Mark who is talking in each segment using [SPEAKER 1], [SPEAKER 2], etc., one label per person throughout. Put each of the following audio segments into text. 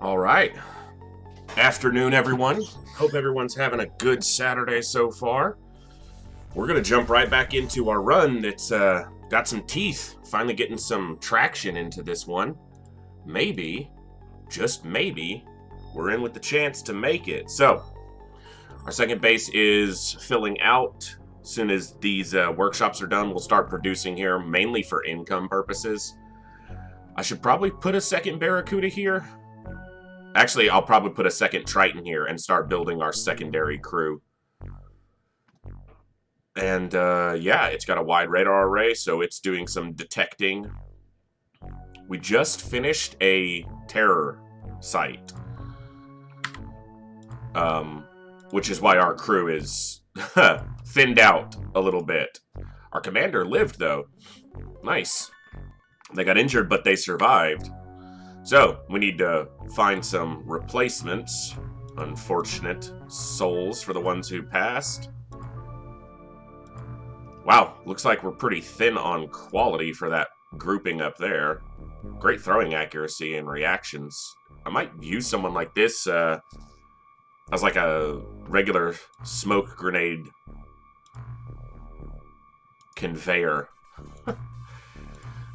[SPEAKER 1] All right. Afternoon, everyone. Hope everyone's having a good Saturday so far. We're going to jump right back into our run that's got some teeth. Finally getting some traction into this one. Maybe, just maybe, we're in with the chance to make it. So, our second base is filling out. As soon as these workshops are done, we'll start producing here, mainly for income purposes. I should probably put a second Barracuda here. Actually, I'll probably put a second Triton here and start building our secondary crew. And, yeah, it's got a wide radar array, so it's doing some detecting. We just finished a terror site. Which is why our crew is thinned out a little bit. Our commander lived, though. Nice. They got injured, but they survived. So, we need to find some replacements. Unfortunate souls for the ones who passed. Wow, looks like we're pretty thin on quality for that grouping up there. Great throwing accuracy and reactions. I might use someone like this as like a regular smoke grenade conveyor.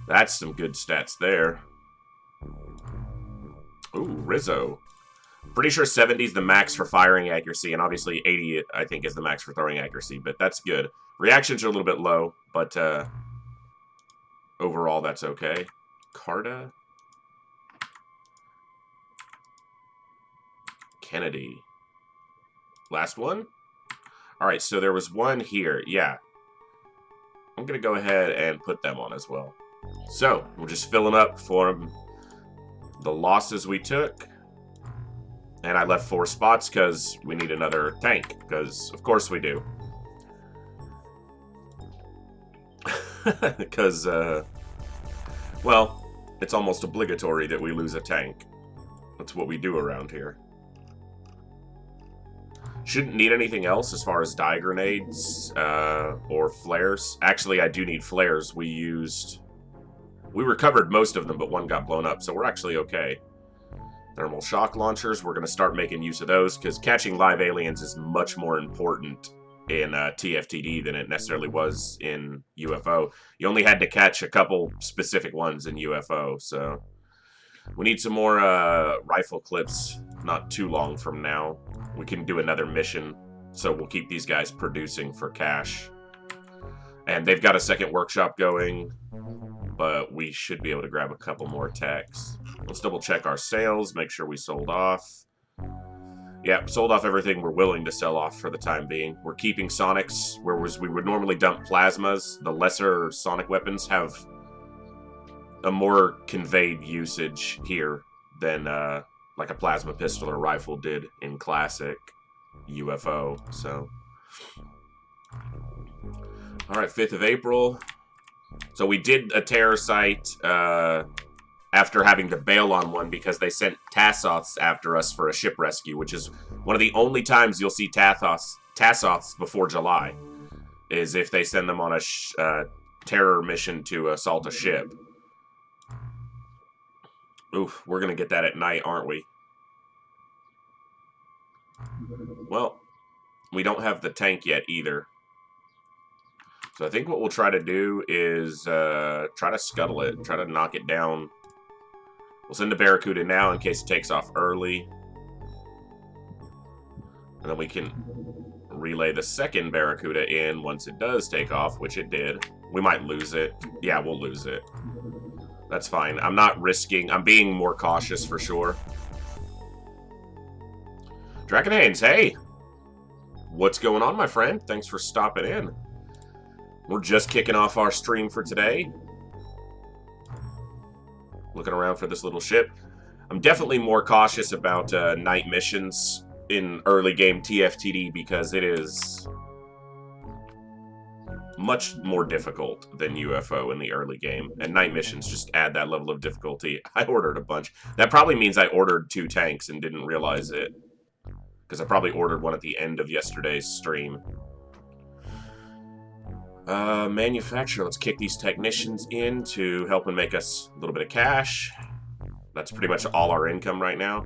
[SPEAKER 1] That's some good stats there. Ooh, Rizzo. Pretty sure 70 is the max for firing accuracy, and obviously 80, I think, is the max for throwing accuracy, but that's good. Reactions are a little bit low, but overall, that's okay. Carta. Kennedy. Last one? Alright, so there was one here. Yeah. I'm going to go ahead and put them on as well. So, we're just filling up for the losses we took. And I left 4 spots because we need another tank. Because, of course, we do. Because, well, it's almost obligatory that we lose a tank. That's what we do around here. Shouldn't need anything else as far as dye grenades or flares. Actually, I do need flares. We recovered most of them, but one got blown up, so we're actually okay. Thermal shock launchers, we're going to start making use of those, because catching live aliens is much more important in TFTD than it necessarily was in UFO. You only had to catch a couple specific ones in UFO, so... We need some more rifle clips not too long from now. We can do another mission, so we'll keep these guys producing for cash. And they've got a second workshop going, but we should be able to grab a couple more techs. Let's double check our sales, make sure we sold off. Yep, sold off everything we're willing to sell off for the time being. We're keeping sonics, whereas we would normally dump plasmas. The lesser sonic weapons have a more conveyed usage here than like a plasma pistol or rifle did in classic UFO. So, all right, 5th of April. So we did a terror site after having to bail on one because they sent Tassoths after us for a ship rescue, which is one of the only times you'll see Tassoths before July, is if they send them on a terror mission to assault a ship. Oof, we're going to get that at night, aren't we? Well, we don't have the tank yet either. So I think what we'll try to do is try to scuttle it, try to knock it down. We'll send the Barracuda now in case it takes off early. And then we can relay the second Barracuda in once it does take off, which it did. We might lose it. Yeah, we'll lose it. That's fine. I'm not risking. I'm being more cautious for sure. Dragonhanes, hey! What's going on, my friend? Thanks for stopping in. We're just kicking off our stream for today. Looking around for this little ship. I'm definitely more cautious about night missions in early game TFTD because it is much more difficult than UFO in the early game, and night missions just add that level of difficulty. I ordered a bunch. That probably means I ordered 2 tanks and didn't realize it, because I probably ordered one at the end of yesterday's stream. Manufacturer, let's kick these technicians in to help and make us a little bit of cash. That's pretty much all our income right now.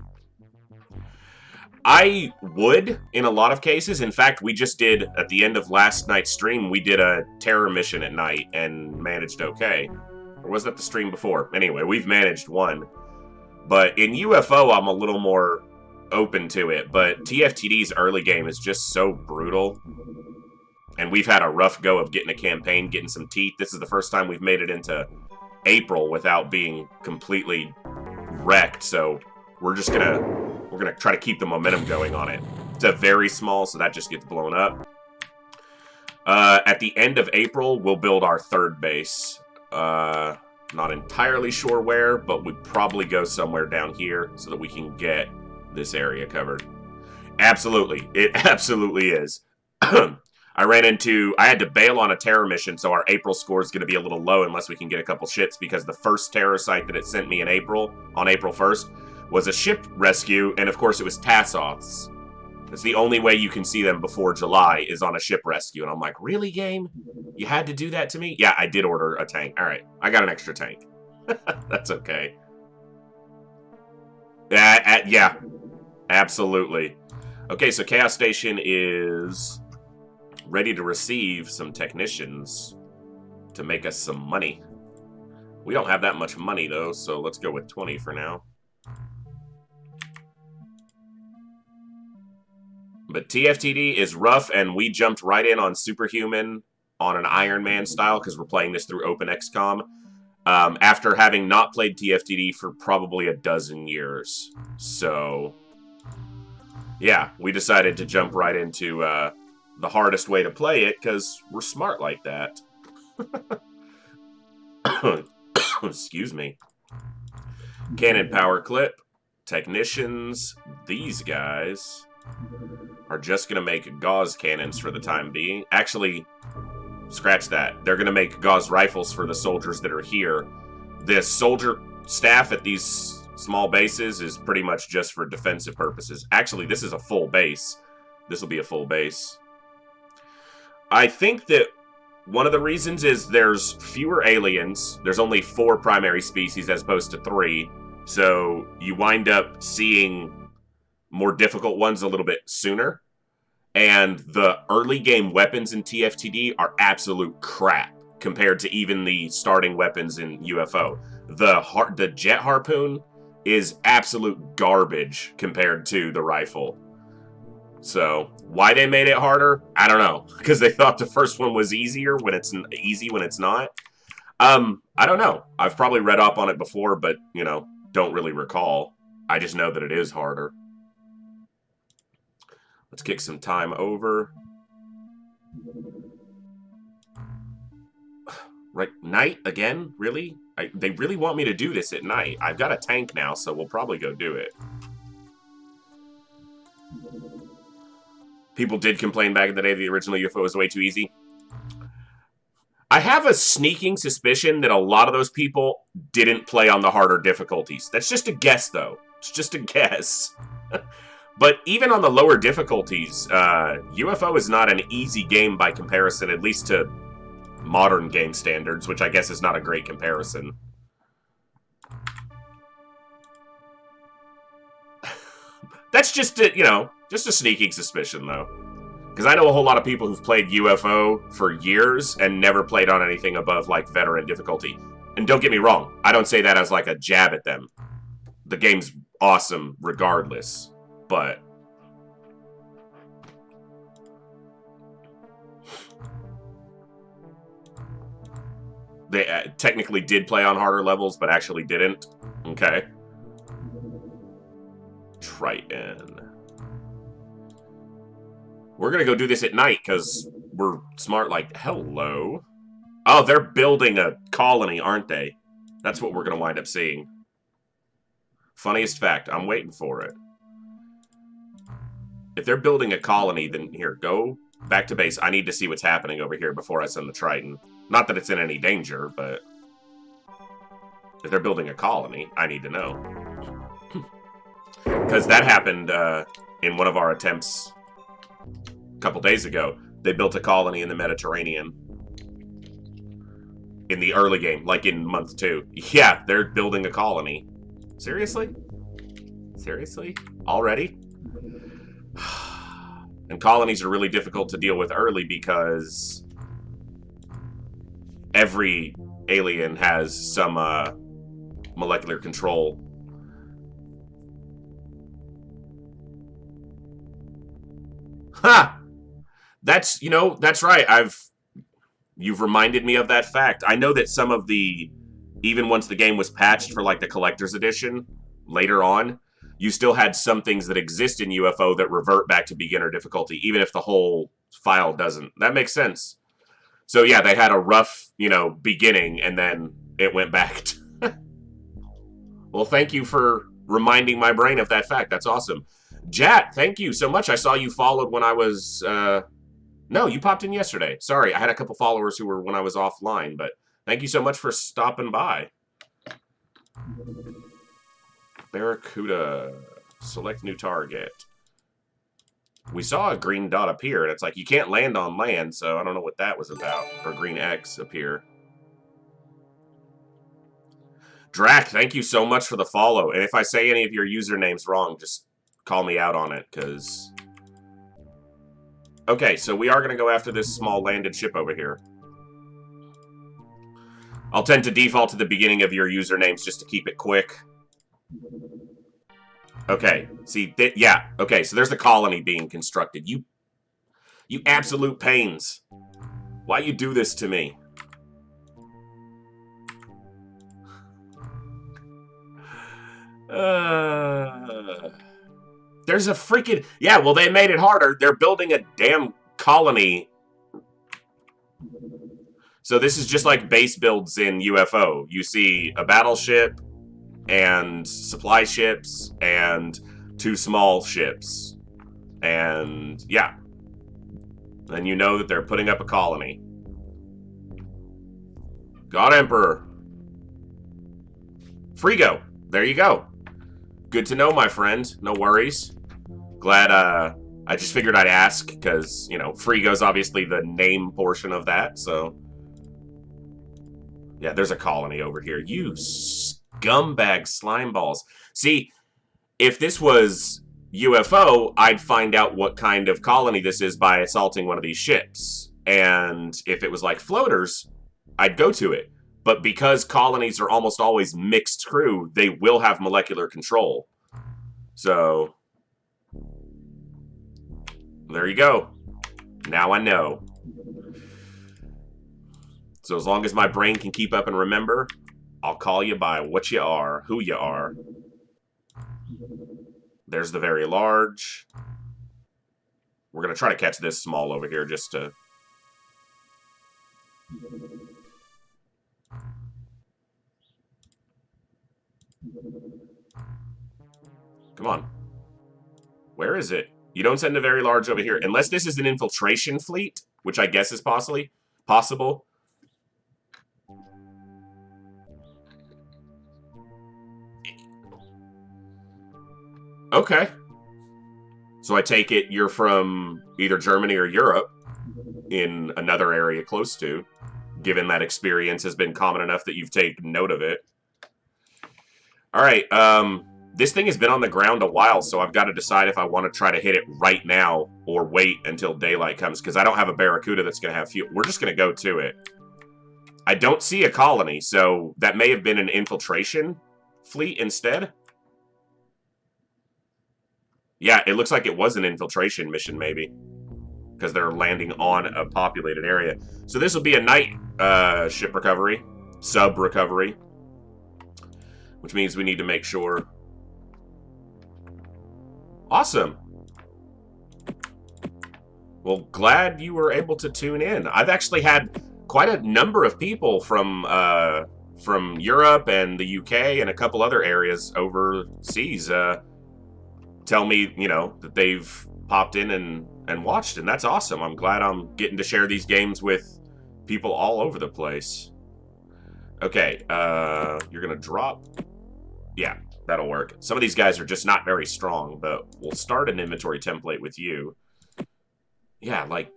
[SPEAKER 1] I would, in a lot of cases. In fact, we just did, at the end of last night's stream, we did a terror mission at night and managed okay. Or was that the stream before? Anyway, we've managed one. But in UFO, I'm a little more open to it. But TFTD's early game is just so brutal. And we've had a rough go of getting a campaign, getting some teeth. This is the first time we've made it into April without being completely wrecked. So we're just we're gonna try to keep the momentum going on it. It's a very small, so that just gets blown up. At the end of April, we'll build our third base. Not entirely sure where, but we'd probably go somewhere down here so that we can get this area covered. Absolutely. It absolutely is. I had to bail on a terror mission, so our April score is going to be a little low unless we can get a couple ships, because the first terror site that it sent me in April, on April 1st, was a ship rescue, and of course it was Tassoths. It's the only way you can see them before July is on a ship rescue. And I'm like, really, game? You had to do that to me? Yeah, I did order a tank. All right, I got an extra tank. That's okay. Yeah, absolutely. Okay, so Chaos Station is ready to receive some technicians to make us some money. We don't have that much money, though, so let's go with 20 for now. But TFTD is rough, and we jumped right in on Superhuman on an Ironman style because we're playing this through openxcom after having not played TFTD for probably a dozen years. So, yeah, we decided to jump right into the hardest way to play it because we're smart like that. Excuse me. Cannon power clip. Technicians. These guys are just going to make gauze cannons for the time being. Actually, scratch that. They're going to make gauze rifles for the soldiers that are here. The soldier staff at these small bases is pretty much just for defensive purposes. Actually, this is a full base. This will be a full base. I think that one of the reasons is there's fewer aliens. There's only 4 primary species as opposed to 3. So you wind up seeing more difficult ones a little bit sooner. And the early game weapons in TFTD are absolute crap compared to even the starting weapons in UFO. The jet harpoon is absolute garbage compared to the rifle. So why they made it harder, I don't know. Because they thought the first one was easier when it's easy when it's not. I don't know. I've probably read up on it before, but, you know, don't really recall. I just know that it is harder. Let's kick some time over. Right, night again? Really? They really want me to do this at night. I've got a tank now, so we'll probably go do it. People did complain back in the day the original UFO was way too easy. I have a sneaking suspicion that a lot of those people didn't play on the harder difficulties. That's just a guess, though. It's just a guess. But even on the lower difficulties, UFO is not an easy game by comparison, at least to modern game standards, which I guess is not a great comparison. That's just a, you know, just a sneaking suspicion, though. Because I know a whole lot of people who've played UFO for years and never played on anything above, like, veteran difficulty. And don't get me wrong, I don't say that as, like, a jab at them. The game's awesome regardless. But they technically did play on harder levels, but actually didn't. Okay. Triton. We're going to go do this at night because we're smart like, hello. Oh, they're building a colony, aren't they? That's what we're going to wind up seeing. Funniest fact. I'm waiting for it. If they're building a colony, then here, go back to base. I need to see what's happening over here before I send the Triton. Not that it's in any danger, but if they're building a colony, I need to know. Because that happened in one of our attempts a couple days ago. They built a colony in the Mediterranean. In the early game, like in month 2. Yeah, they're building a colony. Seriously? Seriously? Already? And colonies are really difficult to deal with early because every alien has some molecular control. Ha! That's, you know, that's right. You've reminded me of that fact. I know that some of the, even once the game was patched for like the collector's edition later on, you still had some things that exist in UFO that revert back to beginner difficulty, even if the whole file doesn't. That makes sense. So yeah, they had a rough, you know, beginning, and then it went back to... Well, thank you for reminding my brain of that fact. That's awesome. Jat, thank you so much. I saw you followed when I was... No, you popped in yesterday. Sorry, I had a couple followers who were when I was offline, but thank you so much for stopping by. Barracuda. Select new target. We saw a green dot appear, and it's like, you can't land on land, so I don't know what that was about. Or green X appear. Drac, thank you so much for the follow. And if I say any of your usernames wrong, just call me out on it, because... Okay, so we are going to go after this small landed ship over here. I'll tend to default to the beginning of your usernames just to keep it quick. Okay, see, yeah, okay, so there's the colony being constructed. You absolute pains. Why you do this to me? There's a freaking... Yeah, well, they made it harder. They're building a damn colony. So this is just like base builds in UFO. You see a battleship and supply ships and 2 small ships. And yeah. Then you know that they're putting up a colony. God Emperor. Frigo. There you go. Good to know, my friend. No worries. Glad, I just figured I'd ask, because, you know, Frigo's obviously the name portion of that, so... Yeah, there's a colony over here. You scumbag slime balls. See, if this was UFO, I'd find out what kind of colony this is by assaulting one of these ships. And if it was like floaters, I'd go to it. But because colonies are almost always mixed crew, they will have molecular control. So, there you go. Now I know. So as long as my brain can keep up and remember, I'll call you by what you are, who you are. There's the very large. We're going to try to catch this small over here just to... Come on. Where is it? You don't send a very large over here. Unless this is an infiltration fleet, which I guess is possible. Okay. So I take it you're from either Germany or Europe in another area close to, given that experience has been common enough that you've taken note of it. Alright, this thing has been on the ground a while, so I've got to decide if I want to try to hit it right now or wait until daylight comes, because I don't have a Barracuda that's going to have fuel. We're just going to go to it. I don't see a colony, so that may have been an infiltration fleet instead. Yeah, it looks like it was an infiltration mission, maybe. Because they're landing on a populated area. So this will be a night ship recovery. Sub-recovery. Which means we need to make sure... Awesome. Well, glad you were able to tune in. I've actually had quite a number of people from Europe and the UK and a couple other areas overseas tell me, you know, that they've popped in and watched, and that's awesome. I'm glad I'm getting to share these games with people all over the place. Okay, you're gonna drop... Yeah, that'll work. Some of these guys are just not very strong, but we'll start an inventory template with you. Yeah, like...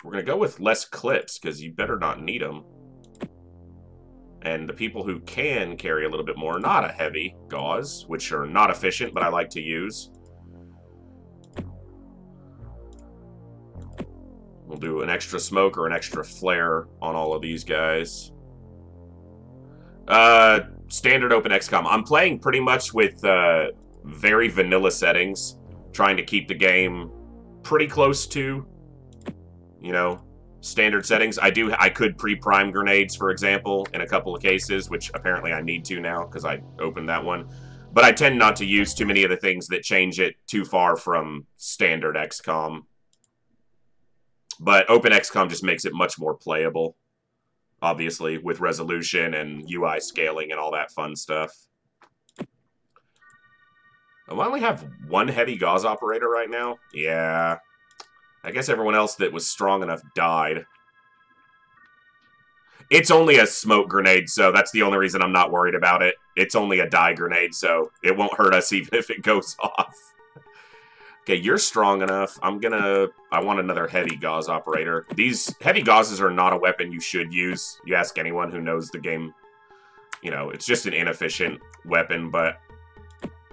[SPEAKER 1] We're gonna go with less clips, because you better not need them. And the people who can carry a little bit more, not a heavy gauze, which are not efficient, but I like to use. We'll do an extra smoke or an extra flare on all of these guys. Standard openxcom. I'm playing pretty much with very vanilla settings, trying to keep the game pretty close to, you know, standard settings. I could pre-prime grenades, for example, in a couple of cases, which apparently I need to now because I opened that one. But I tend not to use too many of the things that change it too far from standard XCOM. But openxcom just makes it much more playable, obviously, with resolution and UI scaling and all that fun stuff. I only have one heavy gauze operator right now. Yeah. I guess everyone else that was strong enough died. It's only a smoke grenade, so that's the only reason I'm not worried about it. It's only a die grenade, so it won't hurt us even if it goes off. Okay, you're strong enough. I want another heavy gauze operator. These heavy gauzes are not a weapon you should use. You ask anyone who knows the game. You know, it's just an inefficient weapon, but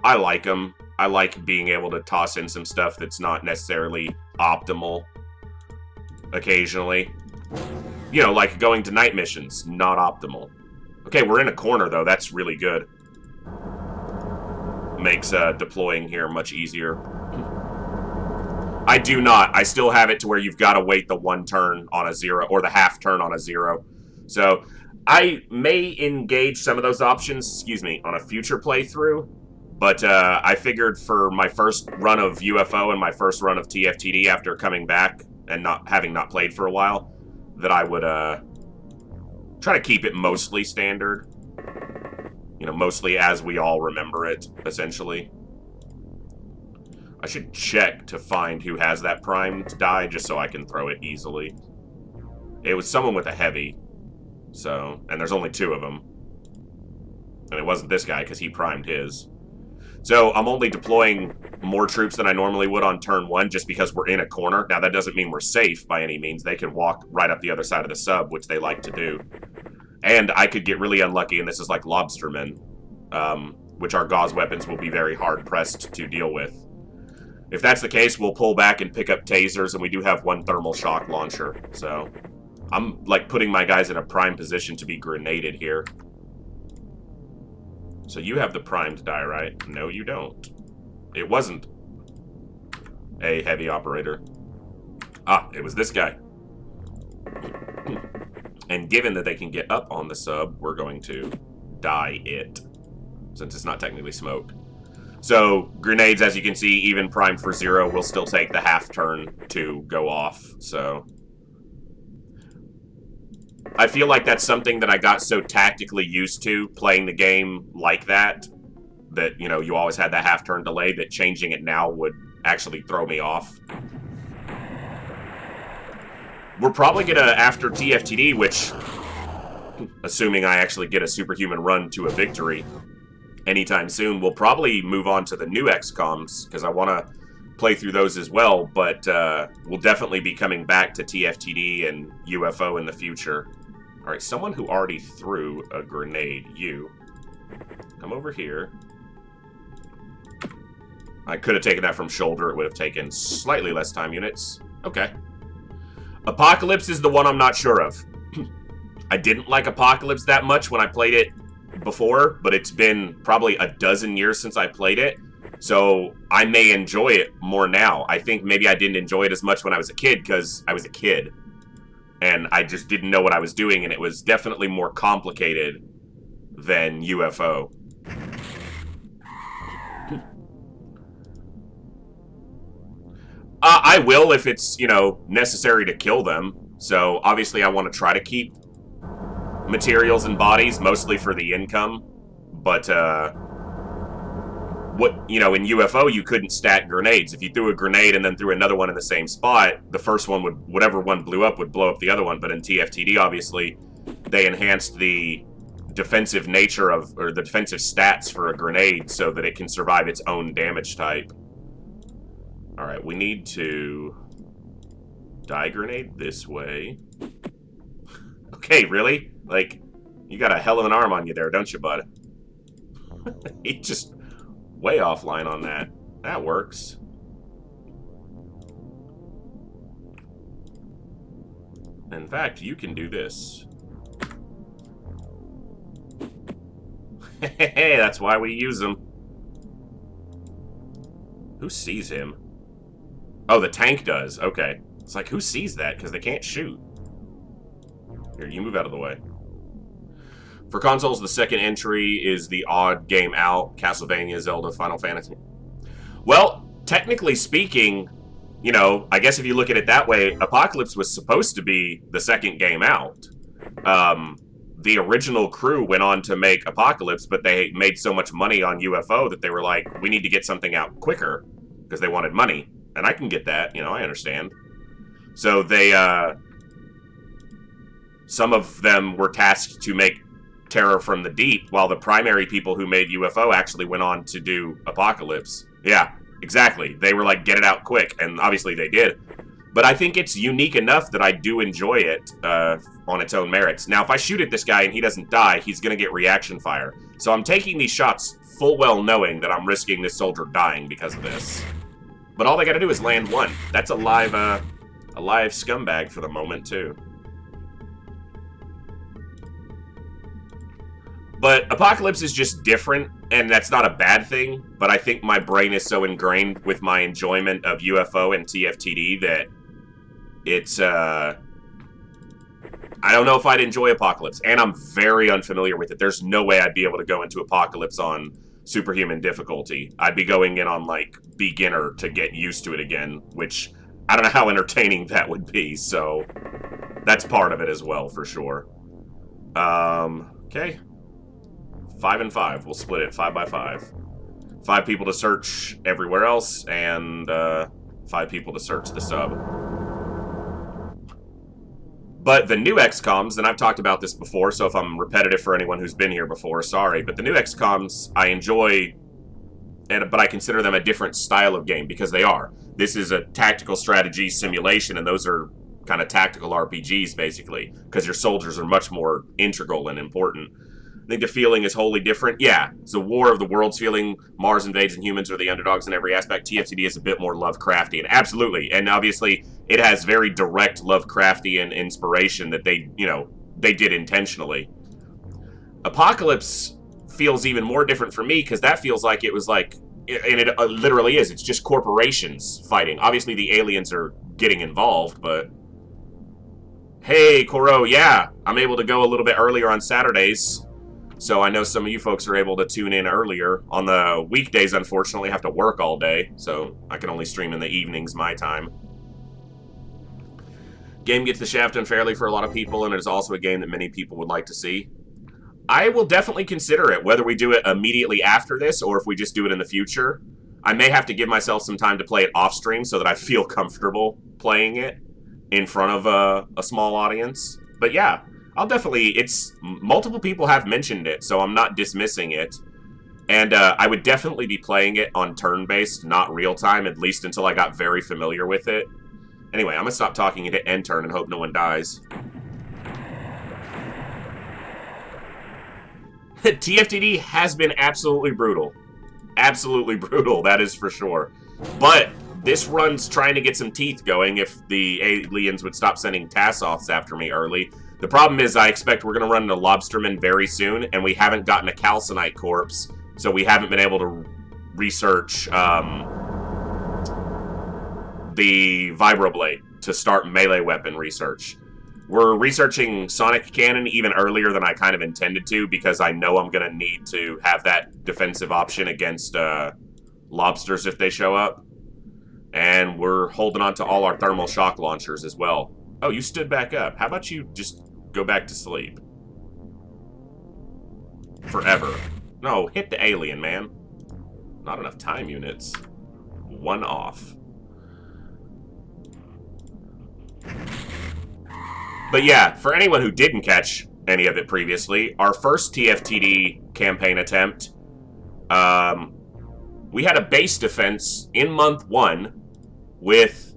[SPEAKER 1] I like them. I like being able to toss in some stuff that's not necessarily optimal occasionally. You know, like going to night missions, not optimal. Okay, we're in a corner, though. That's really good. Makes deploying here much easier. I do not. I still have it to where you've got to wait the one turn on a 0, or the half turn on a 0. So, I may engage some of those options, excuse me, on a future playthrough. But I figured for my first run of UFO and my first run of TFTD after coming back and having not played for a while, that I would try to keep it mostly standard. You know, mostly as we all remember it, essentially. I should check to find who has that primed die just so I can throw it easily. It was someone with a heavy. So, and there's only 2 of them. And it wasn't this guy because he primed his. So I'm only deploying more troops than I normally would on turn 1 just because we're in a corner. Now that doesn't mean we're safe by any means. They can walk right up the other side of the sub, which they like to do. And I could get really unlucky, and this is like Lobster Men, which our gauze weapons will be very hard-pressed to deal with. If that's the case, we'll pull back and pick up tasers, and we do have 1 thermal shock launcher. So I'm like putting my guys in a prime position to be grenaded here. So you have the primed die, right? No, you don't. It wasn't a heavy operator. Ah, it was this guy. And given that they can get up on the sub, we're going to die it, since it's not technically smoke. So, grenades, as you can see, even primed for 0, will still take the half turn to go off, so... I feel like that's something that I got so tactically used to, playing the game like that, you know, you always had that half-turn delay, that changing it now would actually throw me off. We're probably gonna, after TFTD, which, assuming I actually get a superhuman run to a victory anytime soon, we'll probably move on to the new XComs, because I want to play through those as well, but we'll definitely be coming back to TFTD and UFO in the future. Alright, someone who already threw a grenade, you. Come over here. I could have taken that from shoulder, it would have taken slightly less time units. Okay. Apocalypse is the one I'm not sure of. I didn't like Apocalypse that much when I played it before, but it's been probably a dozen years since I played it, so I may enjoy it more now. I think maybe I didn't enjoy it as much when I was a kid, because I was a kid. And I just didn't know what I was doing, and it was definitely more complicated than UFO. I will if it's, you know, necessary to kill them. So, obviously I want to try to keep materials and bodies, mostly for the income. But, you know, in UFO, you couldn't stack grenades. If you threw a grenade and then threw another one in the same spot, the first one would, whatever one blew up would blow up the other one. But in TFTD, obviously, they enhanced the defensive nature of, or the defensive stats for a grenade so that it can survive its own damage type. Alright, we need to die grenade this way. Okay, really? Like, you got a hell of an arm on you there, don't you, bud? He just way offline on that. That works. In fact, you can do this. Hey, that's why we use them. Who sees him? Oh, the tank does. Okay. It's like, who sees that? Because they can't shoot. Here, you move out of the way. For consoles, the second entry is the odd game out, Castlevania, Zelda, Final Fantasy. Well, technically speaking, you know, I guess if you look at it that way, Apocalypse was supposed to be the second game out. The original crew went on to make Apocalypse, but they made so much money on UFO that they were like, we need to get something out quicker, because they wanted money. And I can get that, you know, I understand. So they, some of them were tasked to make Terror from the Deep, while the primary people who made UFO actually went on to do Apocalypse. Yeah, exactly. They were like, get it out quick, and obviously they did. But I think it's unique enough that I do enjoy it on its own merits. Now, if I shoot at this guy and he doesn't die, he's going to get reaction fire. So I'm taking these shots full well knowing that I'm risking this soldier dying because of this. But all they got to do is land one. That's a live scumbag for the moment, too. But Apocalypse is just different, and that's not a bad thing, but I think my brain is so ingrained with my enjoyment of UFO and TFTD that it's, I don't know if I'd enjoy Apocalypse, and I'm very unfamiliar with it. There's no way I'd be able to go into Apocalypse on Superhuman difficulty. I'd be going in on, like, beginner to get used to it again, which I don't know how entertaining that would be, so that's part of it as well, for sure. Okay. 5 and 5. We'll split it 5 by 5. 5 people to search everywhere else, and 5 people to search the sub. But the new XComs, and I've talked about this before, so if I'm repetitive for anyone who's been here before, sorry, but the new XComs I enjoy, but I consider them a different style of game, because they are. This is a tactical strategy simulation, and those are kind of tactical RPGs, basically, because your soldiers are much more integral and important. I think the feeling is wholly different. Yeah, it's a War of the Worlds feeling. Mars invades and humans are the underdogs in every aspect. TFTD is a bit more Lovecraftian. Absolutely. And obviously, it has very direct Lovecraftian inspiration that they, you know, they did intentionally. Apocalypse feels even more different for me because that feels like it was like, and it literally is. It's just corporations fighting. Obviously, the aliens are getting involved, but... Hey, Koro, yeah, I'm able to go a little bit earlier on Saturdays. So I know some of you folks are able to tune in earlier. On the weekdays, unfortunately, I have to work all day, so I can only stream in the evenings my time. Game gets the shaft unfairly for a lot of people, and it is also a game that many people would like to see. I will definitely consider it, whether we do it immediately after this or if we just do it in the future. I may have to give myself some time to play it off stream so that I feel comfortable playing it in front of a small audience. But yeah. I'll definitely, multiple people have mentioned it, so I'm not dismissing it. And I would definitely be playing it on turn-based, not real-time, at least until I got very familiar with it. Anyway, I'm going to stop talking and hit end turn and hope no one dies. TFTD has been absolutely brutal. Absolutely brutal, that is for sure. But this run's trying to get some teeth going if the aliens would stop sending TAS-offs after me early. The problem is I expect we're going to run into Lobster Men very soon, and we haven't gotten a calcinite corpse, so we haven't been able to research the vibroblade to start melee weapon research. We're researching sonic cannon even earlier than I kind of intended to, because I know I'm going to need to have that defensive option against lobsters if they show up. And we're holding on to all our thermal shock launchers as well. Oh, you stood back up. How about you just go back to sleep? Forever. No, hit the alien, man. Not enough time units. 1 off. But yeah, for anyone who didn't catch any of it previously, our first TFTD campaign attempt, we had a base defense in month 1 with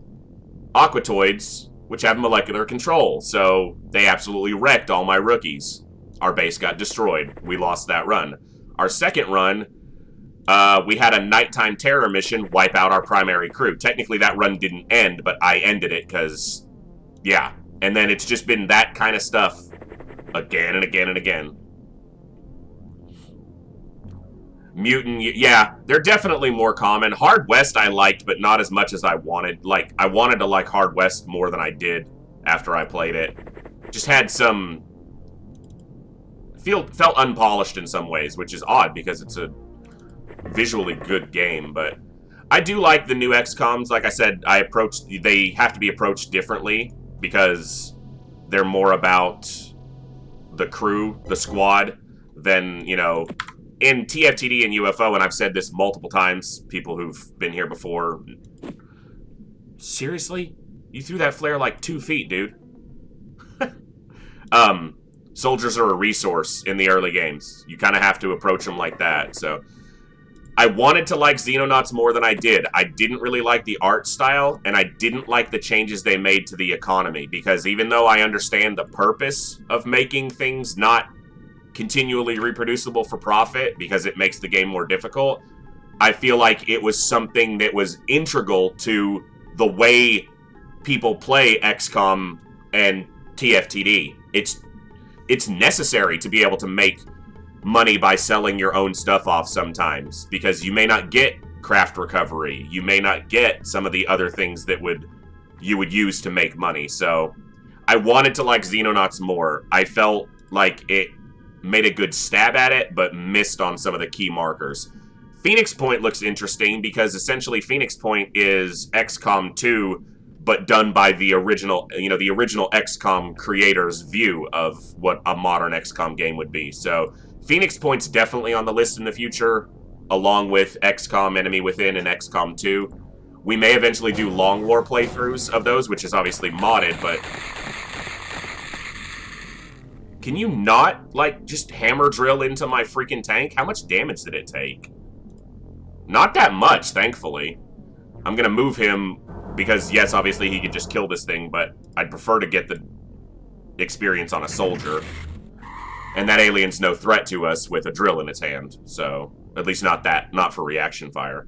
[SPEAKER 1] Aquatoids, which have molecular control, so they absolutely wrecked all my rookies. Our base got destroyed. We lost that run. Our second run, we had a nighttime terror mission wipe out our primary crew. Technically, that run didn't end, but I ended it because, yeah, And then it's just been that kind of stuff again and again and again. Mutant, yeah, they're definitely more common. Hard West I liked, but not as much as I wanted. Like, I wanted to like Hard West more than I did after I played it. Just had some... felt unpolished in some ways, which is odd because it's a visually good game, but I do like the new XComs. Like I said, they have to be approached differently because they're more about the crew, the squad, than, you know, in TFTD and UFO, and I've said this multiple times, people who've been here before. Seriously? You threw that flare like 2 feet, dude. Soldiers are a resource in the early games. You kind of have to approach them like that, so... I wanted to like Xenonauts more than I did. I didn't really like the art style, and I didn't like the changes they made to the economy, because even though I understand the purpose of making things not continually reproducible for profit, because it makes the game more difficult, I feel like it was something that was integral to the way people play XCOM and TFTD. It's necessary to be able to make money by selling your own stuff off sometimes, because you may not get craft recovery, you may not get some of the other things that you would use to make money. So I wanted to like Xenonauts more. I felt like it made a good stab at it, but missed on some of the key markers. Phoenix Point looks interesting because essentially Phoenix Point is XCOM 2, but done by the original, the original XCOM creators' view of what a modern XCOM game would be. So Phoenix Point's definitely on the list in the future, along with XCOM Enemy Within and XCOM 2. We may eventually do long war playthroughs of those, which is obviously modded, but... Can you not, like, just hammer drill into my freaking tank? How much damage did it take? Not that much, thankfully. I'm gonna move him, because, yes, obviously he could just kill this thing, but I'd prefer to get the experience on a soldier. And that alien's no threat to us with a drill in its hand, so at least not for reaction fire.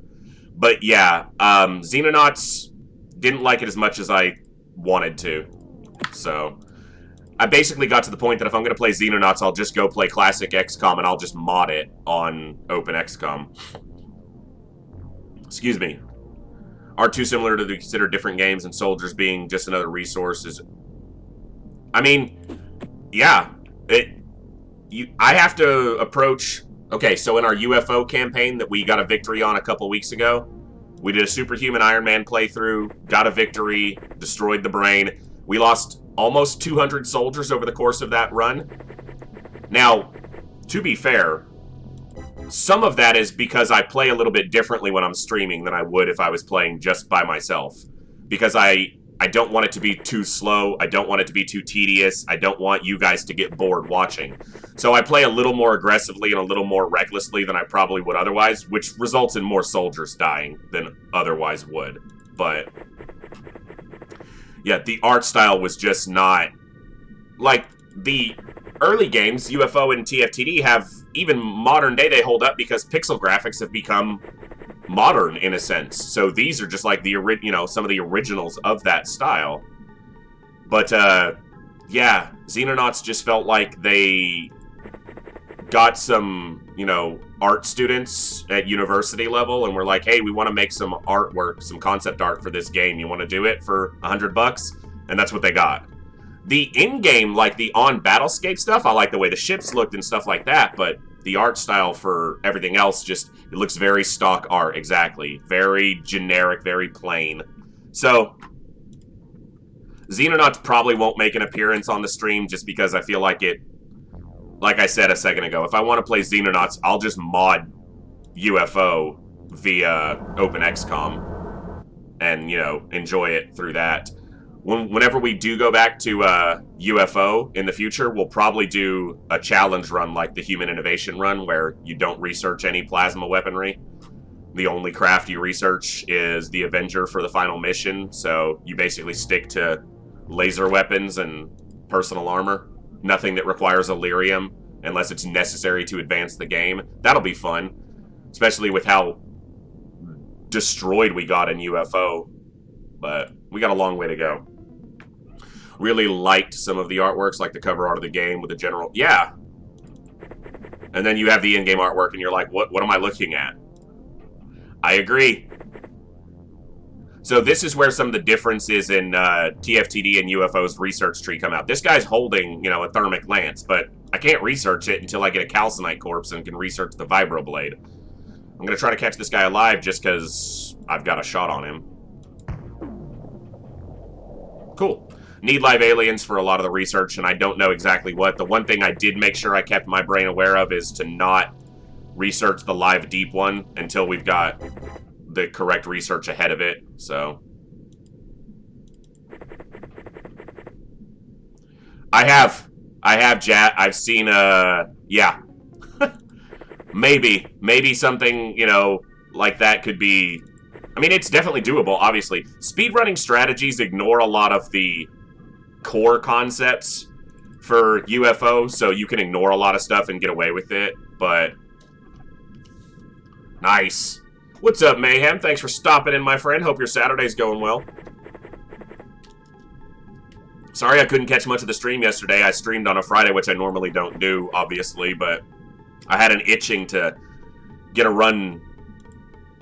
[SPEAKER 1] But yeah, Xenonauts didn't like it as much as I wanted to. So I basically got to the point that if I'm going to play Xenonauts, I'll just go play classic XCOM and I'll just mod it on openxcom. Excuse me. Are too similar to consider different games, and soldiers being just another resource is... I mean, yeah, I have to approach... Okay, so in our UFO campaign that we got a victory on a couple weeks ago, we did a Superhuman Ironman playthrough, got a victory, destroyed the brain. We lost almost 200 soldiers over the course of that run. Now, to be fair, some of that is because I play a little bit differently when I'm streaming than I would if I was playing just by myself. Because I don't want it to be too slow. I don't want it to be too tedious. I don't want you guys to get bored watching. So I play a little more aggressively and a little more recklessly than I probably would otherwise, which results in more soldiers dying than otherwise would. But yeah, the art style was just not... Like, the early games, UFO and TFTD, have, even modern day, they hold up because pixel graphics have become modern in a sense. So these are just like the some of the originals of that style. But yeah, Xenonauts just felt like they got some, art students at university level and were like, hey, we want to make some artwork, some concept art for this game. You want to do it for $100? And that's what they got. The in-game, like the on-battlescape stuff, I like the way the ships looked and stuff like that, but the art style for everything else just, it looks very stock art, exactly. Very generic, very plain. So, Xenonauts probably won't make an appearance on the stream just because I feel like it, like I said a second ago, if I want to play Xenonauts, I'll just mod UFO via openxcom and, enjoy it through that. Whenever we do go back to UFO in the future, we'll probably do a challenge run like the Human Innovation run, where you don't research any plasma weaponry. The only craft you research is the Avenger for the final mission, so you basically stick to laser weapons and personal armor. Nothing that requires Illyrium, unless it's necessary to advance the game. That'll be fun, especially with how destroyed we got in UFO, but we got a long way to go. Really liked some of the artworks, like the cover art of the game with the general... Yeah. And then you have the in-game artwork, and you're like, what am I looking at? I agree. So this is where some of the differences in TFTD and UFO's research tree come out. This guy's holding, a thermic lance, but I can't research it until I get a calcinite corpse and can research the vibroblade. I'm going to try to catch this guy alive just because I've got a shot on him. Cool. Need live aliens for a lot of the research, and I don't know exactly what. The one thing I did make sure I kept my brain aware of is to not research the live deep one until we've got the correct research ahead of it, so. I have, Jat. I've seen, yeah. Maybe something, like that could be... I mean, it's definitely doable, obviously. Speedrunning strategies ignore a lot of the core concepts for UFO, so you can ignore a lot of stuff and get away with it, but... Nice. What's up, Mayhem? Thanks for stopping in, my friend. Hope your Saturday's going well. Sorry I couldn't catch much of the stream yesterday. I streamed on a Friday, which I normally don't do, obviously, but I had an itching to get a run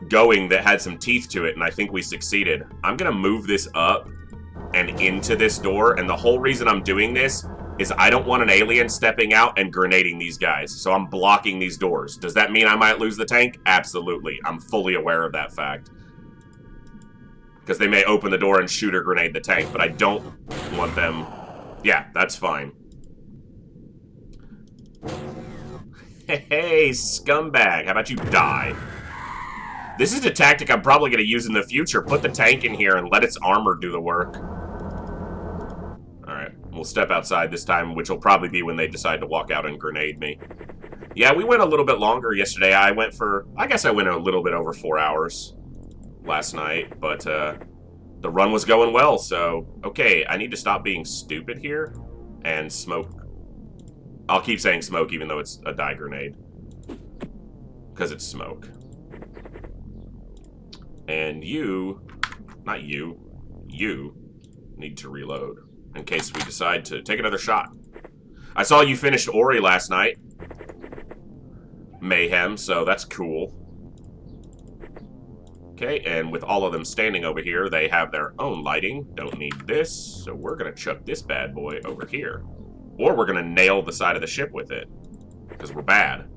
[SPEAKER 1] going that had some teeth to it, and I think we succeeded. I'm going to move this up and into this door, and the whole reason I'm doing this is I don't want an alien stepping out and grenading these guys, so I'm blocking these doors. Does that mean I might lose the tank? Absolutely. I'm fully aware of that fact. Because they may open the door and shoot or grenade the tank, but I don't want them... Yeah, that's fine. Hey, scumbag, how about you die? This is a tactic I'm probably going to use in the future. Put the tank in here and let its armor do the work. Alright, we'll step outside this time, which will probably be when they decide to walk out and grenade me. Yeah, we went a little bit longer yesterday. I guess I went a little bit over 4 hours last night, but the run was going well, so... Okay, I need to stop being stupid here and smoke. I'll keep saying smoke even though it's a dye grenade. Because it's smoke. And you need to reload in case we decide to take another shot. I saw you finished Ori last night, Mayhem, so that's cool. Okay, and with all of them standing over here, they have their own lighting. Don't need this, so we're going to chuck this bad boy over here. Or we're going to nail the side of the ship with it, because we're bad.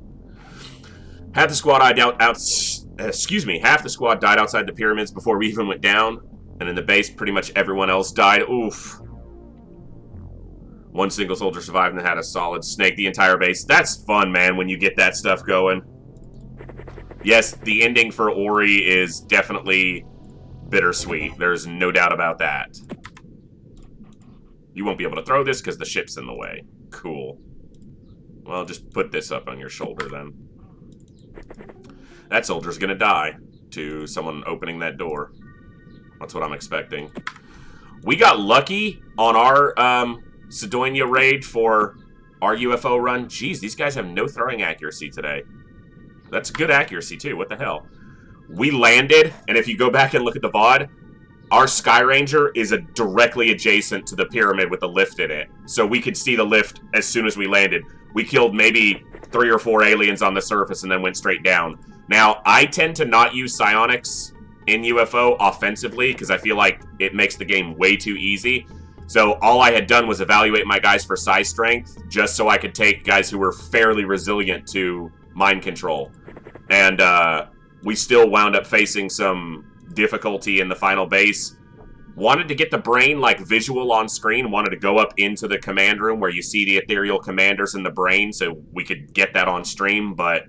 [SPEAKER 1] Half the squad died half the squad died outside the pyramids before we even went down, and in the base, pretty much everyone else died. Oof. One single soldier survived and had a solid snake the entire base. That's fun, man, when you get that stuff going. Yes, the ending for Ori is definitely bittersweet. There's no doubt about that. You won't be able to throw this because the ship's in the way. Cool. Well, just put this up on your shoulder, then. That soldier's gonna die to someone opening that door. That's what I'm expecting. We got lucky on our Sidonia raid for our UFO run. Jeez, these guys have no throwing accuracy today. That's good accuracy, too. What the hell? We landed, and if you go back and look at the VOD, our Sky Ranger is directly adjacent to the pyramid with the lift in it. So we could see the lift as soon as we landed. We killed maybe 3 or 4 aliens on the surface and then went straight down. Now, I tend to not use psionics in UFO offensively because I feel like it makes the game way too easy. So all I had done was evaluate my guys for psi strength just so I could take guys who were fairly resilient to mind control. And we still wound up facing some difficulty in the final base. Wanted to get the brain, like, visual on screen. Wanted to go up into the command room where you see the ethereal commanders in the brain so we could get that on stream, but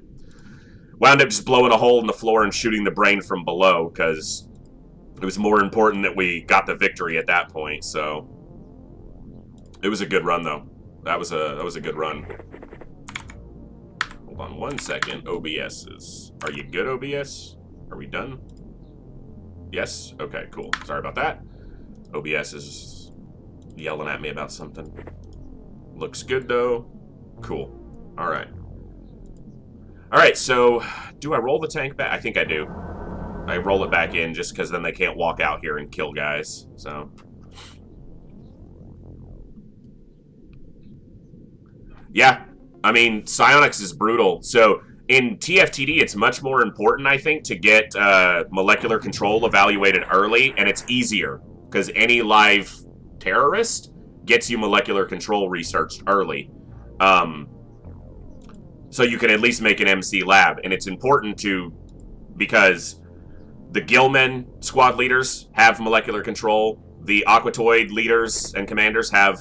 [SPEAKER 1] wound up just blowing a hole in the floor and shooting the brain from below because it was more important that we got the victory at that point, so it was a good run, though. That was a good run. Hold on 1 second. OBS's. Are you good, OBS? Are we done? Yes? Okay, cool. Sorry about that. OBS is yelling at me about something. Looks good, though. Cool. Alright. Alright, so do I roll the tank back? I think I do. I roll it back in just because then they can't walk out here and kill guys, so. Yeah, I mean, psionics is brutal. So in TFTD, it's much more important, I think, to get molecular control evaluated early, and it's easier because any live terrorist gets you molecular control researched early. So you can at least make an MC lab, and it's important to, because the Gillmen squad leaders have molecular control, the Aquatoid leaders and commanders have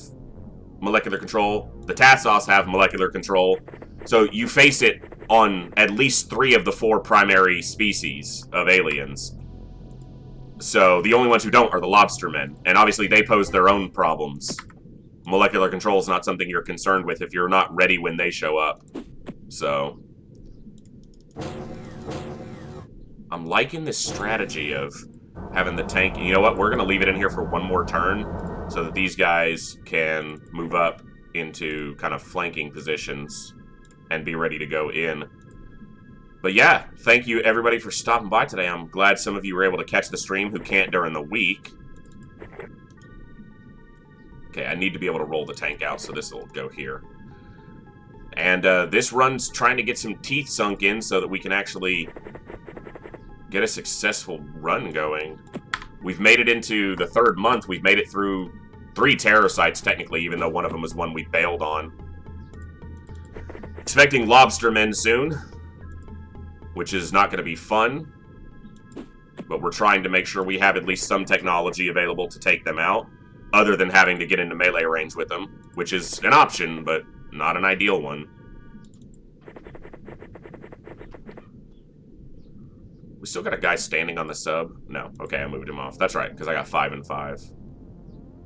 [SPEAKER 1] molecular control, the Tassos have molecular control, so you face it on at least 3 of the 4 primary species of aliens. So the only ones who don't are the Lobster Men, and obviously they pose their own problems. Molecular control is not something you're concerned with if you're not ready when they show up. So I'm liking this strategy of having the tank. You know what? We're going to leave it in here for one more turn so that these guys can move up into kind of flanking positions and be ready to go in. But yeah, thank you everybody for stopping by today. I'm glad some of you were able to catch the stream who can't during the week. Okay, I need to be able to roll the tank out, so this will go here. And this run's trying to get some teeth sunk in so that we can actually get a successful run going. We've made it into the 3rd month. We've made it through 3 terror sites, technically, even though one of them was one we bailed on. Expecting Lobster Men soon, which is not going to be fun. But we're trying to make sure we have at least some technology available to take them out, other than having to get into melee range with them, which is an option, but not an ideal one. We still got a guy standing on the sub? No. Okay, I moved him off. That's right, because I got 5 and 5.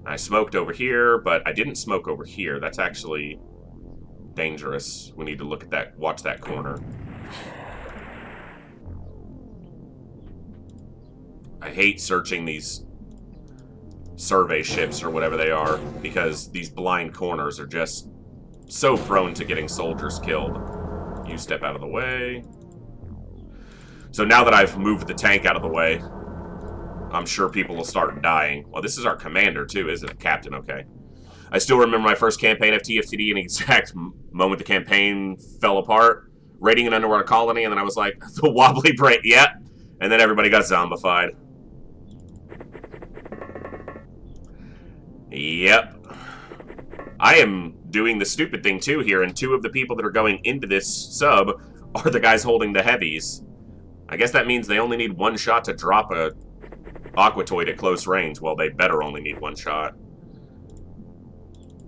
[SPEAKER 1] I smoked over here, but I didn't smoke over here. That's actually dangerous. We need to look at that, watch that corner. I hate searching these survey ships or whatever they are, because these blind corners are just so prone to getting soldiers killed. You step out of the way. So now that I've moved the tank out of the way, I'm sure people will start dying. Well, this is our commander too, isn't it? Captain, okay. I still remember my first campaign of TFTD and the exact moment the campaign fell apart. Raiding an underwater colony, and then I was like, the wobbly brain, yeah. And then everybody got zombified. Yep. I am doing the stupid thing too here, and 2 of the people that are going into this sub are the guys holding the heavies. I guess that means they only need 1 shot to drop a Aquatoid at close range. Well, they better only need 1 shot.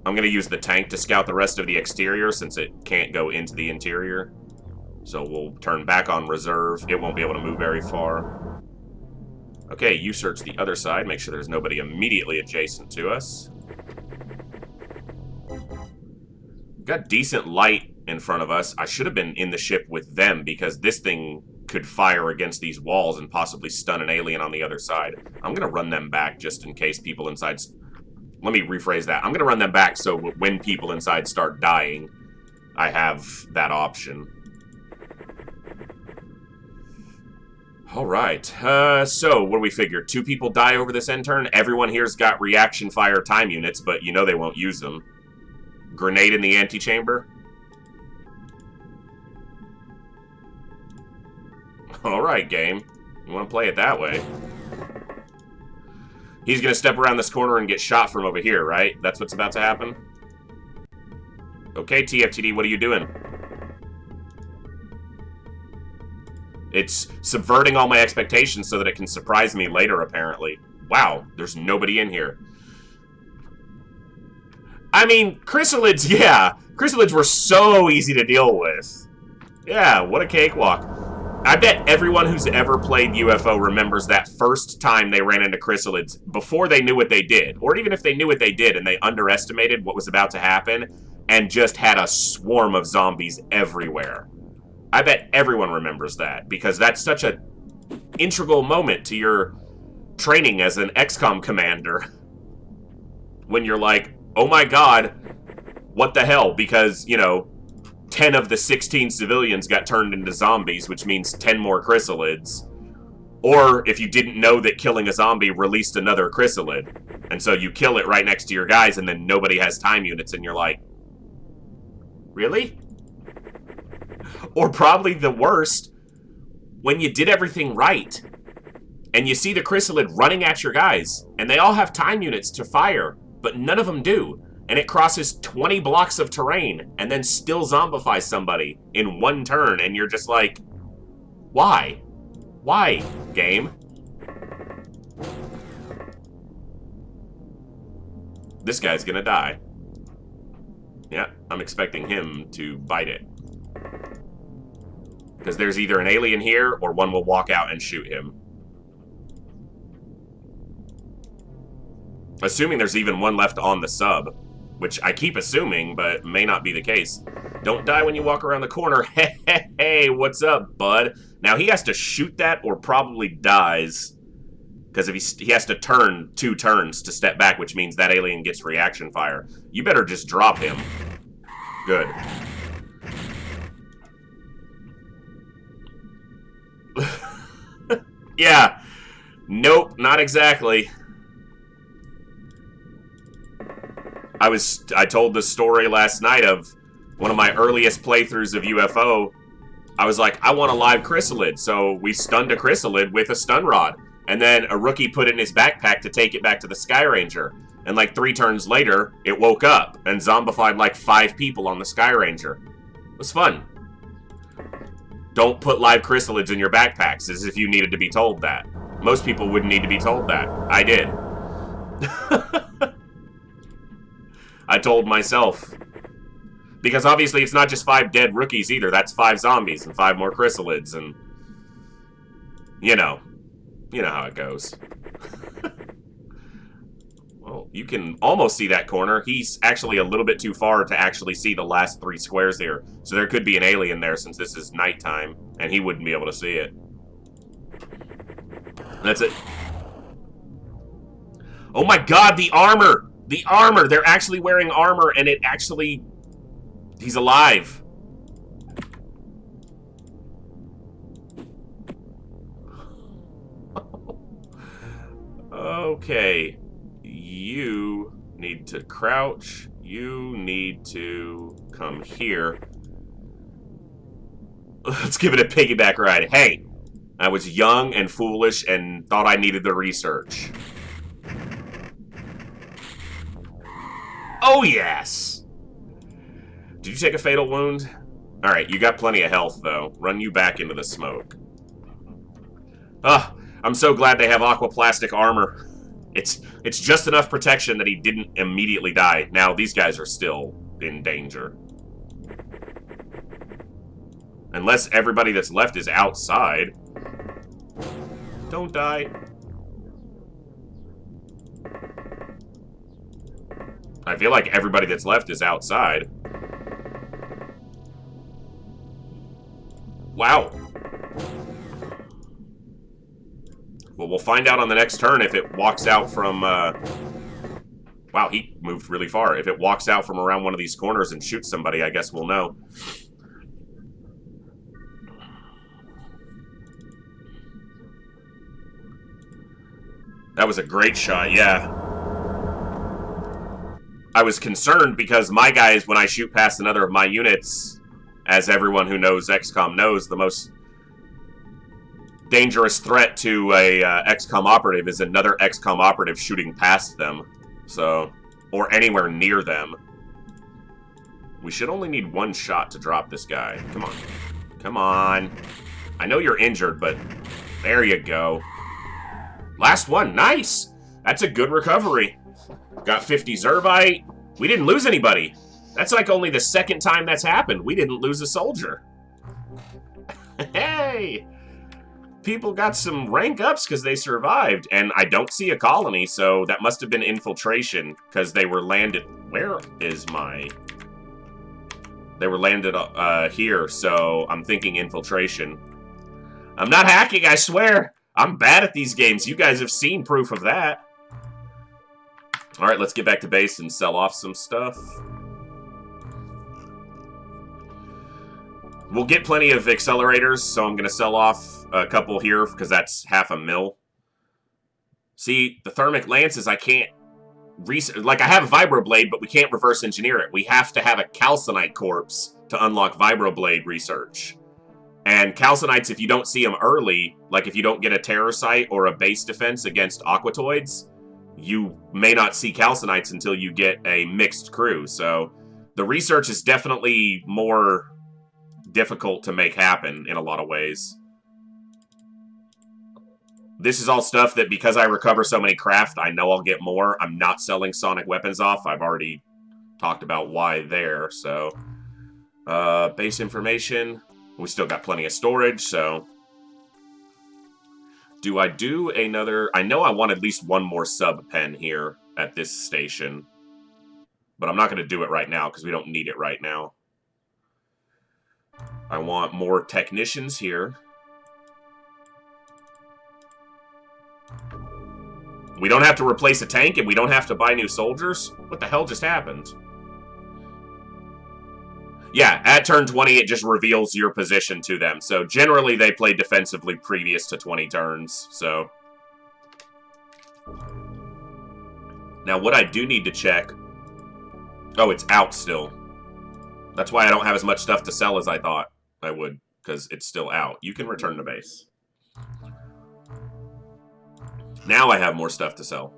[SPEAKER 1] I'm going to use the tank to scout the rest of the exterior since it can't go into the interior. So we'll turn back on reserve. It won't be able to move very far. Okay, you search the other side. Make sure there's nobody immediately adjacent to us. We've got decent light in front of us. I should have been in the ship with them because this thing could fire against these walls and possibly stun an alien on the other side. I'm going to run them back just in case people inside... Let me rephrase that. I'm going to run them back so when people inside start dying, I have that option. Alright, so what do we figure? 2 people die over this end turn? Everyone here's got reaction fire time units, but you know they won't use them. Grenade in the antechamber? Alright, game. You want to play it that way. He's going to step around this corner and get shot from over here, right? That's what's about to happen? Okay, TFTD, what are you doing? It's subverting all my expectations so that it can surprise me later, apparently. Wow, there's nobody in here. I mean, chrysalids, yeah. Chrysalids were so easy to deal with. Yeah, what a cakewalk. I bet everyone who's ever played UFO remembers that first time they ran into chrysalids before they knew what they did. Or even if they knew what they did and they underestimated what was about to happen and just had a swarm of zombies everywhere. I bet everyone remembers that because that's such an integral moment to your training as an XCOM commander. When you're like, oh my god, what the hell? Because, you know, 10 of the 16 civilians got turned into zombies, which means 10 more chrysalids. Or, if you didn't know that killing a zombie released another chrysalid. And so you kill it right next to your guys, and then nobody has time units, and you're like, Really? Or probably the worst, when you did everything right, and you see the chrysalid running at your guys, and they all have time units to fire, but none of them do, and it crosses 20 blocks of terrain, and then still zombifies somebody in one turn, and you're just like, why? Why, game? This guy's gonna die. Yeah, I'm expecting him to bite it. Because there's either an alien here, or one will walk out and shoot him. Assuming there's even one left on the sub. Which I keep assuming, but may not be the case. Don't die when you walk around the corner. Hey, hey, hey, what's up, bud? Now, he has to shoot that or probably dies. Because if he has to turn 2 turns to step back, which means that alien gets reaction fire. You better just drop him. Good. Yeah. Nope, not exactly. I told the story last night of one of my earliest playthroughs of UFO. I was like, I want a live chrysalid, so we stunned a chrysalid with a stun rod. And then a rookie put it in his backpack to take it back to the Sky Ranger. And like 3 turns later, it woke up and zombified like 5 people on the Sky Ranger. It was fun. Don't put live chrysalids in your backpacks, as if you needed to be told that. Most people wouldn't need to be told that. I did. I told myself. Because obviously it's not just 5 dead rookies either. That's 5 zombies and 5 more chrysalids and... You know how it goes. Well, you can almost see that corner. He's actually a little bit too far to actually see the last 3 squares there. So there could be an alien there since this is nighttime. And he wouldn't be able to see it. That's it. Oh my god, the armor! The armor! They're actually wearing armor and it actually... He's alive. Okay. You need to crouch. You need to come here. Let's give it a piggyback ride. Hey, I was young and foolish and thought I needed the research. Oh, yes! Did you take a fatal wound? Alright, you got plenty of health, though. Run you back into the smoke. I'm so glad they have aquaplastic armor. It's just enough protection that he didn't immediately die. Now, these guys are still in danger. Unless everybody that's left is outside. Don't die. I feel like everybody that's left is outside. Wow. Well, we'll find out on the next turn if it walks out from, Wow, he moved really far. If it walks out from around one of these corners and shoots somebody, I guess we'll know. That was a great shot, yeah. I was concerned because my guys, when I shoot past another of my units, as everyone who knows XCOM knows, the most dangerous threat to a XCOM operative is another XCOM operative shooting past them. So, or anywhere near them. We should only need 1 shot to drop this guy. Come on. Come on. I know you're injured, but there you go. Last one. Nice! That's a good recovery. Got 50 Zerbite. We didn't lose anybody. That's like only the 2nd time that's happened. We didn't lose a soldier. Hey! People got some rank ups because they survived. And I don't see a colony, so that must have been infiltration because they were landed... Where is my... They were landed here, so I'm thinking infiltration. I'm not hacking, I swear. I'm bad at these games. You guys have seen proof of that. Alright, let's get back to base and sell off some stuff. We'll get plenty of accelerators, so I'm going to sell off a couple here, because that's 500,000. See, the thermic lances, I can't like, I have a vibroblade, but we can't reverse engineer it. We have to have a calcinite corpse to unlock vibroblade research. And calcinites, if you don't see them early, like if you don't get a terror sight or a base defense against aquatoids, you may not see calcinites until you get a mixed crew. So the research is definitely more difficult to make happen in a lot of ways. This is all stuff that, because I recover so many craft, I know I'll get more. I'm not selling sonic weapons off. I've already talked about why there. So base information. We still got plenty of storage, so... Do I do another... I know I want at least one more sub-pen here at this station. But I'm not going to do it right now, because we don't need it right now. I want more technicians here. We don't have to replace a tank, and we don't have to buy new soldiers? What the hell just happened? Yeah, at turn 20, it just reveals your position to them. So generally, they play defensively previous to 20 turns. So now, what I do need to check... Oh, it's out still. That's why I don't have as much stuff to sell as I thought I would, because it's still out. You can return to base. Now I have more stuff to sell.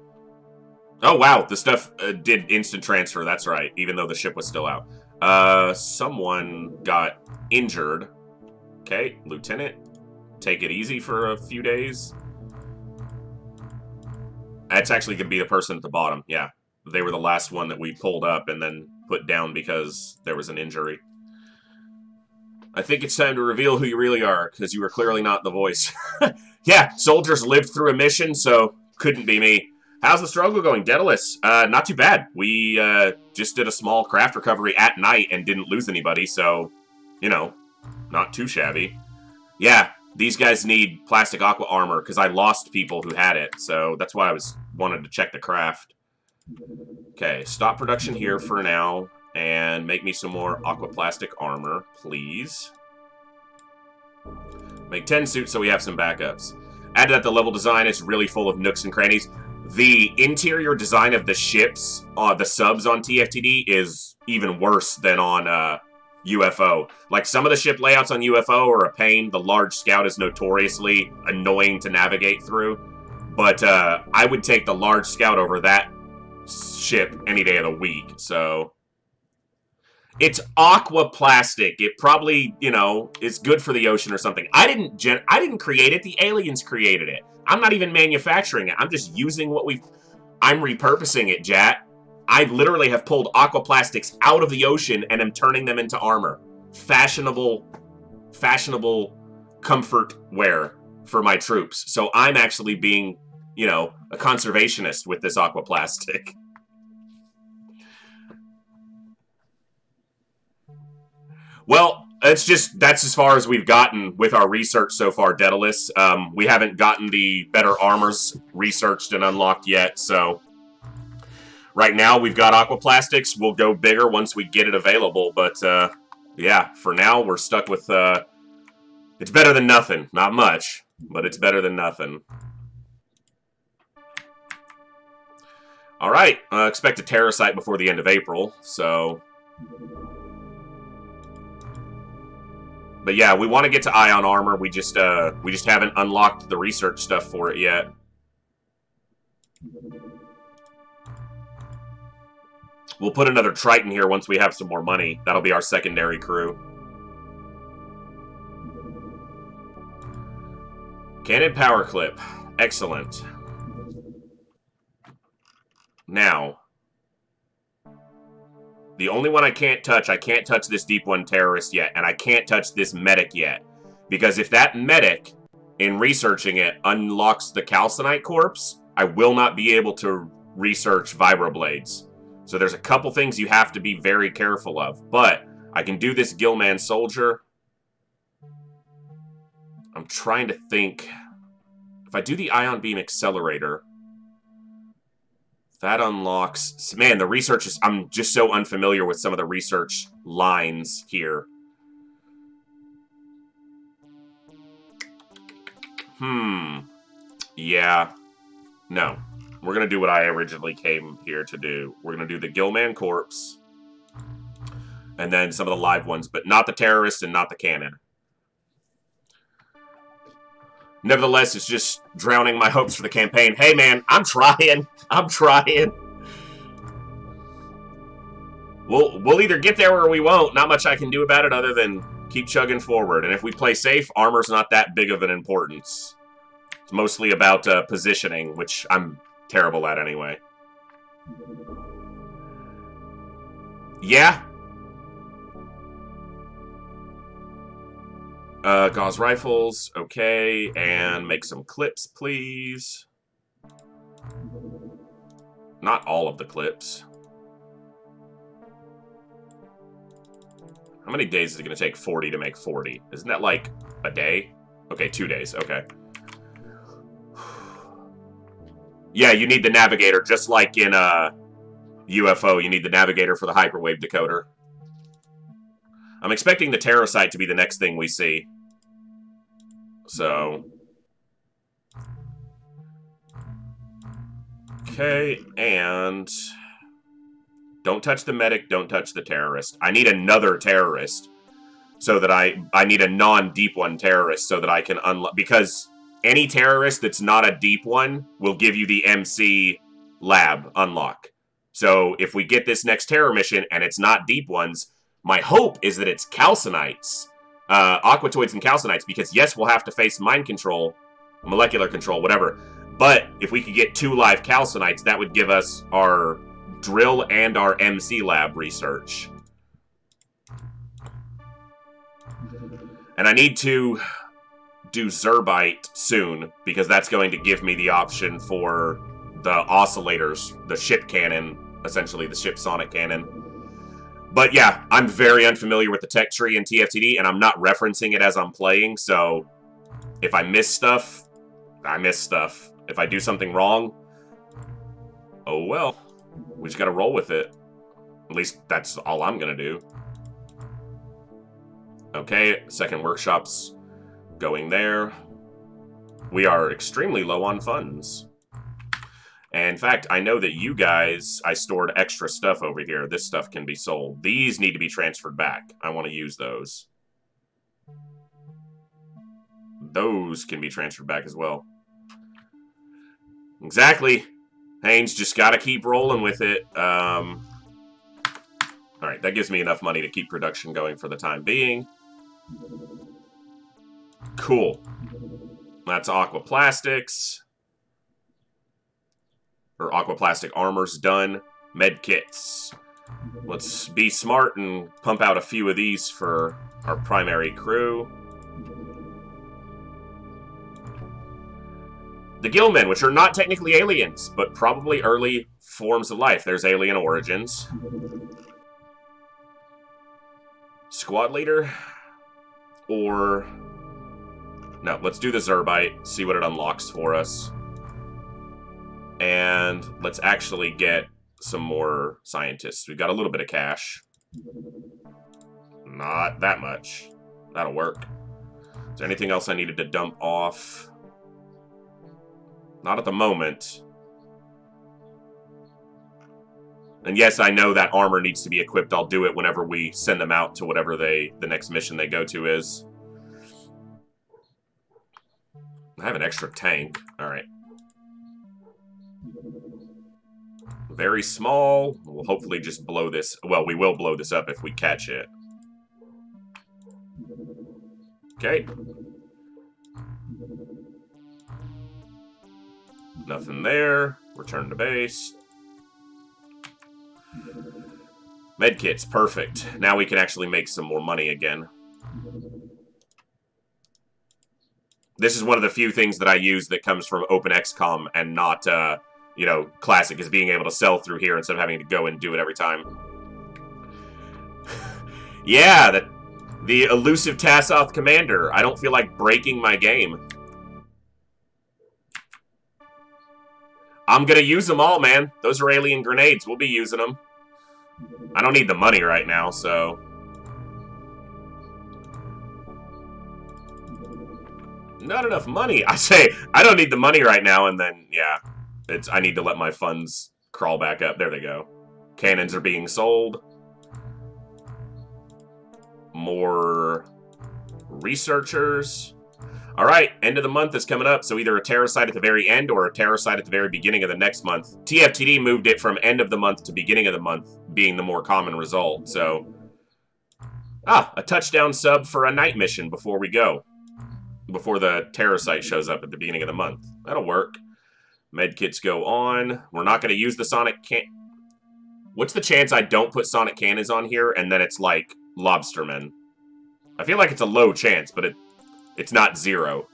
[SPEAKER 1] Oh, wow, the stuff did instant transfer. That's right, even though the ship was still out. Someone got injured. Okay, Lieutenant, take it easy for a few days. That's actually going to be the person at the bottom, yeah. They were the last one that we pulled up and then put down because there was an injury. I think it's time to reveal who you really are, because you were clearly not the voice. Yeah, soldiers lived through a mission, so couldn't be me. How's the struggle going, Daedalus? Not too bad. We just did a small craft recovery at night and didn't lose anybody, so, you know, not too shabby. Yeah, these guys need plastic aqua armor, because I lost people who had it, so that's why I wanted to check the craft. Okay, stop production here for now, and make me some more aqua plastic armor, please. Make 10 suits so we have some backups. Added at the level design, it's really full of nooks and crannies. The interior design of the ships, the subs on TFTD, is even worse than on UFO. Like, some of the ship layouts on UFO are a pain. The large scout is notoriously annoying to navigate through. But I would take the large scout over that ship any day of the week, so... It's aqua plastic. It probably, you know, is good for the ocean or something. I didn't create it. The aliens created it. I'm not even manufacturing it. I'm just using what I'm repurposing it, Jat. I literally have pulled aqua plastics out of the ocean and am turning them into armor. Fashionable comfort wear for my troops. So I'm actually being, you know, a conservationist with this aqua plastic. Well, that's as far as we've gotten with our research so far, Daedalus. We haven't gotten the better armors researched and unlocked yet, so... Right now, we've got aquaplastics. We'll go bigger once we get it available, but, yeah, for now, we're stuck with, it's better than nothing. Not much, but it's better than nothing. Alright, expect a terror site before the end of April, so... But yeah, we want to get to ion armor. We just haven't unlocked the research stuff for it yet. We'll put another Triton here once we have some more money. That'll be our secondary crew. Cannon power clip. Excellent. Now, the only one I can't touch this Deep One terrorist yet, and I can't touch this medic yet. Because if that medic, in researching it, unlocks the calcinite corpse, I will not be able to research vibroblades. So there's a couple things you have to be very careful of. But I can do this Gillman soldier. I'm trying to think. If I do the ion beam accelerator... That unlocks... Man, the research is... I'm just so unfamiliar with some of the research lines here. Yeah. No. We're going to do what I originally came here to do. We're going to do the Gillman corpse. And then some of the live ones, but not the terrorist and not the cannon. Nevertheless, it's just drowning my hopes for the campaign. Hey, man, I'm trying. I'm trying. We'll either get there or we won't. Not much I can do about it other than keep chugging forward. And if we play safe, armor's not that big of an importance. It's mostly about positioning, which I'm terrible at anyway. Yeah. Gauze rifles, okay, and make some clips, please. Not all of the clips. How many days is it going to take 40 to make 40? Isn't that like a day? Okay, 2 days, okay. Yeah, you need the navigator, just like in UFO, you need the navigator for the hyperwave decoder. I'm expecting the Terrorcite to be the next thing we see. So. Okay, and don't touch the medic, don't touch the terrorist. I need another terrorist so that I need a non-deep one terrorist so that I can unlock, because any terrorist that's not a deep one will give you the MC lab unlock. So if we get this next terror mission and it's not deep ones, my hope is that it's calcinites, aquatoids and calcinites, because yes, we'll have to face mind control, molecular control, whatever. But if we could get 2 live calcinites, that would give us our drill and our MC lab research. And I need to do Zerbite soon, because that's going to give me the option for the oscillators, the ship cannon, essentially the ship sonic cannon. But yeah, I'm very unfamiliar with the tech tree in TFTD, and I'm not referencing it as I'm playing, so if I miss stuff, I miss stuff. If I do something wrong, oh well. We just gotta roll with it. At least that's all I'm gonna do. Okay, second workshop's going there. We are extremely low on funds. And in fact, I know that you guys, I stored extra stuff over here. This stuff can be sold. These need to be transferred back. I want to use those. Those can be transferred back as well. Exactly. Haynes, just gotta keep rolling with it. Alright, that gives me enough money to keep production going for the time being. Cool. That's Aquaplastics. Or Aquaplastic armor's done. Med kits. Let's be smart and pump out a few of these for our primary crew. The Gillmen, which are not technically aliens, but probably early forms of life. There's alien origins. Squad leader? Or... no, let's do the Zerbite, see what it unlocks for us. And let's actually get some more scientists. We've got a little bit of cash. Not that much. That'll work. Is there anything else I needed to dump off? Not at the moment. And yes, I know that armor needs to be equipped. I'll do it whenever we send them out to whatever the next mission they go to is. I have an extra tank. Alright. Very small. We'll hopefully just blow this. Well, we will blow this up if we catch it. Okay. Nothing there. Return to base. Medkits, perfect. Now we can actually make some more money again. This is one of the few things that I use that comes from openxcom and not, you know, Classic, is being able to sell through here instead of having to go and do it every time. Yeah, the elusive Tassoth Commander. I don't feel like breaking my game. I'm gonna use them all, man. Those are alien grenades. We'll be using them. I don't need the money right now, so... not enough money. I say, I don't need the money right now, and then, yeah. I need to let my funds crawl back up. There they go. Cannons are being sold. More researchers. All right, end of the month is coming up, so either a terror site at the very end or a terror site at the very beginning of the next month. TFTD moved it from end of the month to beginning of the month, being the more common result, so... a touchdown sub for a night mission before we go. Before the terror site shows up at the beginning of the month. That'll work. Medkits go on. We're not going to use the Sonic can... What's the chance I don't put Sonic Cannons on here and then it's like Lobster Men? I feel like it's a low chance, but it's not zero.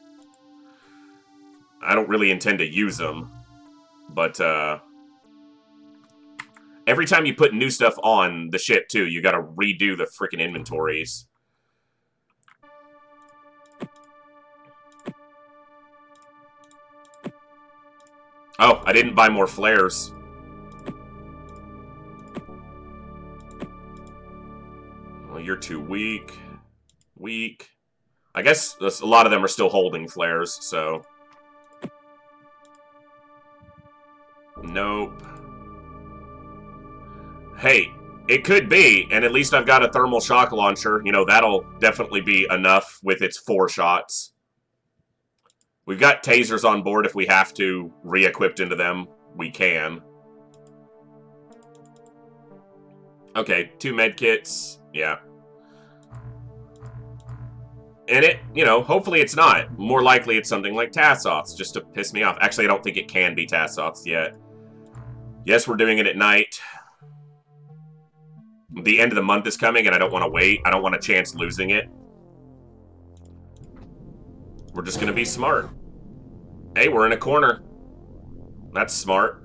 [SPEAKER 1] I don't really intend to use them. But, every time you put new stuff on the ship, too, you gotta redo the frickin' inventories. Oh, I didn't buy more flares. Well, you're too weak. Weak. I guess a lot of them are still holding flares, so... Nope. Hey, it could be, and at least I've got a thermal shock launcher. You know, that'll definitely be enough with its 4 shots. We've got tasers on board if we have to re-equipped into them. We can. Okay, 2 medkits. Yeah. And it, you know, hopefully it's not. More likely it's something like Tassoths, just to piss me off. Actually, I don't think it can be Tassoths yet. Yes, we're doing it at night. The end of the month is coming, and I don't want to wait. I don't want a chance losing it. We're just going to be smart. Hey, we're in a corner. That's smart.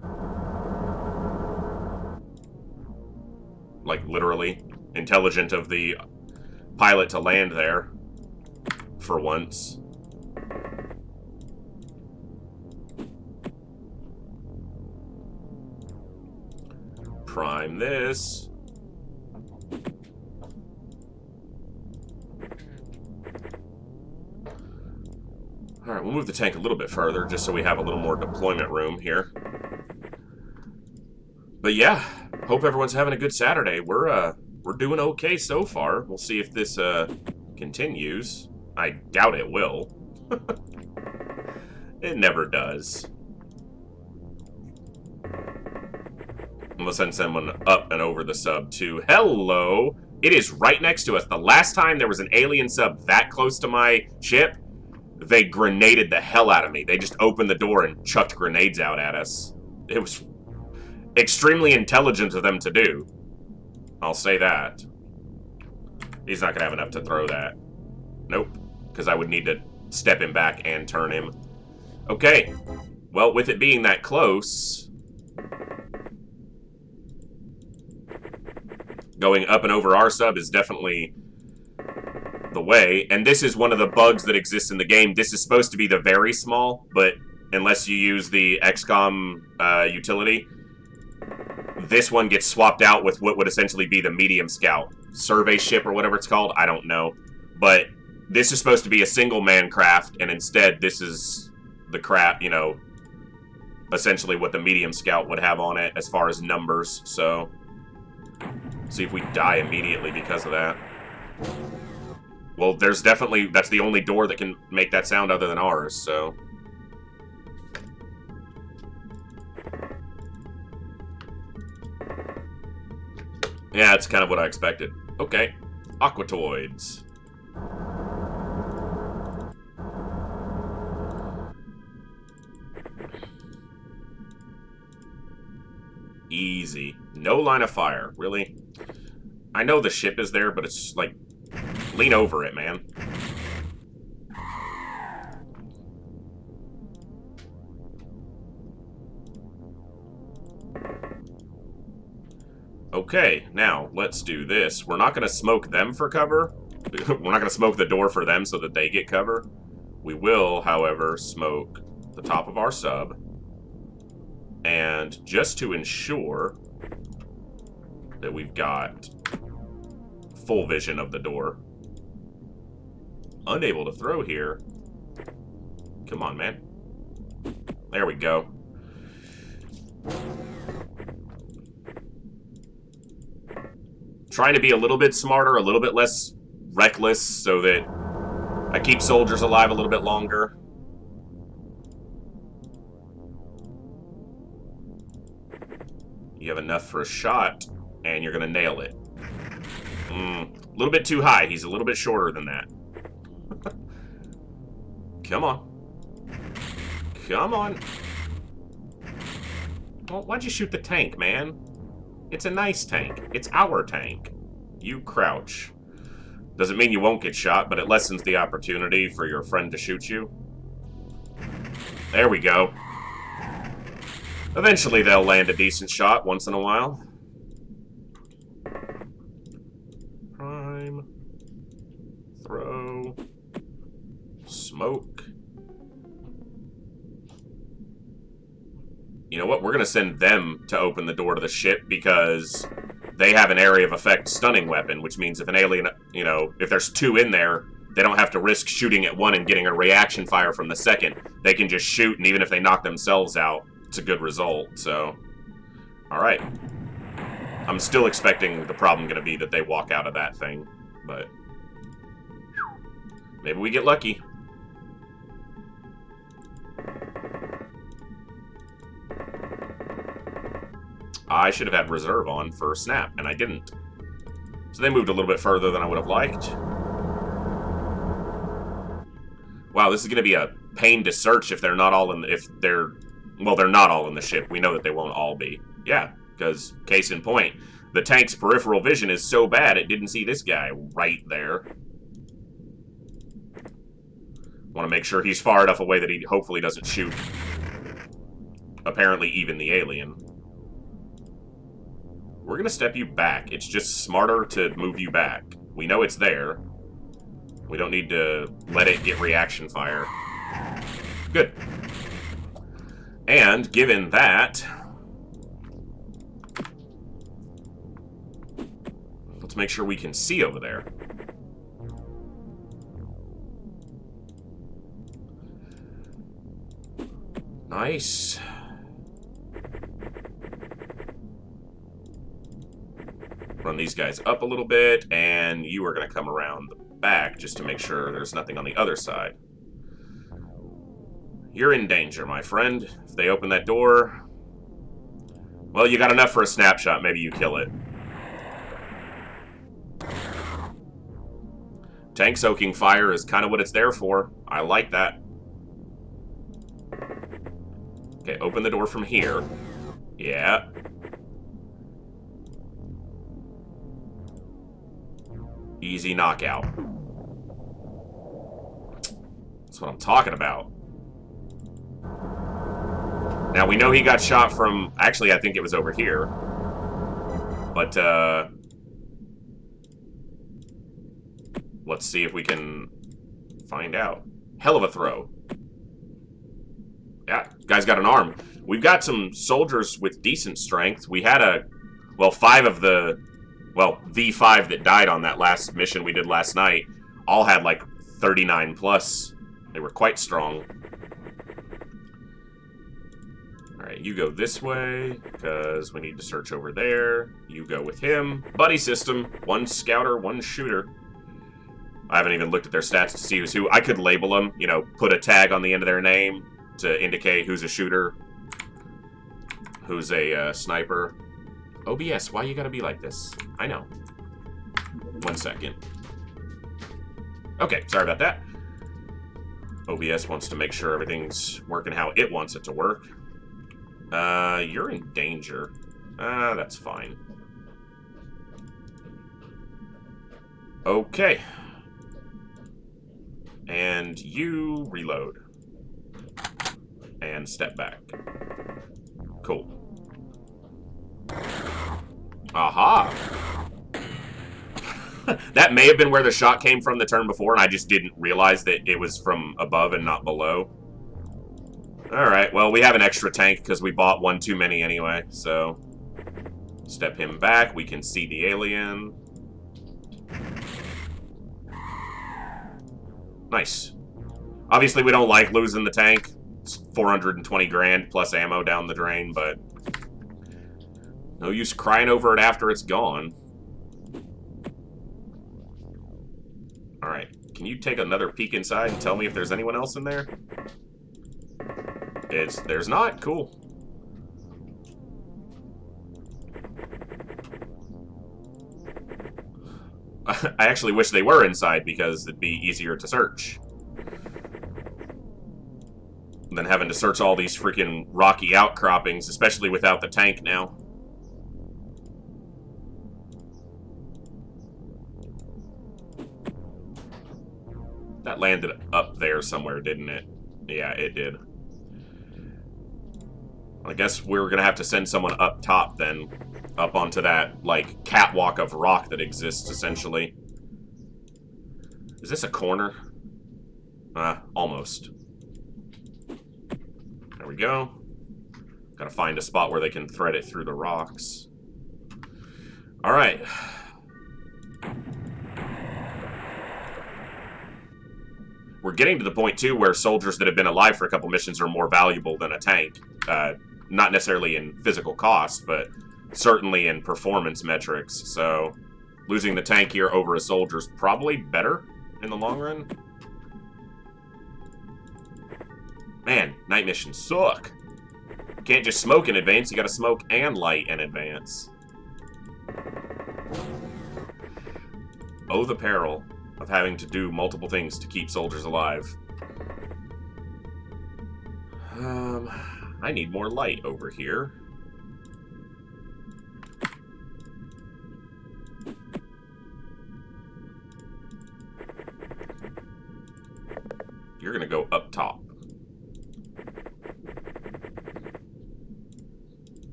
[SPEAKER 1] Like, literally. Intelligent of the pilot to land there. For once. Prime this. Alright, we'll move the tank a little bit further, just so we have a little more deployment room here. But yeah, hope everyone's having a good Saturday. We're doing okay so far. We'll see if this, continues. I doubt it will. It never does. Let's send someone up and over the sub, too. Hello! It is right next to us. The last time there was an alien sub that close to my ship, they grenaded the hell out of me. They just opened the door and chucked grenades out at us. It was extremely intelligent of them to do. I'll say that. He's not going to have enough to throw that. Nope. Because I would need to step him back and turn him. Okay. Well, with it being that close... Going up and over our sub is definitely the way. And this is one of the bugs that exists in the game. This is supposed to be the very small, but unless you use the XCOM utility, this one gets swapped out with what would essentially be the medium scout. Survey ship or whatever it's called, I don't know. But this is supposed to be a single-man craft, and instead this is the craft, you know, essentially what the medium scout would have on it as far as numbers, so... See if we die immediately because of that. Well, there's definitely... That's the only door that can make that sound other than ours, so... Yeah, that's kind of what I expected. Okay. Aquatoids. Easy. No line of fire. Really? I know the ship is there, but it's like... Lean over it, man. Okay, now, let's do this. We're not going to smoke them for cover. We're not going to smoke the door for them so that they get cover. We will, however, smoke the top of our sub. And just to ensure that we've got full vision of the door. Unable to throw here. Come on, man. There we go. trying to be a little bit smarter, a little bit less reckless, so that I keep soldiers alive a little bit longer. You have enough for a shot, and you're going to nail it. A little bit too high. He's a little bit shorter than that. Come on. Come on. Well, why'd you shoot the tank, man? It's a nice tank. It's our tank. You crouch. Doesn't mean you won't get shot, but it lessens the opportunity for your friend to shoot you. There we go. Eventually they'll land a decent shot once in a while. Prime. Throw. Smoke. You know what? We're going to send them to open the door to the ship because they have an area of effect stunning weapon, which means if an alien, you know, if there's two in there, they don't have to risk shooting at one and getting a reaction fire from the second. They can just shoot, and even if they knock themselves out, it's a good result, so... Alright. I'm still expecting the problem going to be that they walk out of that thing, but... maybe we get lucky. I should have had reserve on for snap, and I didn't. So they moved a little bit further than I would have liked. Wow, this is going to be a pain to search if they're not all in... well, they're not all in the ship. We know that they won't all be. Yeah, because, case in point, the tank's peripheral vision is so bad it didn't see this guy right there. Want to make sure he's far enough away that he hopefully doesn't shoot. Apparently even the alien. We're going to step you back. It's just smarter to move you back. We know it's there. We don't need to let it get reaction fire. Good. And, given that... let's make sure we can see over there. Nice. Run these guys up a little bit, and you are going to come around the back just to make sure there's nothing on the other side. You're in danger, my friend. If they open that door... well, you got enough for a snapshot. Maybe you kill it. Tank soaking fire is kind of what it's there for. I like that. Okay, open the door from here. Yeah. Easy knockout. That's what I'm talking about. Now, we know he got shot from... actually, I think it was over here. But, let's see if we can find out. Hell of a throw. Yeah, guy's got an arm. We've got some soldiers with decent strength. We had a... well, 5 of the... well, the 5 that died on that last mission we did last night all had, like, 39 plus. They were quite strong. Alright, you go this way, because we need to search over there. You go with him. Buddy system. 1 scouter, 1 shooter. I haven't even looked at their stats to see who's who. I could label them, you know, put a tag on the end of their name to indicate who's a shooter, who's a sniper. OBS, why you gotta be like this? I know. 1 second. Okay, sorry about that. OBS wants to make sure everything's working how it wants it to work. You're in danger. That's fine. Okay. And you reload. And step back. Cool. Aha! That may have been where the shot came from the turn before, and I just didn't realize that it was from above and not below. Alright, well, we have an extra tank because we bought 1 too many anyway, so... step him back, we can see the alien. Nice. Obviously, we don't like losing the tank. It's 420 grand plus ammo down the drain, but... no use crying over it after it's gone. Alright, can you take another peek inside and tell me if there's anyone else in there? There's not? Cool. I actually wish they were inside because it'd be easier to search than having to search all these freaking rocky outcroppings, especially without the tank now. That landed up there somewhere, didn't it? Yeah, it did. I guess we're gonna have to send someone up top then. Up onto that, like, catwalk of rock that exists, essentially. Is this a corner? Almost. There we go. Gotta find a spot where they can thread it through the rocks. Alright. We're getting to the point, too, where soldiers that have been alive for a couple missions are more valuable than a tank. Not necessarily in physical cost, but certainly in performance metrics. So, losing the tank here over a soldier is probably better in the long run. Man, night missions suck. Can't just smoke in advance, you gotta smoke and light in advance. Oh, the peril of having to do multiple things to keep soldiers alive. I need more light over here. You're gonna go up top.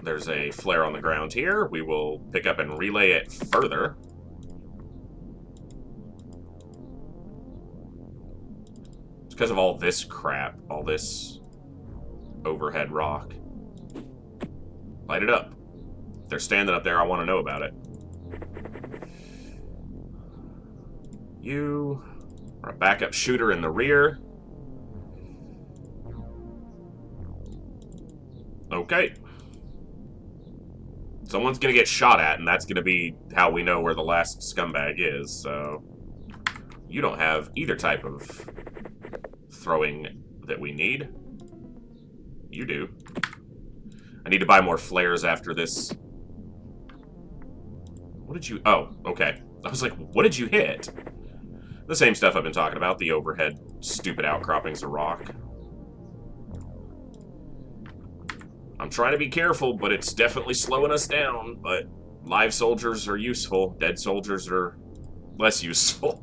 [SPEAKER 1] There's a flare on the ground here. We will pick up and relay it further. It's because of all this crap, all this overhead rock. Light it up. If they're standing up there, I want to know about it. You are a backup shooter in the rear. Okay. Someone's gonna get shot at, and that's gonna be how we know where the last scumbag is, so... You don't have either type of throwing that we need. You do. I need to buy more flares after this. What did you... Oh, okay. I was like, what did you hit? The same stuff I've been talking about, the overhead stupid outcroppings of rock. I'm trying to be careful, but it's definitely slowing us down. But live soldiers are useful. Dead soldiers are less useful.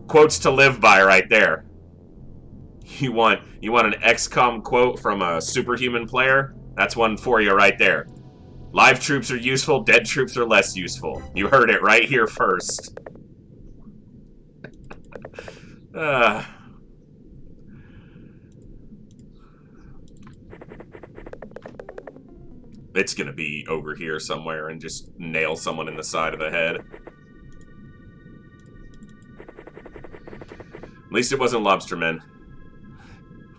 [SPEAKER 1] Quotes to live by right there. You want an XCOM quote from a Superhuman player? That's one for you right there. Live troops are useful, dead troops are less useful. You heard it right here first. It's gonna be over here somewhere and just nail someone in the side of the head. At least it wasn't Lobster Men.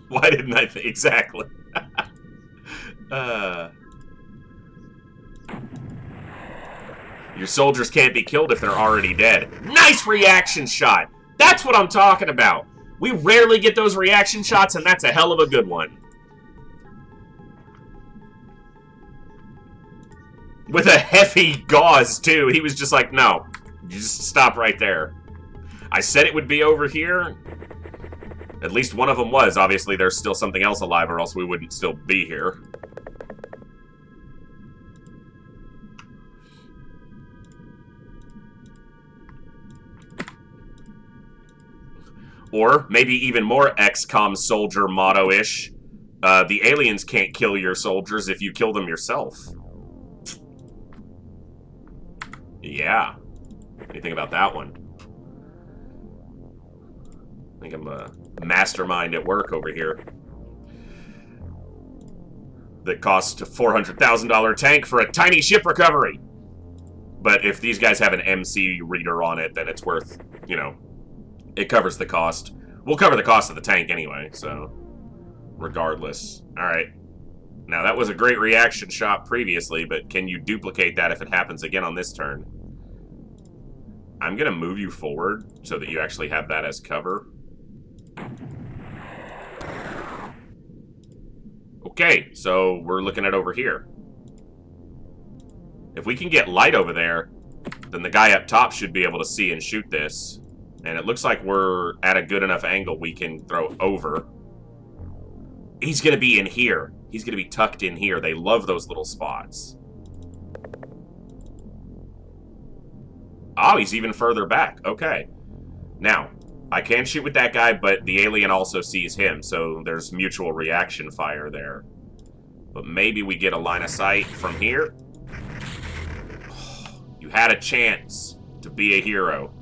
[SPEAKER 1] Why didn't I think? Exactly. Your soldiers can't be killed if they're already dead. Nice reaction shot! That's what I'm talking about! We rarely get those reaction shots, and that's a hell of a good one. With a heavy gauze, too. He was just like, no. You just stop right there. I said it would be over here. At least one of them was. Obviously, there's still something else alive, or else we wouldn't still be here. Or, maybe even more XCOM soldier motto-ish. The aliens can't kill your soldiers if you kill them yourself. Yeah. What do you think about that one? I think I'm a mastermind at work over here. That cost a $400,000 tank for a tiny ship recovery. But if these guys have an MC reader on it, then it's worth, you know, it covers the cost. We'll cover the cost of the tank anyway, so regardless. Alright. Now, that was a great reaction shot previously, but can you duplicate that if it happens again on this turn? I'm going to move you forward so that you actually have that as cover. Okay, so we're looking at over here. If we can get light over there, then the guy up top should be able to see and shoot this. And it looks like we're at a good enough angle we can throw over. He's going to be in here. He's going to be tucked in here. They love those little spots. Oh, he's even further back. Okay. Now, I can shoot with that guy, but the alien also sees him, so there's mutual reaction fire there. But maybe we get a line of sight from here. You had a chance to be a hero,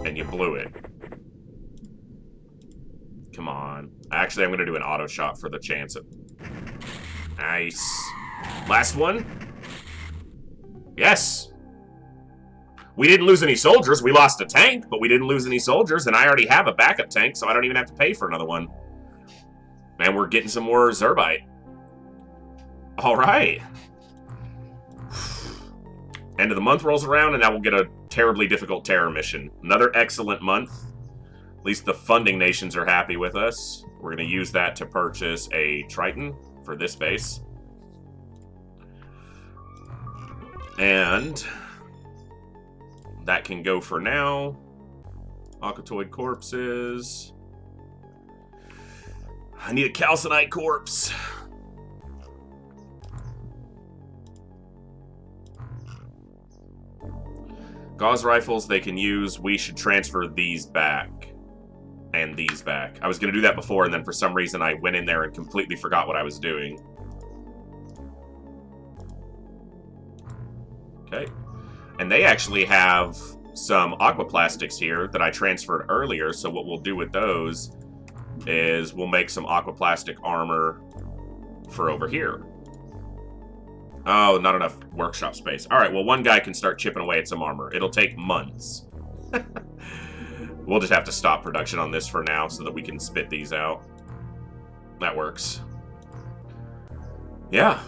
[SPEAKER 1] and you blew it. Come on. Actually, I'm going to do an auto shot for the chance of... Nice. Last one. Yes. We didn't lose any soldiers. We lost a tank, but we didn't lose any soldiers, and I already have a backup tank, so I don't even have to pay for another one. And we're getting some more Zerbite. All right. End of the month rolls around, and now we'll get a terribly difficult terror mission. Another excellent month. At least the funding nations are happy with us. We're going to use that to purchase a Triton for this base. And that can go for now. Aquatoid corpses. I need a calcinite corpse. Gauze rifles they can use. We should transfer these back. And these back. I was going to do that before, and then for some reason I went in there and completely forgot what I was doing. Okay. And they actually have some aquaplastics here that I transferred earlier, so what we'll do with those is we'll make some aquaplastic armor for over here. Oh, not enough workshop space. Alright, well, one guy can start chipping away at some armor. It'll take months. We'll just have to stop production on this for now so that we can spit these out. That works. Yeah.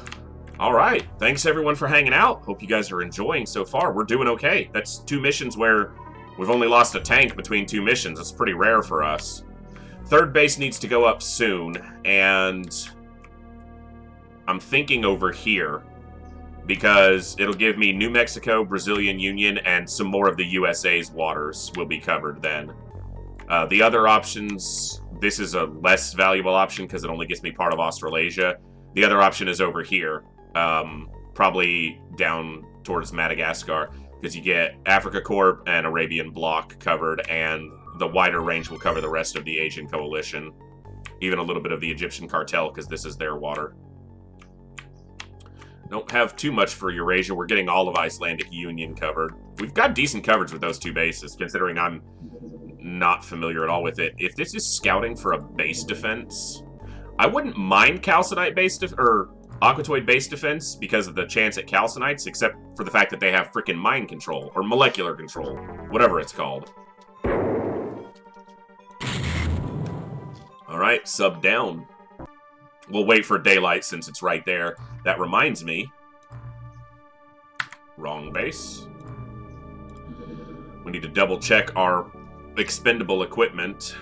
[SPEAKER 1] Alright. Thanks, everyone, for hanging out. Hope you guys are enjoying so far. We're doing okay. That's 2 missions where we've only lost a tank between 2 missions. It's pretty rare for us. Third base needs to go up soon, and I'm thinking over here, because it'll give me New Mexico, Brazilian Union, and some more of the USA's waters will be covered then. The other options, this is a less valuable option because it only gets me part of Australasia. The other option is over here, probably down towards Madagascar, because you get Africa Corp and Arabian Bloc covered, and the wider range will cover the rest of the Asian coalition. Even a little bit of the Egyptian cartel, because this is their water. Don't have too much for Eurasia. We're getting all of Icelandic Union covered. We've got decent coverage with those 2 bases, considering I'm not familiar at all with it. If this is scouting for a base defense, I wouldn't mind calcinite base or aquatoid base defense because of the chance at calcinites, except for the fact that they have freaking mind control or molecular control, whatever it's called. All right, sub down. We'll wait for daylight since it's right there. That reminds me. Wrong base. We need to double check our expendable equipment.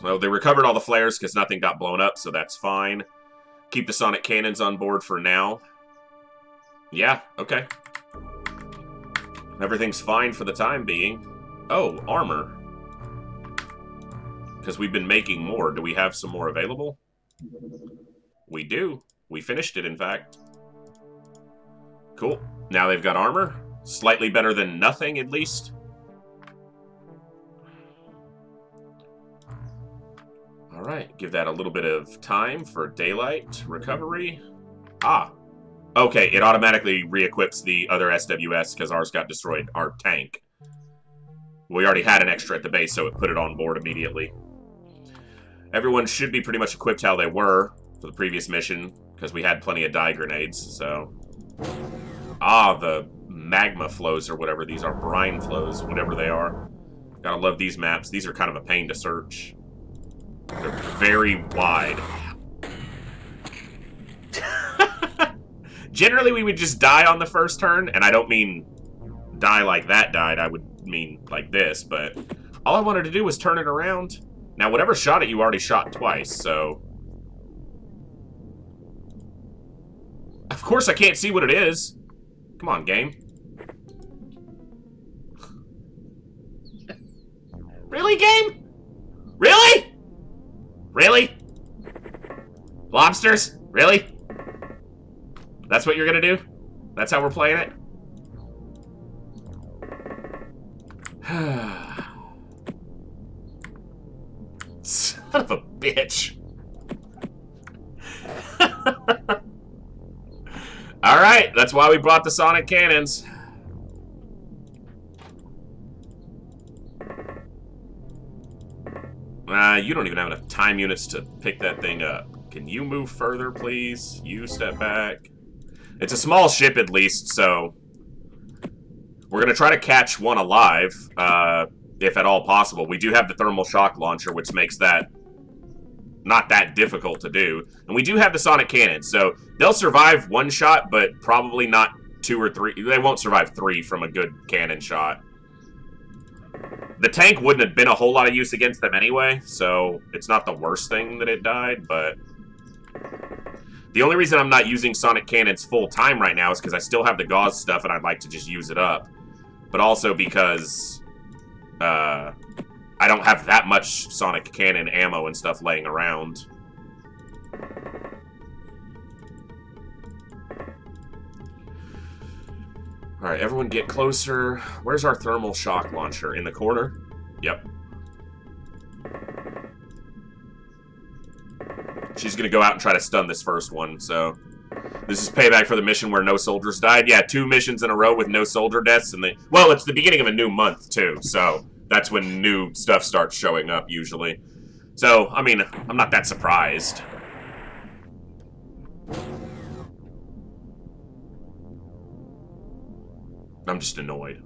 [SPEAKER 1] So they recovered all the flares because nothing got blown up, so that's fine. Keep the sonic cannons on board for now. Yeah, okay. Everything's fine for the time being. Oh, armor. Because we've been making more. Do we have some more available? We do. We finished it, in fact. Cool. Now they've got armor. Slightly better than nothing, at least. Alright, give that a little bit of time for daylight recovery. Ah. Okay, it automatically re-equips the other SWS because ours got destroyed. Our tank. We already had an extra at the base, so it put it on board immediately. Everyone should be pretty much equipped how they were for the previous mission, because we had plenty of dye grenades, so... Ah, the magma flows or whatever these are. Brine flows, whatever they are. Gotta love these maps. These are kind of a pain to search. They're very wide. Generally, we would just die on the first turn, and I don't mean die like that died. I would mean like this, but all I wanted to do was turn it around. Now, whatever shot it, you already shot twice, so... Of course I can't see what it is. Come on, game. Really, game? Really? Really? Lobsters? Really? That's what you're gonna do? That's how we're playing it? Son of a bitch. Alright, that's why we brought the sonic cannons. You don't even have enough time units to pick that thing up. Can you move further, please? You step back. It's a small ship, at least, so... We're going to try to catch one alive, if at all possible. We do have the thermal shock launcher, which makes that not that difficult to do. And we do have the sonic cannon, so they'll survive one shot, but probably not 2 or 3. They won't survive 3 from a good cannon shot. The tank wouldn't have been a whole lot of use against them anyway, so it's not the worst thing that it died, but... The only reason I'm not using sonic cannons full time right now is because I still have the gauze stuff and I'd like to just use it up. But also because I don't have that much sonic cannon ammo and stuff laying around. Alright, everyone get closer. Where's our thermal shock launcher? In the corner? Yep. She's gonna go out and try to stun this first one, so... This is payback for the mission where no soldiers died. Yeah, 2 missions in a row with no soldier deaths, and well, it's the beginning of a new month, too, so... That's when new stuff starts showing up, usually. So, I mean, I'm not that surprised. I'm just annoyed.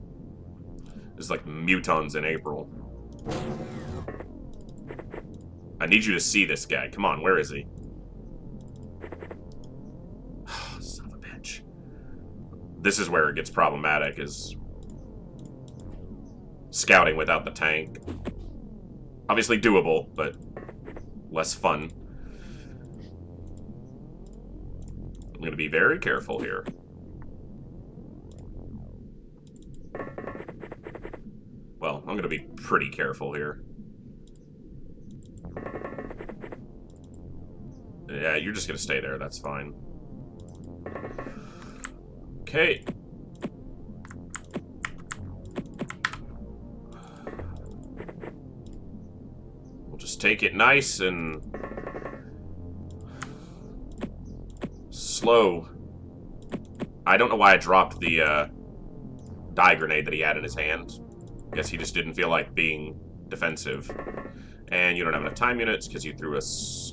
[SPEAKER 1] It's like mutons in April. I need you to see this guy. Come on, where is he? Son of a bitch. This is where it gets problematic, is scouting without the tank. Obviously doable, but less fun. I'm going to be very careful here. Well, I'm going to be pretty careful here. Yeah, you're just gonna stay there, that's fine. Okay. We'll just take it nice and... slow. I don't know why I dropped the, dye grenade that he had in his hand. Guess he just didn't feel like being defensive. And you don't have enough time units because you threw a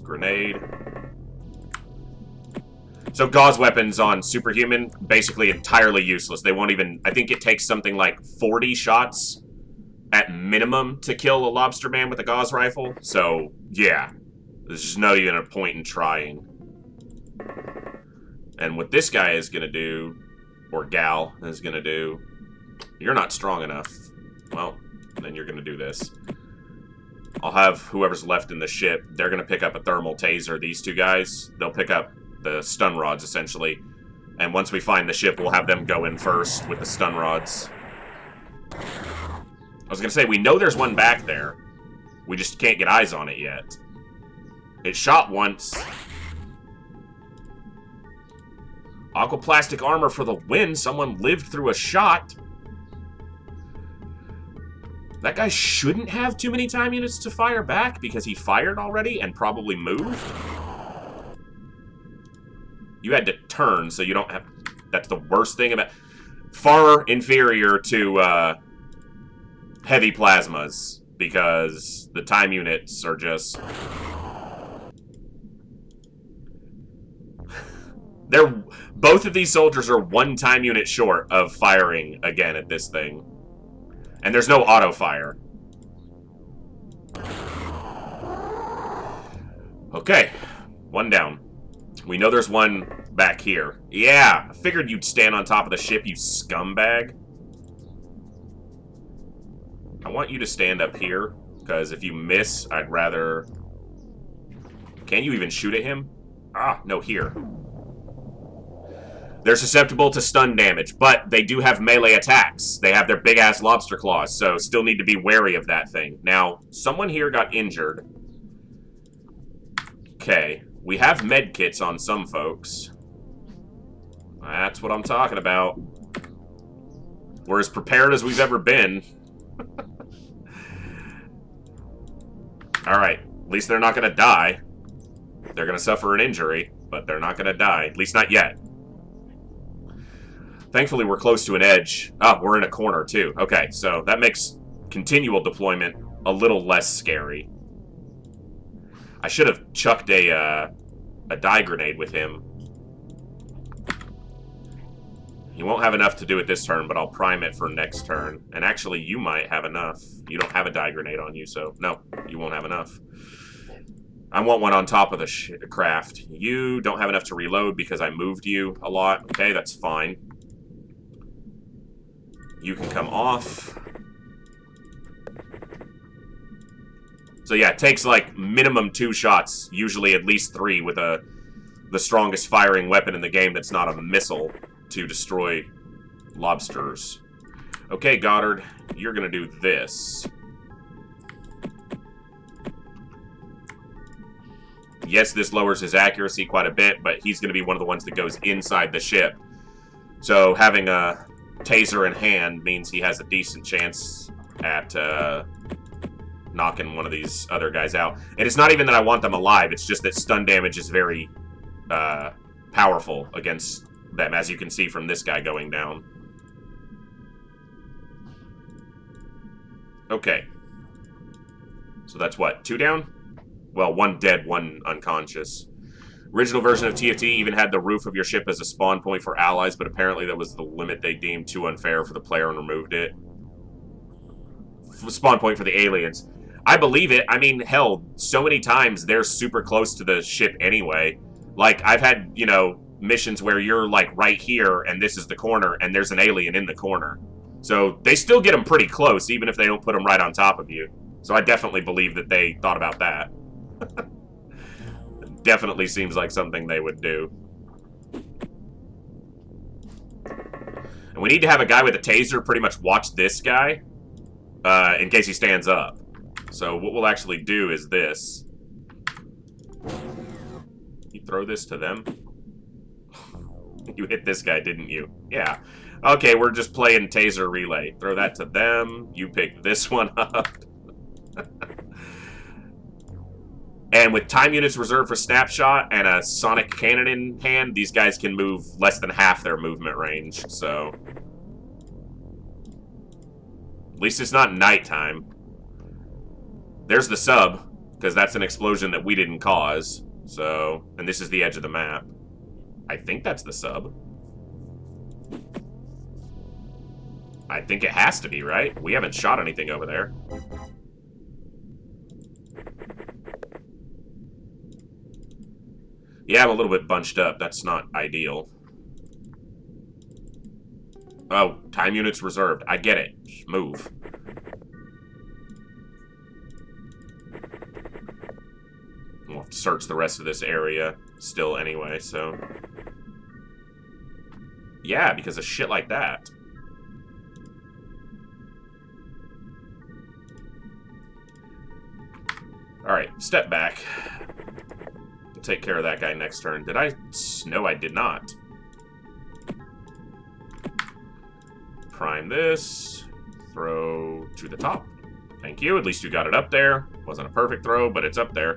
[SPEAKER 1] grenade. So gauze weapons on Superhuman, basically entirely useless. They won't even... I think it takes something like 40 shots at minimum to kill a Lobster Man with a gauze rifle. So, yeah. There's just not even a point in trying. And what this guy is going to do, or gal is going to do... You're not strong enough. Well, then you're going to do this. I'll have whoever's left in the ship, they're going to pick up a thermal taser. These 2 guys, they'll pick up the stun rods, essentially. And once we find the ship, we'll have them go in first with the stun rods. I was going to say, we know there's one back there. We just can't get eyes on it yet. It shot once. Aquaplastic armor for the win. Someone lived through a shot. That guy shouldn't have too many time units to fire back because he fired already and probably moved. You had to turn, so you don't have... That's the worst thing about... Far inferior to heavy plasmas because the time units are just... Both of these soldiers are 1 time unit short of firing again at this thing. And there's no auto fire. Okay. 1 down. We know there's one back here. Yeah, I figured you'd stand on top of the ship, you scumbag. I want you to stand up here, because if you miss, I'd rather... Can you even shoot at him? Ah, no, here. They're susceptible to stun damage, but they do have melee attacks. They have their big-ass lobster claws, so still need to be wary of that thing. Now, someone here got injured. Okay, we have med kits on some folks. That's what I'm talking about. We're as prepared as we've ever been. Alright, at least they're not going to die. They're going to suffer an injury, but they're not going to die. At least not yet. Thankfully, we're close to an edge. Ah, we're in a corner, too. Okay, so that makes continual deployment a little less scary. I should have chucked a dye grenade with him. He won't have enough to do it this turn, but I'll prime it for next turn. And actually, you might have enough. You don't have a dye grenade on you, so no, you won't have enough. I want one on top of the craft. You don't have enough to reload because I moved you a lot. Okay, that's fine. You can come off. So yeah, it takes like minimum 2 shots, usually at least 3 with the strongest firing weapon in the game that's not a missile to destroy lobsters. Okay, Goddard, you're gonna do this. Yes, this lowers his accuracy quite a bit, but he's gonna be one of the ones that goes inside the ship. So having a taser in hand means he has a decent chance at knocking one of these other guys out. And it's not even that I want them alive, it's just that stun damage is very powerful against them, as you can see from this guy going down. Okay. So that's what, 2 down? Well, 1 dead, 1 unconscious. Original version of TFT even had the roof of your ship as a spawn point for allies, but apparently that was the limit they deemed too unfair for the player and removed it. Spawn point for the aliens. I believe it. I mean, hell, so many times they're super close to the ship anyway. Like, I've had, you know, missions where you're, like, right here, and this is the corner, and there's an alien in the corner. So they still get them pretty close, even if they don't put them right on top of you. So I definitely believe that they thought about that. Definitely seems like something they would do. And we need to have a guy with a taser pretty much watch this guy, in case he stands up. So what we'll actually do is this. You throw this to them. You hit this guy, didn't you? Yeah. Okay, we're just playing taser relay. Throw that to them. You pick this one up. And with time units reserved for snapshot and a sonic cannon in hand, these guys can move less than half their movement range, so... At least it's not nighttime. There's the sub, because that's an explosion that we didn't cause, so... And this is the edge of the map. I think that's the sub. I think it has to be, right? We haven't shot anything over there. Yeah, I'm a little bit bunched up. That's not ideal. Oh, time units reserved. I get it. Just move. We'll have to search the rest of this area still anyway, so... Yeah, because of shit like that. Alright, step back. We'll take care of that guy next turn. Did I? No, I did not. Prime this. Throw to the top. Thank you. At least you got it up there. Wasn't a perfect throw, but it's up there.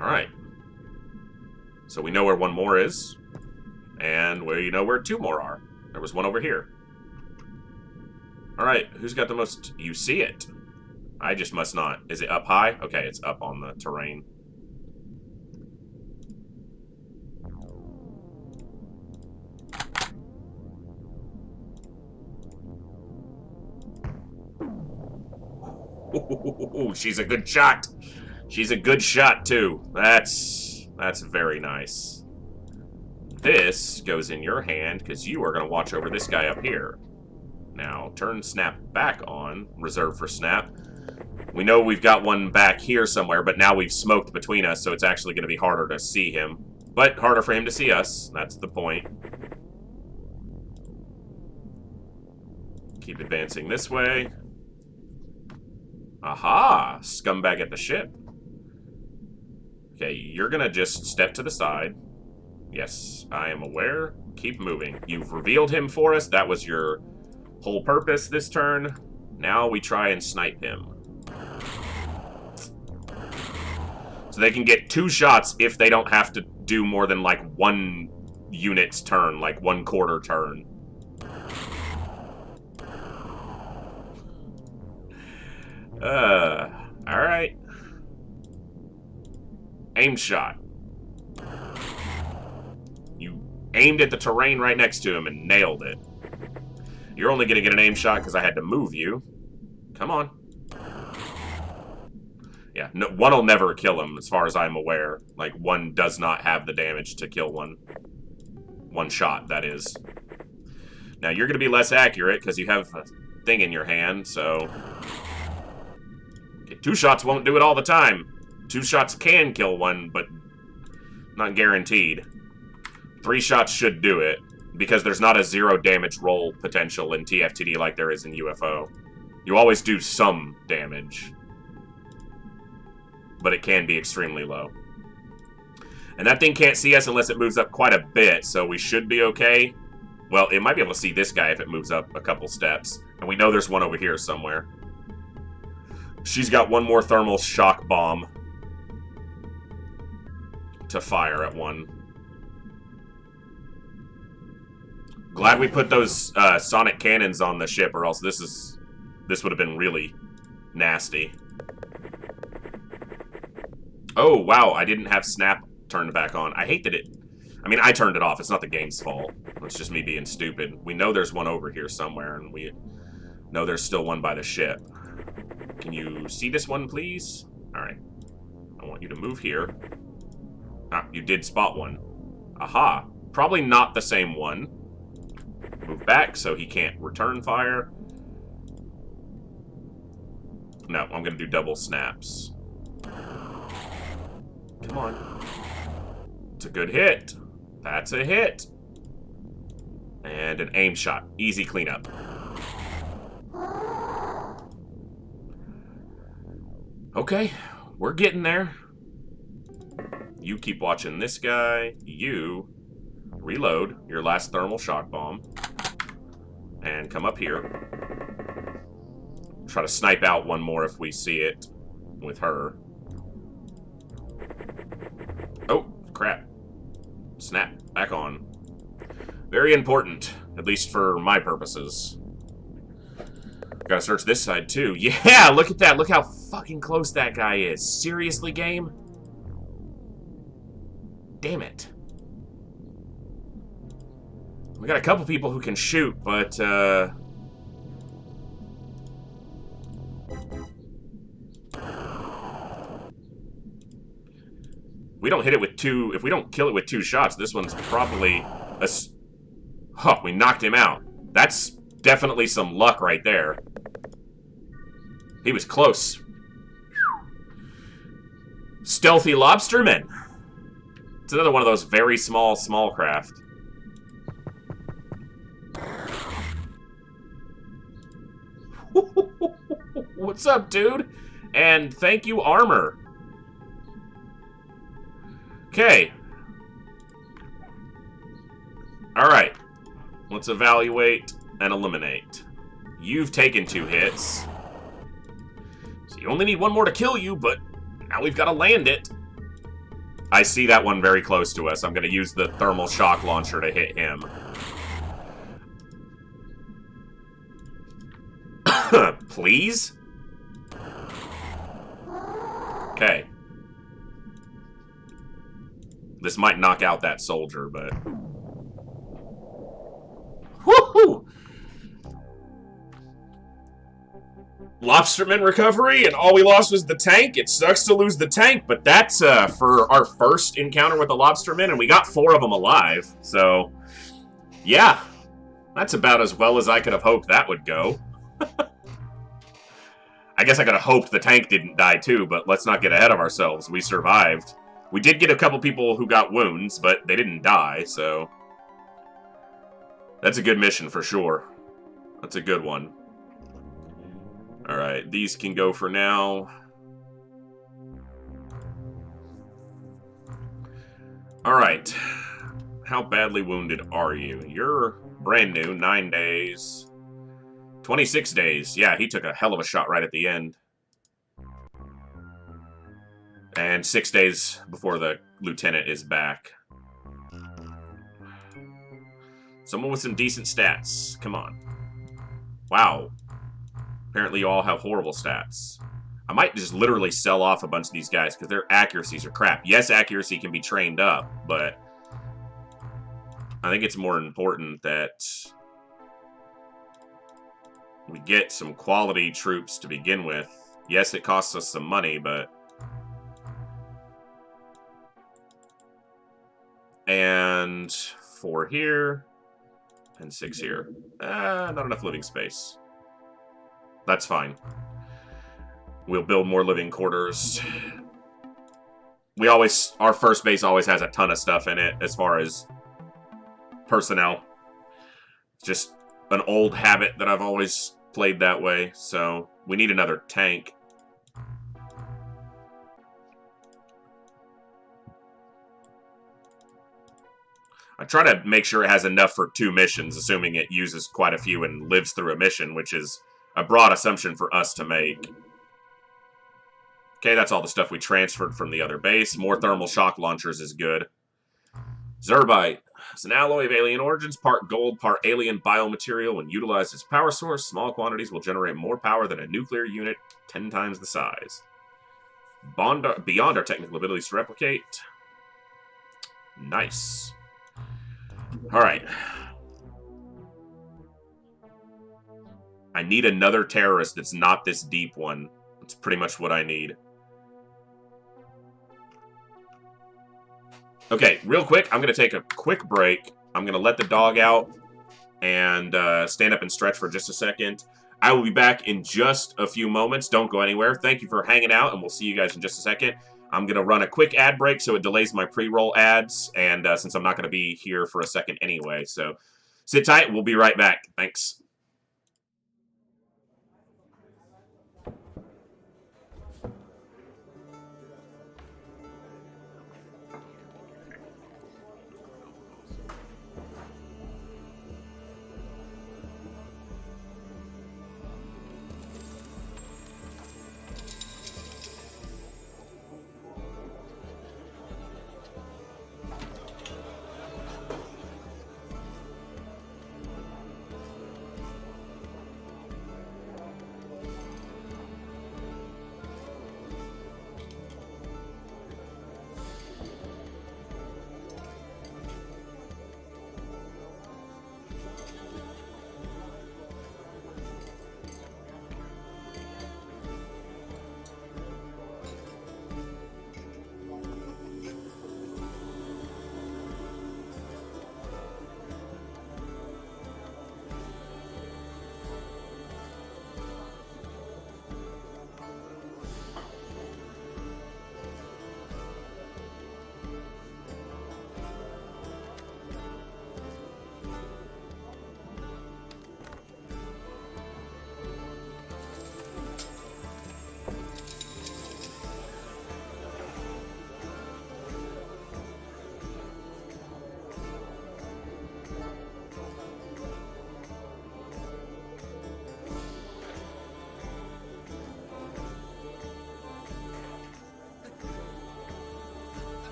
[SPEAKER 1] Alright. So we know where one more is. And we know where 2 more are. There was one over here. Alright, who's got the most... You see it. I just must not. Is it up high? Okay, it's up on the terrain. Ooh, she's a good shot. She's a good shot, too. That's very nice. This goes in your hand, because you are going to watch over this guy up here. Now, turn Snap back on. Reserve for Snap. We know we've got one back here somewhere, but now we've smoked between us, so it's actually going to be harder to see him. But harder for him to see us. That's the point. Keep advancing this way. Aha! Scumbag at the ship. Okay, you're going to just step to the side. Yes, I am aware. Keep moving. You've revealed him for us. That was your whole purpose this turn. Now we try and snipe him. So they can get 2 shots if they don't have to do more than like 1 unit's turn, like 1/4 turn. Alright. Aim shot. You aimed at the terrain right next to him and nailed it. You're only gonna get an aim shot because I had to move you. Come on. Yeah, no, 1 will never kill him, as far as I'm aware. Like, 1 does not have the damage to kill 1. 1 shot, that is. Now, you're going to be less accurate, because you have a thing in your hand, so... Okay, 2 shots won't do it all the time. 2 shots can kill 1, but not guaranteed. 3 shots should do it, because there's not a 0 damage roll potential in TFTD like there is in UFO. You always do some damage, but it can be extremely low. And that thing can't see us unless it moves up quite a bit, so we should be okay. Well, it might be able to see this guy if it moves up a couple steps. And we know there's one over here somewhere. She's got 1 more thermal shock bomb to fire at 1. Glad we put those sonic cannons on the ship, or else this would have been really nasty. Oh, wow, I didn't have Snap turned back on. I hate that it... I mean, I turned it off. It's not the game's fault. It's just me being stupid. We know there's one over here somewhere, and we know there's still one by the ship. Can you see this one, please? Alright. I want you to move here. Ah, you did spot one. Aha. Probably not the same one. Move back so he can't return fire. No, I'm going to do double snaps. Come on. It's a good hit. That's a hit. And an aim shot. Easy cleanup. Okay, we're getting there. You keep watching this guy. You reload your last thermal shock bomb. And come up here. Try to snipe out one more if we see it with her. Oh, crap. Snap. Back on. Very important. At least for my purposes. Gotta search this side, too. Yeah, look at that. Look how fucking close that guy is. Seriously, game? Damn it. We got a couple people who can shoot, but, we don't hit it with 2... If we don't kill it with 2 shots, this one's probably... Huh, we knocked him out. That's definitely some luck right there. He was close. Stealthy Lobster Men. It's another one of those very small craft. What's up, dude? And thank you, armor. Okay. Alright. Let's evaluate and eliminate. You've taken 2 hits. So you only need 1 more to kill you, but now we've got to land it. I see that one very close to us. I'm going to use the thermal shock launcher to hit him. Please? Okay. This might knock out that soldier, but... Woohoo! Lobster Men recovery, and all we lost was the tank. It sucks to lose the tank, but that's for our first encounter with the Lobster Men, and we got 4 of them alive. So, yeah, that's about as well as I could have hoped that would go. I guess I could have hoped the tank didn't die too, but let's not get ahead of ourselves. We survived. We did get a couple people who got wounds, but they didn't die, so... That's a good mission for sure. That's a good one. Alright, these can go for now. Alright. How badly wounded are you? You're brand new, 9 days. 26 days. Yeah, he took a hell of a shot right at the end. And 6 days before the lieutenant is back. Someone with some decent stats. Come on. Wow. Apparently you all have horrible stats. I might just literally sell off a bunch of these guys because their accuracies are crap. Yes, accuracy can be trained up, but I think it's more important that we get some quality troops to begin with. Yes, it costs us some money, but... And 4 here, and 6 here. Not enough living space. That's fine. We'll build more living quarters. Our first base always has a ton of stuff in it as far as personnel. It's just an old habit that I've always played that way, so we need another tank. I try to make sure it has enough for 2 missions, assuming it uses quite a few and lives through a mission, which is a broad assumption for us to make. Okay, that's all the stuff we transferred from the other base. More thermal shock launchers is good. Zerbite. It's an alloy of alien origins, part gold, part alien biomaterial. When utilized as power source, small quantities will generate more power than a nuclear unit 10 times the size. Beyond our technical abilities to replicate. Nice. Alright. I need another terrorist that's not this deep one. That's pretty much what I need. Okay, real quick, I'm going to take a quick break. I'm going to let the dog out and stand up and stretch for just a second. I will be back in just a few moments. Don't go anywhere. Thank you for hanging out, and we'll see you guys in just a second. I'm going to run a quick ad break so it delays my pre-roll ads, and since I'm not going to be here for a second anyway. So sit tight. We'll be right back. Thanks.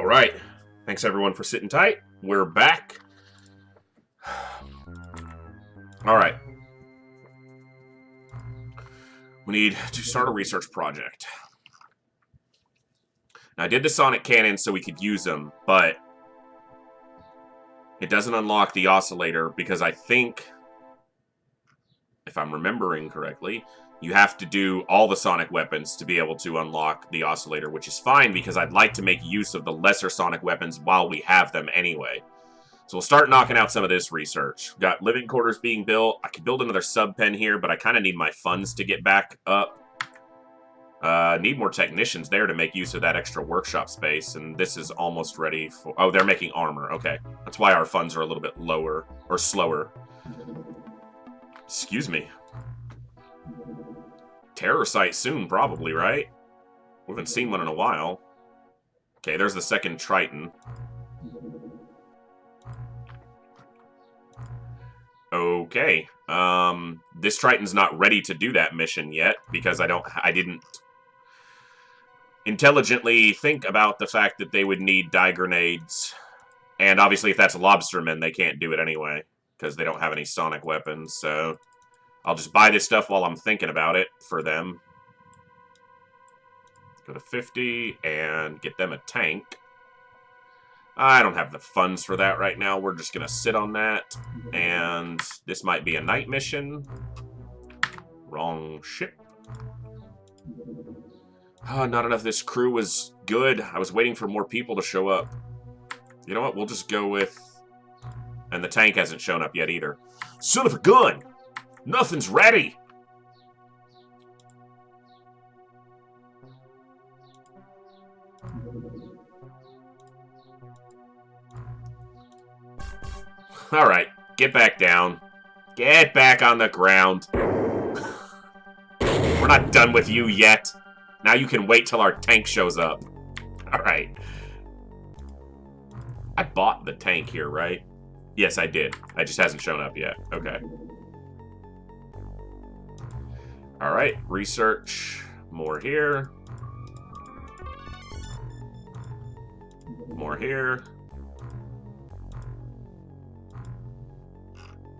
[SPEAKER 1] All right. Thanks, everyone, for sitting tight. We're back. All right. We need to start a research project. Now, I did the sonic cannon so we could use them, but it doesn't unlock the oscillator because I think, if I'm remembering correctly, you have to do all the sonic weapons to be able to unlock the oscillator, which is fine because I'd like to make use of the lesser sonic weapons while we have them anyway. So we'll start knocking out some of this research. We've got living quarters being built. I could build another sub-pen here, but I kind of need my funds to get back up. Need more technicians there to make use of that extra workshop space, and this is almost ready for... Oh, they're making armor. Okay. That's why our funds are a little bit lower, or slower. Excuse me. Terror site soon, probably, right? We haven't seen one in a while. Okay, there's the second Triton. Okay. This Triton's not ready to do that mission yet because I didn't intelligently think about the fact that they would need die grenades. And obviously if that's Lobster Men, they can't do it anyway because they don't have any sonic weapons. So I'll just buy this stuff while I'm thinking about it for them. Go to 50 and get them a tank. I don't have the funds for that right now. We're just going to sit on that. And this might be a night mission. Wrong ship. Oh, not enough. This crew was good. I was waiting for more people to show up. You know what? We'll just go with... And the tank hasn't shown up yet either. Son of a gun! Nothing's ready! Alright, get back down. Get back on the ground. We're not done with you yet. Now you can wait till our tank shows up. Alright. I bought the tank here, right? Yes, I did. It just hasn't shown up yet. Okay. Alright, research. More here. More here.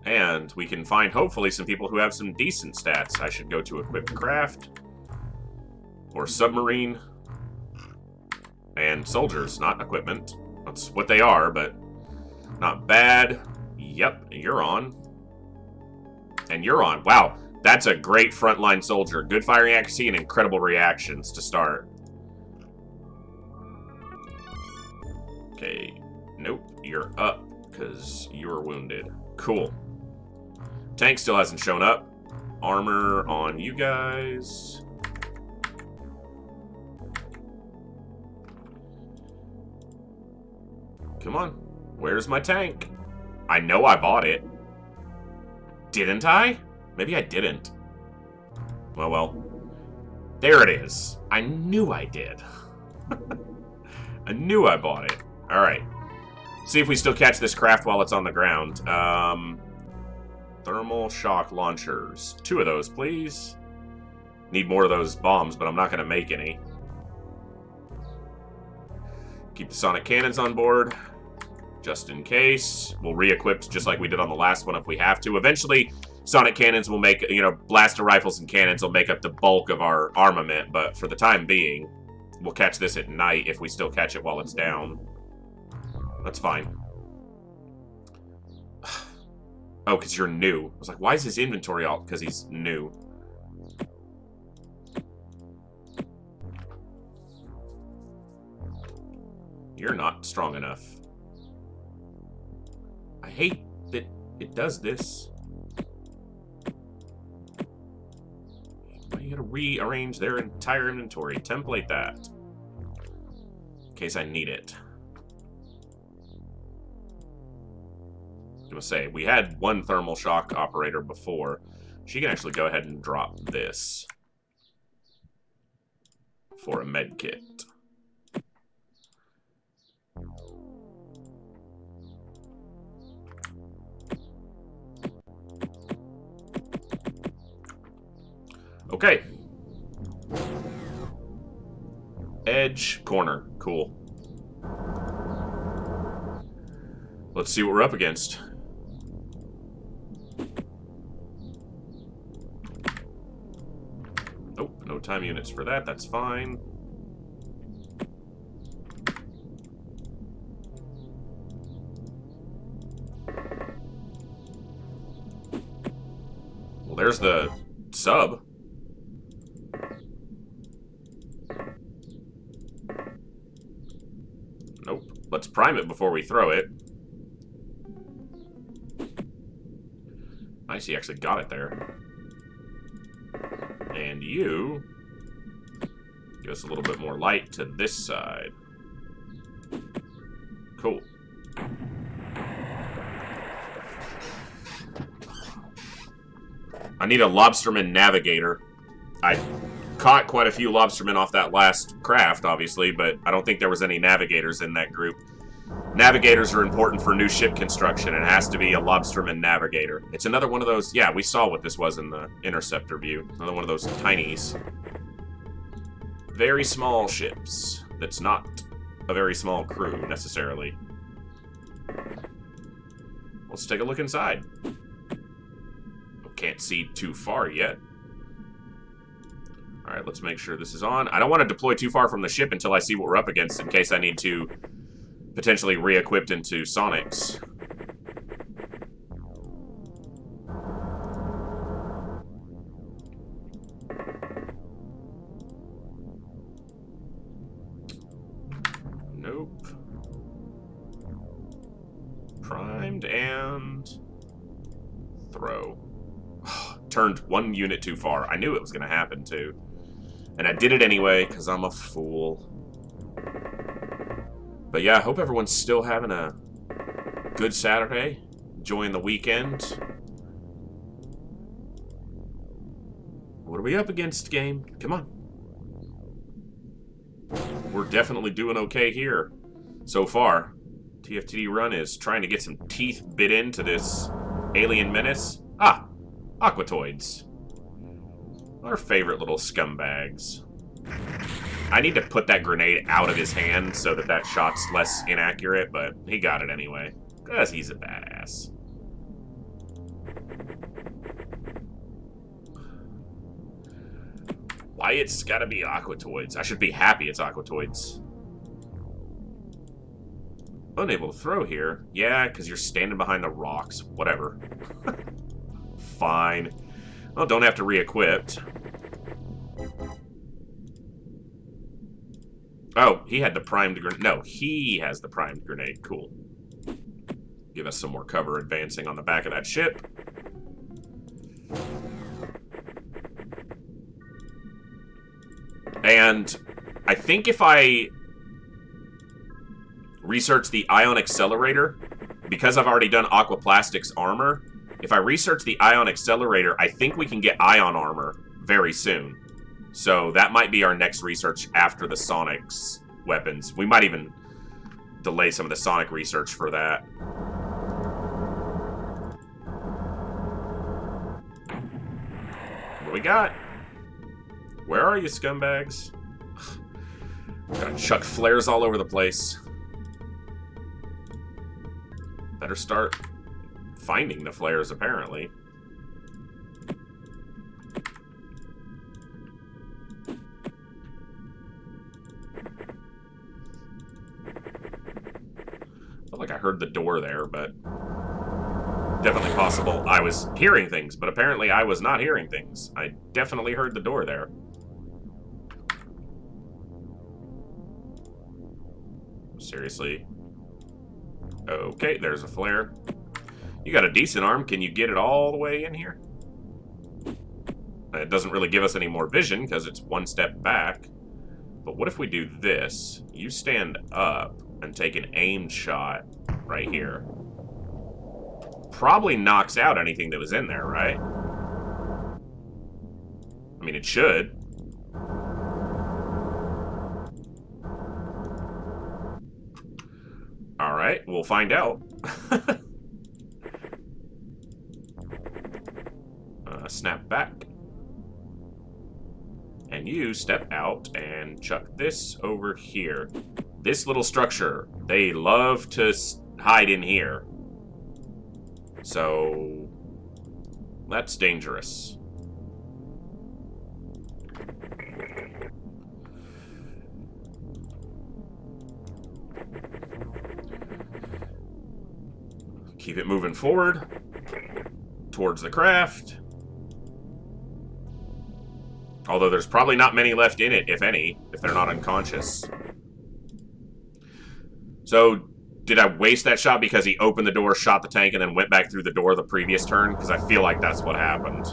[SPEAKER 1] And we can find, hopefully, some people who have some decent stats. I should go to equipped craft. Or submarine. And soldiers, not equipment. That's what they are, but not bad. Yep, you're on. And you're on. Wow, that's a great frontline soldier. Good firing accuracy and incredible reactions to start. Okay, nope, you're up, because you're wounded. Cool. Tank still hasn't shown up. Armor on you guys. Come on. Where's my tank? I know I bought it. Didn't I? Maybe I didn't. Well. There it is. I knew I did. I knew I bought it. Alright. See if we still catch this craft while it's on the ground. Thermal shock launchers. 2 of those, please. Need more of those bombs, but I'm not going to make any. Keep the sonic cannons on board. Just in case. We'll re-equip just like we did on the last one if we have to. Eventually, sonic cannons will make, blaster rifles and cannons will make up the bulk of our armament, but for the time being, we'll catch this at night if we still catch it while it's down. That's fine. Oh, because you're new. I was like, why is his inventory all? Because he's new. You're not strong enough. I hate that it does this. Why you gotta rearrange their entire inventory? Template that. In case I need it. I was gonna say, we had one thermal shock operator before. She can actually go ahead and drop this for a med kit. Okay. Edge, corner. Cool. Let's see what we're up against. Nope, no time units for that. That's fine. Well, there's the sub. Nope. Let's prime it before we throw it. Nice, he actually got it there. And you give us a little bit more light to this side. Cool. I need a Lobsterman navigator. I caught quite a few Lobstermen off that last craft, obviously, but I don't think there was any navigators in that group. Navigators are important for new ship construction. It has to be a Lobsterman navigator. It's another one of those... Yeah, we saw what this was in the Interceptor view. Another one of those tinies. Very small ships. That's not a very small crew, necessarily. Let's take a look inside. Can't see too far yet. Alright, let's make sure this is on. I don't want to deploy too far from the ship until I see what we're up against, in case I need to potentially re-equip into Sonics. Nope. Primed and throw. Turned one unit too far. I knew it was going to happen, too. And I did it anyway, because I'm a fool. But yeah, I hope everyone's still having a good Saturday. Enjoying the weekend. What are we up against, game? Come on. We're definitely doing okay here. So far. TFTD Run is trying to get some teeth bit into this alien menace. Ah! Aquatoids. Our favorite little scumbags. I need to put that grenade out of his hand so that that shot's less inaccurate, but he got it anyway. Because he's a badass. Why it's gotta be Aquatoids? I should be happy it's Aquatoids. Unable to throw here. Yeah, because you're standing behind the rocks. Whatever. Fine. Well, don't have to re-equip. Oh, he had the primed grenade. No, he has the primed grenade. Cool. Give us some more cover advancing on the back of that ship. And I think if I research the ion accelerator, because I've already done Aquaplastics armor, if I research the ion accelerator, I think we can get ion armor very soon. So that might be our next research after the Sonics weapons. We might even delay some of the Sonic research for that. What do we got? Where are you, scumbags? Gotta chuck flares all over the place. Better start finding the flares, apparently. Felt like I heard the door there, but definitely possible I was hearing things, but apparently I was not hearing things. I definitely heard the door there. Seriously. Okay, there's a flare. You got a decent arm. Can you get it all the way in here? It doesn't really give us any more vision because it's one step back. But what if we do this? You stand up and take an aimed shot right here. Probably knocks out anything that was in there, right? I mean, it should. Alright, we'll find out. Snap back. And you step out and chuck this over here. This little structure, they love to hide in here. So that's dangerous. Keep it moving forward towards the craft. Although there's probably not many left in it, if any, if they're not unconscious. So, did I waste that shot because he opened the door, shot the tank, and then went back through the door the previous turn? Because I feel like that's what happened.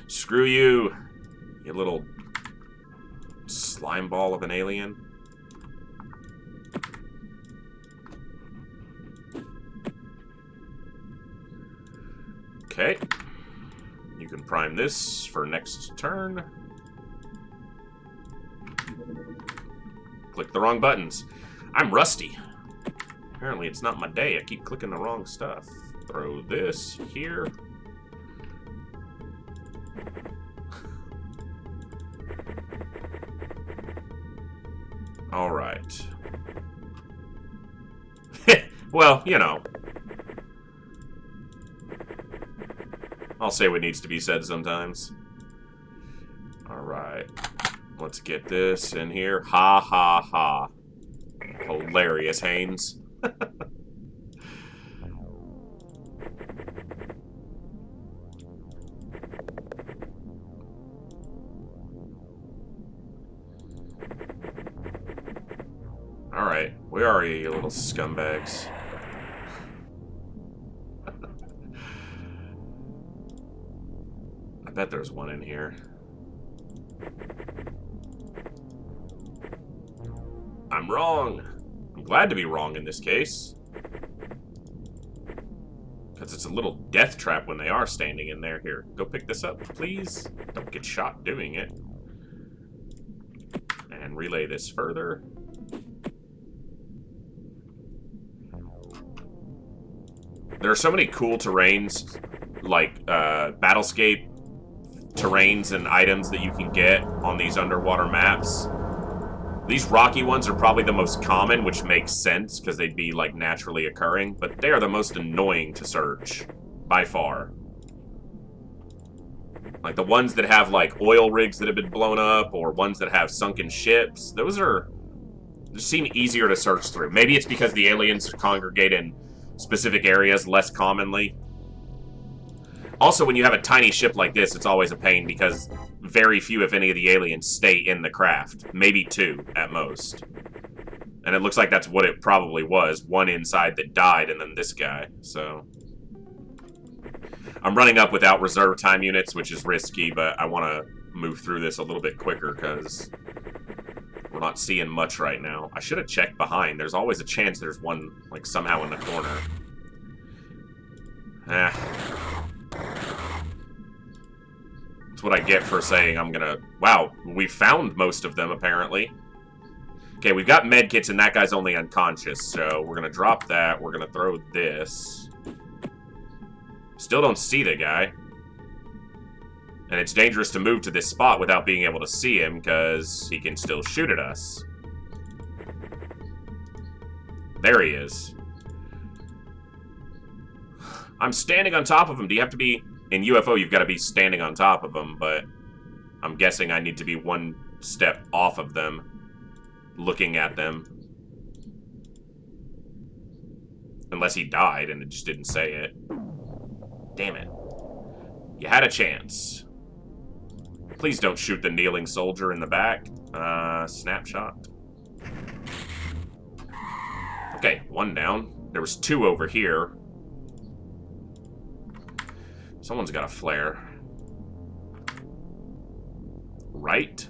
[SPEAKER 1] Screw you, you little slime ball of an alien. Okay. You can prime this for next turn. Click the wrong buttons. I'm rusty. Apparently it's not my day. I keep clicking the wrong stuff. Throw this here. Alright. Well, you know. I'll say what needs to be said sometimes. Alright. Let's get this in here. Ha ha ha. Hilarious, Haynes. Alright, where are you little scumbags? I bet there's one in here. I'm wrong. I'm glad to be wrong in this case. Because it's a little death trap when they are standing in there. Here, go pick this up, please. Don't get shot doing it. And relay this further. There are so many cool terrains, like battlescape terrains and items that you can get on these underwater maps. These rocky ones are probably the most common, which makes sense because they'd be like naturally occurring, but they are the most annoying to search by far. Like the ones that have like oil rigs that have been blown up or ones that have sunken ships, those seem easier to search through. Maybe it's because the aliens congregate in specific areas less commonly. Also, when you have a tiny ship like this, it's always a pain because very few, if any, of the aliens stay in the craft. Maybe two, at most. And it looks like that's what it probably was. One inside that died, and then this guy, so... I'm running up without reserve time units, which is risky, but I want to move through this a little bit quicker, because we're not seeing much right now. I should have checked behind. There's always a chance there's one, like, somehow in the corner. That's what I get for saying I'm gonna... Wow, we found most of them, apparently. Okay, we've got medkits, and that guy's only unconscious, so we're gonna drop that. We're gonna throw this. Still don't see the guy. And it's dangerous to move to this spot without being able to see him, because he can still shoot at us. There he is. I'm standing on top of him. Do you have to be... In UFO, you've got to be standing on top of them, but I'm guessing I need to be one step off of them, looking at them. Unless he died and it just didn't say it. Damn it. You had a chance. Please don't shoot the kneeling soldier in the back. Snapshot. Okay, one down. There was two over here. Someone's got a flare. Right?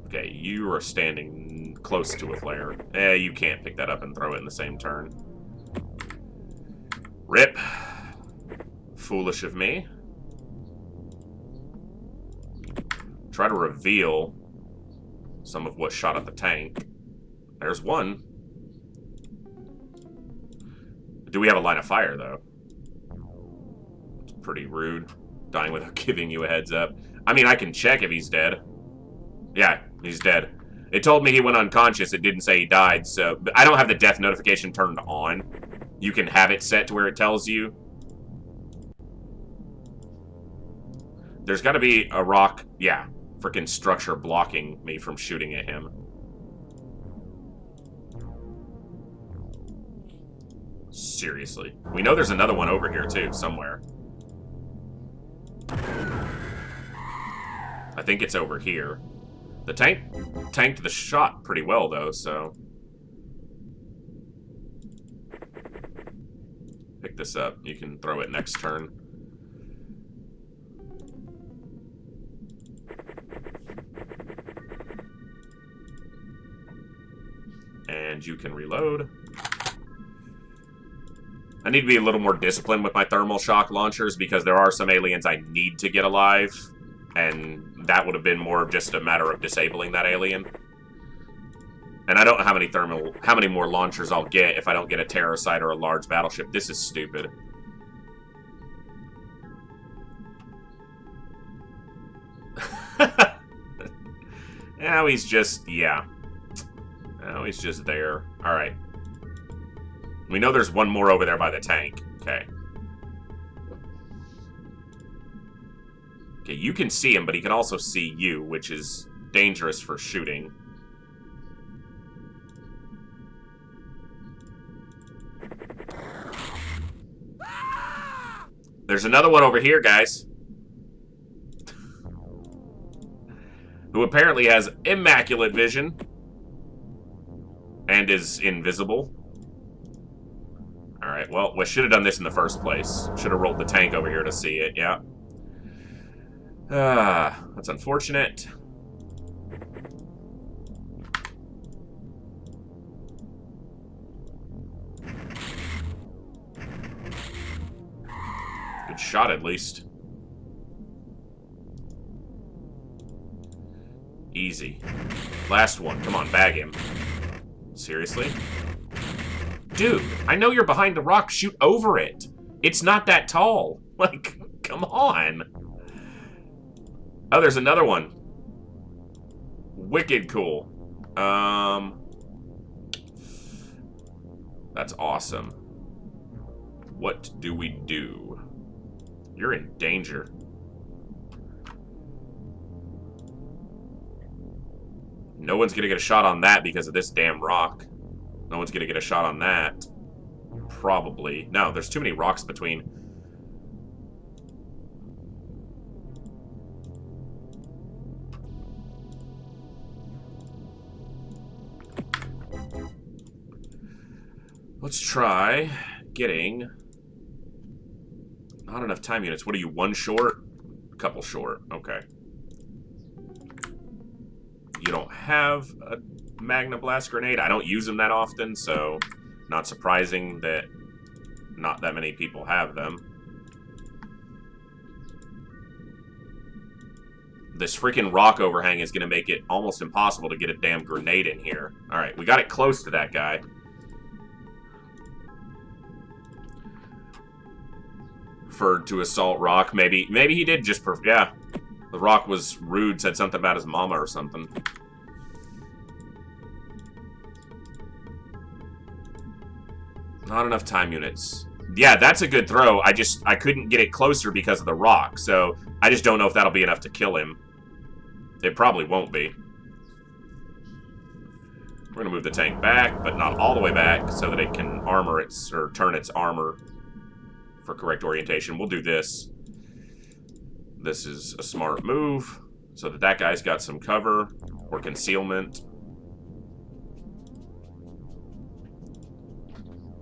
[SPEAKER 1] Okay, you are standing close to a flare. You can't pick that up and throw it in the same turn. Rip. Foolish of me. Try to reveal some of what shot at the tank. There's one. Do we have a line of fire, though? Pretty rude, dying without giving you a heads up. I mean, I can check if he's dead. Yeah, he's dead. It told me he went unconscious. It didn't say he died, so... But I don't have the death notification turned on. You can have it set to where it tells you. There's got to be a rock, yeah, freaking structure blocking me from shooting at him. Seriously. We know there's another one over here, too, somewhere. I think it's over here. The tank tanked the shot pretty well, though, so... Pick this up. You can throw it next turn. And you can reload. I need to be a little more disciplined with my thermal shock launchers because there are some aliens I need to get alive. And that would have been more of just a matter of disabling that alien. And I don't know how many more launchers I'll get if I don't get a terrorcite or a large battleship. This is stupid. Now he's just, yeah. Now he's just there. Alright. We know there's one more over there by the tank. Okay. Okay, you can see him, but he can also see you, which is dangerous for shooting. There's another one over here, guys. Who apparently has immaculate vision. And is invisible. Alright, well, we should have done this in the first place. Should have rolled the tank over here to see it, yeah. That's unfortunate. Good shot, at least. Easy. Last one. Come on, bag him. Seriously? Dude, I know you're behind the rock. Shoot over it. It's not that tall. Like, come on. Oh, there's another one. Wicked cool. That's awesome. What do we do? You're in danger. No one's gonna get a shot on that because of this damn rock. No one's gonna get a shot on that. Probably. No, there's too many rocks between. Let's try getting... Not enough time units. What are you, one short? A couple short. Okay. You don't have a Magna Blast grenade. I don't use them that often, so not surprising that not that many people have them. This freaking rock overhang is going to make it almost impossible to get a damn grenade in here. Alright, we got it close to that guy. To assault rock. Maybe he did just... yeah. The rock was rude, said something about his mama or something. Not enough time units. Yeah, that's a good throw. I couldn't get it closer because of the rock, so I just don't know if that'll be enough to kill him. It probably won't be. We're gonna move the tank back, but not all the way back, so that it can armor its, or turn its armor for correct orientation. We'll do this. This is a smart move, so that that guy's got some cover or concealment.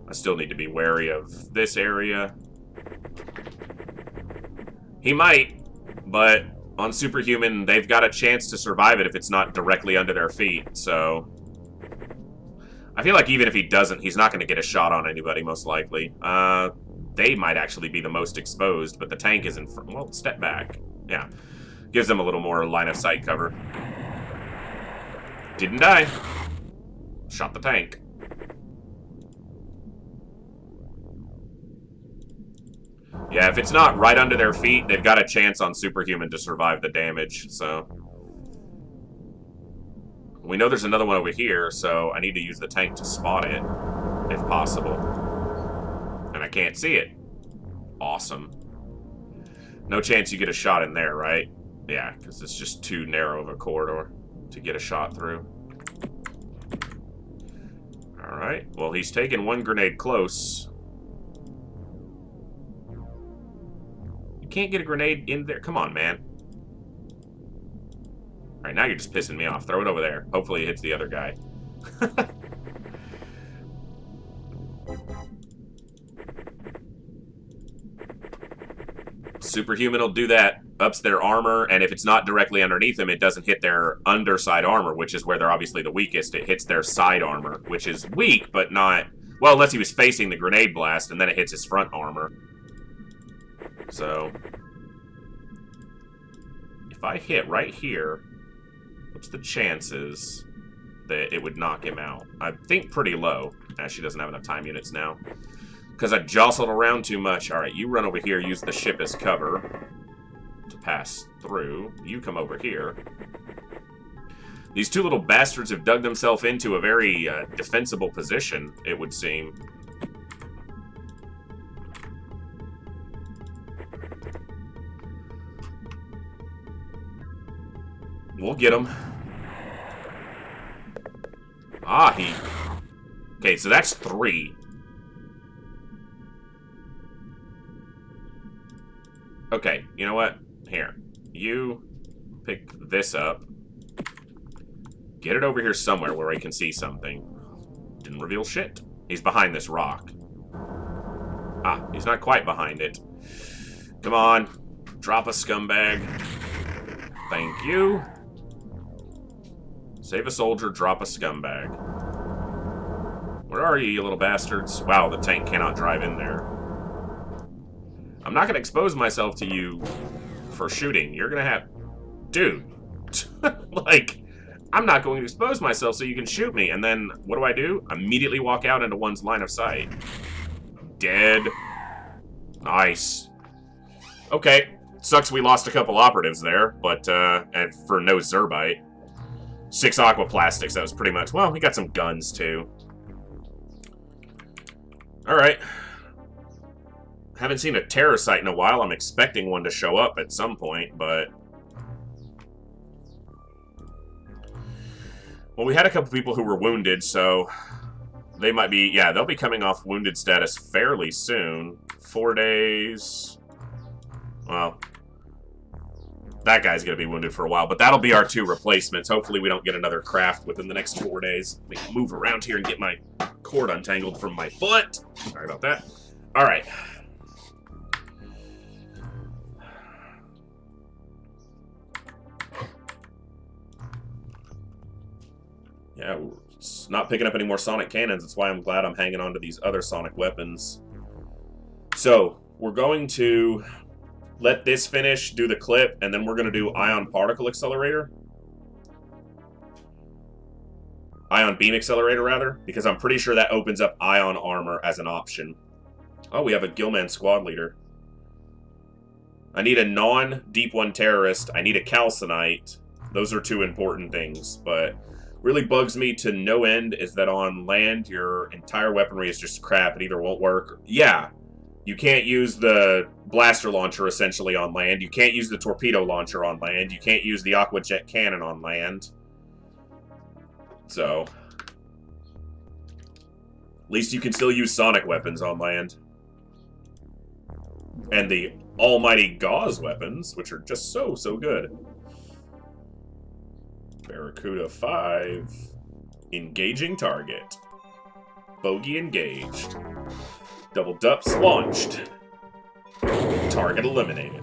[SPEAKER 1] I still need to be wary of this area. He might, but on Superhuman, they've got a chance to survive it if it's not directly under their feet, so... I feel like even if he doesn't, he's not going to get a shot on anybody, most likely. They might actually be the most exposed, but the tank is in front. Well, step back. Yeah. Gives them a little more line of sight cover. Didn't die. Shot the tank. Yeah, if it's not right under their feet, they've got a chance on Superhuman to survive the damage, so... We know there's another one over here, so I need to use the tank to spot it, if possible. And I can't see it. Awesome. No chance you get a shot in there, right? Yeah, because it's just too narrow of a corridor to get a shot through. Alright, well, he's taking one grenade close. You can't get a grenade in there. Come on, man. Alright, now you're just pissing me off. Throw it over there. Hopefully it hits the other guy. Superhuman will do that. Ups their armor, and if it's not directly underneath them, it doesn't hit their underside armor, which is where they're obviously the weakest. It hits their side armor, which is weak, but not... Well, unless he was facing the grenade blast, and then it hits his front armor. So... if I hit right here... what's the chances that it would knock him out? I think pretty low. She doesn't have enough time units now. Because I jostled around too much. Alright, you run over here, use the ship as cover to pass through. You come over here. These two little bastards have dug themselves into a very defensible position, it would seem. We'll get him. Ah, he... Okay, so that's 3. Okay, you know what? Here. You pick this up. Get it over here somewhere where I can see something. Didn't reveal shit. He's behind this rock. Ah, he's not quite behind it. Come on. Drop a scumbag. Thank you. Save a soldier, drop a scumbag. Where are you little bastards? Wow, the tank cannot drive in there. I'm not going to expose myself to you for shooting. You're going to have... Dude. Like, I'm not going to expose myself so you can shoot me. And then, what do? Immediately walk out into one's line of sight. Dead. Nice. Okay. Sucks we lost a couple operatives there, but, and for no Zerbite. 6 aquaplastics, that was pretty much... Well, we got some guns, too. Alright. Haven't seen a terror site in a while. I'm expecting one to show up at some point, but... Well, we had a couple people who were wounded, so... They might be... Yeah, they'll be coming off wounded status fairly soon. 4 days... Well... That guy's going to be wounded for a while, but that'll be our 2 replacements. Hopefully we don't get another craft within the next 4 days. Let me move around here and get my cord untangled from my foot. Sorry about that. Alright. Yeah, it's not picking up any more sonic cannons. That's why I'm glad I'm hanging on to these other sonic weapons. So, we're going to... let this finish, do the clip, and then we're going to do Ion Particle Accelerator. Ion Beam Accelerator, rather, because I'm pretty sure that opens up Ion Armor as an option. Oh, we have a Gillman Squad Leader. I need a non-Deep One Terrorist. I need a Calcinite. Those are 2 important things, but really bugs me to no end is that on land, your entire weaponry is just crap. It either won't work. Yeah. You can't use the blaster launcher, essentially, on land. You can't use the torpedo launcher on land. You can't use the aqua jet cannon on land. So... at least you can still use sonic weapons on land. And the almighty gauze weapons, which are just so good. Barracuda 5. Engaging target. Bogey engaged. Double dups launched. Target eliminated.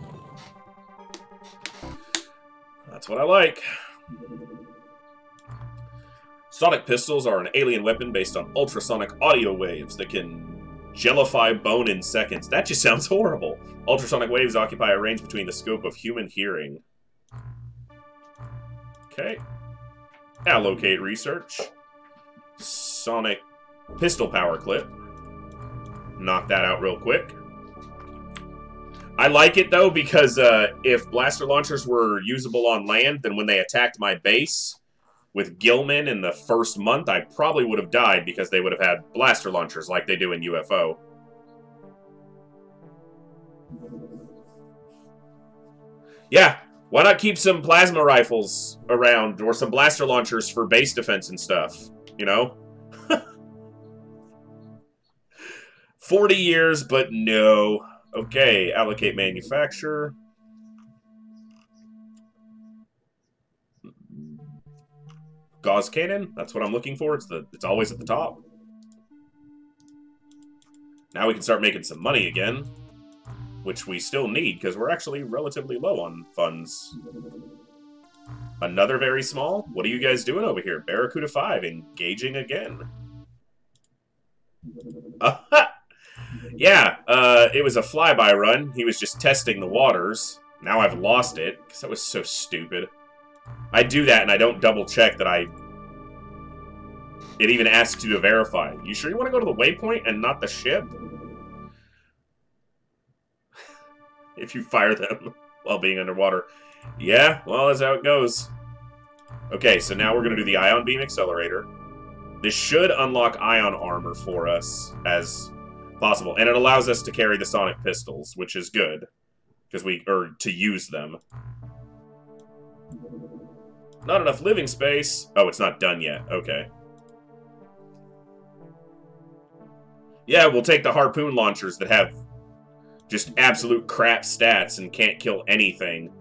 [SPEAKER 1] That's what I like. Sonic pistols are an alien weapon based on ultrasonic audio waves that can jellify bone in seconds. That just sounds horrible. Ultrasonic waves occupy a range between the scope of human hearing. Okay. Allocate research. Sonic pistol power clip. Knock that out real quick. I like it, though, because if blaster launchers were usable on land, then when they attacked my base with Gilman in the first month, I probably would have died because they would have had blaster launchers like they do in UFO. Yeah, why not keep some plasma rifles around or some blaster launchers for base defense and stuff, you know? 40 years, but no. Okay, allocate manufacturer. Gauze cannon, that's what I'm looking for. It's always at the top. Now we can start making some money again, which we still need because we're actually relatively low on funds. Another very small? What are you guys doing over here? Barracuda 5 engaging again. Yeah, it was a flyby run. He was just testing the waters. Now I've lost it because that was so stupid. I do that and I don't double check that it even asks you to verify. You sure you want to go to the waypoint and not the ship? If you fire them while being underwater. Yeah, well, that's how it goes. Okay, so now we're going to do the ion beam accelerator. This should unlock ion armor for us as possible. And it allows us to carry the sonic pistols, which is good. Or to use them. Not enough living space. Oh, it's not done yet. Okay. Yeah, we'll take the harpoon launchers that have just absolute crap stats and can't kill anything.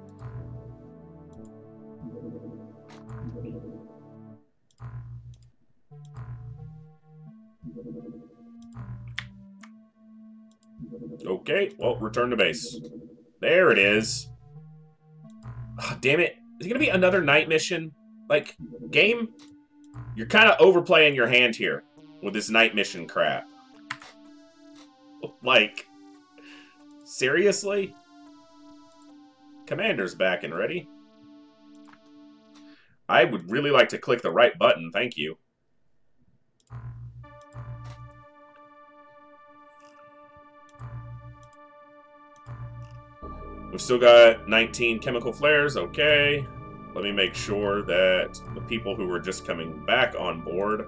[SPEAKER 1] Okay, well, return to base. There it is. Oh, damn it. Is it going to be another night mission? Like, game? You're kind of overplaying your hand here with this night mission crap. Like, seriously? Commander's back and ready. I would really like to click the right button, thank you. We've still got 19 chemical flares, okay. Let me make sure that the people who were just coming back on board,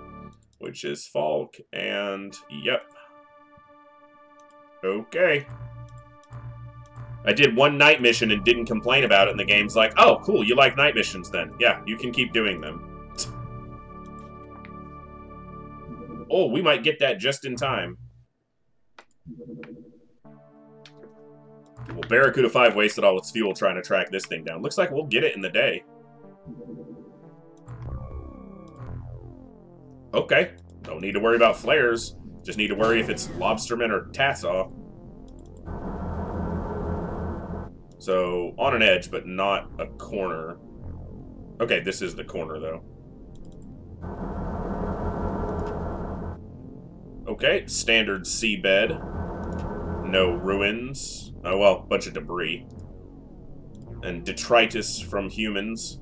[SPEAKER 1] which is Falk and... Yep. Okay. I did one night mission and didn't complain about it, and the game's like, oh, cool, you like night missions then. Yeah, you can keep doing them. Oh, we might get that just in time. Well, Barracuda 5 wasted all its fuel trying to track this thing down. Looks like we'll get it in the day. Okay. Don't need to worry about flares. Just need to worry if it's Lobster Men or Tassaw. So, on an edge, but not a corner. Okay, this is the corner, though. Okay, standard seabed. No ruins. Oh, well, bunch of debris. And detritus from humans.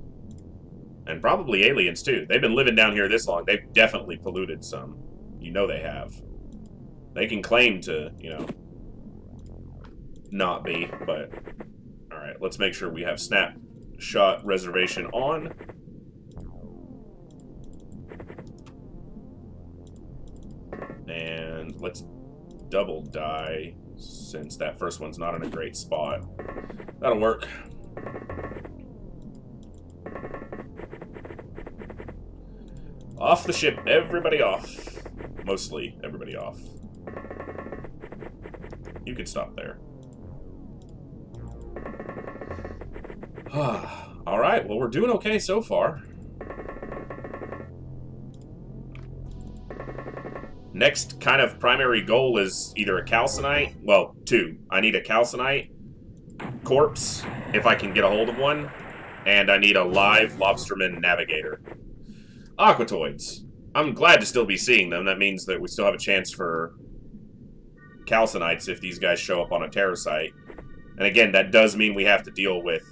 [SPEAKER 1] And probably aliens, too. They've been living down here this long. They've definitely polluted some. You know they have. They can claim to, you know, not be, but... Alright, let's make sure we have snapshot reservation on. And let's double die, since that first one's not in a great spot. That'll work. Off the ship, everybody off. Mostly everybody off. You can stop there. Alright, well, we're doing okay so far. Next kind of primary goal is either a calcinite, well, two. I need a calcinite corpse, if I can get a hold of one, and I need a live Lobsterman navigator. Aquatoids. I'm glad to still be seeing them. That means that we still have a chance for calcinites if these guys show up on a terror site. And again, that does mean we have to deal with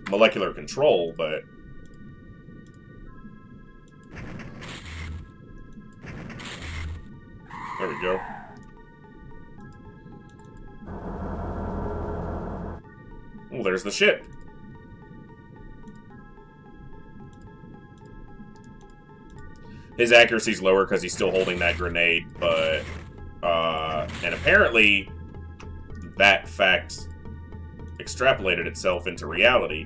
[SPEAKER 1] molecular control, but... There we go. Oh, there's the ship. His accuracy's lower because he's still holding that grenade, but... and apparently, that fact extrapolated itself into reality.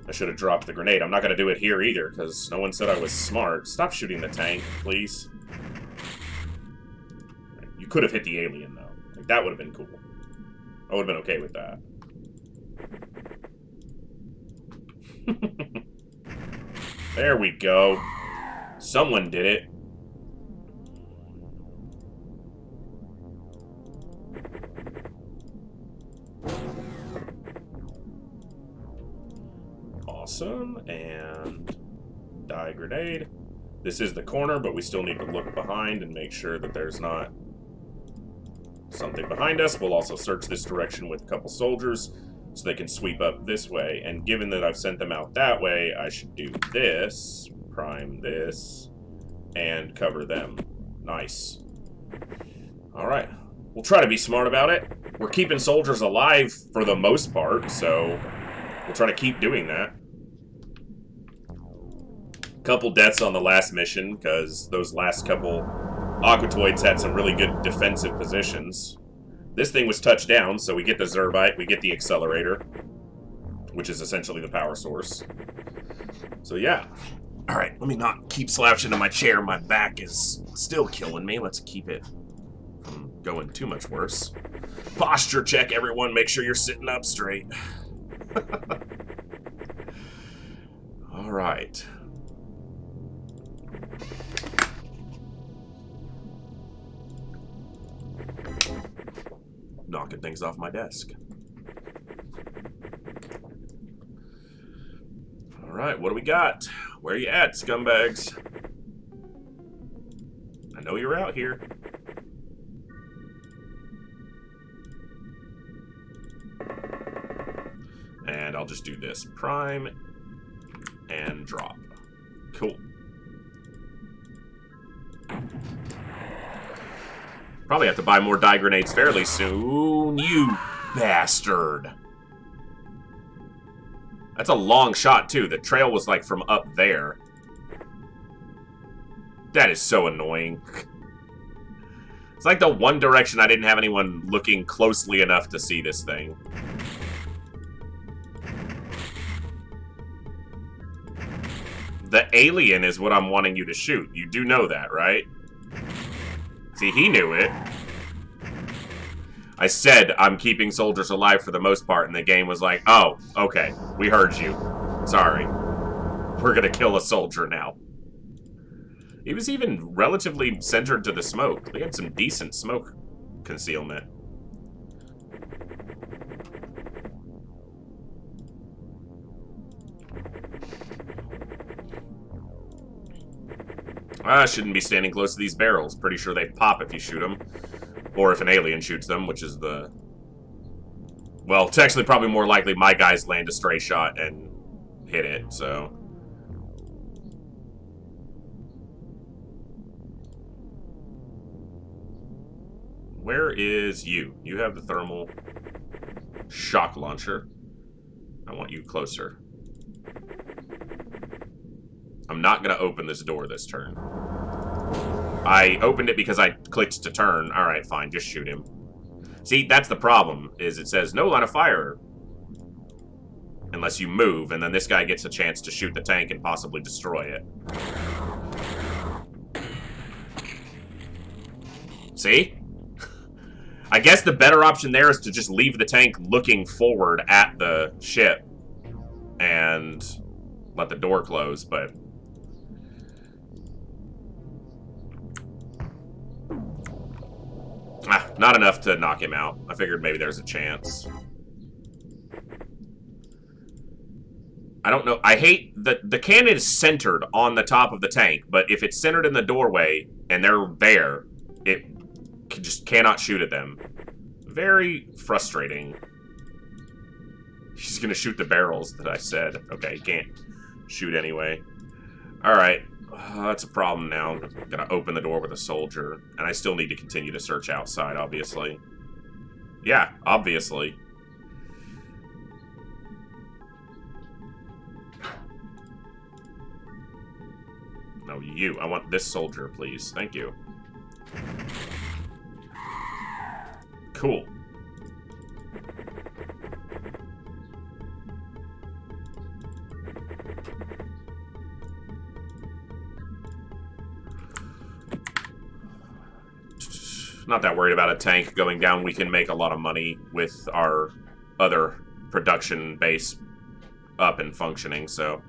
[SPEAKER 1] I should have dropped the grenade. I'm not going to do it here either, because no one said I was smart. Stop shooting the tank, please. You could have hit the alien, though. Like, that would have been cool. I would have been okay with that. There we go. Someone did it. Awesome. And die grenade. This is the corner, but we still need to look behind and make sure that there's not something behind us. We'll also search this direction with a couple soldiers so they can sweep up this way. And given that I've sent them out that way, I should do this, prime this, and cover them. Nice. Alright. We'll try to be smart about it. We're keeping soldiers alive for the most part, so we'll try to keep doing that. Couple deaths on the last mission, because those last couple Aquatoids had some really good defensive positions. This thing was touched down, so we get the Zerbite, we get the accelerator, which is essentially the power source. So yeah. Alright, let me not keep slouching to my chair. My back is still killing me. Let's keep it from going too much worse. Posture check, everyone. Make sure you're sitting up straight. Alright. Knocking things off my desk. Alright, what do we got? Where you at, scumbags? I know you're out here. And I'll just do this. Prime and drop. Cool. Probably have to buy more die grenades fairly soon, you bastard. That's a long shot, too. The trail was, like, from up there. That is so annoying. It's like the one direction I didn't have anyone looking closely enough to see this thing. The alien is what I'm wanting you to shoot. You do know that, right? See, he knew it. I said I'm keeping soldiers alive for the most part, and the game was like, oh, okay, we heard you. Sorry. We're gonna kill a soldier now. He was even relatively centered to the smoke. They had some decent smoke concealment. I shouldn't be standing close to these barrels. Pretty sure they pop if you shoot them. Or if an alien shoots them, which is the... Well, it's actually probably more likely my guys land a stray shot and hit it, so... Where is you? You have the thermal shock launcher. I want you closer. I'm not going to open this door this turn. I opened it because I clicked to turn. Alright, fine, just shoot him. See, that's the problem, is it says no line of fire unless you move, and then this guy gets a chance to shoot the tank and possibly destroy it. See? I guess the better option there is to just leave the tank looking forward at the ship and let the door close, but... not enough to knock him out. I figured maybe there's a chance. I don't know. I hate that the cannon is centered on the top of the tank, but if it's centered in the doorway and they're there, it just cannot shoot at them. Very frustrating. He's gonna shoot the barrels that I said. Okay, he can't shoot anyway. Alright. That's a problem now. I'm gonna open the door with a soldier. And I still need to continue to search outside, obviously. Yeah, obviously. No, you. I want this soldier, please. Thank you. Cool. Not that worried about a tank going down. We can make a lot of money with our other production base up and functioning, so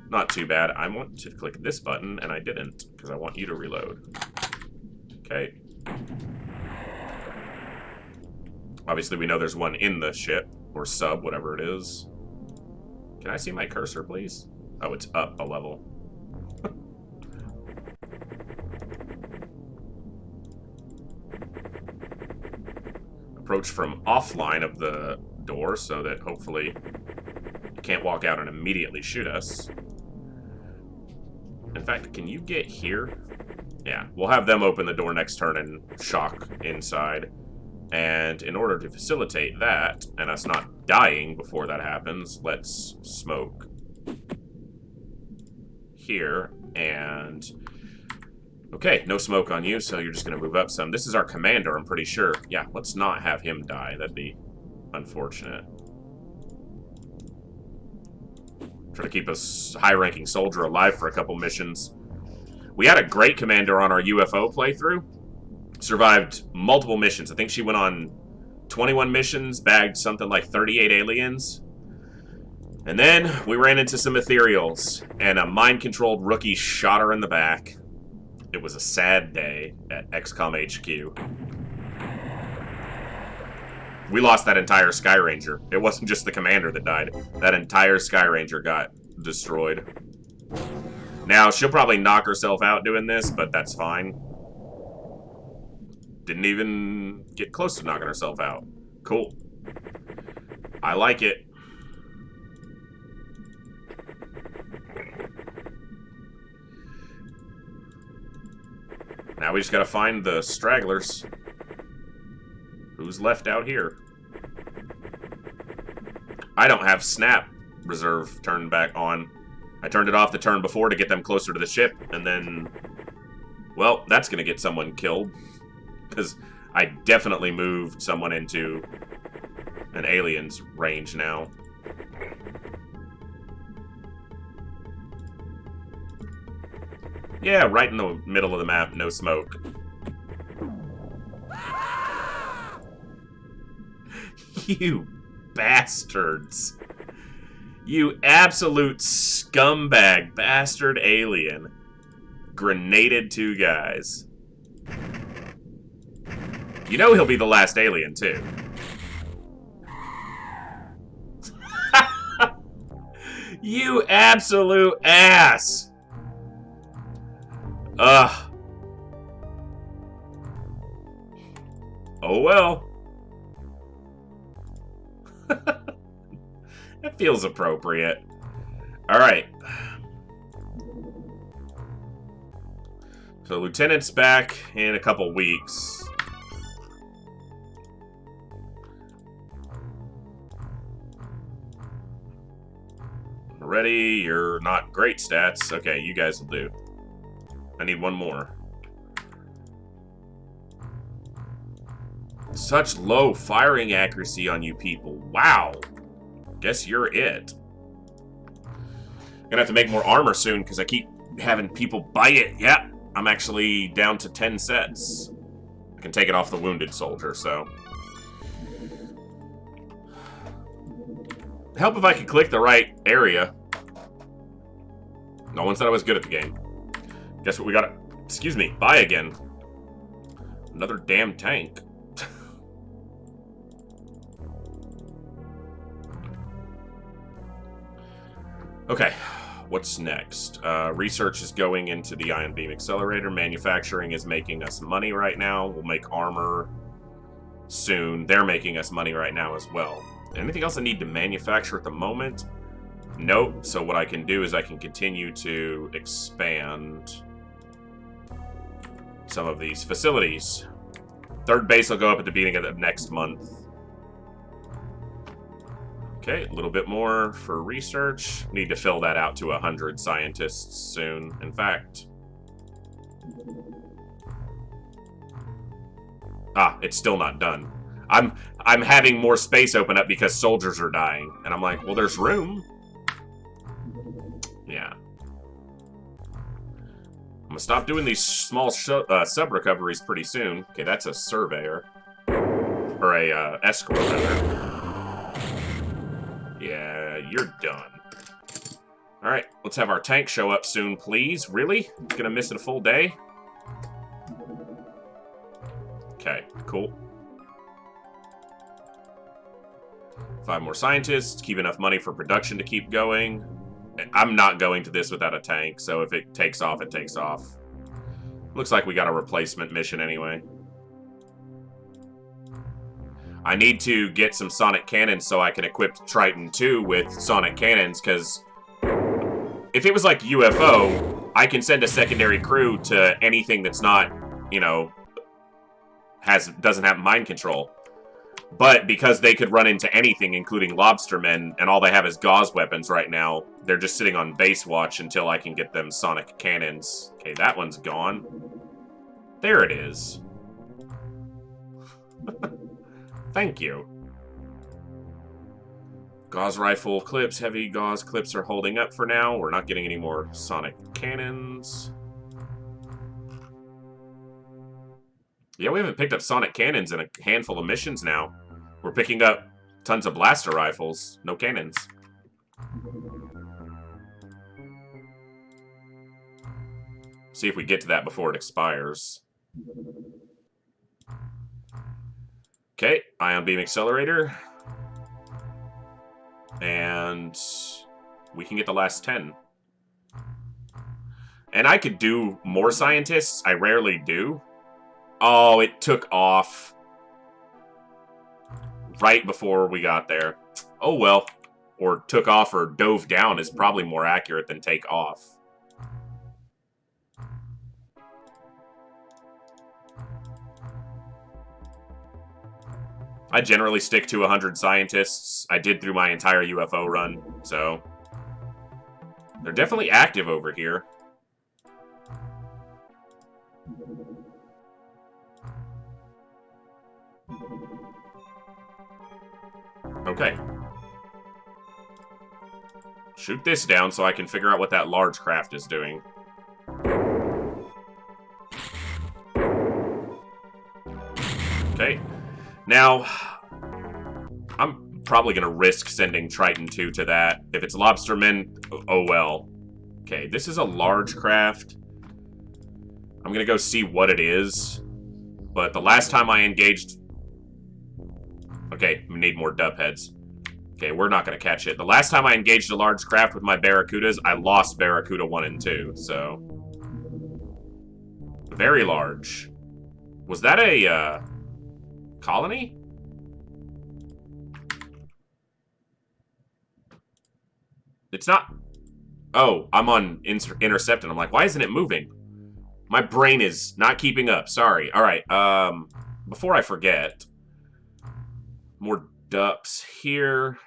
[SPEAKER 1] not too bad. I want to click this button, and I didn't, because I want you to reload. Okay. Obviously, we know there's one in the ship, or sub, whatever it is. Can I see my cursor, please? Oh, it's up a level. Approach from offline of the door, so that hopefully you can't walk out and immediately shoot us. In fact, can you get here? Yeah, we'll have them open the door next turn and shock inside. And in order to facilitate that, and us not dying before that happens, let's smoke here, and... Okay, no smoke on you, so you're just going to move up some. This is our commander, I'm pretty sure. Yeah, let's not have him die. That'd be unfortunate. Try to keep a high-ranking soldier alive for a couple missions. We had a great commander on our UFO playthrough. Survived multiple missions. I think she went on 21 missions, bagged something like 38 aliens. And then we ran into some ethereals, and a mind-controlled rookie shot her in the back. It was a sad day at XCOM HQ. We lost that entire Sky Ranger. It wasn't just the commander that died. That entire Sky Ranger got destroyed. Now, she'll probably knock herself out doing this, but that's fine. Didn't even get close to knocking herself out. Cool. I like it. Now we just gotta find the stragglers. Who's left out here? I don't have snap reserve turned back on. I turned it off the turn before to get them closer to the ship, and then... Well, that's gonna get someone killed. Because I definitely moved someone into an alien's range now. Yeah, right in the middle of the map, no smoke. You bastards. You absolute scumbag bastard alien. Grenaded two guys. You know he'll be the last alien, too. You absolute ass! Ugh. Oh well. That feels appropriate. Alright. So Lieutenant's back in a couple weeks. Ready, you're not great stats. Okay, you guys will do. I need one more. Such low firing accuracy on you people. Wow. Guess you're it. Gonna have to make more armor soon because I keep having people buy it. Yep, I'm actually down to 10 sets. I can take it off the wounded soldier, so. Help if I could click the right area. No one said I was good at the game. Guess what we gotta... Excuse me, buy again. Another damn tank. Okay, what's next? Research is going into the ion beam accelerator. Manufacturing is making us money right now. We'll make armor soon. They're making us money right now as well. Anything else I need to manufacture at the moment? Nope. So what I can do is I can continue to expand some of these facilities. Third base will go up at the beginning of the next month. Okay, a little bit more for research. Need to fill that out to 100 scientists soon. In fact... Ah, it's still not done. I'm having more space open up because soldiers are dying. And I'm like, well, there's room. Yeah. I'm gonna stop doing these small sub-recoveries pretty soon. Okay, that's a surveyor. Or a escort, rather. Yeah, you're done. Alright, let's have our tank show up soon, please. Really? It's gonna miss it a full day? Okay, cool. 5 more scientists, keep enough money for production to keep going. I'm not going to this without a tank, so if it takes off, it takes off. Looks like we got a replacement mission anyway. I need to get some sonic cannons so I can equip Triton 2 with sonic cannons, because if it was like UFO, I can send a secondary crew to anything that's not, you know, doesn't have mind control. But because they could run into anything, including Lobster Men, and all they have is gauze weapons right now, they're just sitting on base watch until I can get them sonic cannons. Okay, that one's gone. There it is. Thank you. Gauze rifle clips, heavy gauze clips are holding up for now. We're not getting any more sonic cannons. Yeah, we haven't picked up sonic cannons in a handful of missions now. We're picking up tons of blaster rifles, no cannons. See if we get to that before it expires. Okay, ion beam accelerator. And we can get the last 10. And I could do more scientists. I rarely do. Oh, it took off right before we got there. Oh, well. Or took off or dove down is probably more accurate than take off. I generally stick to 100 scientists. I did through my entire UFO run, so... They're definitely active over here. Okay. Shoot this down so I can figure out what that large craft is doing. Okay. Now, I'm probably going to risk sending Triton 2 to that. If it's Lobster Men, oh well. Okay, this is a large craft. I'm going to go see what it is. But the last time I engaged... Okay, we need more dub heads. Okay, we're not going to catch it. The last time I engaged a large craft with my Barracudas, I lost Barracuda 1 and 2, so... Very large. Was that a, colony? It's not... Oh, I'm on intercept, and I'm like, why isn't it moving? My brain is not keeping up. Sorry. Alright, before I forget... More dups here.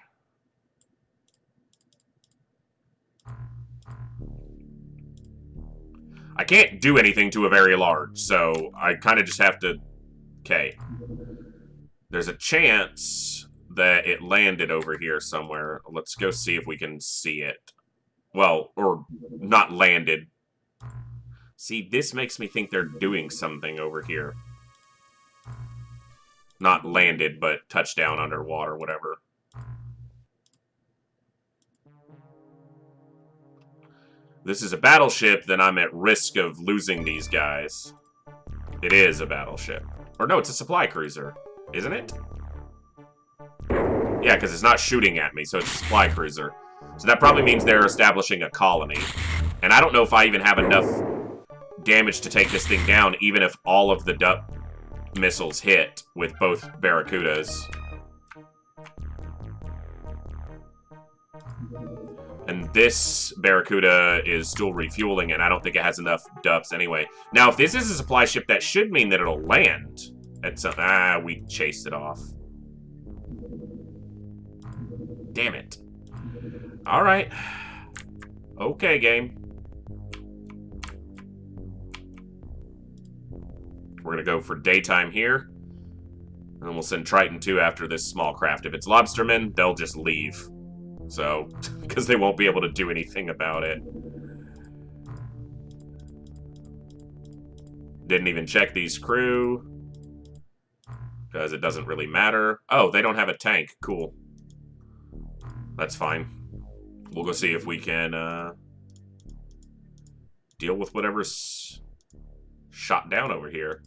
[SPEAKER 1] I can't do anything to a very large, so I kind of just have to... Okay. There's a chance that it landed over here somewhere. Let's go see if we can see it. Well, or not landed. See, this makes me think they're doing something over here. Not landed, but touchdown underwater, whatever. This is a battleship, then I'm at risk of losing these guys. It is a battleship. Or no, it's a supply cruiser. Isn't it? Yeah, because it's not shooting at me, so it's a supply cruiser. So that probably means they're establishing a colony. And I don't know if I even have enough damage to take this thing down, even if all of the dup missiles hit with both Barracudas. And this Barracuda is still refueling, and I don't think it has enough dups anyway. Now, if this is a supply ship, that should mean that it'll land at some... we chased it off. Damn it. Alright. Okay, game. We're gonna go for daytime here. And then we'll send Triton 2 after this small craft. If it's Lobster Men, they'll just leave. So, because they won't be able to do anything about it. Didn't even check these crew. Because it doesn't really matter. Oh, they don't have a tank. Cool. That's fine. We'll go see if we can deal with whatever's shot down over here.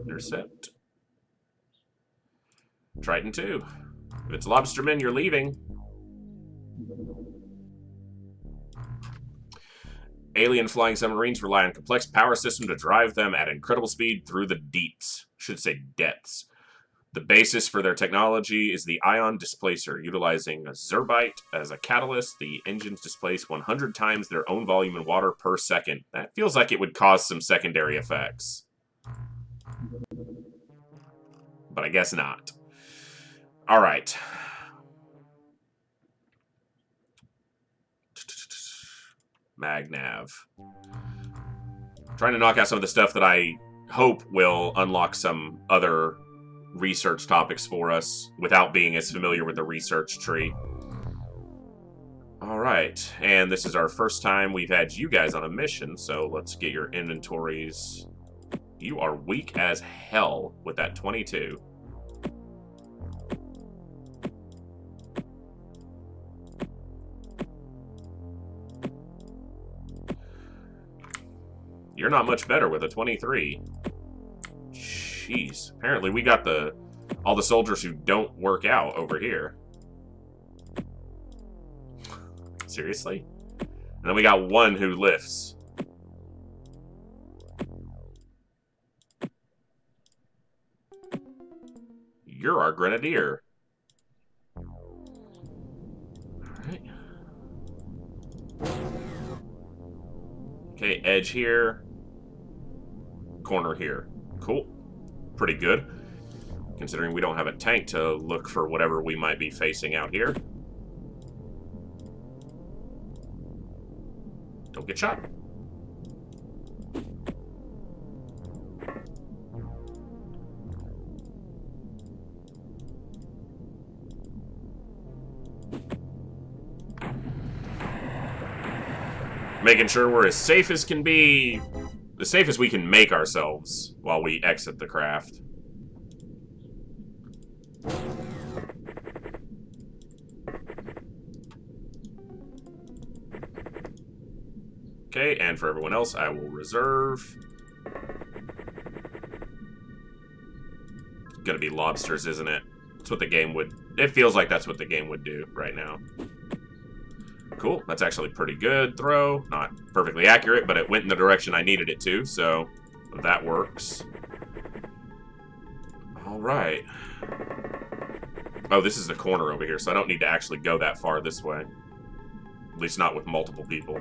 [SPEAKER 1] Intercept. Triton 2. If it's Lobster Men, you're leaving. Alien flying submarines rely on complex power system to drive them at incredible speed through the deeps. Should say depths. The basis for their technology is the ion displacer. Utilizing a zerbite as a catalyst, the engines displace 100 times their own volume in water per second. That feels like it would cause some secondary effects. But I guess not. Alright. Magnav. Trying to knock out some of the stuff that I hope will unlock some other research topics for us without being as familiar with the research tree. Alright, and this is our first time we've had you guys on a mission, so let's get your inventories. You are weak as hell with that 22. You're not much better with a 23. Jeez. Apparently we got all the soldiers who don't work out over here. Seriously? And then we got one who lifts. You're our grenadier. Alright. Okay, edge here. Corner here. Cool. Pretty good. Considering we don't have a tank to look for whatever we might be facing out here. Don't get shot. Making sure we're as safe as can be. As safe as we can make ourselves while we exit the craft. Okay, and for everyone else, I will reserve. Gonna be lobsters, isn't it? That's what the game would... It feels like that's what the game would do right now. Cool, that's actually pretty good throw. Not perfectly accurate, but it went in the direction I needed it to, so that works. Alright. Oh, this is the corner over here, so I don't need to actually go that far this way. At least not with multiple people.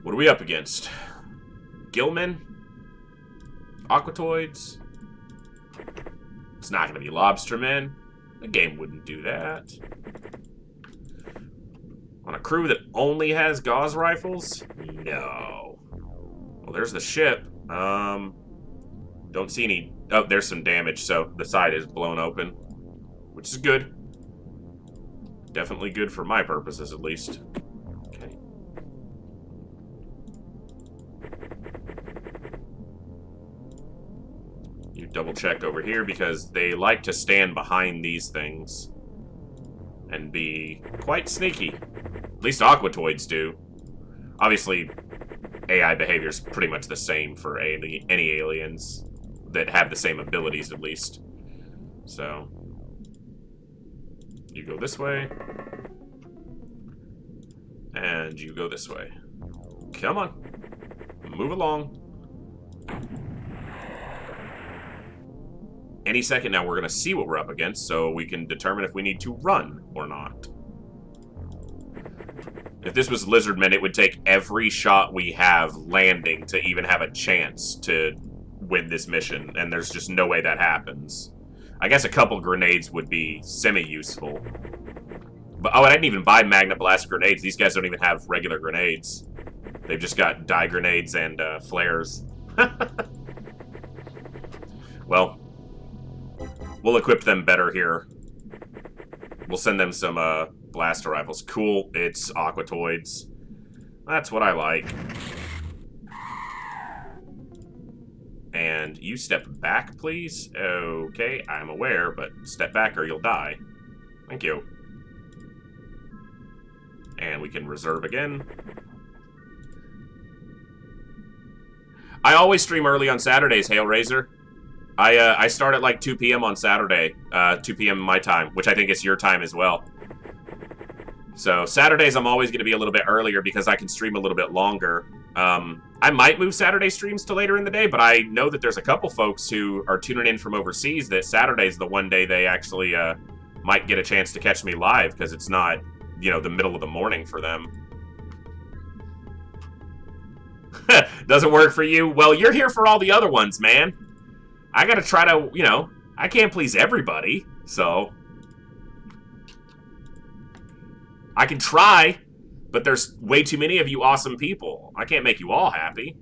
[SPEAKER 1] What are we up against? Gillmen? Aquatoids? It's not going to be Lobster Men. The game wouldn't do that. On a crew that only has gauze rifles? No. Well, there's the ship. Don't see any... Oh, there's some damage, so the side is blown open. Which is good. Definitely good for my purposes, at least. Okay. You double check over here because they like to stand behind these things and be quite sneaky. At least aquatoids do. Obviously, AI behavior is pretty much the same for any aliens that have the same abilities, at least. So, you go this way, and you go this way. Come on, move along. Any second now, we're going to see what we're up against, so we can determine if we need to run. or not. If this was Lizard Men, it would take every shot we have landing to even have a chance to win this mission, and there's just no way that happens. I guess a couple grenades would be semi-useful. But, oh, I didn't even buy Magna Blast grenades. These guys don't even have regular grenades. They've just got dye grenades and flares. Well, we'll equip them better here. We'll send them some blaster rifles. Cool, it's Aquatoids. That's what I like. And you step back, please. Okay, I'm aware, but step back or you'll die. Thank you. And we can reserve again. I always stream early on Saturdays, Hailraiser. I start at like 2 p.m. on Saturday, 2 p.m. my time, which I think is your time as well. So Saturdays I'm always going to be a little bit earlier because I can stream a little bit longer. I might move Saturday streams to later in the day, but I know that there's a couple folks who are tuning in from overseas that Saturday's the one day they actually might get a chance to catch me live because it's not, you know, the middle of the morning for them. Doesn't work for you? Well, you're here for all the other ones, man. I gotta try to, you know, I can't please everybody, so I can try, but there's way too many of you awesome people. I can't make you all happy.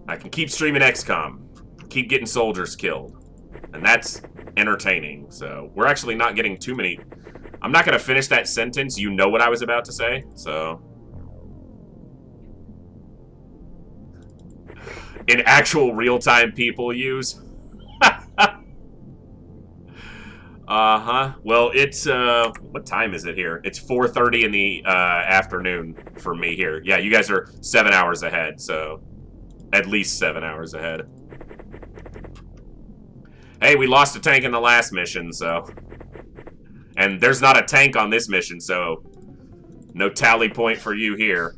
[SPEAKER 1] I can keep streaming XCOM, keep getting soldiers killed, and that's entertaining, so we're actually not getting too many. I'm not gonna finish that sentence. You know what I was about to say, so. In actual real-time people use. Well, it's, what time is it here? It's 4:30 in the, afternoon for me here. Yeah, you guys are 7 hours ahead, so at least 7 hours ahead. Hey, we lost a tank in the last mission, so. And there's not a tank on this mission, so no tally point for you here.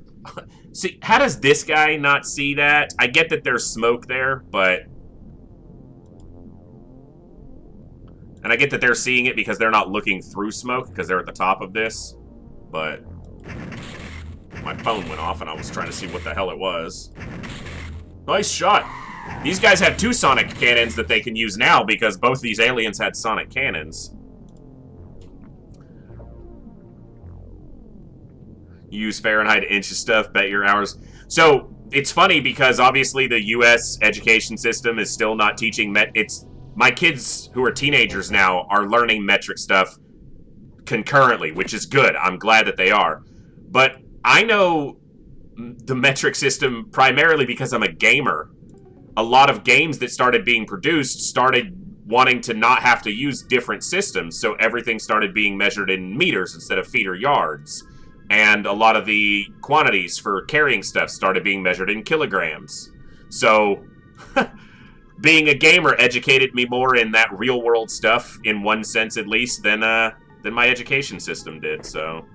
[SPEAKER 1] See, how does this guy not see that? I get that there's smoke there, but... And I get that they're seeing it because they're not looking through smoke, because they're at the top of this. But... my phone went off and I was trying to see what the hell it was. Nice shot! These guys have 2 sonic cannons that they can use now because both these aliens had sonic cannons. Use Fahrenheit inches stuff, bet your hours. So, it's funny because obviously the US education system is still not teaching my kids who are teenagers now are learning metric stuff concurrently, which is good. I'm glad that they are. But I know the metric system primarily because I'm a gamer. A lot of games that started being produced started wanting to not have to use different systems, so everything started being measured in meters instead of feet or yards. And a lot of the quantities for carrying stuff started being measured in kilograms. So, being a gamer educated me more in that real-world stuff, in one sense at least, than my education system did, so.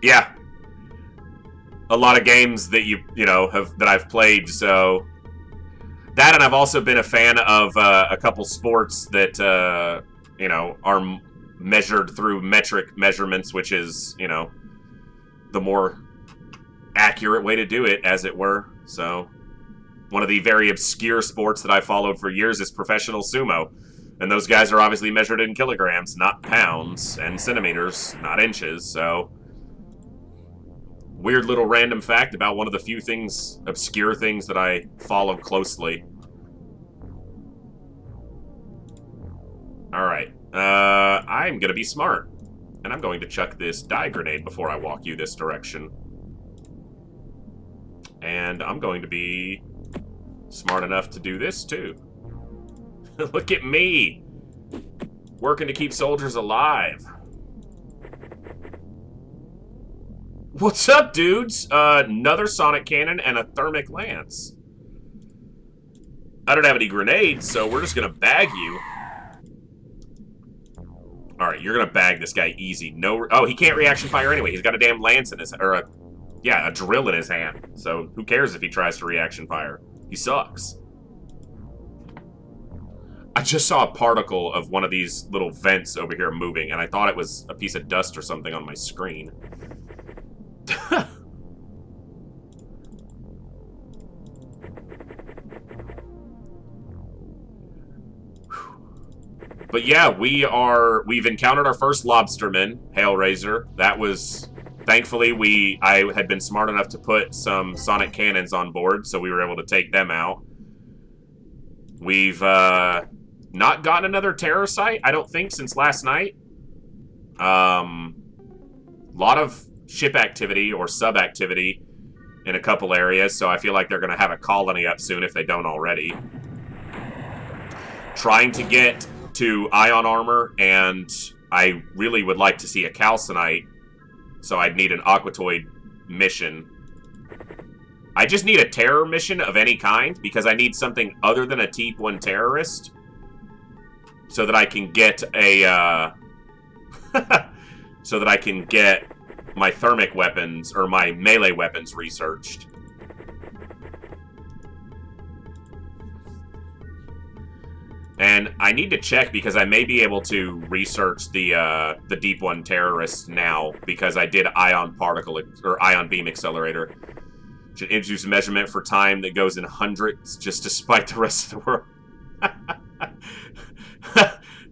[SPEAKER 1] Yeah. A lot of games that that I've played, so. That, and I've also been a fan of a couple sports that, are measured through metric measurements, which is, the more accurate way to do it, as it were. So, one of the very obscure sports that I followed for years is professional sumo. And those guys are obviously measured in kilograms, not pounds, and centimeters, not inches, so. Weird little random fact about one of the few things, obscure things that I follow closely. Alright, I'm gonna be smart. And I'm going to chuck this dye grenade before I walk you this direction. And I'm going to be smart enough to do this too. Look at me! Working to keep soldiers alive. What's up, dudes? Another sonic cannon and a thermic lance. I don't have any grenades, so we're just gonna bag you. Alright, you're gonna bag this guy easy. No, oh, he can't reaction fire anyway. He's got a damn lance in his, or a Yeah, a drill in his hand. So who cares if he tries to reaction fire? He sucks. I just saw a particle of one of these little vents over here moving, and I thought it was a piece of dust or something on my screen. But yeah, we've encountered our first Lobster Men, Hailraiser. That was, thankfully, I had been smart enough to put some sonic cannons on board, so we were able to take them out. We've not gotten another terror site, I don't think, since last night. Lot of ship activity or sub activity in a couple areas, so I feel like they're going to have a colony up soon if they don't already. Trying to get to ion armor, and I really would like to see a calcinite, so I'd need an aquatoid mission. I just need a terror mission of any kind, because I need something other than a Teep 1 terrorist, so that I can get a, so that I can get my thermic weapons, or my melee weapons researched. And I need to check because I may be able to research the Deep One terrorist now because I did ion particle or ion beam accelerator. Should introduce a measurement for time that goes in hundreds just to spite the rest of the world.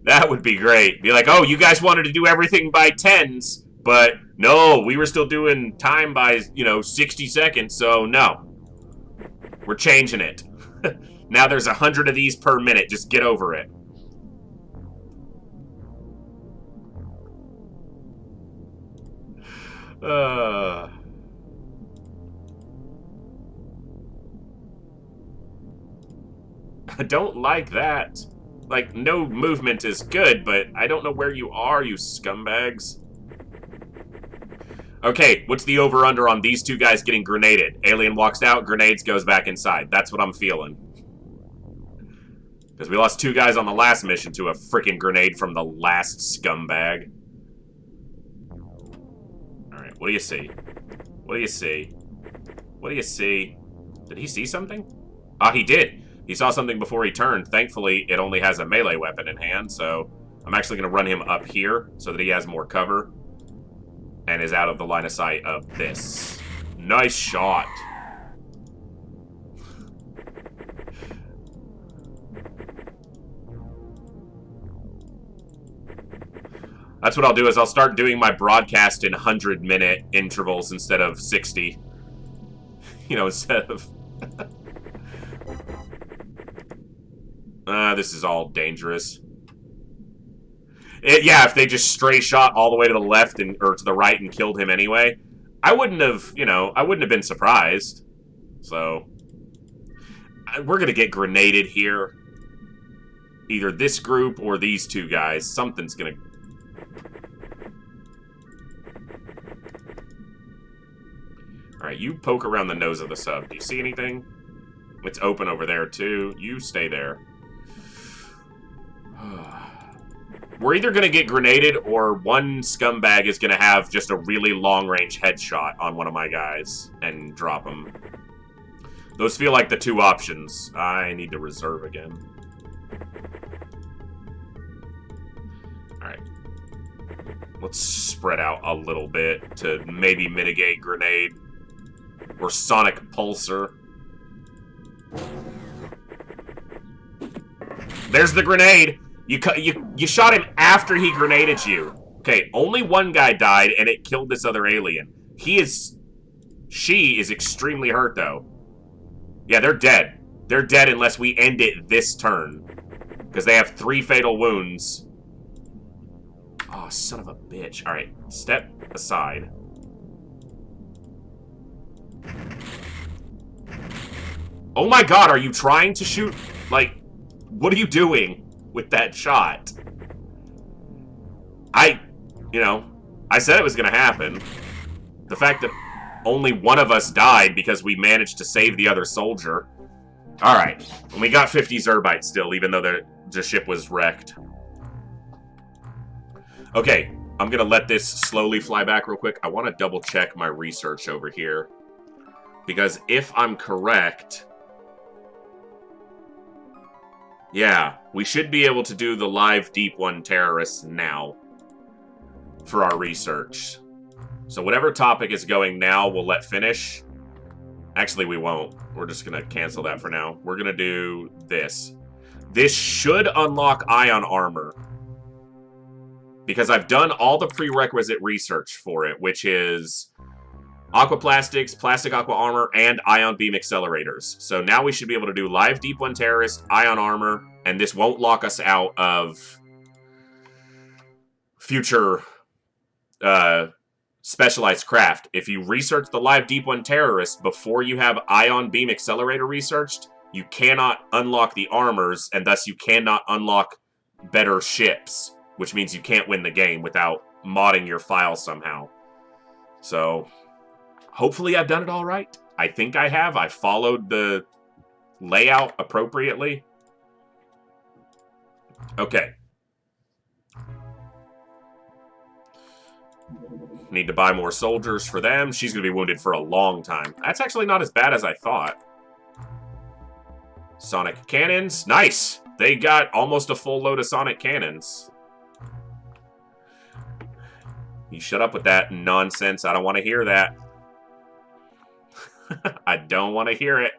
[SPEAKER 1] That would be great. Be like, oh, you guys wanted to do everything by tens, but no, we were still doing time by, 60 seconds, so no. We're changing it. Now there's 100 of these per minute. Just get over it. I don't like that. Like, no movement is good, but I don't know where you are, you scumbags. Okay, what's the over-under on these two guys getting grenaded? Alien walks out, grenades goes back inside. That's what I'm feeling. Because we lost two guys on the last mission to a freaking grenade from the last scumbag. Alright, what do you see? What do you see? What do you see? Did he see something? Ah, he did. He saw something before he turned. Thankfully, it only has a melee weapon in hand, so I'm actually going to run him up here so that he has more cover and is out of the line of sight of this. Nice shot. That's what I'll do, is I'll start doing my broadcast in 100-minute intervals instead of 60. Instead of... this is all dangerous. Yeah, if they just stray shot all the way to the left or to the right and killed him anyway, I wouldn't have, I wouldn't have been surprised. So, we're gonna get grenaded here. Either this group or these two guys. Something's gonna... Alright, you poke around the nose of the sub. Do you see anything? It's open over there, too. You stay there. We're either going to get grenaded or one scumbag is going to have just a really long-range headshot on one of my guys and drop him. Those feel like the two options. I need to reserve again. Alright. Let's spread out a little bit to maybe mitigate grenade. Or sonic pulsar. There's the grenade! You shot him after he grenaded you. Okay, only one guy died, and it killed this other alien. She is extremely hurt, though. Yeah, they're dead. They're dead unless we end it this turn. Because they have 3 fatal wounds. Oh, son of a bitch. Alright, step aside. Oh my god, are you trying to shoot? Like, what are you doing with that shot? I said it was gonna happen. The fact that only one of us died because we managed to save the other soldier. Alright, and we got 50 Zerbites still, even though the ship was wrecked. Okay, I'm going to let this slowly fly back real quick. I want to double check my research over here. Because if I'm correct... Yeah, we should be able to do the live Deep One terrorists now for our research. So whatever topic is going now, we'll let finish. Actually, we won't. We're just going to cancel that for now. We're going to do this. This should unlock ion armor. Because I've done all the prerequisite research for it, which is aquaplastics, plastic aqua armor, and ion beam accelerators. So now we should be able to do live Deep One terrorist, ion armor, and this won't lock us out of future specialized craft. If you research the live Deep One terrorist before you have ion beam accelerator researched, you cannot unlock the armors, and thus you cannot unlock better ships, which means you can't win the game without modding your file somehow. So... hopefully I've done it all right. I think I have. I followed the layout appropriately. Okay. Need to buy more soldiers for them. She's going to be wounded for a long time. That's actually not as bad as I thought. Sonic cannons. Nice! They got almost a full load of sonic cannons. You shut up with that nonsense. I don't want to hear that. I don't want to hear it.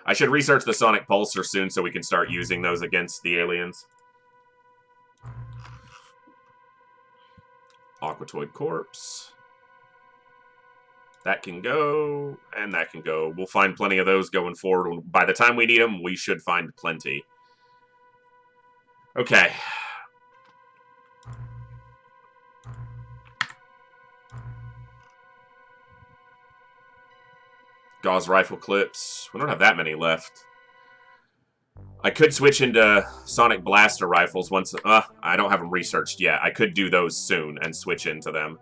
[SPEAKER 1] I should research the sonic pulsar soon so we can start using those against the aliens. Aquatoid corpse. That can go, and that can go. We'll find plenty of those going forward. By the time we need them, we should find plenty. Okay. Gauss rifle clips. We don't have that many left. I could switch into sonic blaster rifles once... I don't have them researched yet. I could do those soon and switch into them.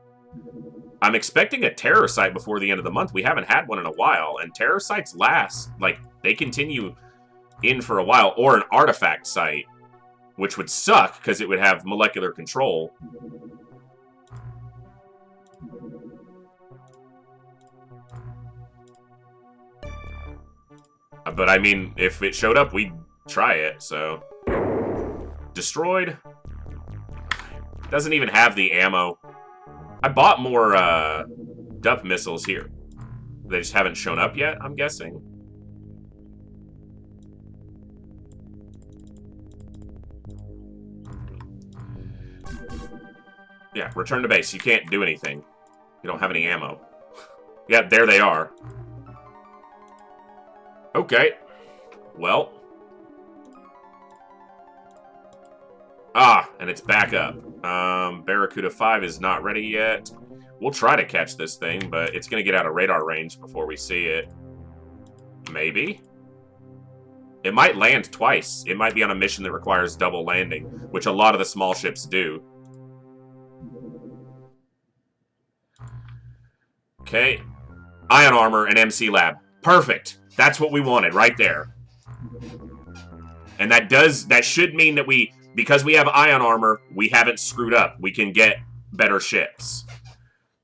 [SPEAKER 1] I'm expecting a terror site before the end of the month. We haven't had one in a while, and terror sites last. Like, they continue in for a while. Or an artifact site, which would suck because it would have molecular control. But, I mean, if it showed up, we'd try it, so... Destroyed. Doesn't even have the ammo. I bought more, Duff missiles here. They just haven't shown up yet, I'm guessing. Yeah, return to base. You can't do anything. You don't have any ammo. Yeah, there they are. Okay. Well. Ah, and it's back up. Barracuda 5 is not ready yet. We'll try to catch this thing, but it's going to get out of radar range before we see it. Maybe. It might land twice. It might be on a mission that requires double landing, which a lot of the small ships do. Okay. Ion armor and MC lab. Perfect. That's what we wanted right there. And that should mean that because we have ion armor, we haven't screwed up. We can get better ships.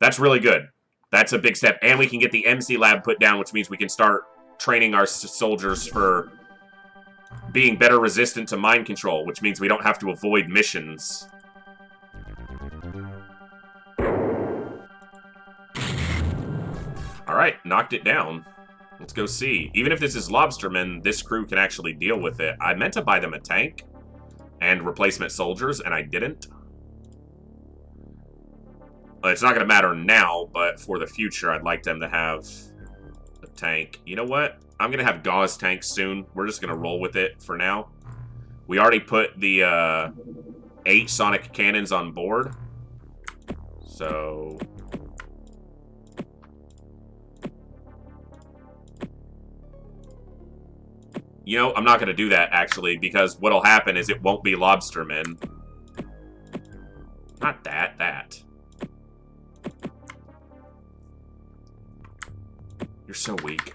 [SPEAKER 1] That's really good. That's a big step. And we can get the MC lab put down, which means we can start training our soldiers for being better resistant to mind control, which means we don't have to avoid missions. Alright, knocked it down. Let's go see. Even if this is Lobster Men, this crew can actually deal with it. I meant to buy them a tank and replacement soldiers, and I didn't. It's not going to matter now, but for the future, I'd like them to have a tank. You know what? I'm going to have Gauze tanks soon. We're just going to roll with it for now. We already put the 8 sonic cannons on board. So... You know, I'm not going to do that, actually, because what'll happen is it won't be Lobster Men. Not that, that. You're so weak.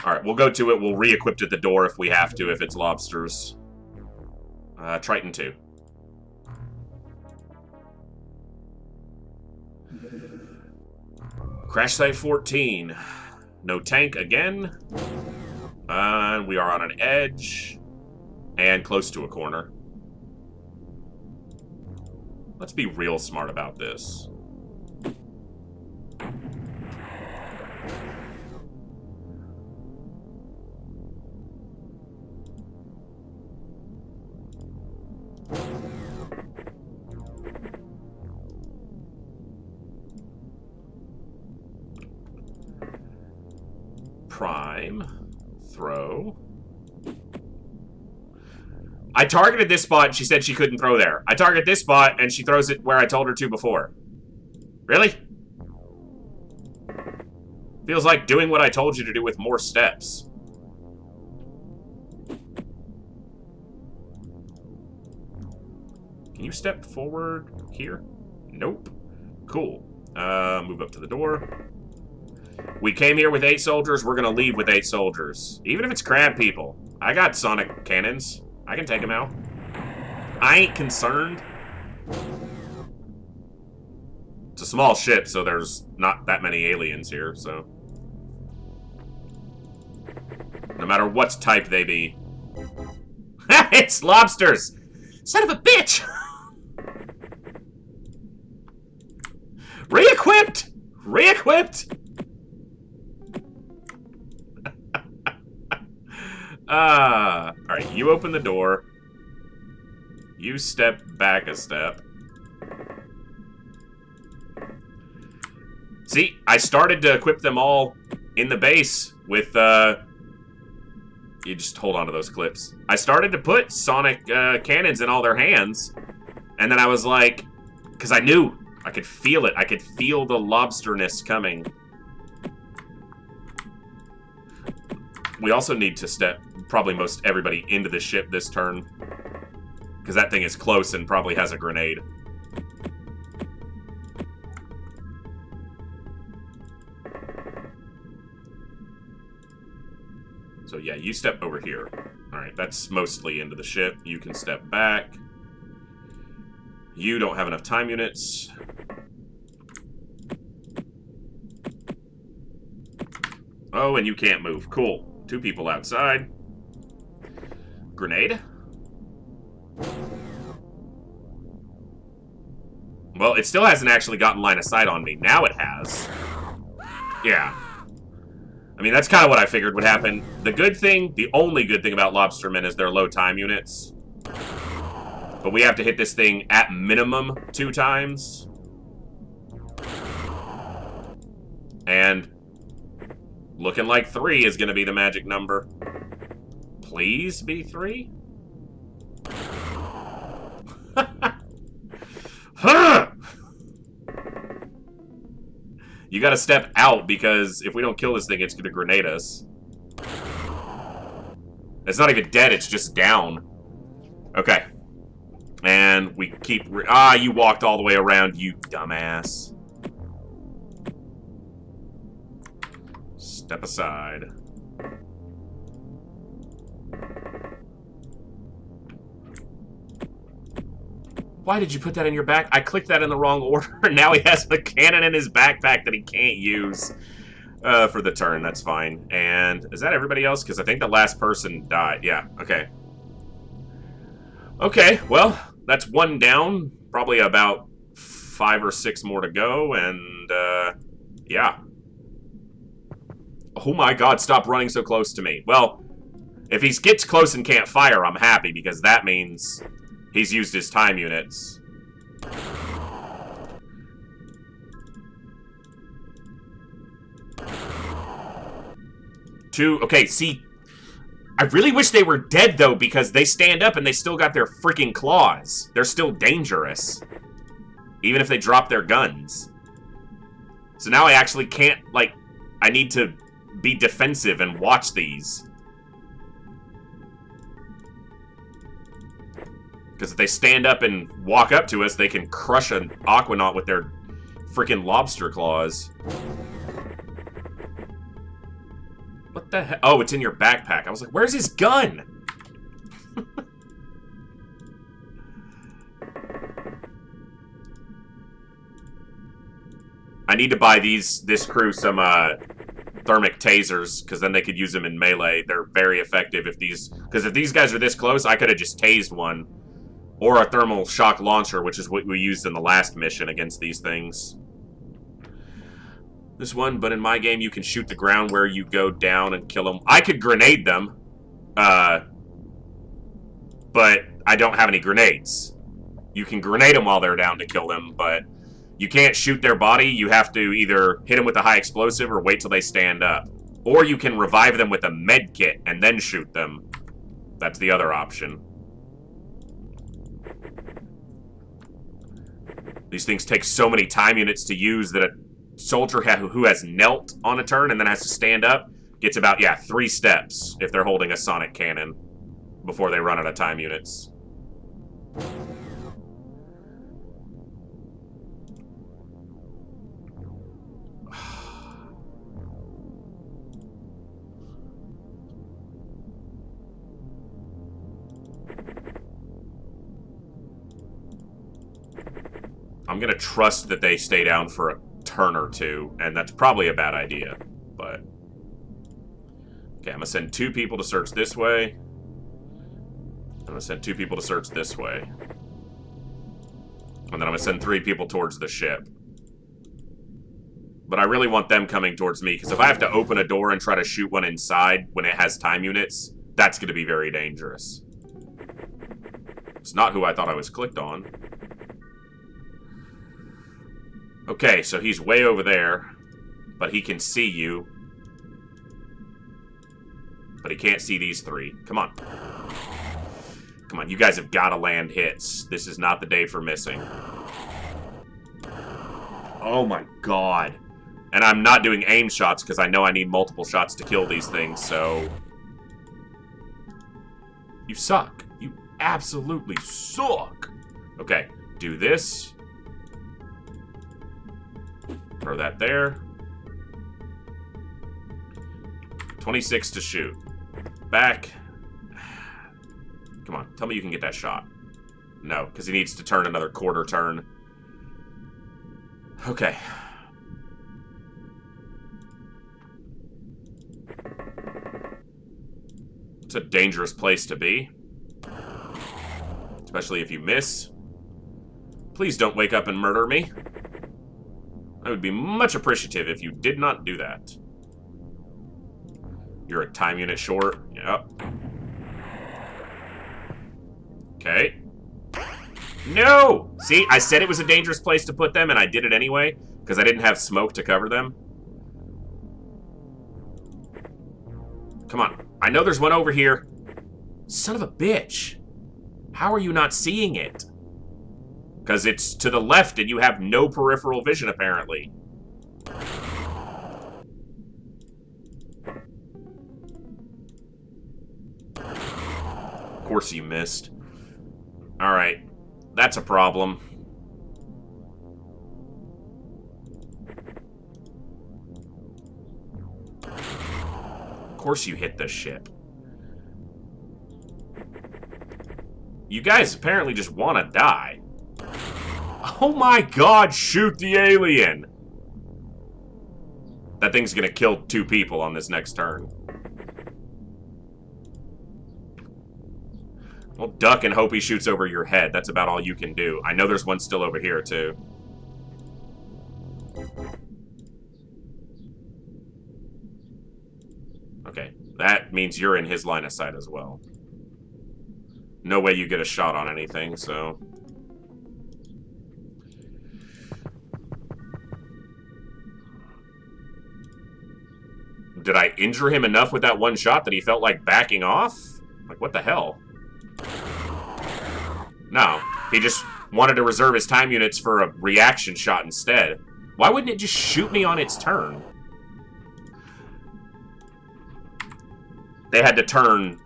[SPEAKER 1] Alright, we'll go to it. We'll re-equip at the door if we have to, if it's lobsters. Triton 2. Crash Site 14. No tank again. And we are on an edge. And close to a corner. Let's be real smart about this. Prime. Throw. I targeted this spot and she said she couldn't throw there. I target this spot and she throws it where I told her to before. Really? Feels like doing what I told you to do with more steps. Can you step forward here? Nope. Cool. Move up to the door. We came here with 8 soldiers. We're gonna leave with 8 soldiers. Even if it's crab people. I got sonic cannons. I can take them out. I ain't concerned. It's a small ship, so there's not that many aliens here, so. No matter what type they be. It's lobsters! Son of a bitch! Re-equipped! Re-equipped! Alright, you open the door. You step back a step. See, I started to equip them all in the base with, you just hold on to those clips. I started to put sonic cannons in all their hands, and then I was like, because I knew, I could feel it. I could feel the lobsterness coming. We also need to step probably most everybody into the ship this turn, because that thing is close and probably has a grenade. So yeah, you step over here. Alright, that's mostly into the ship. You can step back. You don't have enough time units. Oh, and you can't move. Cool. 2 people outside. Grenade. Well, it still hasn't actually gotten line of sight on me. Now it has. Yeah. I mean, that's kind of what I figured would happen. The good thing, the only good thing about Lobster Men is their low time units. But we have to hit this thing at minimum 2 times. And looking like 3 is going to be the magic number. Please be 3? Huh! You gotta step out, because if we don't kill this thing, it's gonna grenade us. It's not even dead, it's just down. Okay. And we keep... you walked all the way around, you dumbass. Step aside. Why did you put that in your back? I clicked that in the wrong order. Now he has a cannon in his backpack that he can't use for the turn. That's fine. And is that everybody else? Because I think the last person died. Yeah, okay. Okay, well, that's 1 down. Probably about 5 or 6 more to go. And, yeah. Oh my god, stop running so close to me. Well, if he gets close and can't fire, I'm happy, because that means... he's used his time units. Okay, see, I really wish they were dead, though, because they stand up and they still got their freaking claws. They're still dangerous. Even if they drop their guns. So now I actually can't, like, I need to be defensive and watch these. Because if they stand up and walk up to us, they can crush an Aquanaut with their freaking lobster claws. What the heck? Oh, it's in your backpack. I was like, where's his gun? need to buy this crew some thermic tasers, because then they could use them in melee. They're very effective because if these guys are this close, I could have just tased one. Or a thermal shock launcher, which is what we used in the last mission against these things. This one, but in my game, you can shoot the ground where you go down and kill them. I could grenade them, but I don't have any grenades. You can grenade them while they're down to kill them, but you can't shoot their body. You have to either hit them with a high explosive or wait till they stand up. Or you can revive them with a med kit and then shoot them. That's the other option. These things take so many time units to use that a soldier who has knelt on a turn and then has to stand up gets about, 3 steps if they're holding a sonic cannon before they run out of time units. I'm gonna trust that they stay down for a turn or two, and that's probably a bad idea, but... Okay, I'm gonna send 2 people to search this way. I'm gonna send 2 people to search this way. And then I'm gonna send 3 people towards the ship. But I really want them coming towards me, because if I have to open a door and try to shoot one inside when it has time units, that's gonna be very dangerous. It's not who I thought I was clicked on. Okay, so he's way over there, but he can see you. But he can't see these 3. Come on. Come on, you guys have got to land hits. This is not the day for missing. Oh my god. And I'm not doing aim shots because I know I need multiple shots to kill these things, so... You suck. You absolutely suck. Okay, do this. Throw that there. 26 to shoot. Back. Come on, tell me you can get that shot. No, because he needs to turn another quarter turn. Okay. It's a dangerous place to be. Especially if you miss. Please don't wake up and murder me. I would be much appreciative if you did not do that. You're a time unit short. Yep. Okay. No! See, I said it was a dangerous place to put them, and I did it anyway, because I didn't have smoke to cover them. Come on. I know there's one over here. Son of a bitch. How are you not seeing it? Because it's to the left and you have no peripheral vision, apparently. Of course you missed. Alright. That's a problem. Of course you hit the ship. You guys apparently just want to die. Oh my god, shoot the alien! That thing's gonna kill 2 people on this next turn. Well, duck and hope he shoots over your head. That's about all you can do. I know there's one still over here, too. Okay, that means you're in his line of sight as well. No way you get a shot on anything, so... Did I injure him enough with that one shot that he felt like backing off? Like, what the hell? No. He just wanted to reserve his time units for a reaction shot instead. Why wouldn't it just shoot me on its turn? They had to turn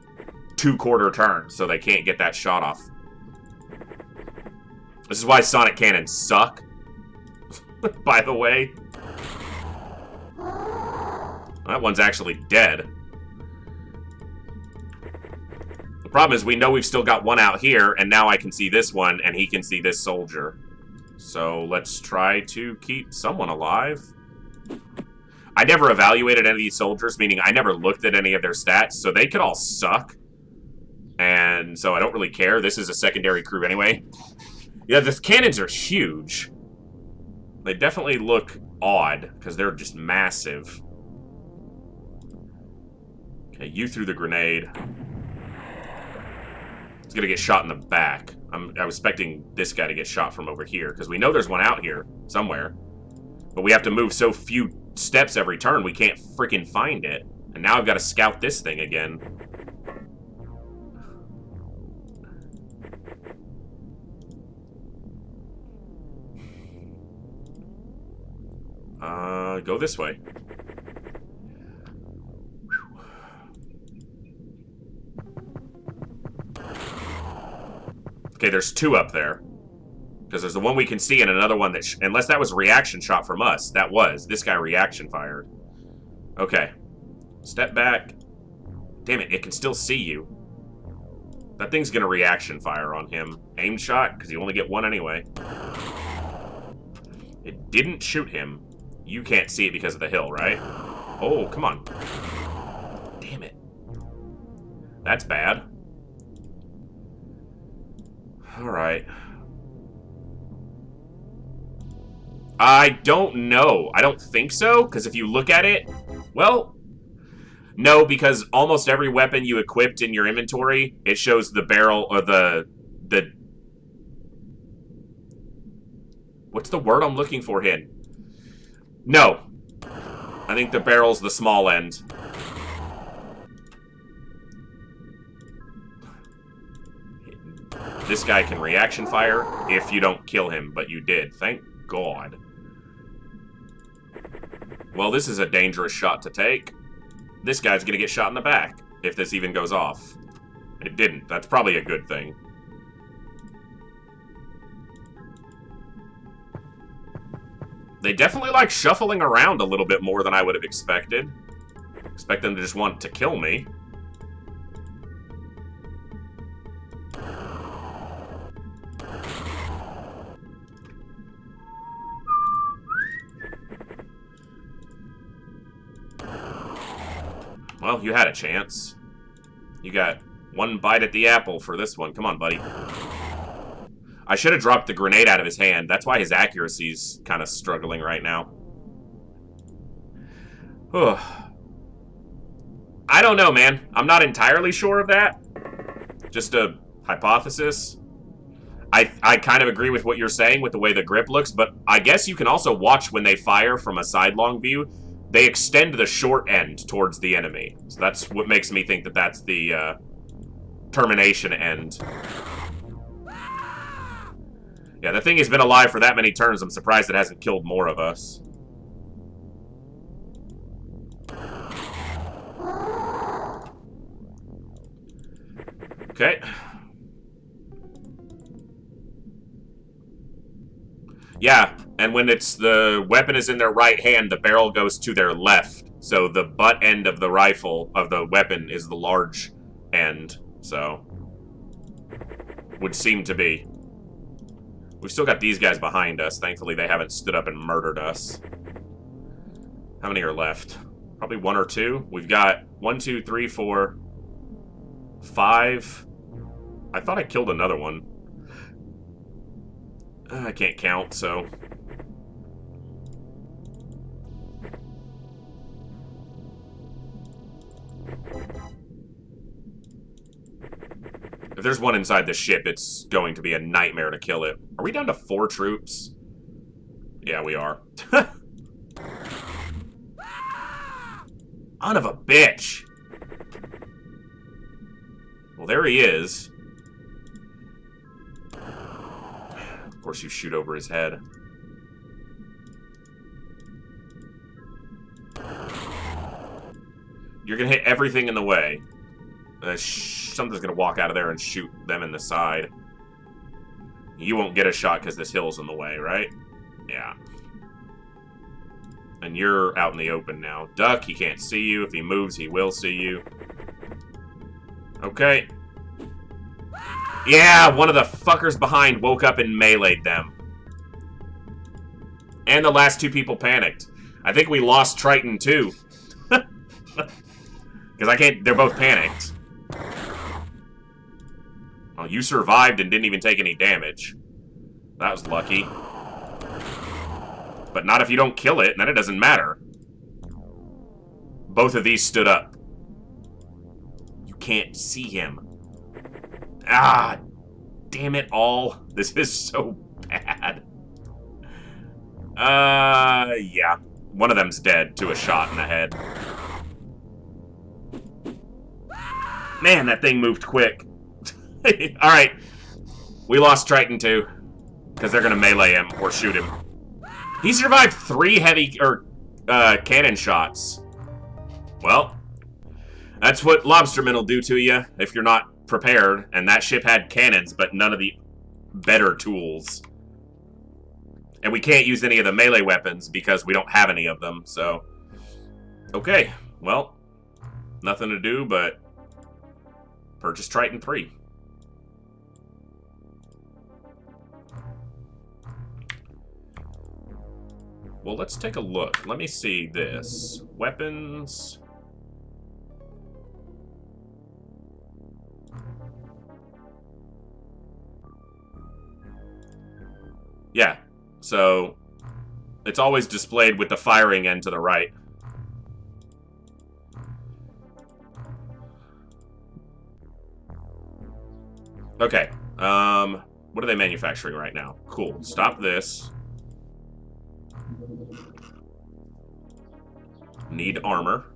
[SPEAKER 1] 2 quarter turns, so they can't get that shot off. This is why sonic cannons suck. By the way. That one's actually dead. The problem is we know we've still got one out here, and now I can see this one, and he can see this soldier. So let's try to keep someone alive. I never evaluated any of these soldiers, meaning I never looked at any of their stats, so they could all suck. And so I don't really care. This is a secondary crew anyway. Yeah, the cannons are huge. They definitely look odd, because they're just massive. Okay, you threw the grenade. It's gonna get shot in the back. I was expecting this guy to get shot from over here, because we know there's one out here somewhere. But we have to move so few steps every turn, we can't freaking find it. And now I've got to scout this thing again. Go this way. Okay, there's two up there. Because there's the one we can see and another one that... unless that was a reaction shot from us. That was. This guy reaction fired. Okay. Step back. Damn it, it can still see you. That thing's gonna reaction fire on him. Aim shot, because you only get one anyway. It didn't shoot him. You can't see it because of the hill, right? Oh, come on. Damn it. That's bad. Alright. I don't know. I don't think so, because if you look at it, well, no, because almost every weapon you equipped in your inventory, it shows the barrel or the what's the word I'm looking for here? No. I think the barrel's the small end. This guy can reaction fire if you don't kill him, but you did. Thank God. Well, this is a dangerous shot to take. This guy's gonna get shot in the back, if this even goes off. It didn't. That's probably a good thing. They definitely like shuffling around a little bit more than I would have expected. Expect them to just want to kill me. Well, you had a chance. You got one bite at the apple for this one. Come on, buddy. I should have dropped the grenade out of his hand. That's why his accuracy's kind of struggling right now. I don't know, man. I'm not entirely sure of that. Just a hypothesis. I kind of agree with what you're saying with the way the grip looks, but I guess you can also watch when they fire from a sidelong view. They extend the short end towards the enemy. So that's what makes me think that that's the termination end. Yeah, the thing has been alive for that many turns. I'm surprised it hasn't killed more of us. Okay. Yeah, and when it's the weapon is in their right hand, the barrel goes to their left. So the butt end of the rifle, of the weapon, is the large end. So, would seem to be. We've still got these guys behind us. Thankfully, they haven't stood up and murdered us. How many are left? Probably one or two. We've got 1, 2, 3, 4, 5. I thought I killed another one. I can't count, so... If there's one inside the ship, it's going to be a nightmare to kill it. Are we down to 4 troops? Yeah, we are. Son of a bitch! Well, there he is. Of course, you shoot over his head. You're gonna hit everything in the way. Something's gonna walk out of there and shoot them in the side. You won't get a shot because this hill's in the way, right? Yeah. And you're out in the open now. Duck, he can't see you. If he moves, he will see you. Okay. Yeah, one of the fuckers behind woke up and meleeed them. And the last 2 people panicked. I think we lost Triton, too. Because I can't... They're both panicked. Oh, you survived and didn't even take any damage. That was lucky. But not if you don't kill it, and then it doesn't matter. Both of these stood up. You can't see him. Ah, damn it all. This is so bad. Yeah. One of them's dead to a shot in the head. Man, that thing moved quick. Alright. We lost Triton too. Because they're going to melee him or shoot him. He survived 3 heavy cannon shots. Well, that's what Lobster Men will do to you if you're not prepared. And that ship had cannons, but none of the better tools. And we can't use any of the melee weapons because we don't have any of them, so... Okay, well, nothing to do but purchase Triton 3. Well, let's take a look. Let me see this. Weapons... Yeah. So, it's always displayed with the firing end to the right. Okay. What are they manufacturing right now? Cool. Stop this. Need armor.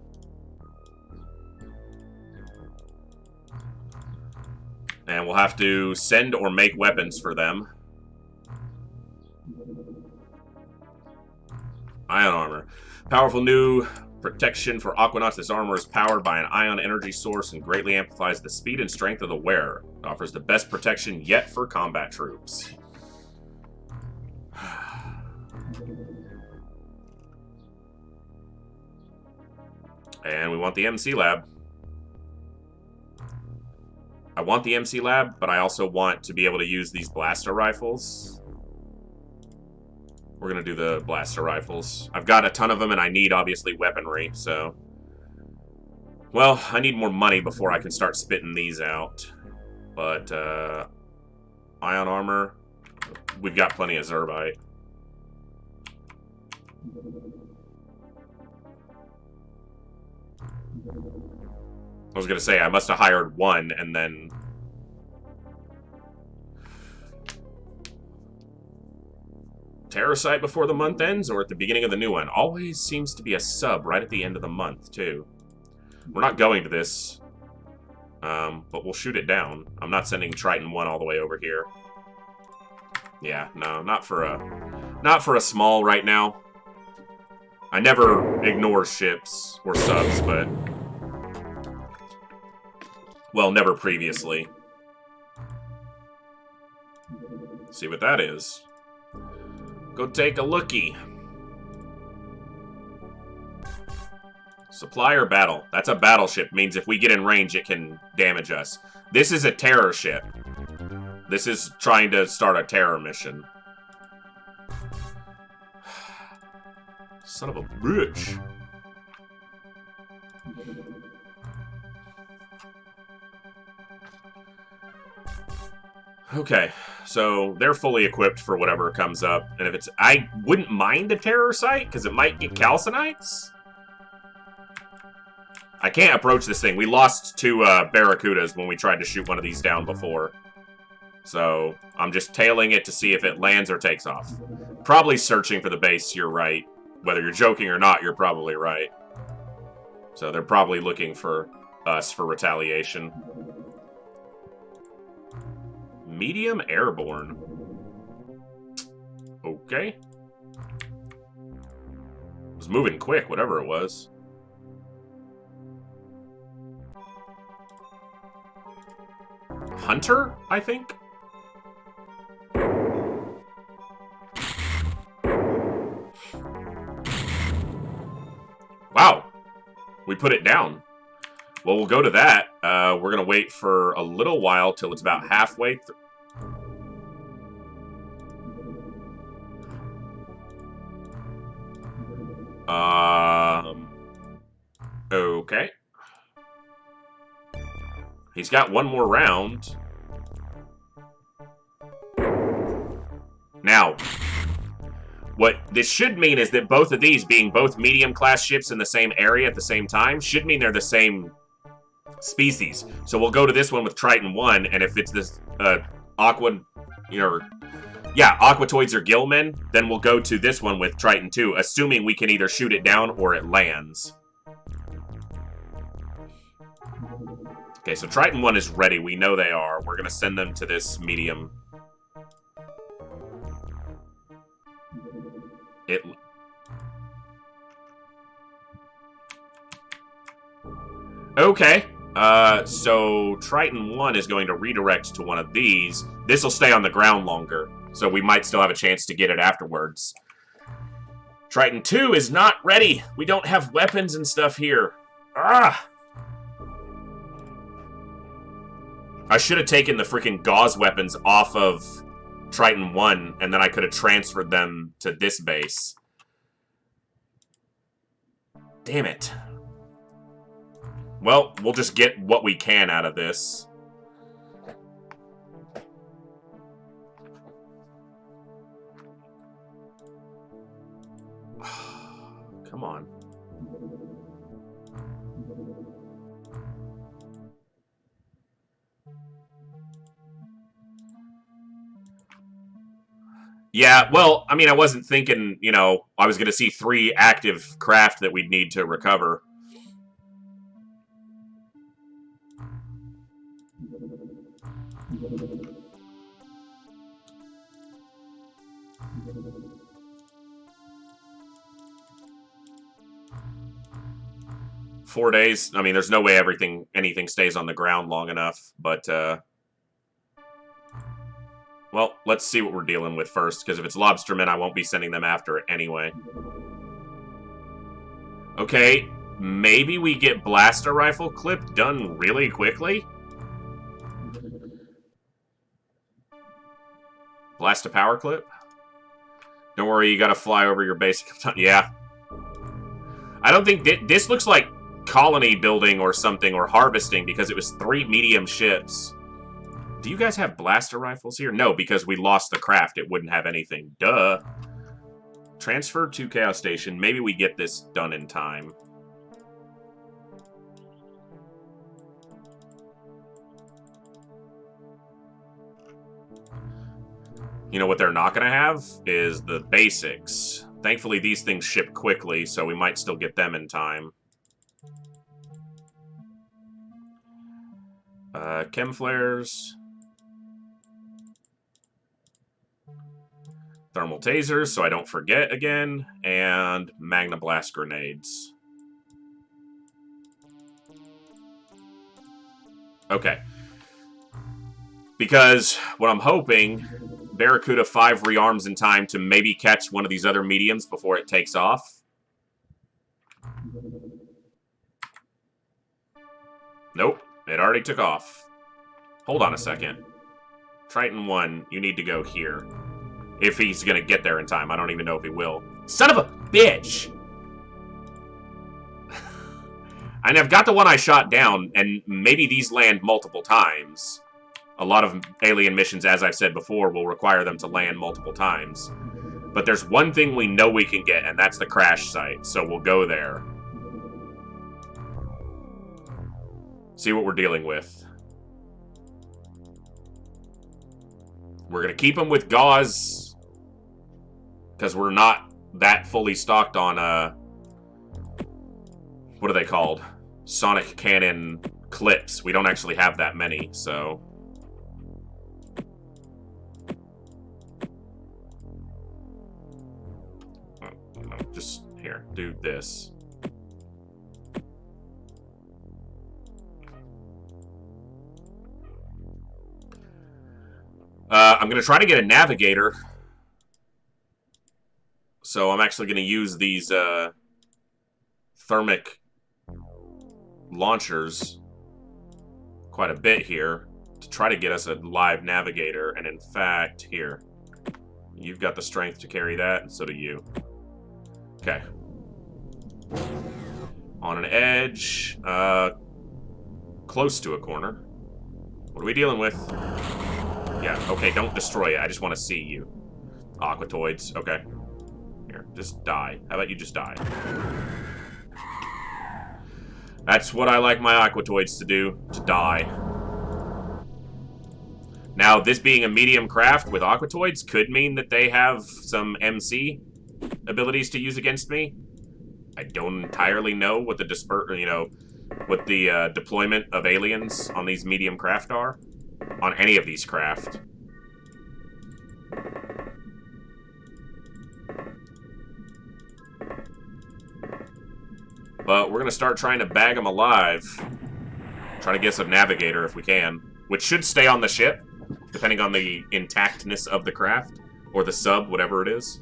[SPEAKER 1] And we'll have to send or make weapons for them. Ion armor. Powerful new protection for Aquanauts. This armor is powered by an ion energy source and greatly amplifies the speed and strength of the wearer. It offers the best protection yet for combat troops. And we want the MC lab. I want the MC lab, but I also want to be able to use these blaster rifles. We're going to do the blaster rifles. I've got a ton of them, and I need, obviously, weaponry, so... Well, I need more money before I can start spitting these out. But, ion armor. We've got plenty of Zerbite. I was going to say, I must have hired one, and then... Terrorsight before the month ends, or at the beginning of the new one? Always seems to be a sub right at the end of the month, too. We're not going to this, but we'll shoot it down. I'm not sending Triton 1 all the way over here. Yeah, no, not for a small right now. I never ignore ships or subs, but... Well, never previously. See what that is. Go take a lookie. Supply or battle? That's a battleship. Means if we get in range, it can damage us. This is a terror ship. This is trying to start a terror mission. Son of a bitch. Okay, so they're fully equipped for whatever comes up. And if it's... I wouldn't mind a terror site, because it might get calcinites. I can't approach this thing. We lost 2 Barracudas when we tried to shoot one of these down before. So, I'm just tailing it to see if it lands or takes off. Probably searching for the base, you're right. Whether you're joking or not, you're probably right. So, they're probably looking for us for retaliation. Medium airborne. Okay. It was moving quick, whatever it was. Hunter, I think? Wow. We put it down. Well, we'll go to that. We're going to wait for a little while till it's about halfway through. Okay. He's got one more round. Now, what this should mean is that both of these, being both medium-class ships in the same area at the same time, should mean they're the same species. So we'll go to this one with Triton 1, and if it's this Aquatoids or Gillmen, then we'll go to this one with Triton 2, assuming we can either shoot it down or it lands. Okay, so Triton 1 is ready. We know they are. We're going to send them to this medium. Okay. So Triton 1 is going to redirect to one of these. This will stay on the ground longer, so we might still have a chance to get it afterwards. Triton 2 is not ready. We don't have weapons and stuff here. Ah! I should have taken the freaking gauze weapons off of Triton 1, and then I could have transferred them to this base. Damn it. Well, we'll just get what we can out of this. Come on. Yeah, well, I mean, I wasn't thinking, you know, I was going to see 3 active craft that we'd need to recover. Four days. I mean, there's no way anything stays on the ground long enough, but, well, let's see what we're dealing with first, because if it's Lobster Men, I won't be sending them after it anyway. Okay, maybe we get Blaster Rifle Clip done really quickly? Blast a Power Clip? Don't worry, you gotta fly over your base. Yeah. I don't think... This looks like colony building or something, or harvesting, because it was 3 medium ships. Do you guys have blaster rifles here? No, because we lost the craft. It wouldn't have anything. Duh. Transfer to Chaos Station. Maybe we get this done in time. You know what they're not going to have? Is the basics. Thankfully, these things ship quickly, so we might still get them in time. Chem flares. Thermal tasers, so I don't forget again. And Magna Blast grenades. Okay. Because what I'm hoping, Barracuda 5 rearms in time to maybe catch one of these other mediums before it takes off. Nope, it already took off. Hold on a second. Triton 1, you need to go here. If he's gonna get there in time. I don't even know if he will. Son of a bitch! And I've got the one I shot down, and maybe these land multiple times. A lot of alien missions, as I've said before, will require them to land multiple times. But there's one thing we know we can get, and that's the crash site. So we'll go there. See what we're dealing with. We're going to keep them with gauze, because we're not that fully stocked on, what are they called? Sonic cannon clips. We don't actually have that many, so... No, just, here, do this. I'm going to try to get a navigator. So I'm actually going to use these thermic launchers quite a bit here to try to get us a live navigator. And in fact, here, you've got the strength to carry that, and so do you. Okay. On an edge. Close to a corner. What are we dealing with? Yeah, okay, don't destroy it. I just want to see you. Aquatoids, okay. Here, just die. How about you just die? That's what I like my Aquatoids to do, to die. Now, this being a medium craft with Aquatoids could mean that they have some MC abilities to use against me. I don't entirely know what the deployment of aliens on these medium craft are. On any of these craft. But we're going to start trying to bag them alive. Try to get some navigator if we can. Which should stay on the ship, depending on the intactness of the craft. Or the sub, whatever it is.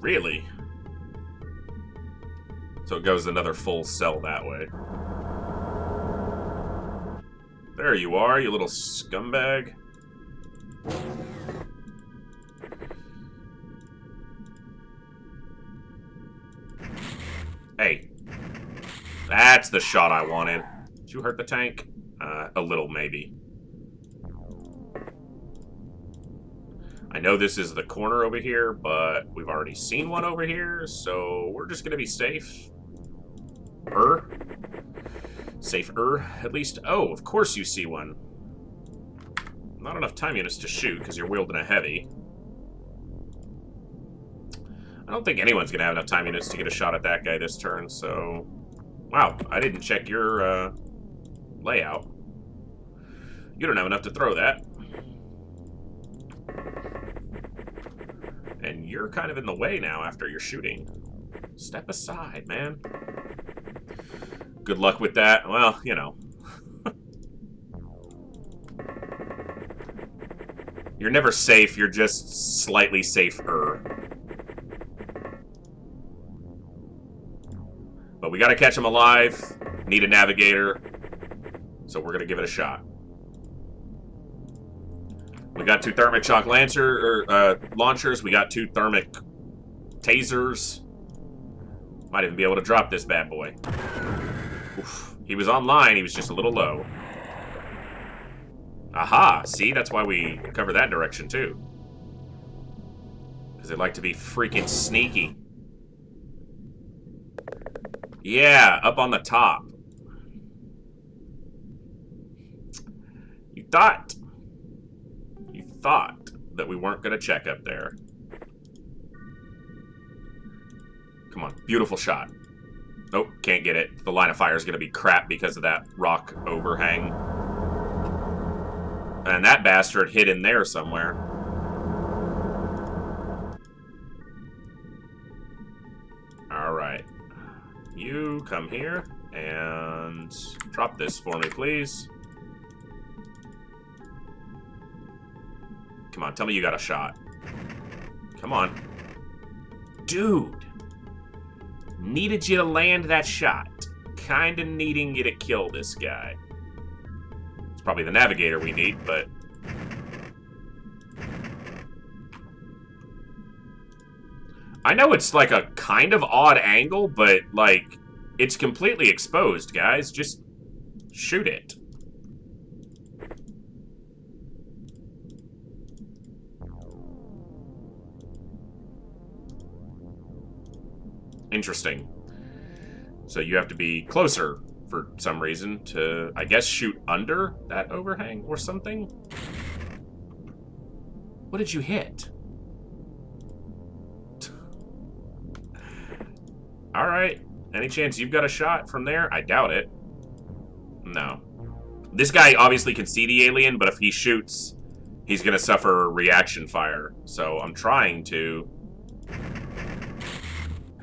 [SPEAKER 1] Really? So it goes another full cell that way. There you are, you little scumbag. Hey. That's the shot I wanted. Did you hurt the tank? A little, maybe. I know this is the corner over here, but we've already seen one over here, so we're just gonna be safe. Safer, at least. Oh, of course you see one. Not enough time units to shoot, because you're wielding a heavy. I don't think anyone's gonna have enough time units to get a shot at that guy this turn, so... Wow, I didn't check your, layout. You don't have enough to throw that. And you're kind of in the way now after you're shooting. Step aside, man. Good luck with that. Well, you know. You're never safe, you're just slightly safer. But we gotta catch him alive. Need a navigator. So we're gonna give it a shot. We got 2 thermic shock launchers. We got 2 thermic tasers. Might even be able to drop this bad boy. Oof. He was online, he was just a little low. Aha! See, that's why we cover that direction too. Because they like to be freaking sneaky. Yeah, up on the top. You thought that we weren't going to check up there. Come on, beautiful shot. Nope, can't get it. The line of fire is going to be crap because of that rock overhang. And that bastard hid in there somewhere. Alright. You come here and drop this for me, please. Come on, tell me you got a shot. Come on. Dude. Needed you to land that shot. Kinda needing you to kill this guy. It's probably the navigator we need, but... I know it's like a kind of odd angle, but, like, it's completely exposed, guys. Just shoot it. Interesting. So you have to be closer for some reason to, I guess, shoot under that overhang or something? What did you hit? Alright. Any chance you've got a shot from there? I doubt it. No. This guy obviously can see the alien, but if he shoots, he's gonna suffer reaction fire. So I'm trying to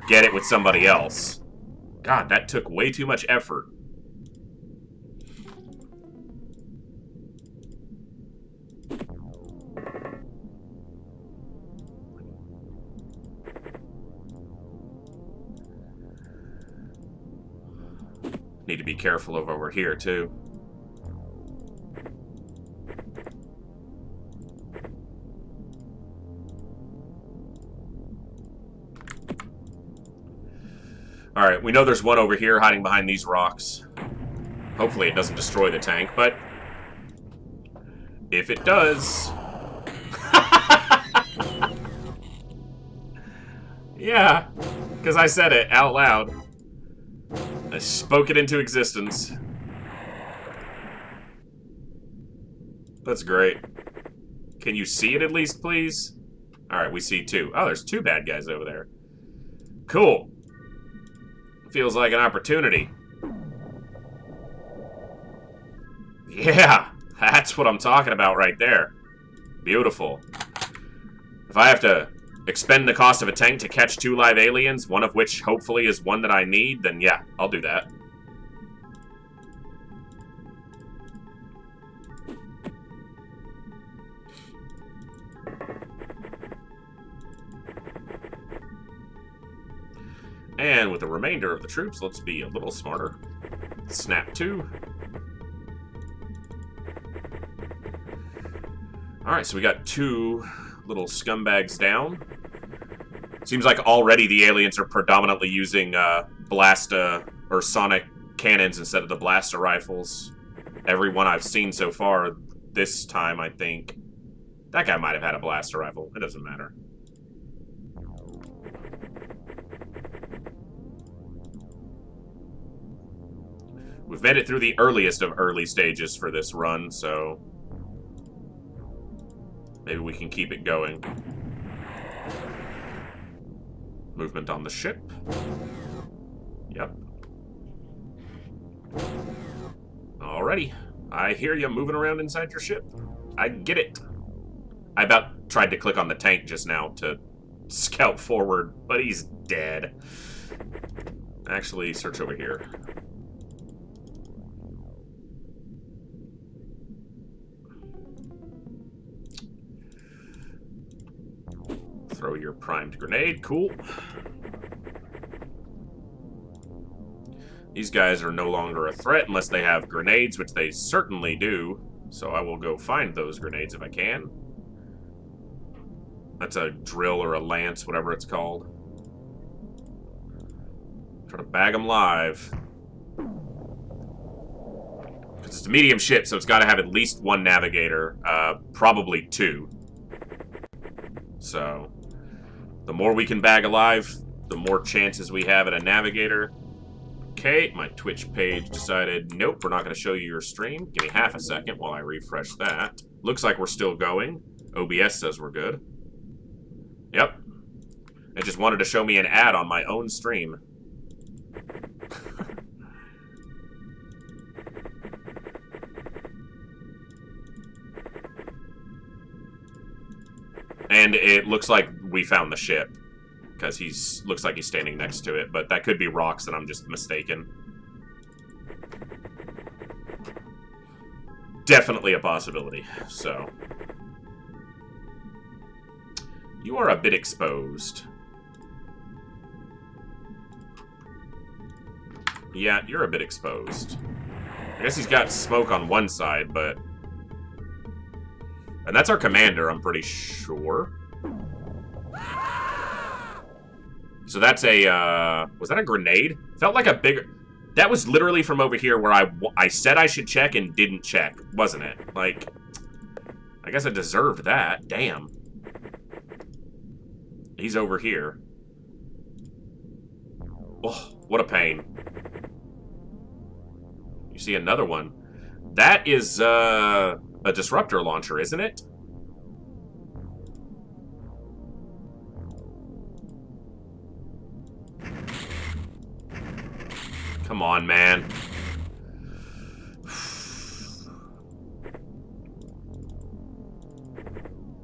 [SPEAKER 1] get it with somebody else. God, that took way too much effort. be careful of over here, too. Alright, we know there's one over here hiding behind these rocks. Hopefully it doesn't destroy the tank, but if it does... Yeah, because I said it out loud. I spoke it into existence. That's great. Can you see it at least, please? Alright, we see two. Oh, there's two bad guys over there. Cool. Feels like an opportunity. Yeah, that's what I'm talking about right there. Beautiful. If I have to expend the cost of a tank to catch 2 live aliens, one of which hopefully is one that I need, then yeah, I'll do that. And with the remainder of the troops, let's be a little smarter. Snap 2. Alright, so we got 2 little scumbags down. Seems like already the aliens are predominantly using blasta or sonic cannons instead of the blaster rifles. Every one I've seen so far this time, I think. That guy might have had a blaster rifle. It doesn't matter. We've made it through the earliest of early stages for this run, so maybe we can keep it going. Movement on the ship. Yep. Alrighty. I hear you moving around inside your ship. I get it. I about tried to click on the tank just now to scout forward, but he's dead. Actually, search over here. Throw your primed grenade. Cool. These guys are no longer a threat unless they have grenades, which they certainly do. So I will go find those grenades if I can. That's a drill or a lance, whatever it's called. Try to bag them live. Because it's a medium ship, so it's got to have at least 1 navigator. Probably 2. So the more we can bag alive, the more chances we have at a navigator. Okay, my Twitch page decided, nope, we're not going to show you your stream. Give me half a second while I refresh that. Looks like we're still going. OBS says we're good. Yep. It just wanted to show me an ad on my own stream. And it looks like we found the ship. Because looks like he's standing next to it. But that could be rocks and I'm just mistaken. Definitely a possibility. So. You are a bit exposed. Yeah, you're a bit exposed. I guess he's got smoke on one side, but... And that's our commander, I'm pretty sure. So that's a, was that a grenade? Felt like a bigger... That was literally from over here where I said I should check and didn't check, wasn't it? Like, I guess I deserved that. Damn. He's over here. Oh, what a pain. You see another one. That is, a disruptor launcher, isn't it? Come on, man.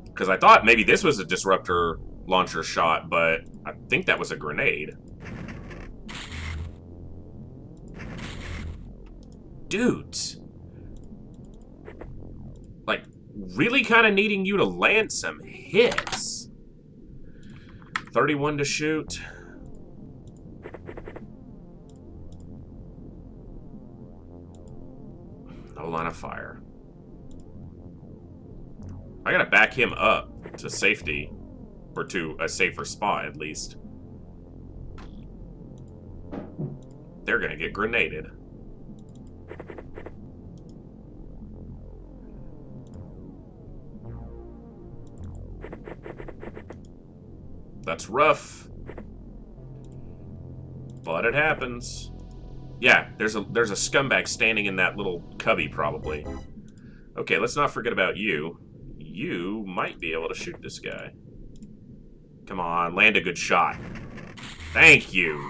[SPEAKER 1] Because I thought maybe this was a disruptor launcher shot, but I think that was a grenade. Dudes. Like, really kind of needing you to land some hits. 31 to shoot. No line of fire. I gotta back him up to safety. Or to a safer spot, at least. They're gonna get grenaded. That's rough. But it happens. Yeah, there's a scumbag standing in that little cubby, probably. Okay, let's not forget about you. You might be able to shoot this guy. Come on, land a good shot. Thank you.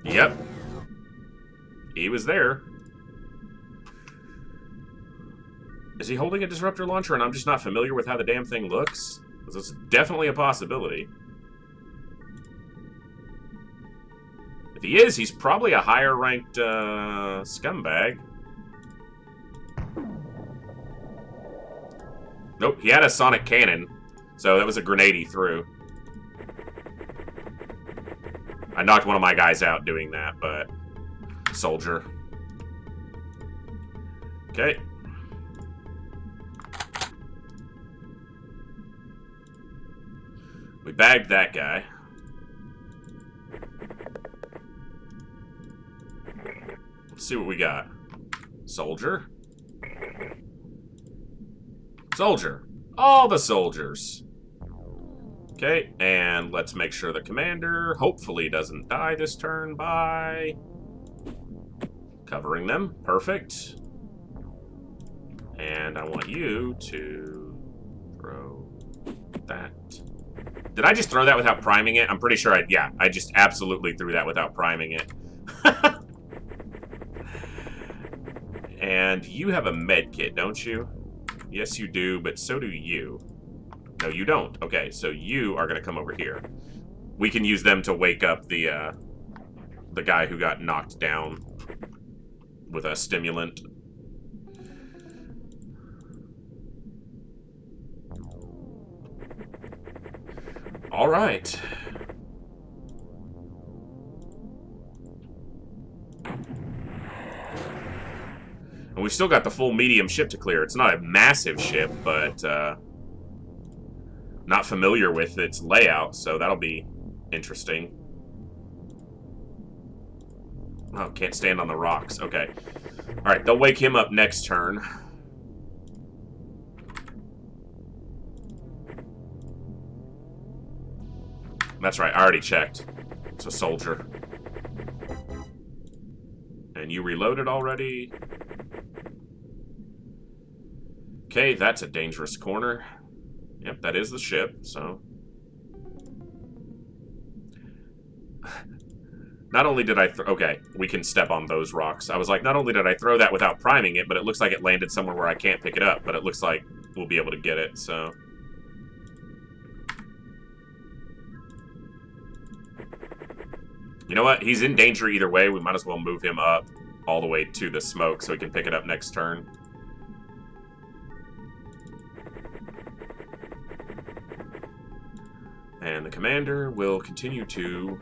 [SPEAKER 1] Yep. He was there. Is he holding a disruptor launcher and I'm just not familiar with how the damn thing looks? Because it's definitely a possibility. If he is, he's probably a higher ranked scumbag. Nope, he had a sonic cannon, so that was a grenade he threw. I knocked one of my guys out doing that, but... Soldier. Okay. We bagged that guy. Let's see what we got. Soldier. Soldier. All the soldiers. Okay, and let's make sure the commander hopefully doesn't die this turn by covering them. Perfect. And I want you to throw that. Did I just throw that without priming it? I'm pretty sure I just absolutely threw that without priming it. And you have a med kit, don't you? Yes, you do, but so do you. No, you don't. Okay, so you are going to come over here. We can use them to wake up the guy who got knocked down with a stimulant. All right. And we've still got the full medium ship to clear. It's not a massive ship, but not familiar with its layout, so that'll be interesting. Oh, can't stand on the rocks. Okay. Alright, they'll wake him up next turn. That's right, I already checked. It's a soldier. And you reloaded already? Okay, that's a dangerous corner. Yep, that is the ship, so... Not only did I okay, we can step on those rocks. I was like, not only did I throw that without priming it, but it looks like it landed somewhere where I can't pick it up, but it looks like we'll be able to get it, so... You know what? He's in danger either way. We might as well move him up all the way to the smoke so he can pick it up next turn. And the commander will continue to,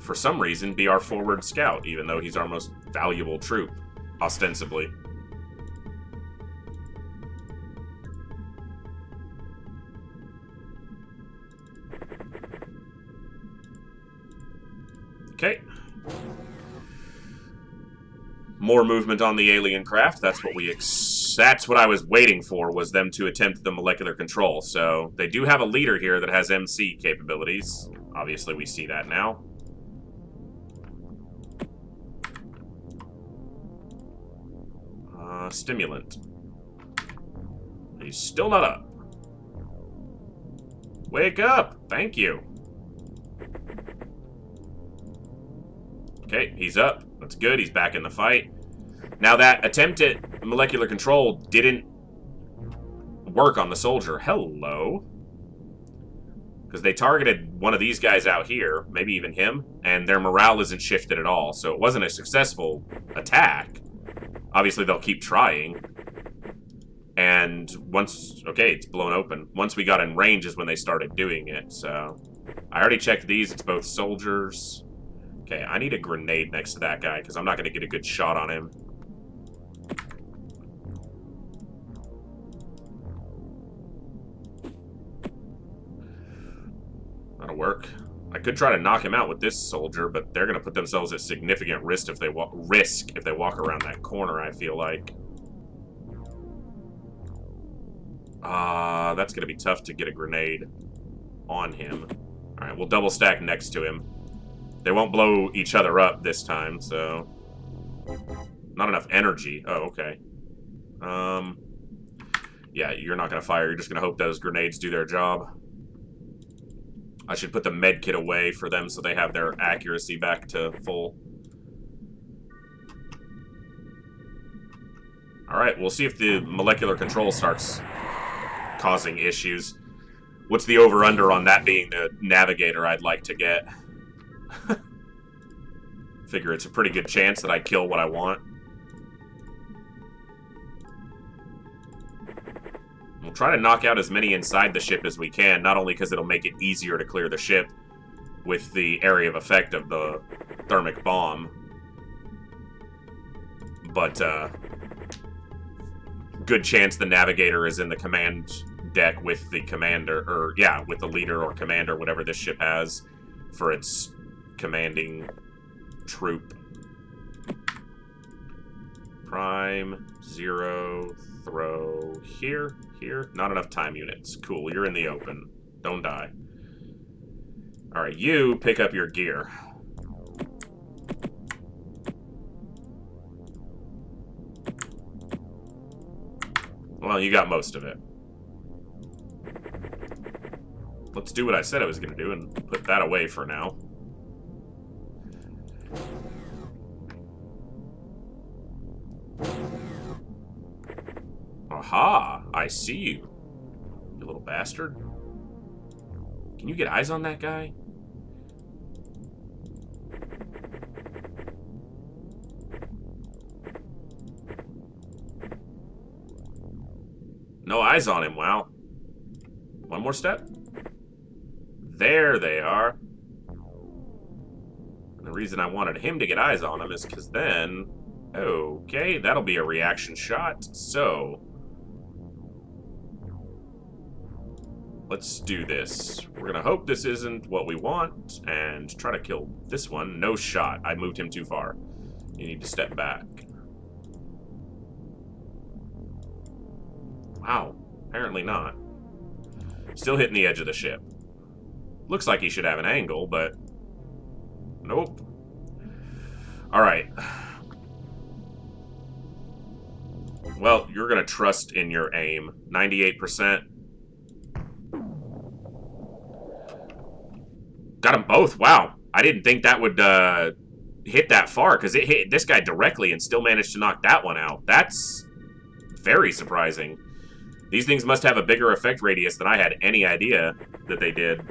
[SPEAKER 1] for some reason, be our forward scout, even though he's our most valuable troop, ostensibly. Okay. More movement on the alien craft. That's what that's what I was waiting for, was them to attempt the molecular control. So they do have a leader here that has MC capabilities. Obviously, we see that now. Stimulant. He's still not up. Wake up! Thank you. Okay, he's up. That's good. He's back in the fight. Now, that attempt at molecular control didn't work on the soldier. Hello. Because they targeted one of these guys out here, maybe even him, and their morale isn't shifted at all. So it wasn't a successful attack. Obviously, they'll keep trying. And once... Okay, it's blown open. Once we got in range is when they started doing it, so... I already checked these. It's both soldiers. Okay, I need a grenade next to that guy, because I'm not going to get a good shot on him. That'll work. I could try to knock him out with this soldier, but they're going to put themselves at significant risk if they walk around that corner, I feel like. That's going to be tough to get a grenade on him. Alright, we'll double stack next to him. They won't blow each other up this time, so... Not enough energy. Oh, okay. Yeah, you're not going to fire. You're just going to hope those grenades do their job. I should put the med kit away for them so they have their accuracy back to full. Alright, we'll see if the molecular control starts causing issues. What's the over-under on that being the navigator I'd like to get? Figure it's a pretty good chance that I kill what I want. We'll try to knock out as many inside the ship as we can, not only because it'll make it easier to clear the ship with the area of effect of the thermic bomb, but good chance the navigator is in the command deck with the commander, or yeah, with the leader or commander, whatever this ship has for its commanding troop. Prime, 0, throw here, here. Not enough time units. Cool, you're in the open. Don't die. Alright, you pick up your gear. Well, you got most of it. Let's do what I said I was going to do and put that away for now. Aha! I see you. You little bastard. Can you get eyes on that guy? No eyes on him, wow. One more step. There they are. And the reason I wanted him to get eyes on him is because then... Okay, that'll be a reaction shot, so... Let's do this. We're gonna hope this isn't what we want, and try to kill this one. No shot. I moved him too far. You need to step back. Wow. Apparently not. Still hitting the edge of the ship. Looks like he should have an angle, but... Nope. Alright. Well, you're gonna trust in your aim. 98%. Got them both. Wow. I didn't think that would hit that far, because it hit this guy directly and still managed to knock that one out. That's very surprising. These things must have a bigger effect radius than I had any idea that they did.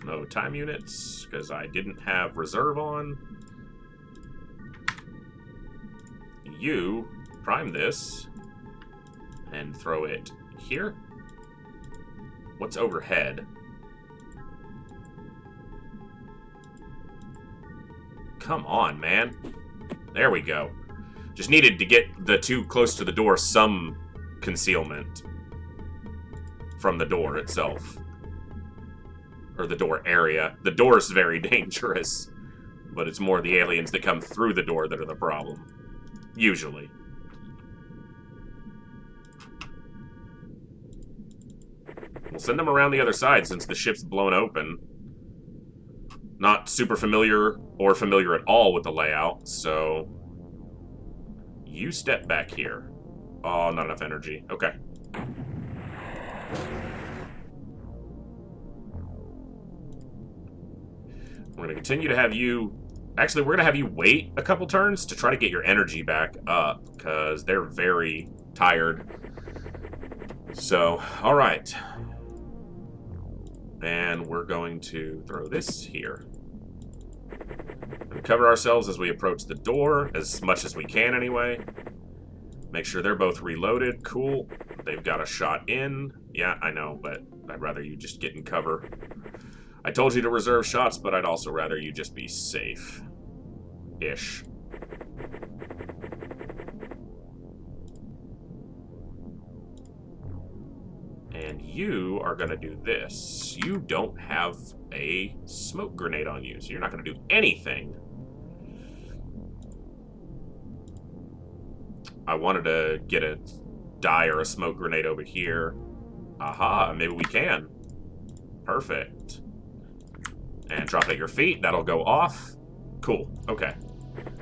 [SPEAKER 1] No time units, because I didn't have reserve on. You prime this and throw it here. What's overhead? Come on, man. There we go. Just needed to get the two close to the door some concealment from the door itself. Or the door area. The door is very dangerous, but it's more the aliens that come through the door that are the problem. Usually. We'll send them around the other side since the ship's blown open. Not super familiar or familiar at all with the layout, so... You step back here. Oh, not enough energy. Okay. We're going to continue to have you... Actually, we're going to have you wait a couple turns to try to get your energy back up, because they're very tired. So, alright. And we're going to throw this here. And cover ourselves as we approach the door, as much as we can anyway. Make sure they're both reloaded. Cool. They've got a shot in. Yeah, I know, but I'd rather you just get in cover. I told you to reserve shots, but I'd also rather you just be safe-ish. And you are going to do this. You don't have a smoke grenade on you, so you're not going to do anything. I wanted to get a dye or a smoke grenade over here. Aha, maybe we can. Perfect. And drop at your feet. That'll go off. Cool. Okay.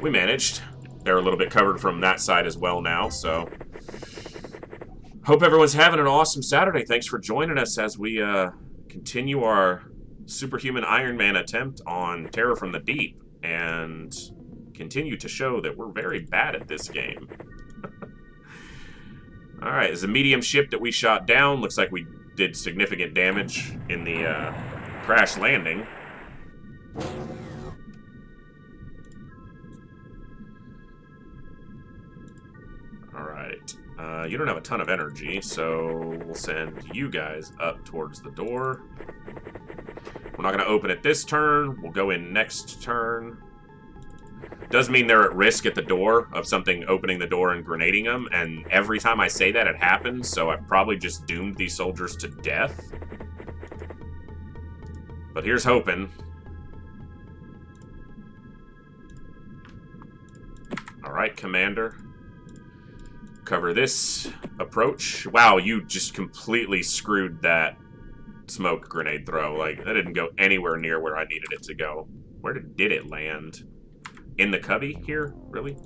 [SPEAKER 1] We managed. They're a little bit covered from that side as well now, so... Hope everyone's having an awesome Saturday. Thanks for joining us as we continue our Superhuman Ironman attempt on Terror from the Deep and continue to show that we're very bad at this game. Alright, it's a medium ship that we shot down. Looks like we did significant damage in the crash landing. Alright. You don't have a ton of energy, so we'll send you guys up towards the door. We're not going to open it this turn. We'll go in next turn. Does mean they're at risk at the door of something opening the door and grenading them, and every time I say that, it happens, so I've probably just doomed these soldiers to death. But here's hoping. Alright, Commander. Cover this approach. Wow, you just completely screwed that smoke grenade throw. Like, that didn't go anywhere near where I needed it to go. Where did it land? In the cubby here? Really?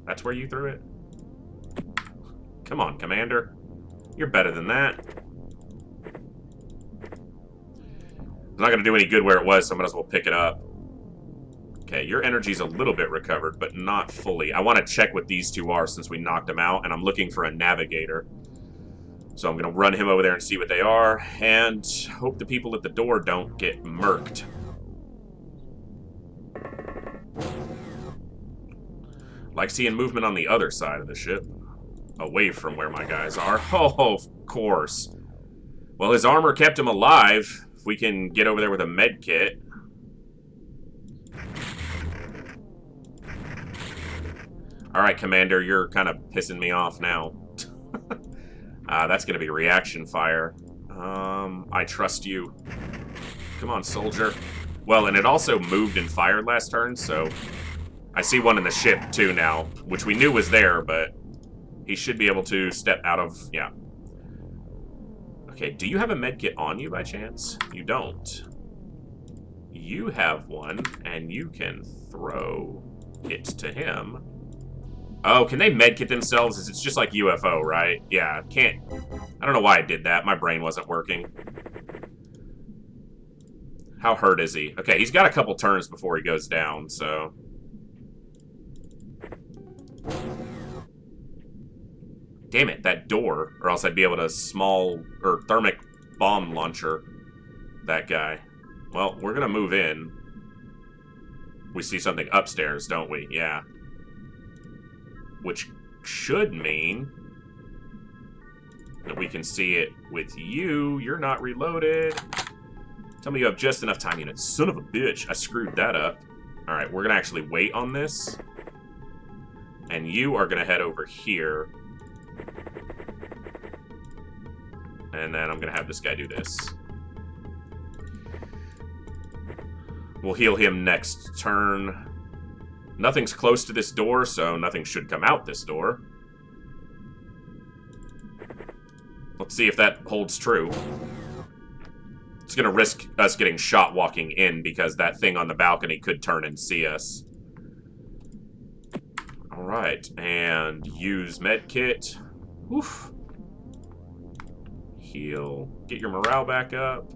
[SPEAKER 1] That's where you threw it? Come on, Commander. You're better than that. It's not going to do any good where it was, so I might as well pick it up. Okay, your energy's a little bit recovered, but not fully. I want to check what these two are since we knocked them out, and I'm looking for a navigator. So I'm going to run him over there and see what they are, and hope the people at the door don't get murked. Like seeing movement on the other side of the ship, away from where my guys are. Oh, of course. Well, his armor kept him alive. If we can get over there with a med kit. Alright, Commander, you're kind of pissing me off now. That's going to be reaction fire. I trust you. Come on, soldier. Well, and it also moved and fired last turn, so... I see one in the ship, too, now, which we knew was there, but he should be able to step out of... Yeah. Okay, do you have a medkit on you, by chance? You don't. You have one, and you can throw it to him. Oh, can they medkit themselves? It's just like UFO, right? Yeah, can't... I don't know why I did that. My brain wasn't working. How hurt is he? Okay, he's got a couple turns before he goes down, so... Damn it, that door. Or else I'd be able to thermic bomb launcher that guy. Well, we're gonna move in. We see something upstairs, don't we? Yeah. Which should mean that we can see it with you. You're not reloaded. Tell me you have just enough time, you son of a bitch. I screwed that up. Alright, we're gonna actually wait on this. And you are gonna head over here. And then I'm gonna have this guy do this. We'll heal him next turn. Nothing's close to this door, so nothing should come out this door. Let's see if that holds true. It's gonna risk us getting shot walking in because that thing on the balcony could turn and see us. Alright, and use medkit. Oof. Heal. Get your morale back up.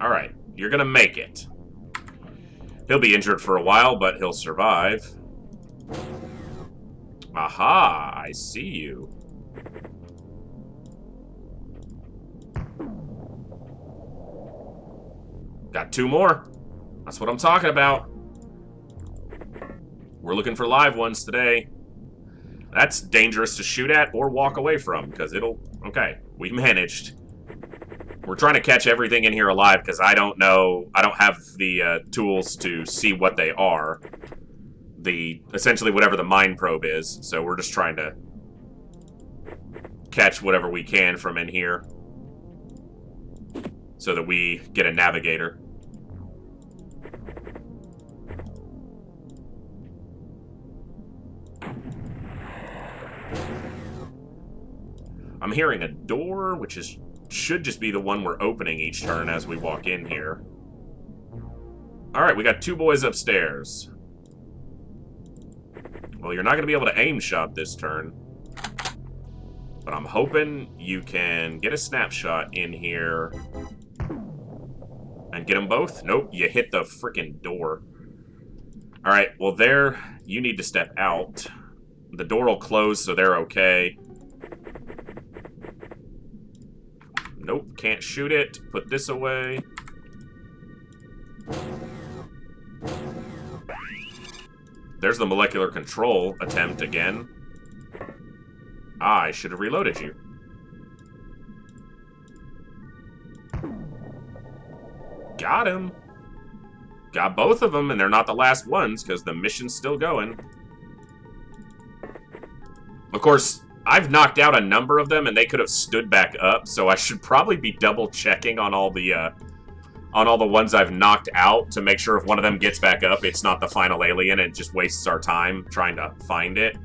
[SPEAKER 1] Alright, you're gonna make it. He'll be injured for a while, but he'll survive. Aha, I see you. Got two more. That's what I'm talking about. We're looking for live ones today. That's dangerous to shoot at or walk away from, because it'll... Okay, we managed. We're trying to catch everything in here alive because I don't know. I don't have the tools to see what they are. Essentially whatever the mind probe is. So we're just trying to catch whatever we can from in here so that we get a navigator. I'm hearing a door, which should just be the one we're opening each turn as we walk in here. Alright, we got 2 boys upstairs. Well, you're not going to be able to aim shot this turn. But I'm hoping you can get a snapshot in here and get them both. Nope, you hit the freaking door. Alright, well there, you need to step out. The door will close, so they're okay. Nope, can't shoot it. Put this away. There's the molecular control attempt again. I should have reloaded you. Got him. Got both of them, and they're not the last ones, because the mission's still going. Of course, I've knocked out a number of them, and they could have stood back up, so I should probably be double-checking on all the ones I've knocked out to make sure if one of them gets back up, it's not the final alien, and it just wastes our time trying to find it.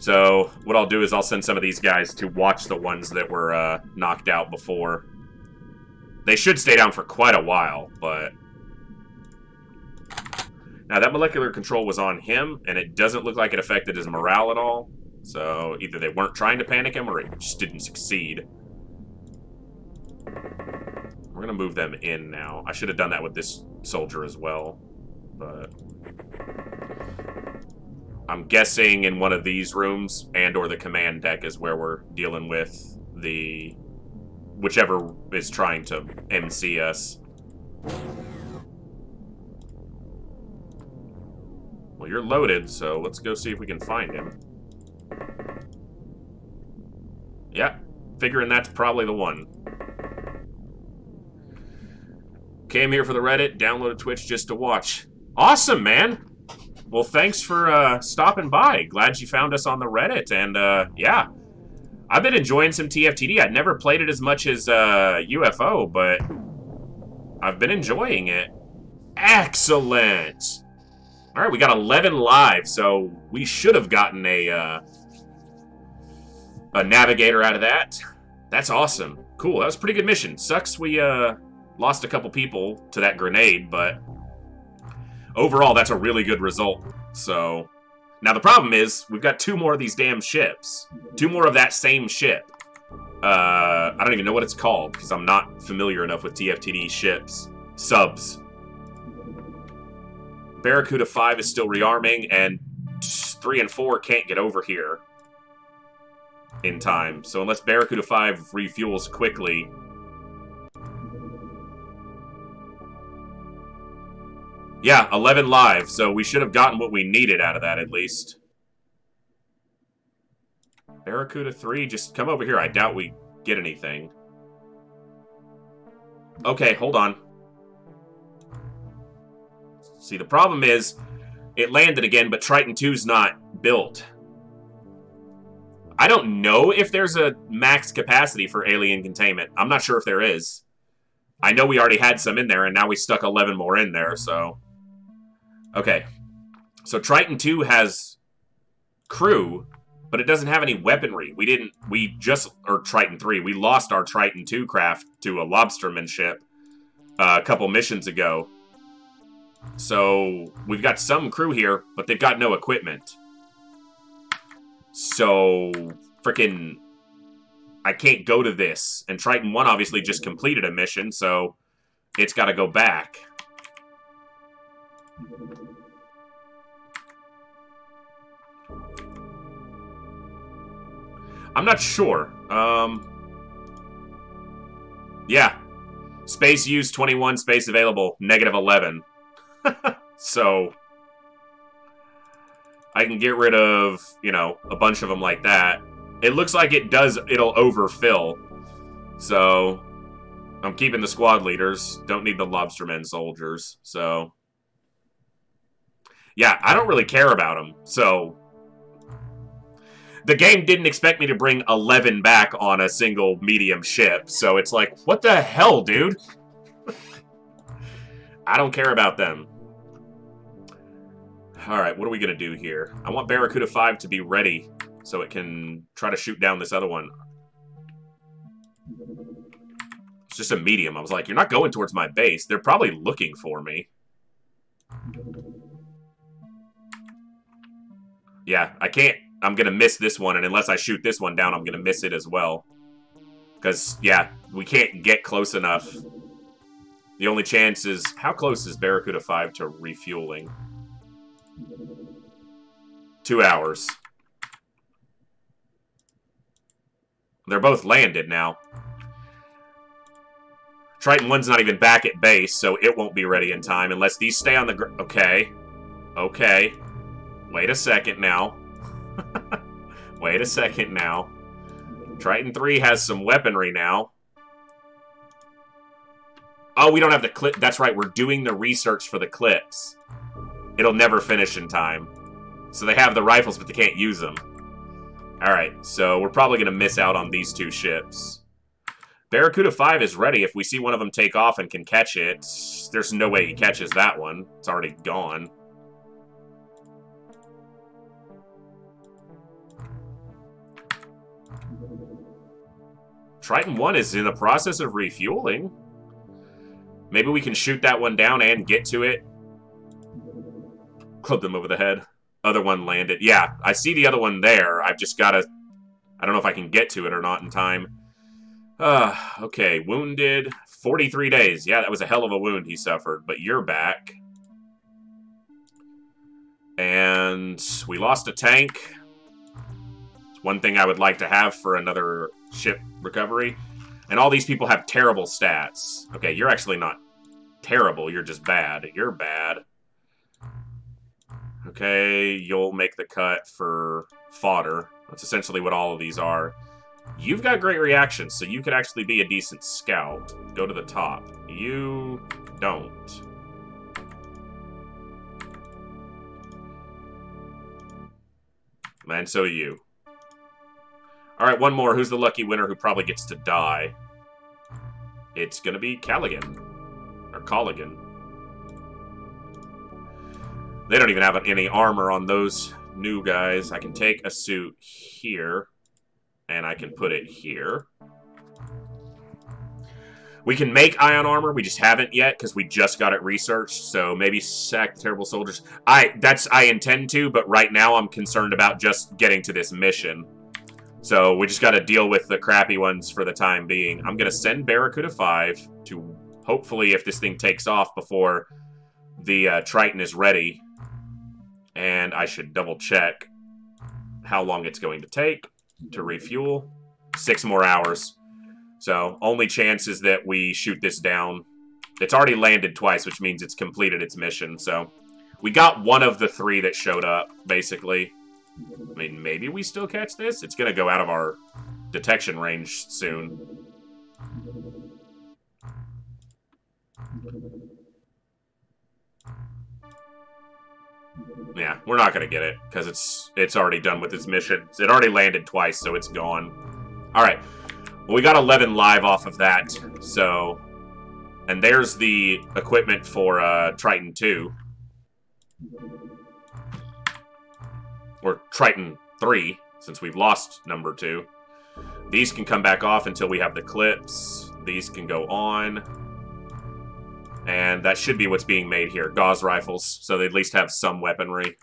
[SPEAKER 1] So, what I'll do is I'll send some of these guys to watch the ones that were knocked out before. They should stay down for quite a while, but... Now, that molecular control was on him, and it doesn't look like it affected his morale at all. So, either they weren't trying to panic him, or it just didn't succeed. We're gonna move them in now. I should have done that with this soldier as well, but... I'm guessing in one of these rooms, and or the command deck, is where we're dealing with the... whichever is trying to MC us. Well, you're loaded, so let's go see if we can find him. Yeah, figuring that's probably the one. Came here for the Reddit, downloaded Twitch just to watch. Awesome, man! Well, thanks for stopping by. Glad you found us on the Reddit, and yeah. I've been enjoying some TFTD. I'd never played it as much as UFO, but I've been enjoying it. Excellent! Alright, we got 11 live, so we should have gotten a navigator out of that. That's awesome. Cool, that was a pretty good mission. Sucks we lost a couple people to that grenade, but overall, that's a really good result. So, now the problem is, we've got 2 more of these damn ships. 2 more of that same ship. I don't even know what it's called, because I'm not familiar enough with TFTD ships. Subs. Barracuda 5 is still rearming, and 3 and 4 can't get over here in time. So unless Barracuda 5 refuels quickly... Yeah, 11 live, so we should have gotten what we needed out of that, at least. Barracuda 3, just come over here. I doubt we get anything. Okay, hold on. See, the problem is, it landed again, but Triton 2's not built. I don't know if there's a max capacity for alien containment. I'm not sure if there is. I know we already had some in there, and now we stuck 11 more in there, so... Okay. So Triton 2 has crew, but it doesn't have any weaponry. Or Triton 3, we lost our Triton 2 craft to a Lobster Men ship a couple missions ago. So, we've got some crew here, but they've got no equipment. So, frickin' I can't go to this. And Triton 1 obviously just completed a mission, so it's got to go back. I'm not sure. Yeah. Space used 21, space available -11. So, I can get rid of, you know, a bunch of them like that. It looks like it'll overfill. So, I'm keeping the squad leaders. Don't need the Lobster Men soldiers. So, yeah, I don't really care about them. So, the game didn't expect me to bring 11 back on a single medium ship. So it's like, what the hell, dude? I don't care about them. Alright, what are we going to do here? I want Barracuda 5 to be ready so it can try to shoot down this other one. It's just a medium. I was like, you're not going towards my base. They're probably looking for me. Yeah, I can't. I'm going to miss this one, and unless I shoot this one down, I'm going to miss it as well. Because, yeah, we can't get close enough. The only chance is... How close is Barracuda 5 to refueling? 2 hours. They're both landed now. Triton 1's not even back at base, so it won't be ready in time unless these stay on the ground. Okay. Okay. Wait a second now. Wait a second now. Triton 3 has some weaponry now. Oh, we don't have the clip. That's right, we're doing the research for the clips. It'll never finish in time. So they have the rifles, but they can't use them. Alright, so we're probably going to miss out on these 2 ships. Barracuda 5 is ready. If we see one of them take off and can catch it, there's no way he catches that one. It's already gone. Triton 1 is in the process of refueling. Maybe we can shoot that one down and get to it. Club them over the head. Other one landed. Yeah, I see the other one there. I've just got to... I don't know if I can get to it or not in time. Okay, wounded. 43 days. Yeah, that was a hell of a wound he suffered, but you're back. And we lost a tank. It's one thing I would like to have for another ship recovery. And all these people have terrible stats. Okay, you're actually not terrible. You're just bad. You're bad. Okay, you'll make the cut for fodder. That's essentially what all of these are. You've got great reactions, so you could actually be a decent scout. Go to the top. You don't. And so do you. Alright, one more. Who's the lucky winner who probably gets to die? It's gonna be Callaghan. Or Colligan. They don't even have any armor on those new guys. I can take a suit here. And I can put it here. We can make ion armor. We just haven't yet because we just got it researched. So maybe sack the terrible soldiers. I intend to, but right now I'm concerned about just getting to this mission. So we just got to deal with the crappy ones for the time being. I'm going to send Barracuda 5 to hopefully, if this thing takes off before the Triton is ready. And I should double check how long it's going to take to refuel. 6 more hours. So, only chance is that we shoot this down. It's already landed twice, which means it's completed its mission. So, we got one of the 3 that showed up, basically. I mean, maybe we still catch this? It's going to go out of our detection range soon. Yeah, we're not going to get it, because it's already done with its mission. It already landed twice, so it's gone. Alright, well, we got 11 live off of that, so... And there's the equipment for Triton 2. Or Triton 3, since we've lost number 2. These can come back off until we have the clips. These can go on. And that should be what's being made here. Gauze rifles, so they at least have some weaponry.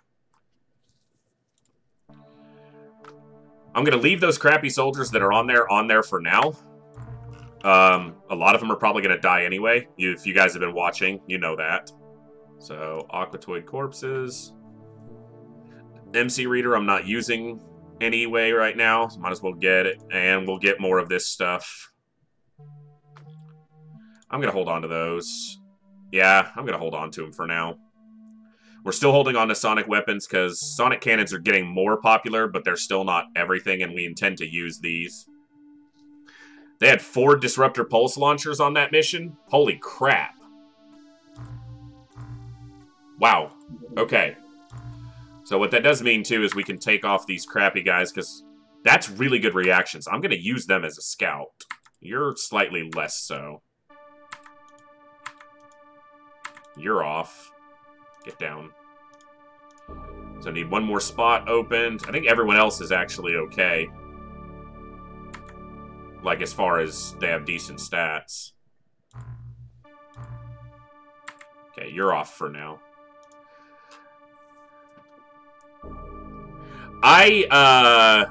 [SPEAKER 1] I'm going to leave those crappy soldiers that are on there for now. A lot of them are probably going to die anyway. If you guys have been watching, you know that. So, Aquatoid Corpses. MC Reader I'm not using anyway right now. So might as well get it. And we'll get more of this stuff. I'm going to hold on to those. Yeah, I'm going to hold on to them for now. We're still holding on to sonic weapons because sonic cannons are getting more popular, but they're still not everything, and we intend to use these. They had 4 disruptor pulse launchers on that mission. Holy crap. Wow. Okay. So what that does mean, too, is we can take off these crappy guys, because that's really good reactions. I'm going to use them as a scout. You're slightly less so. You're off. Get down. So I need one more spot opened. I think everyone else is actually okay. Like, as far as they have decent stats. Okay, you're off for now. I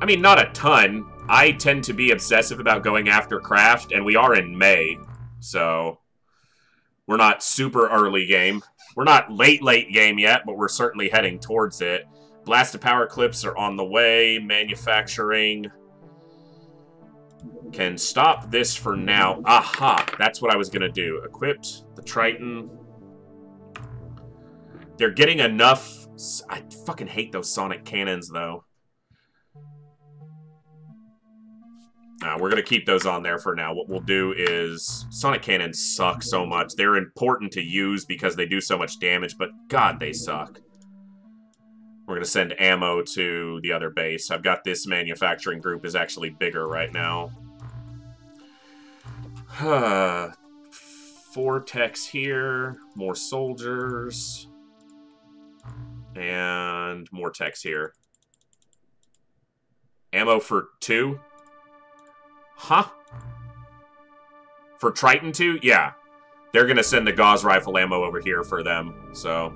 [SPEAKER 1] mean, not a ton. I tend to be obsessive about going after craft, and we are in May, so we're not super early game. We're not late game yet, but we're certainly heading towards it. Blast to power clips are on the way. Manufacturing can stop this for now. Aha, that's what I was going to do. Equipped the Triton. They're getting enough. I fucking hate those sonic cannons, though. We're going to keep those on there for now. What we'll do is... Sonic cannons suck so much. They're important to use because they do so much damage, but God, they suck. We're going to send ammo to the other base. I've got this manufacturing group is actually bigger right now. 4 techs here. More soldiers. And more techs here. Ammo for 2? Huh? For Triton 2? Yeah. They're going to send the Gauss rifle ammo over here for them, so.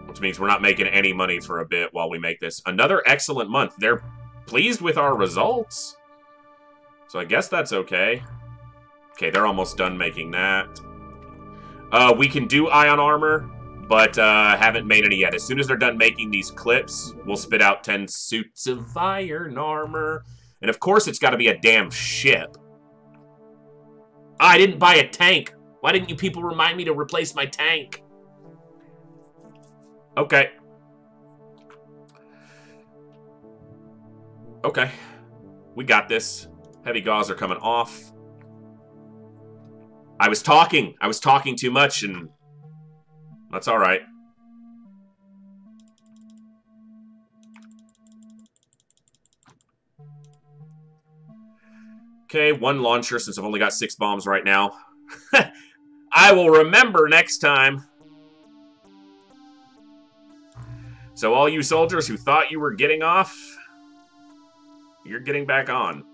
[SPEAKER 1] Which means we're not making any money for a bit while we make this. Another excellent month. They're pleased with our results. So I guess that's okay. Okay, they're almost done making that. We can do ion armor, but haven't made any yet. As soon as they're done making these clips, we'll spit out 10 suits of iron armor. And of course it's got to be a damn ship. I didn't buy a tank. Why didn't you people remind me to replace my tank? Okay. Okay. We got this. Heavy gauze are coming off. I was talking too much, and that's all right. Okay, 1 launcher since I've only got 6 bombs right now. I will remember next time. So all you soldiers who thought you were getting off, you're getting back on.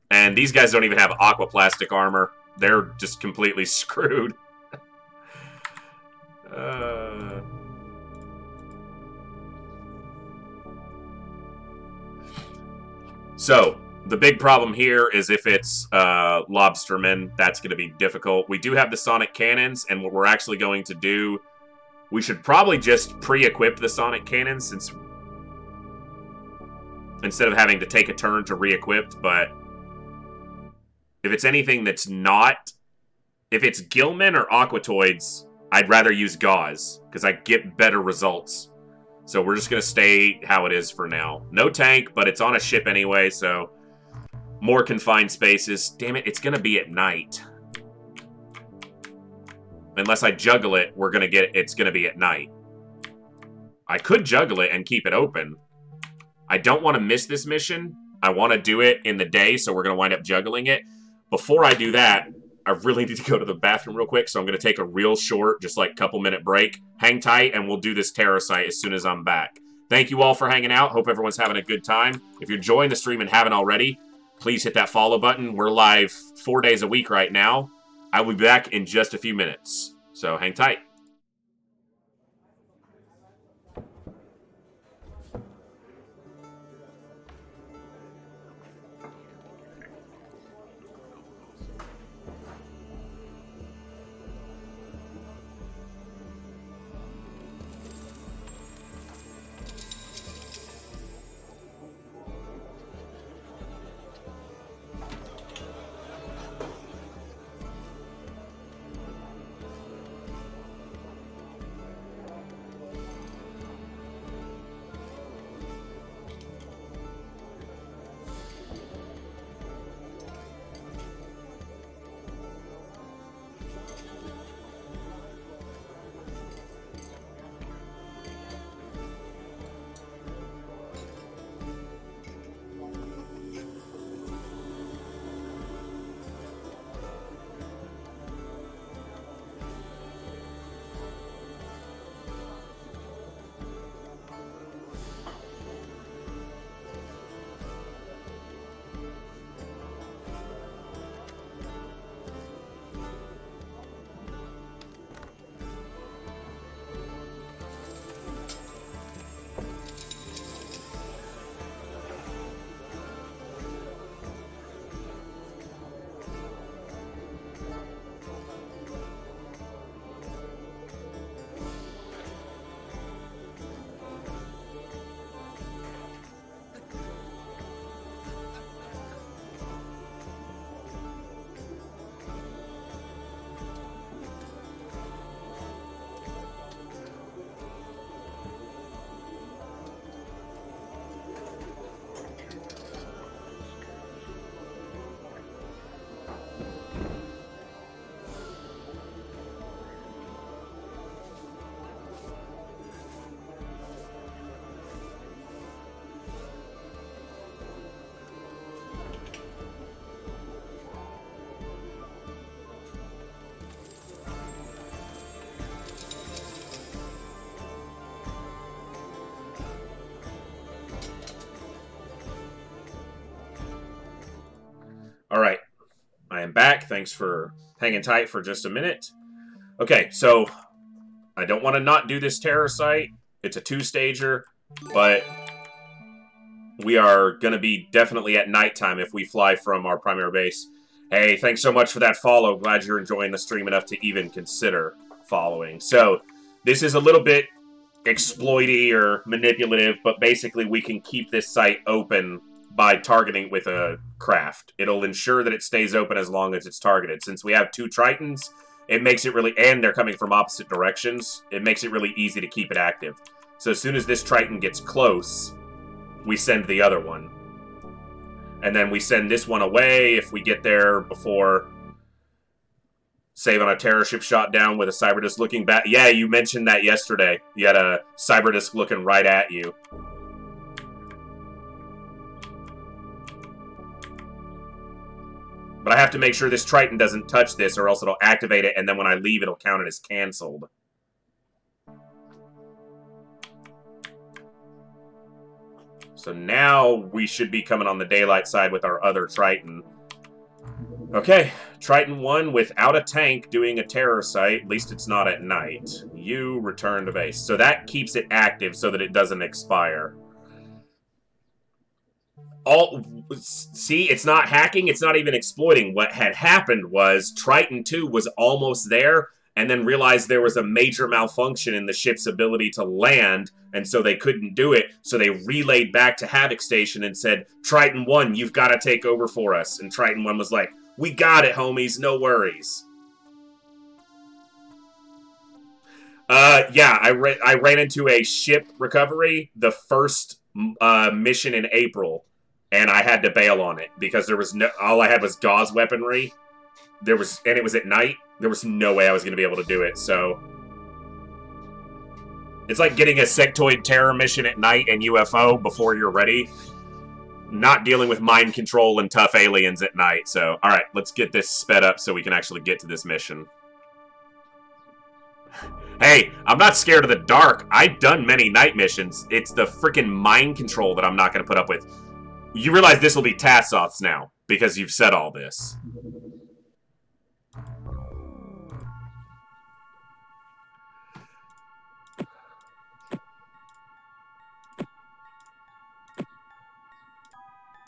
[SPEAKER 1] And these guys don't even have aquaplastic armor. They're just completely screwed. So, the big problem here is if it's Lobster Men, that's going to be difficult. We do have the sonic cannons, and what we're actually going to do, we should probably just pre-equip the sonic cannons since instead of having to take a turn to re-equip, but if it's anything that's not, if it's Gillmen or Aquatoids, I'd rather use Gauze, because I get better results. So we're just going to stay how it is for now. No tank, but it's on a ship anyway, so more confined spaces. Damn it, it's going to be at night. Unless I juggle it, it's going to be at night. I could juggle it and keep it open. I don't want to miss this mission. I want to do it in the day, so we're going to wind up juggling it. Before I do that, I really need to go to the bathroom real quick, so I'm going to take a real short, just like couple-minute break. Hang tight, and we'll do this terror site as soon as I'm back. Thank you all for hanging out. Hope everyone's having a good time. If you're enjoying the stream and haven't already, please hit that follow button. We're live 4 days a week right now. I will be back in just a few minutes, so hang tight. All right. I am back. Thanks for hanging tight for just a minute. Okay, so I don't want to not do this terror site. It's a 2-stager, but we are going to be definitely at nighttime if we fly from our primary base. Hey, thanks so much for that follow. Glad you're enjoying the stream enough to even consider following. So, this is a little bit exploity or manipulative, but basically we can keep this site open by targeting with a craft. It'll ensure that it stays open as long as it's targeted. Since we have 2 Tritons, it makes it really, and they're coming from opposite directions, it makes it really easy to keep it active. So as soon as this Triton gets close, we send the other one. And then we send this one away if we get there before saving a terror ship shot down with a Cyberdisc looking back. Yeah, you mentioned that yesterday. You had a Cyberdisc looking right at you. But I have to make sure this Triton doesn't touch this or else it'll activate it, and then when I leave it'll count it as cancelled. So now we should be coming on the daylight side with our other Triton. Okay, Triton 1 without a tank doing a terror site. At least it's not at night. You return to base. So that keeps it active so that it doesn't expire. See, it's not hacking, it's not even exploiting. What had happened was Triton 2 was almost there and then realized there was a major malfunction in the ship's ability to land, and so they couldn't do it. So they relayed back to Havoc Station and said, Triton 1, you've got to take over for us. And Triton 1 was like, we got it, homies, no worries. Yeah, I ran into a ship recovery the first mission in April, and I had to bail on it because there was all I had was gauze weaponry. And it was at night. There was no way I was going to be able to do it, so it's like getting a sectoid terror mission at night and UFO before you're ready. Not dealing with mind control and tough aliens at night, so alright, let's get this sped up so we can actually get to this mission. Hey, I'm not scared of the dark. I've done many night missions. It's the freaking mind control that I'm not going to put up with. You realize this will be Tassoth's now, because you've said all this.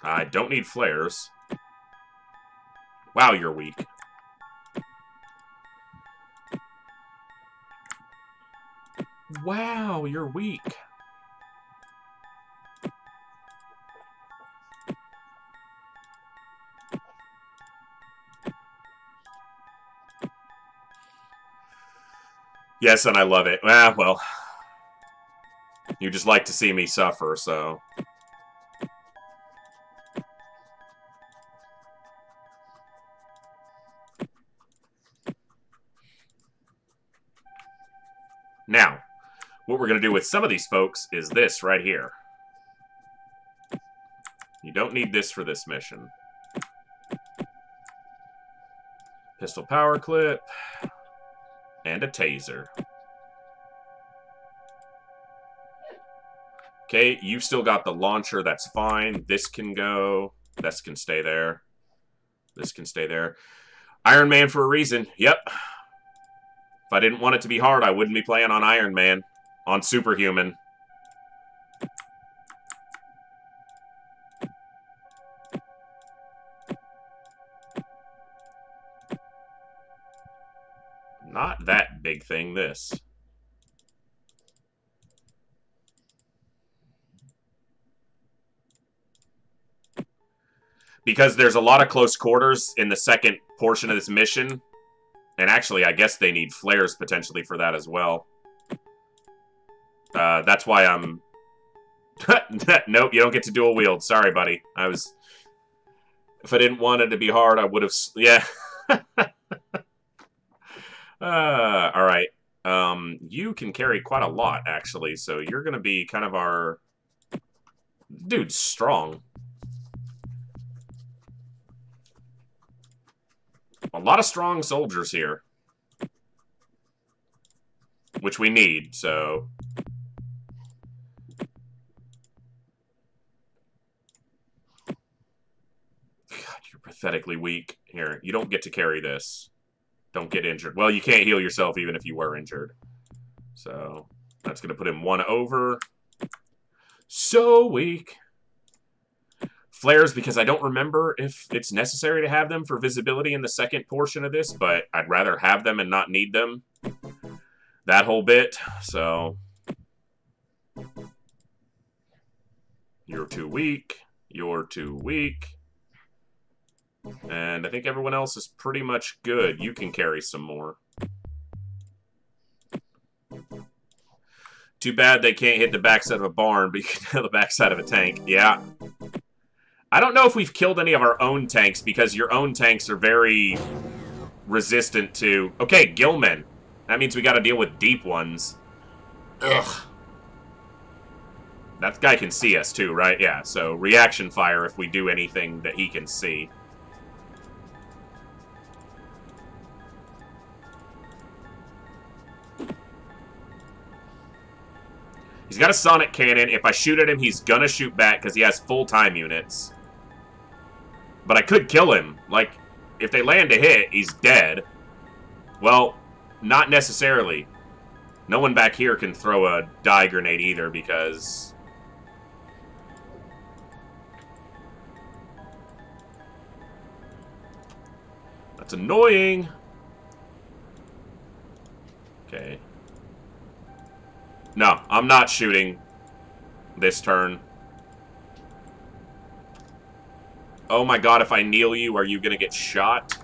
[SPEAKER 1] I don't need flares. Wow, you're weak. Wow, you're weak. Yes, and I love it. Ah, well. You just like to see me suffer, so... Now, what we're going to do with some of these folks is this right here. You don't need this for this mission. Pistol power clip. And a taser. Okay, you've still got the launcher, that's fine. This can go. This can stay there. This can stay there. Iron Man for a reason. Yep. If I didn't want it to be hard, I wouldn't be playing on Iron Man. On Superhuman. Not that big thing, this. Because there's a lot of close quarters in the second portion of this mission. And actually, I guess they need flares potentially for that as well. That's why I'm... Nope, you don't get to dual wield. Sorry, buddy. If I didn't want it to be hard, I would have... Yeah. Alright. You can carry quite a lot, actually. So you're going to be kind of our... Dude's strong. A lot of strong soldiers here. Which we need, so... God, you're Pathetically weak. Here, you don't get to carry this. Don't get injured. Well, you can't heal yourself even if you were injured. So, that's going to put him 1 over. So weak. Flares, because I don't remember if it's necessary to have them for visibility in the second portion of this, but I'd rather have them and not need them. That whole bit, so... You're too weak. You're too weak. And I think everyone else is pretty much good. You can carry some more. Too bad they can't hit the backside of a barn, but you can hit the backside of a tank. Yeah. I don't know if we've killed any of our own tanks, because your own tanks are very resistant to... Okay, Gillmen. That means we gotta deal with deep ones. Ugh. That guy can see us too, right? Yeah, so reaction fire if we do anything that he can see. He's got a sonic cannon. If I shoot at him, he's gonna shoot back because he has full time units. But I could kill him. Like, if they land a hit, he's dead. Well, not necessarily. No one back here can throw a dye grenade either because... That's annoying. Okay. No, I'm not shooting this turn. Oh my god, if I kneel you, are you gonna get shot?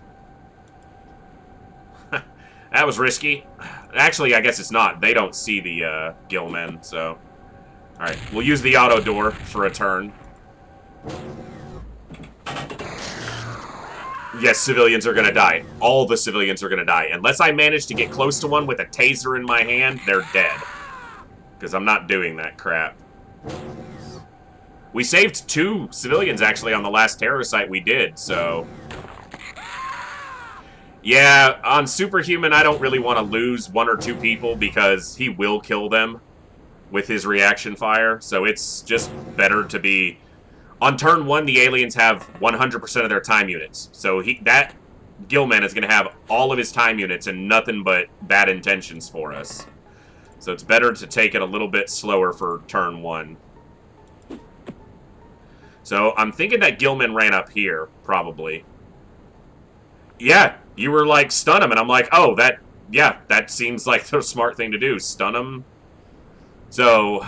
[SPEAKER 1] That was risky. Actually, I guess it's not. They don't see the Gillmen, so... Alright, we'll use the auto door for a turn. Yes, civilians are gonna die. All the civilians are gonna die. Unless I manage to get close to one with a taser in my hand, they're dead. Because I'm not doing that crap. We saved 2 civilians, actually, on the last terror site we did, so... Yeah, on Superhuman, I don't really want to lose 1 or 2 people because he will kill them with his reaction fire. So it's just better to be... On turn 1, the aliens have 100% of their time units. So that Gillman is going to have all of his time units and nothing but bad intentions for us. So it's better to take it a little bit slower for turn 1. So I'm thinking that Gillman ran up here, probably. Yeah, you were like, stun him, and I'm like, oh, that seems like the smart thing to do. Stun him. So,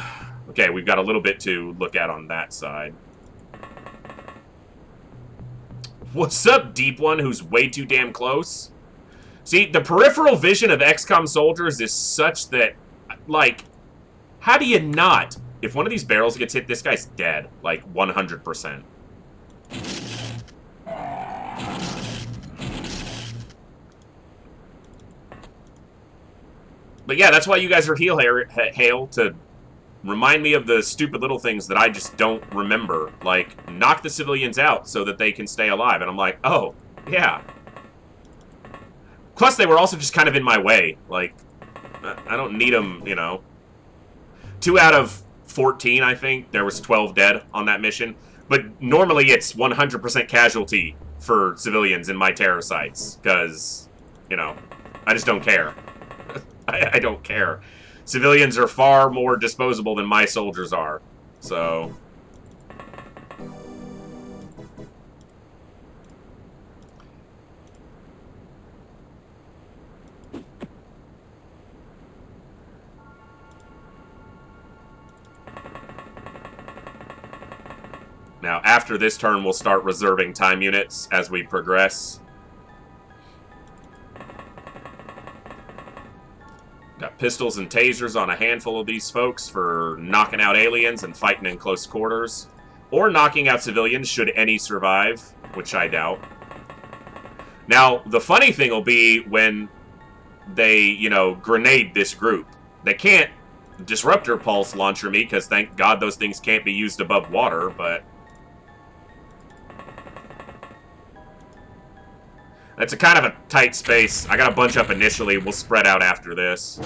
[SPEAKER 1] okay, we've got a little bit to look at on that side. What's up, Deep One, who's way too damn close? See, the peripheral vision of XCOM soldiers is such that, like, how do you not? If one of these barrels gets hit, this guy's dead. Like, 100%. But yeah, that's why you guys are hail to remind me of the stupid little things that I just don't remember. Like, knock the civilians out so that they can stay alive. And I'm like, oh, yeah. Plus, they were also just kind of in my way. Like, I don't need them, you know. 2 out of 14, I think. There was 12 dead on that mission. But normally it's 100% casualty for civilians in my terror sites. Because, you know, I just don't care. I don't care. Civilians are far more disposable than my soldiers are. So... Now, after this turn, we'll start reserving time units as we progress. Got pistols and tasers on a handful of these folks for knocking out aliens and fighting in close quarters. Or knocking out civilians should any survive, which I doubt. Now, the funny thing will be when they, you know, grenade this group. They can't disruptor pulse launcher me, because thank God those things can't be used above water, but... It's a kind of a tight space. I got a bunch up initially. We'll spread out after this.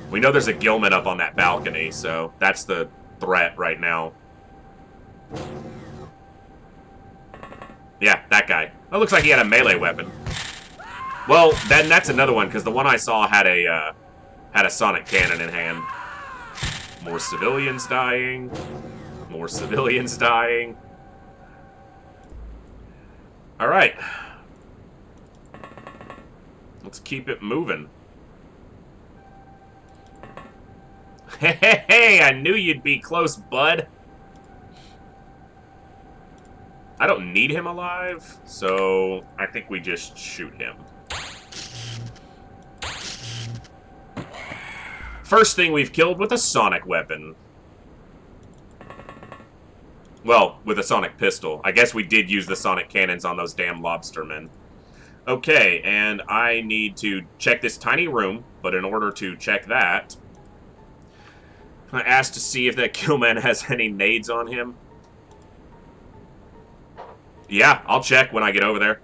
[SPEAKER 1] We know there's a Gillman up on that balcony, so that's the threat right now. Yeah, that guy. That looks like he had a melee weapon. Well, then that's another one, because the one I saw had a sonic cannon in hand. More civilians dying. More civilians dying. Alright. Let's keep it moving. Hey, I knew you'd be close, bud. I don't need him alive, so I think we just shoot him. First thing we've killed with a sonic weapon. Well, with a sonic pistol. I guess we did use the sonic cannons on those damn Lobster Men. Okay, and I need to check this tiny room, but in order to check that, I asked to see if that Killman has any nades on him. Yeah, I'll check when I get over there.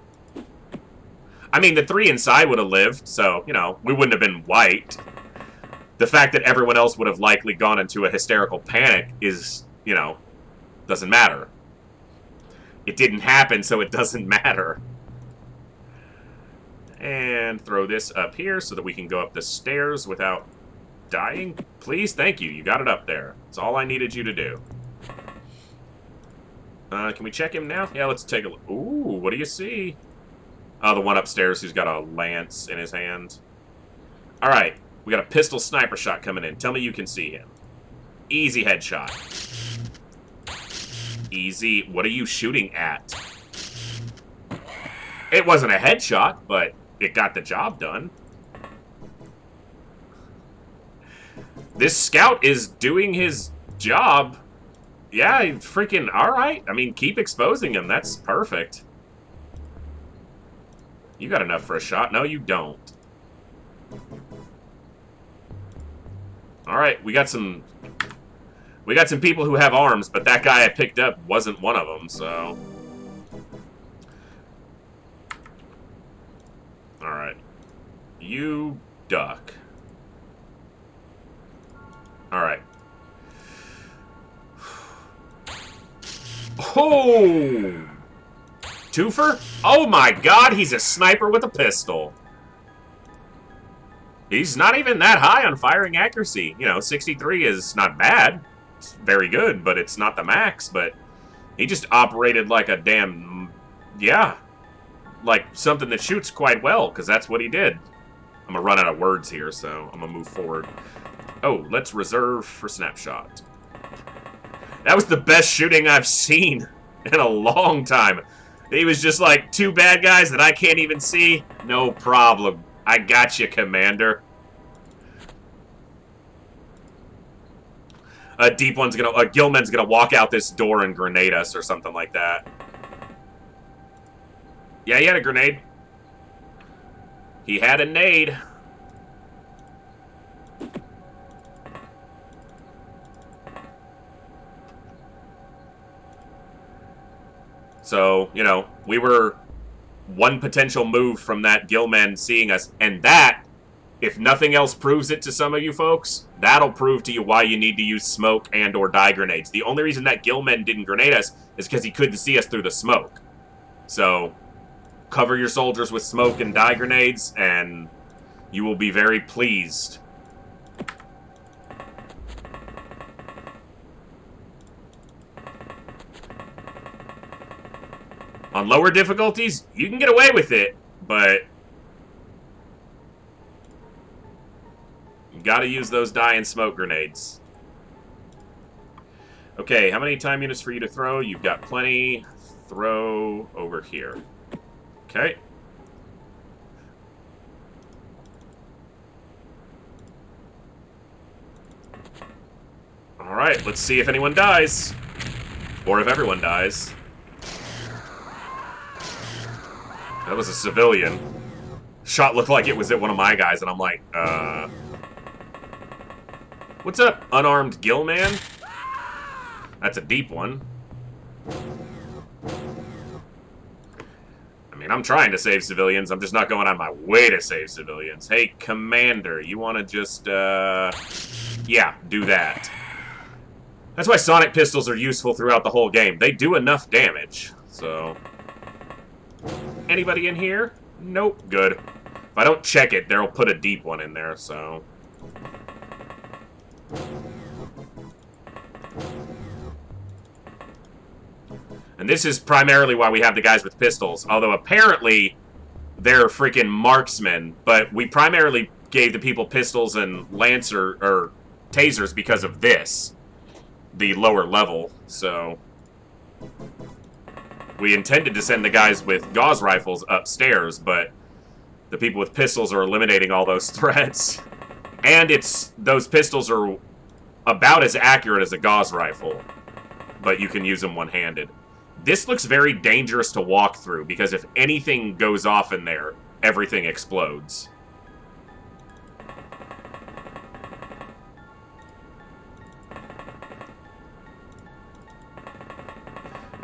[SPEAKER 1] I mean, the 3 inside would have lived, so, you know, we wouldn't have been wiped. The fact that everyone else would have likely gone into a hysterical panic is, you know, doesn't matter. It didn't happen, so it doesn't matter. And throw this up here so that we can go up the stairs without dying. Please, thank you. You got it up there. That's all I needed you to do. Can we check him now? Yeah, let's take a look. Ooh, what do you see? Oh, the one upstairs who's got a lance in his hand. Alright, we got a pistol sniper shot coming in. Tell me you can see him. Easy headshot. Easy. What are you shooting at? It wasn't a headshot, but it got the job done. This scout is doing his job. Yeah, freaking alright. I mean, keep exposing him. That's perfect. You got enough for a shot. No, you don't. Alright, we got some people who have arms, but that guy I picked up wasn't one of them, so... Alright. You duck. Alright. Oh! Twofer? Oh my god, he's a sniper with a pistol. He's not even that high on firing accuracy. You know, 63 is not bad. It's very good, but it's not the max. But he just operated like a damn... Yeah. Like something that shoots quite well, because that's what he did. I'm going to run out of words here, so I'm going to move forward. Oh, let's reserve for snapshot. That was the best shooting I've seen in a long time. He was just like, 2 bad guys that I can't even see. No problem. I got you, Commander. Gilman's gonna walk out this door and grenade us or something like that. Yeah, he had a grenade. He had a nade. So, you know, we were one potential move from that Gilman seeing us, and that, if nothing else proves it to some of you folks, that'll prove to you why you need to use smoke and or dye grenades. The only reason that Gilman didn't grenade us is because he couldn't see us through the smoke. So, cover your soldiers with smoke and dye grenades, and you will be very pleased. On lower difficulties, you can get away with it, but you gotta use those dye and smoke grenades. Okay, how many time units for you to throw? You've got plenty. Throw over here. Okay. Alright, let's see if anyone dies. Or if everyone dies. That was a civilian. Shot looked like it was at one of my guys, and I'm like, what's up, unarmed Gilman? That's a deep one. I mean, I'm trying to save civilians. I'm just not going on my way to save civilians. Hey, Commander, you want to just, yeah, do that. That's why sonic pistols are useful throughout the whole game. They do enough damage, so... Anybody in here? Nope. Good. If I don't check it, they'll put a deep one in there, so... And this is primarily why we have the guys with pistols. Although apparently they're freaking marksmen. But we primarily gave the people pistols and lancer or tasers because of this. The lower level. So we intended to send the guys with gauze rifles upstairs, but the people with pistols are eliminating all those threats. And those pistols are about as accurate as a gauze rifle. But you can use them one-handed. This looks very dangerous to walk through, because if anything goes off in there, everything explodes.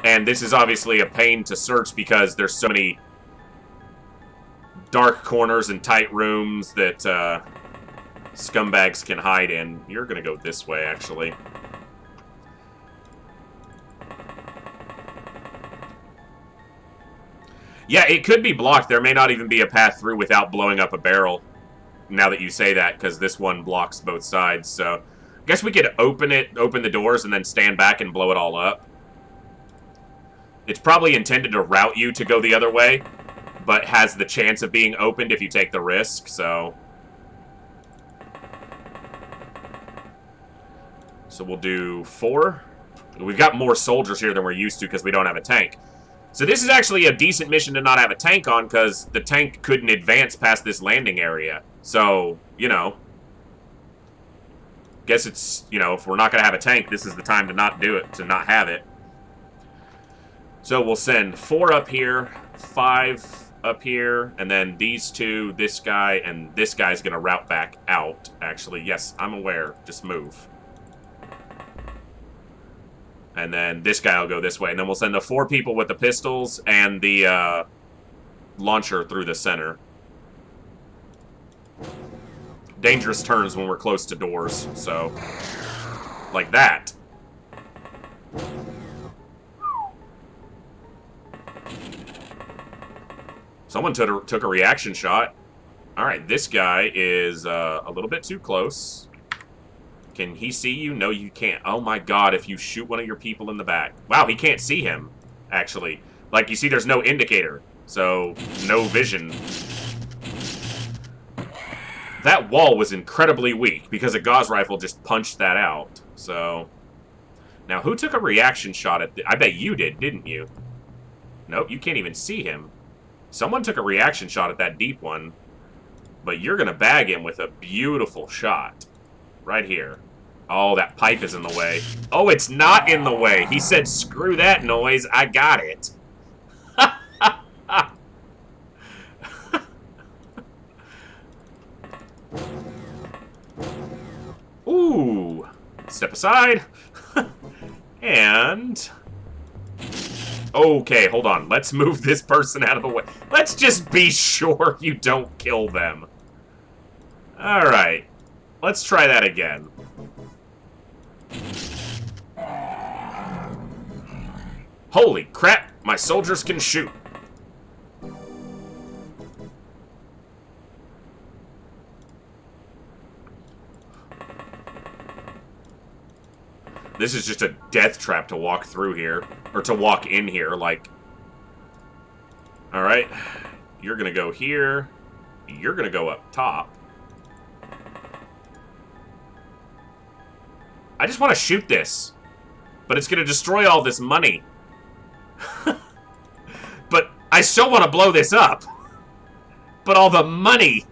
[SPEAKER 1] And this is obviously a pain to search because there's so many dark corners and tight rooms that scumbags can hide in. You're gonna go this way, actually. Yeah, it could be blocked. There may not even be a path through without blowing up a barrel. Now that you say that, because this one blocks both sides. So, I guess we could open the doors, and then stand back and blow it all up. It's probably intended to route you to go the other way, but has the chance of being opened if you take the risk, so... So we'll do 4. We've got more soldiers here than we're used to because we don't have a tank. So this is actually a decent mission to not have a tank on, because the tank couldn't advance past this landing area. So, you know. Guess it's, you know, if we're not going to have a tank, this is the time to not do it, to not have it. So we'll send 4 up here, 5 up here, and then these 2, this guy, and this guy's going to route back out, actually. Yes, I'm aware. Just move. And then this guy will go this way. And then we'll send the 4 people with the pistols and the launcher through the center. Dangerous turns when we're close to doors. So, like that. Someone took a reaction shot. Alright, this guy is a little bit too close. Can he see you? No, you can't. Oh my god, if you shoot one of your people in the back. Wow, he can't see him, actually. Like, you see, there's no indicator. So, no vision. That wall was incredibly weak, because a gauze rifle just punched that out. So, now, who took a reaction shot at I bet you did, didn't you? Nope, you can't even see him. Someone took a reaction shot at that deep one. But you're gonna bag him with a beautiful shot. Right here. Oh, that pipe is in the way. Oh, it's not in the way. He said, screw that noise. I got it. Ooh. Step aside. And... Okay, hold on. Let's move this person out of the way. Let's just be sure you don't kill them. Alright. Let's try that again. Holy crap, my soldiers can shoot. This is just a death trap to walk through here. Or to walk in here, like... Alright. You're gonna go here. You're gonna go up top. I just want to shoot this. But it's going to destroy all this money. But I still want to blow this up. But all the money.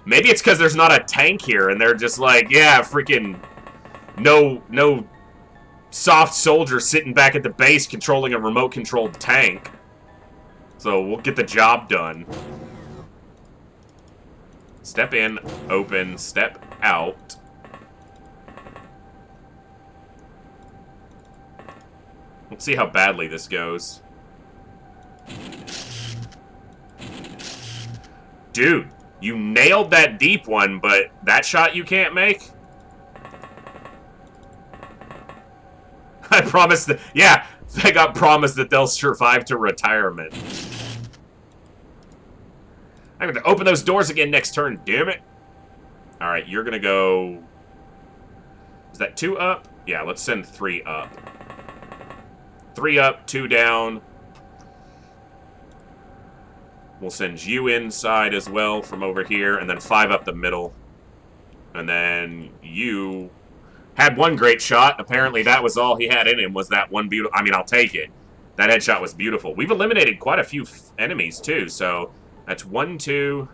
[SPEAKER 1] Maybe it's because there's not a tank here and they're just like, yeah, freaking no soft soldier sitting back at the base controlling a remote-controlled tank. So we'll get the job done. Step in, open, step out. Let's see how badly this goes. Dude, you nailed that deep one, but that shot you can't make? I promised that. Yeah, they got promised that they'll survive to retirement. I'm going to open those doors again next turn, damn it. All right, you're going to go... Is that 2 up? Yeah, let's send 3 up. 3 up, 2 down. We'll send you inside as well from over here, and then 5 up the middle. And then you had 1 great shot. Apparently that was all he had in him, was that one beautiful... I mean, I'll take it. That headshot was beautiful. We've eliminated quite a few enemies, too, so... That's 1, 2.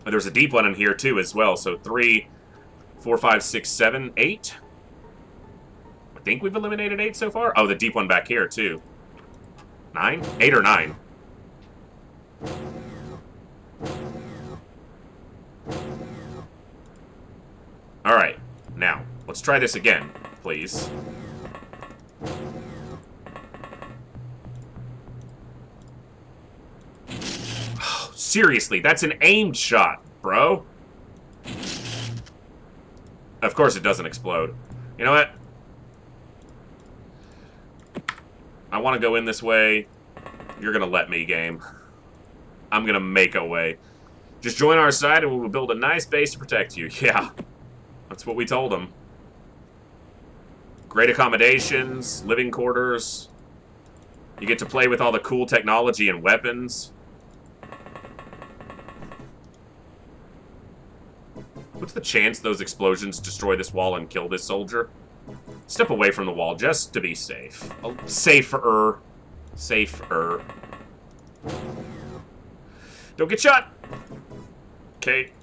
[SPEAKER 1] There's a deep one in here, too, as well. So 3, 4, 5, 6, 7, 8. I think we've eliminated 8 so far. Oh, the deep one back here, too. 9? 8 or 9? Alright. Now, let's try this again, please. Seriously, that's an aimed shot, bro. Of course it doesn't explode. You know what? I want to go in this way. You're going to let me, game. I'm going to make a way. Just join our side and we will build a nice base to protect you. Yeah. That's what we told them. Great accommodations, living quarters. You get to play with all the cool technology and weapons. What's the chance those explosions destroy this wall and kill this soldier? Step away from the wall just to be safe. Safer. Safer. Don't get shot! Okay.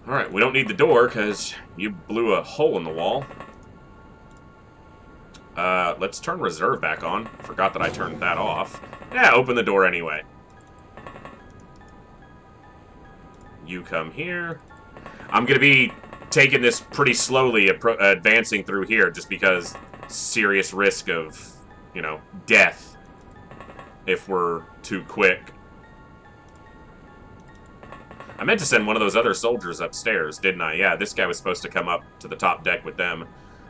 [SPEAKER 1] Alright, we don't need the door, because you blew a hole in the wall. Let's turn reserve back on. Forgot that I turned that off. Yeah, open the door anyway. You come here. I'm going to be taking this pretty slowly, advancing through here, just because serious risk of, you know, death if we're too quick. I meant to send one of those other soldiers upstairs, didn't I? Yeah, this guy was supposed to come up to the top deck with them.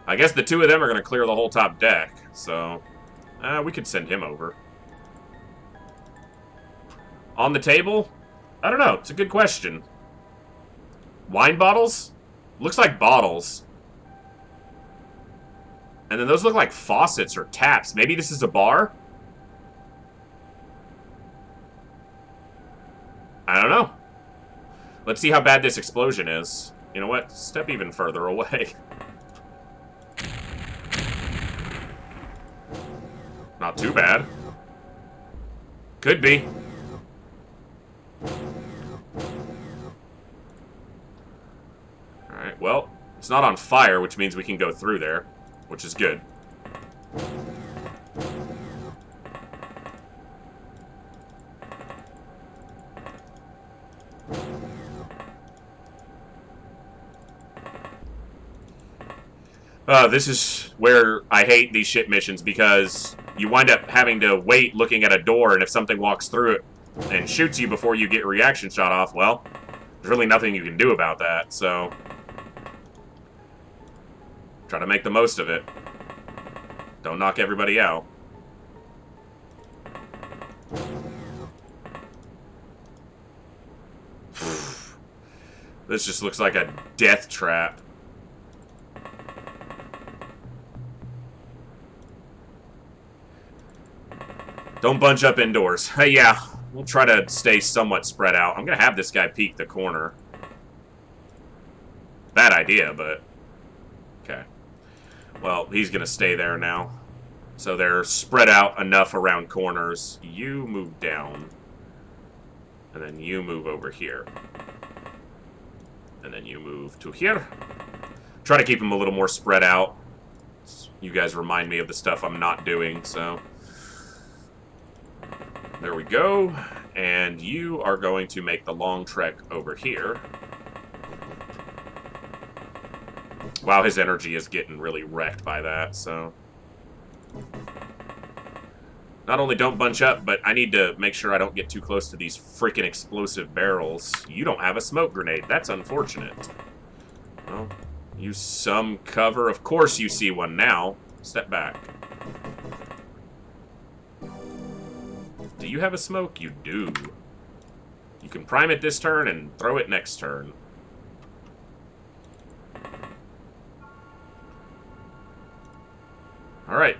[SPEAKER 1] I guess the 2 of them are going to clear the whole top deck, so... we could send him over. On the table? I don't know. It's a good question. Wine bottles? Looks like bottles. And then those look like faucets or taps. Maybe this is a bar? I don't know. Let's see how bad this explosion is. You know what? Step even further away. Not too bad. Could be. Alright, well, it's not on fire, which means we can go through there, which is good. This is where I hate these shit missions, because you wind up having to wait looking at a door, and if something walks through it and shoots you before you get your reaction shot off, well, there's really nothing you can do about that, so... Try to make the most of it. Don't knock everybody out. This just looks like a death trap. Don't bunch up indoors. Hey, yeah, we'll try to stay somewhat spread out. I'm going to have this guy peek the corner. Bad idea, but... Okay. Well, he's going to stay there now. So they're spread out enough around corners. You move down. And then you move over here. And then you move to here. Try to keep them a little more spread out. You guys remind me of the stuff I'm not doing, so... There we go. And you are going to make the long trek over here. Wow, his energy is getting really wrecked by that, so... Not only don't bunch up, but I need to make sure I don't get too close to these freaking explosive barrels. You don't have a smoke grenade. That's unfortunate. Well, use some cover. Of course you see one now. Step back. Do you have a smoke? You do. You can prime it this turn and throw it next turn. Alright.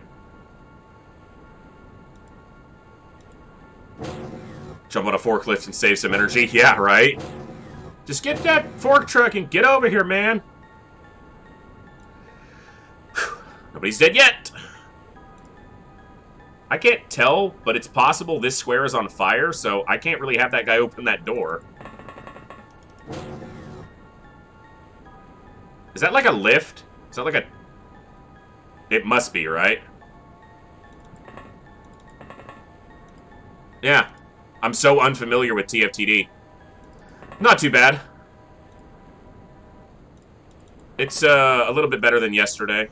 [SPEAKER 1] Jump on a forklift and save some energy. Yeah, right? Just get that fork truck and get over here, man. Nobody's dead yet. I can't tell, but it's possible this square is on fire, so I can't really have that guy open that door. Is that like a lift? Is that like a... It must be, right? Yeah. I'm so unfamiliar with TFTD. Not too bad. It's a little bit better than yesterday.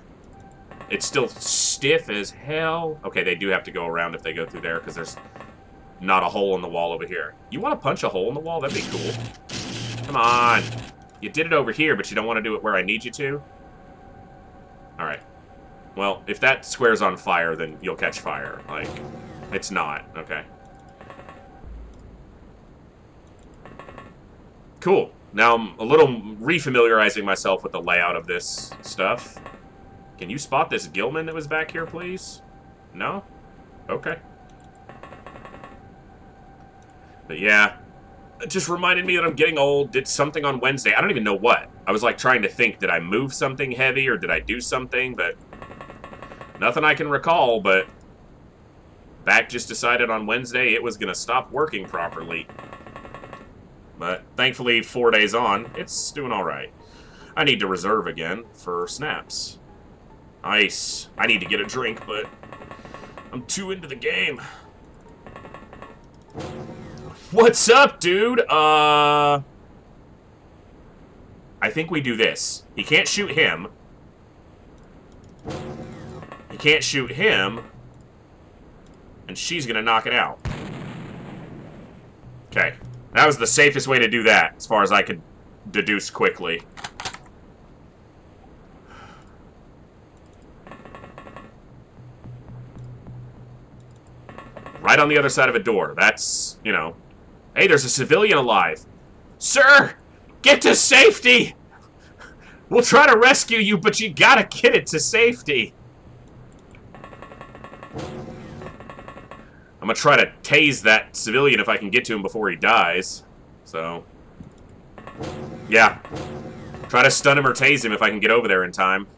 [SPEAKER 1] It's still stiff as hell. Okay, they do have to go around if they go through there, because there's not a hole in the wall over here. You want to punch a hole in the wall? That'd be cool. Come on. You did it over here, but you don't want to do it where I need you to? Alright. Well, if that square's on fire, then you'll catch fire. Like, it's not. Okay. Cool. Now I'm a little refamiliarizing myself with the layout of this stuff. Can you spot this Gilman that was back here, please? No? Okay. But yeah, it just reminded me that I'm getting old. Did something on Wednesday. I don't even know what. I was like trying to think, did I move something heavy or did I do something? But nothing I can recall, but back just decided on Wednesday it was going to stop working properly. But thankfully, 4 days on, it's doing alright. I need to reserve again for snaps. Nice. I need to get a drink, but I'm too into the game. What's up, dude? I think we do this. He can't shoot him. He can't shoot him. And she's gonna knock it out. Okay. That was the safest way to do that, as far as I could deduce quickly. Right on the other side of a door. That's, you know... Hey, there's a civilian alive. Sir! Get to safety! We'll try to rescue you, but you gotta get it to safety. I'm gonna try to tase that civilian if I can get to him before he dies. So... yeah. Try to stun him or tase him if I can get over there in time.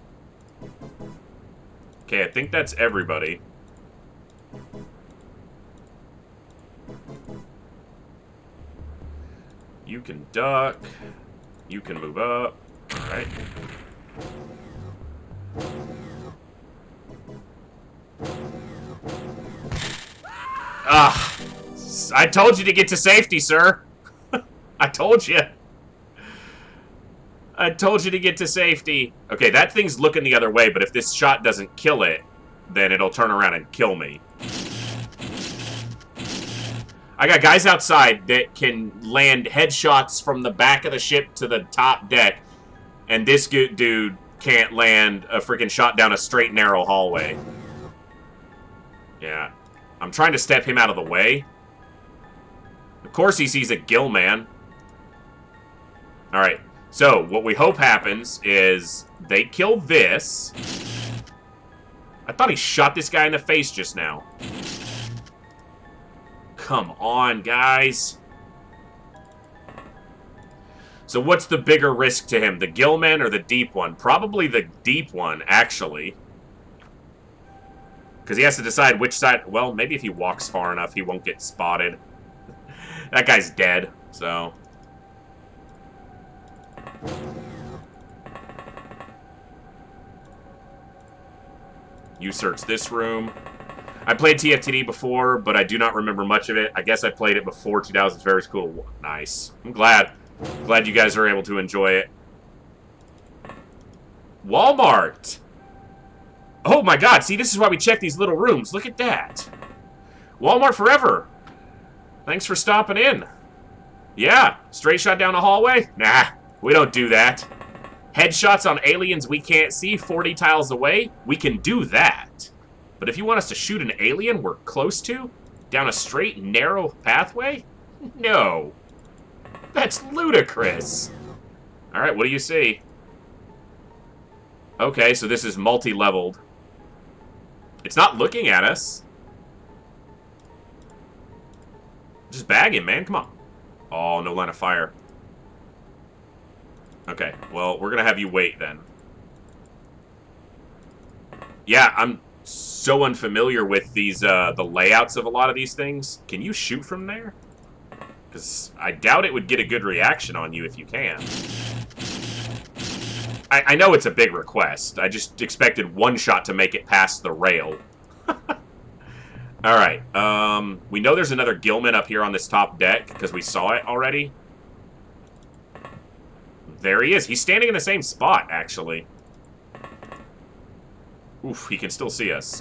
[SPEAKER 1] Okay, I think that's everybody. You can duck. You can move up. Alright. Ah! I told you to get to safety, sir! I told you! I told you to get to safety. Okay, that thing's looking the other way, but if this shot doesn't kill it, then it'll turn around and kill me. I got guys outside that can land headshots from the back of the ship to the top deck, and this dude can't land a freaking shot down a straight, narrow hallway. Yeah. I'm trying to step him out of the way. Of course he sees a gill man. Alright. So, what we hope happens is they kill this. I thought he shot this guy in the face just now. Come on, guys. So what's the bigger risk to him? The Gillman or the deep one? Probably the deep one, actually. Because he has to decide which side... Well, maybe if he walks far enough, he won't get spotted. That guy's dead, so... You search this room. I played TFTD before, but I do not remember much of it. I guess I played it before 2000s. Very cool. Nice. I'm glad. Glad you guys are able to enjoy it. Walmart! Oh my god, see, this is why we check these little rooms. Look at that. Walmart forever. Thanks for stopping in. Yeah, straight shot down the hallway? Nah, we don't do that. Headshots on aliens we can't see 40 tiles away? We can do that. But if you want us to shoot an alien we're close to, down a straight, narrow pathway? No. That's ludicrous. Alright, what do you see? Okay, so this is multi-leveled. It's not looking at us. Just bag him, man. Come on. Oh, no line of fire. Okay, well, we're gonna have you wait then. Yeah, I'm so unfamiliar with these, the layouts of a lot of these things. Can you shoot from there? Because I doubt it would get a good reaction on you if you can. I know it's a big request. I just expected one shot to make it past the rail. Alright, we know there's another Gilman up here on this top deck, because we saw it already. There he is. He's standing in the same spot, actually. Oof, he can still see us.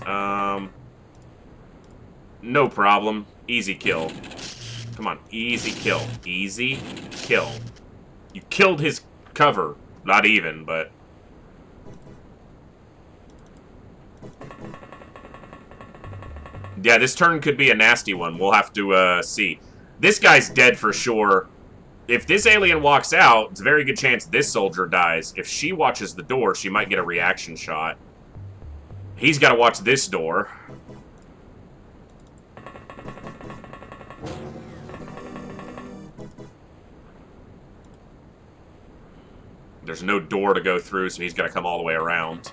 [SPEAKER 1] No problem. Easy kill. Come on, easy kill. Easy kill. You killed his cover. Not even, but... yeah, this turn could be a nasty one. We'll have to, see. This guy's dead for sure. If this alien walks out, it's a very good chance this soldier dies. If she watches the door, she might get a reaction shot. He's got to watch this door. There's no door to go through, so he's got to come all the way around.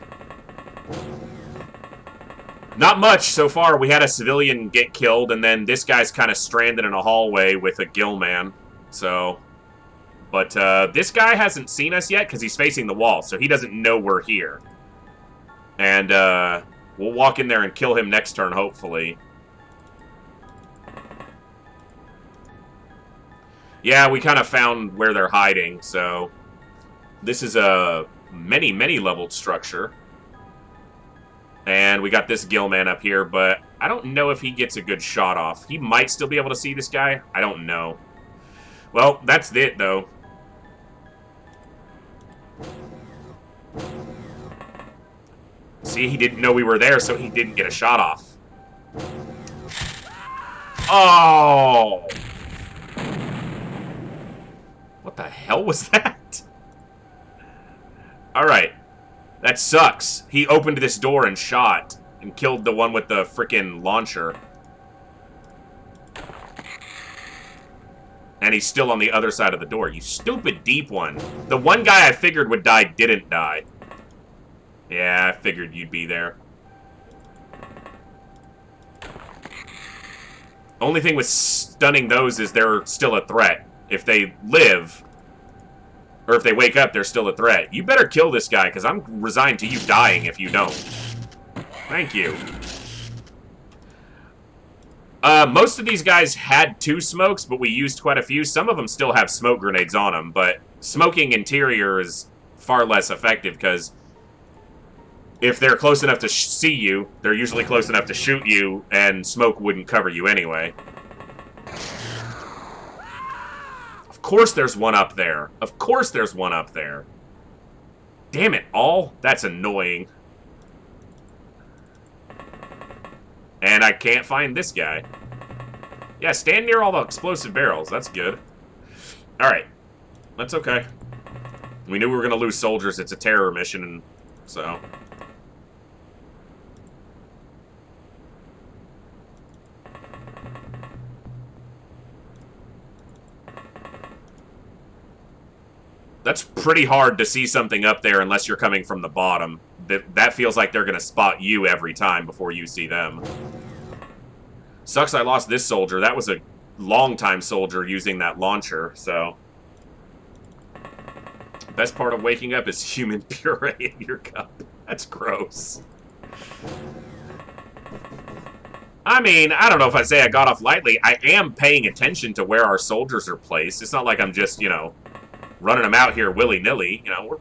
[SPEAKER 1] Not much so far. We had a civilian get killed, and then this guy's kind of stranded in a hallway with a Gillman. So, but this guy hasn't seen us yet because he's facing the wall, so he doesn't know we're here. And we'll walk in there and kill him next turn, hopefully. Yeah, we kind of found where they're hiding, so... this is a many leveled structure. And we got this Gillman up here, but I don't know if he gets a good shot off. He might still be able to see this guy. I don't know. Well, that's it, though. See, he didn't know we were there, so he didn't get a shot off. Oh! What the hell was that? Alright. That sucks. He opened this door and shot. And killed the one with the frickin' launcher. And he's still on the other side of the door. You stupid deep one. The one guy I figured would die didn't die. Yeah, I figured you'd be there. Only thing with stunning those is they're still a threat. If they live... or if they wake up, they're still a threat. You better kill this guy, because I'm resigned to you dying if you don't. Thank you. Most of these guys had 2 smokes, but we used quite a few. Some of them still have smoke grenades on them, but smoking interior is far less effective, because if they're close enough to see you, they're usually close enough to shoot you, and smoke wouldn't cover you anyway. Of course there's one up there. Of course there's one up there. Damn it, all? That's annoying. And I can't find this guy. Yeah, stand near all the explosive barrels. That's good. Alright. That's okay. We knew we were going to lose soldiers. It's a terror mission, and so... that's pretty hard to see something up there unless you're coming from the bottom. That feels like they're going to spot you every time before you see them. Sucks I lost this soldier. That was a long-time soldier using that launcher, so... best part of waking up is human puree in your cup. That's gross. I mean, I don't know if I'd say I got off lightly. I am paying attention to where our soldiers are placed. It's not like I'm just, you know... running them out here willy-nilly, you know, we're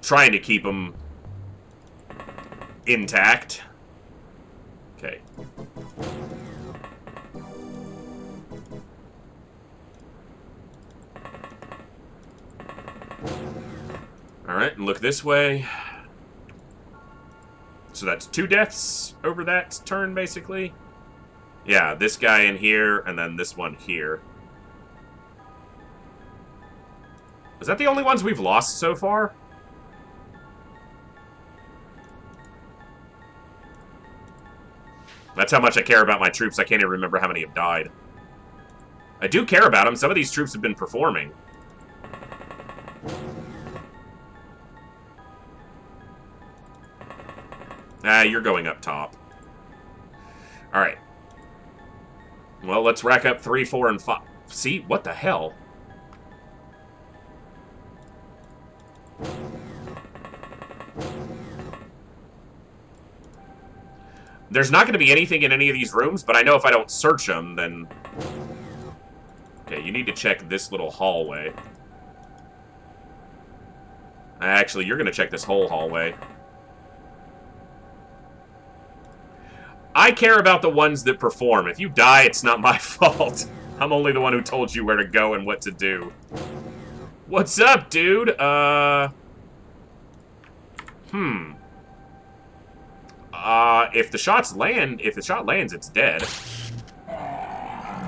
[SPEAKER 1] trying to keep them intact. Okay. Alright, and look this way. So that's 2 deaths over that turn, basically. Yeah, this guy in here, and then this one here. Is that the only ones we've lost so far? That's how much I care about my troops. I can't even remember how many have died. I do care about them. Some of these troops have been performing. Ah, you're going up top. Alright. Well, let's rack up 3, 4, and 5. See? What the hell? There's not going to be anything in any of these rooms, but I know if I don't search them, then... Okay, you need to check this little hallway. Actually, you're going to check this whole hallway. I care about the ones that perform. If you die, it's not my fault. I'm only the one who told you where to go and what to do. What's up, dude? If the shots land, if the shot lands, it's dead.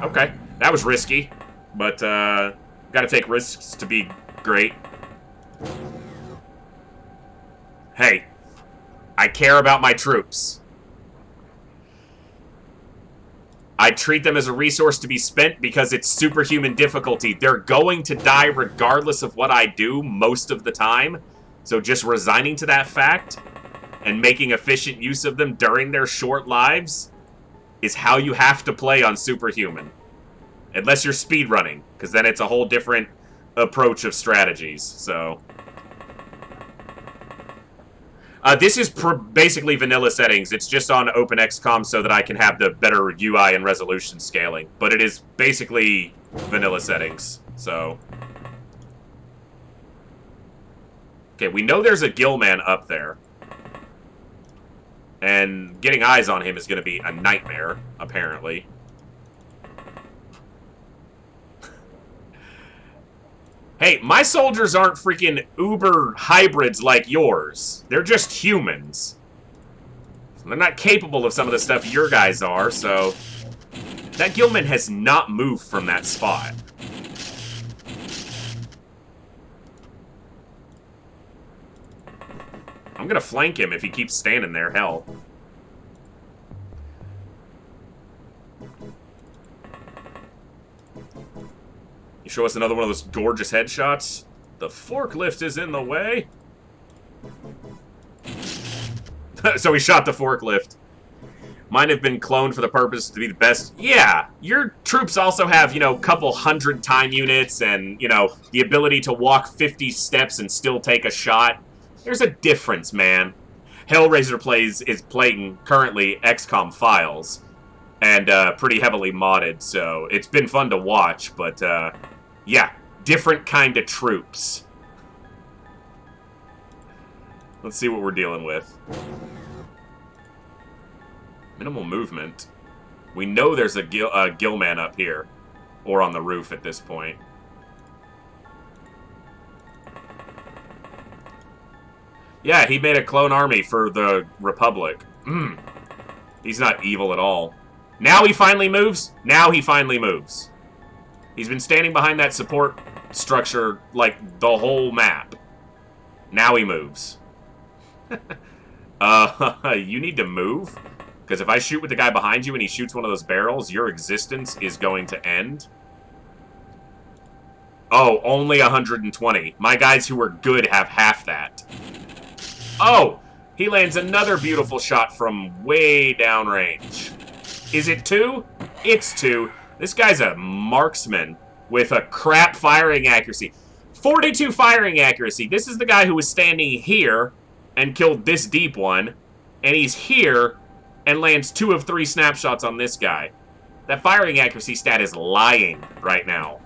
[SPEAKER 1] Okay, that was risky, but, gotta take risks to be great. Hey, I care about my troops. I treat them as a resource to be spent because it's superhuman difficulty. They're going to die regardless of what I do most of the time. So just resigning to that fact and making efficient use of them during their short lives is how you have to play on Superhuman. Unless you're speedrunning, because then it's a whole different approach of strategies, so... this is basically vanilla settings. It's just on openxcom so that I can have the better UI and resolution scaling. But it is basically vanilla settings, so... Okay, we know there's a Gillman up there. And getting eyes on him is going to be a nightmare, apparently. Hey, my soldiers aren't freaking uber hybrids like yours. They're just humans. They're not capable of some of the stuff your guys are, so... That Gillman has not moved from that spot. I'm gonna flank him if he keeps standing there, hell. You show us another one of those gorgeous headshots? The forklift is in the way. So he shot the forklift. Mine have been cloned for the purpose to be the best. Yeah, your troops also have, you know, a couple hundred time units and, you know, the ability to walk 50 steps and still take a shot. There's a difference, man. Hellraiser is playing currently XCOM Files, and pretty heavily modded, so it's been fun to watch, but yeah, different kind of troops. Let's see what we're dealing with. Minimal movement. We know there's a Gillman up here, or on the roof at this point. Yeah, he made a clone army for the Republic. He's not evil at all. Now he finally moves? Now he finally moves. He's been standing behind that support structure, like, the whole map. Now he moves. You need to move? Because if I shoot with the guy behind you and he shoots one of those barrels, your existence is going to end. Oh, only 120. My guys who are good have half that. Oh! He lands another beautiful shot from way downrange. Is it 2? It's 2. This guy's a marksman with a crap firing accuracy. 42 firing accuracy. This is the guy who was standing here and killed this deep one. And he's here and lands 2 of 3 snapshots on this guy. That firing accuracy stat is lying right now.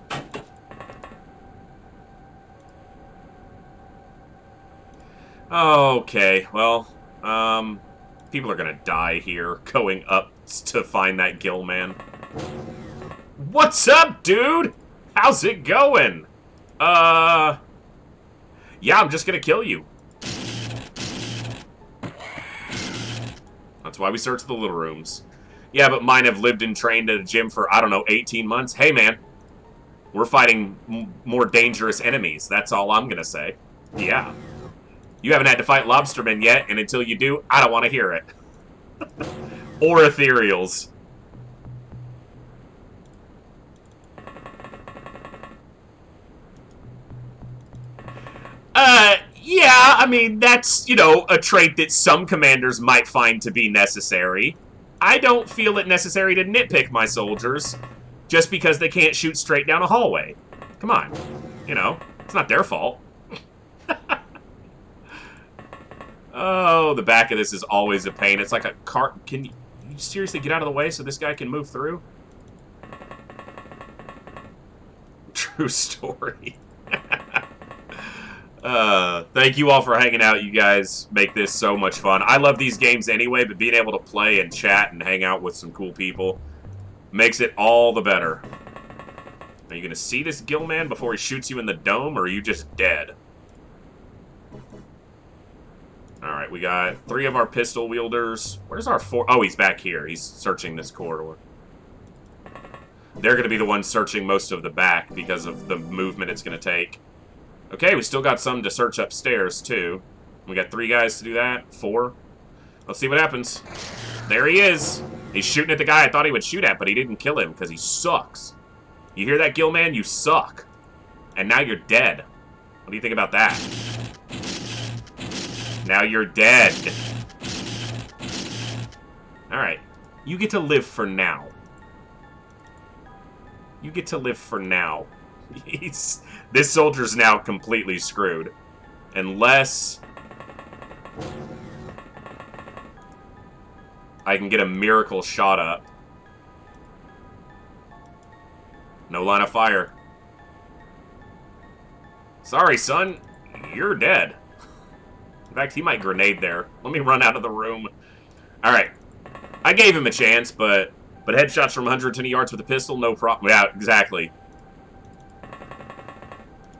[SPEAKER 1] Okay, well, people are gonna die here going up to find that gill man. What's up, dude? How's it going? Yeah, I'm just gonna kill you. That's why we search the little rooms. Yeah, but mine have lived and trained at a gym for, I don't know, 18 months. Hey, man. We're fighting more dangerous enemies. That's all I'm gonna say. Yeah. You haven't had to fight Lobster Men yet, and until you do, I don't want to hear it. Or ethereals. Yeah, I mean, that's, you know, a trait that some commanders might find to be necessary. I don't feel it necessary to nitpick my soldiers just because they can't shoot straight down a hallway. Come on. You know, it's not their fault. Oh, the back of this is always a pain. It's like a cart. Can you seriously get out of the way so this guy can move through? True story. Thank you all for hanging out. You guys make this so much fun. I love these games anyway, but being able to play and chat and hang out with some cool people makes it all the better. Are you going to see this gill man before he shoots you in the dome, or are you just dead? Alright, we got 3 of our pistol wielders. Where's our 4? Oh, he's back here. He's searching this corridor. They're going to be the ones searching most of the back because of the movement it's going to take. Okay, we still got some to search upstairs, too. We got 3 guys to do that. 4. Let's see what happens. There he is. He's shooting at the guy I thought he would shoot at, but he didn't kill him because he sucks. You hear that, gill man? You suck. And now you're dead. What do you think about that? Now you're dead. Alright. You get to live for now. You get to live for now. This soldier's now completely screwed. Unless I can get a miracle shot up. No line of fire. Sorry, son. You're dead. In fact, he might grenade there. Let me run out of the room. Alright. I gave him a chance, but headshots from 120 yards with a pistol, no problem. Yeah, exactly.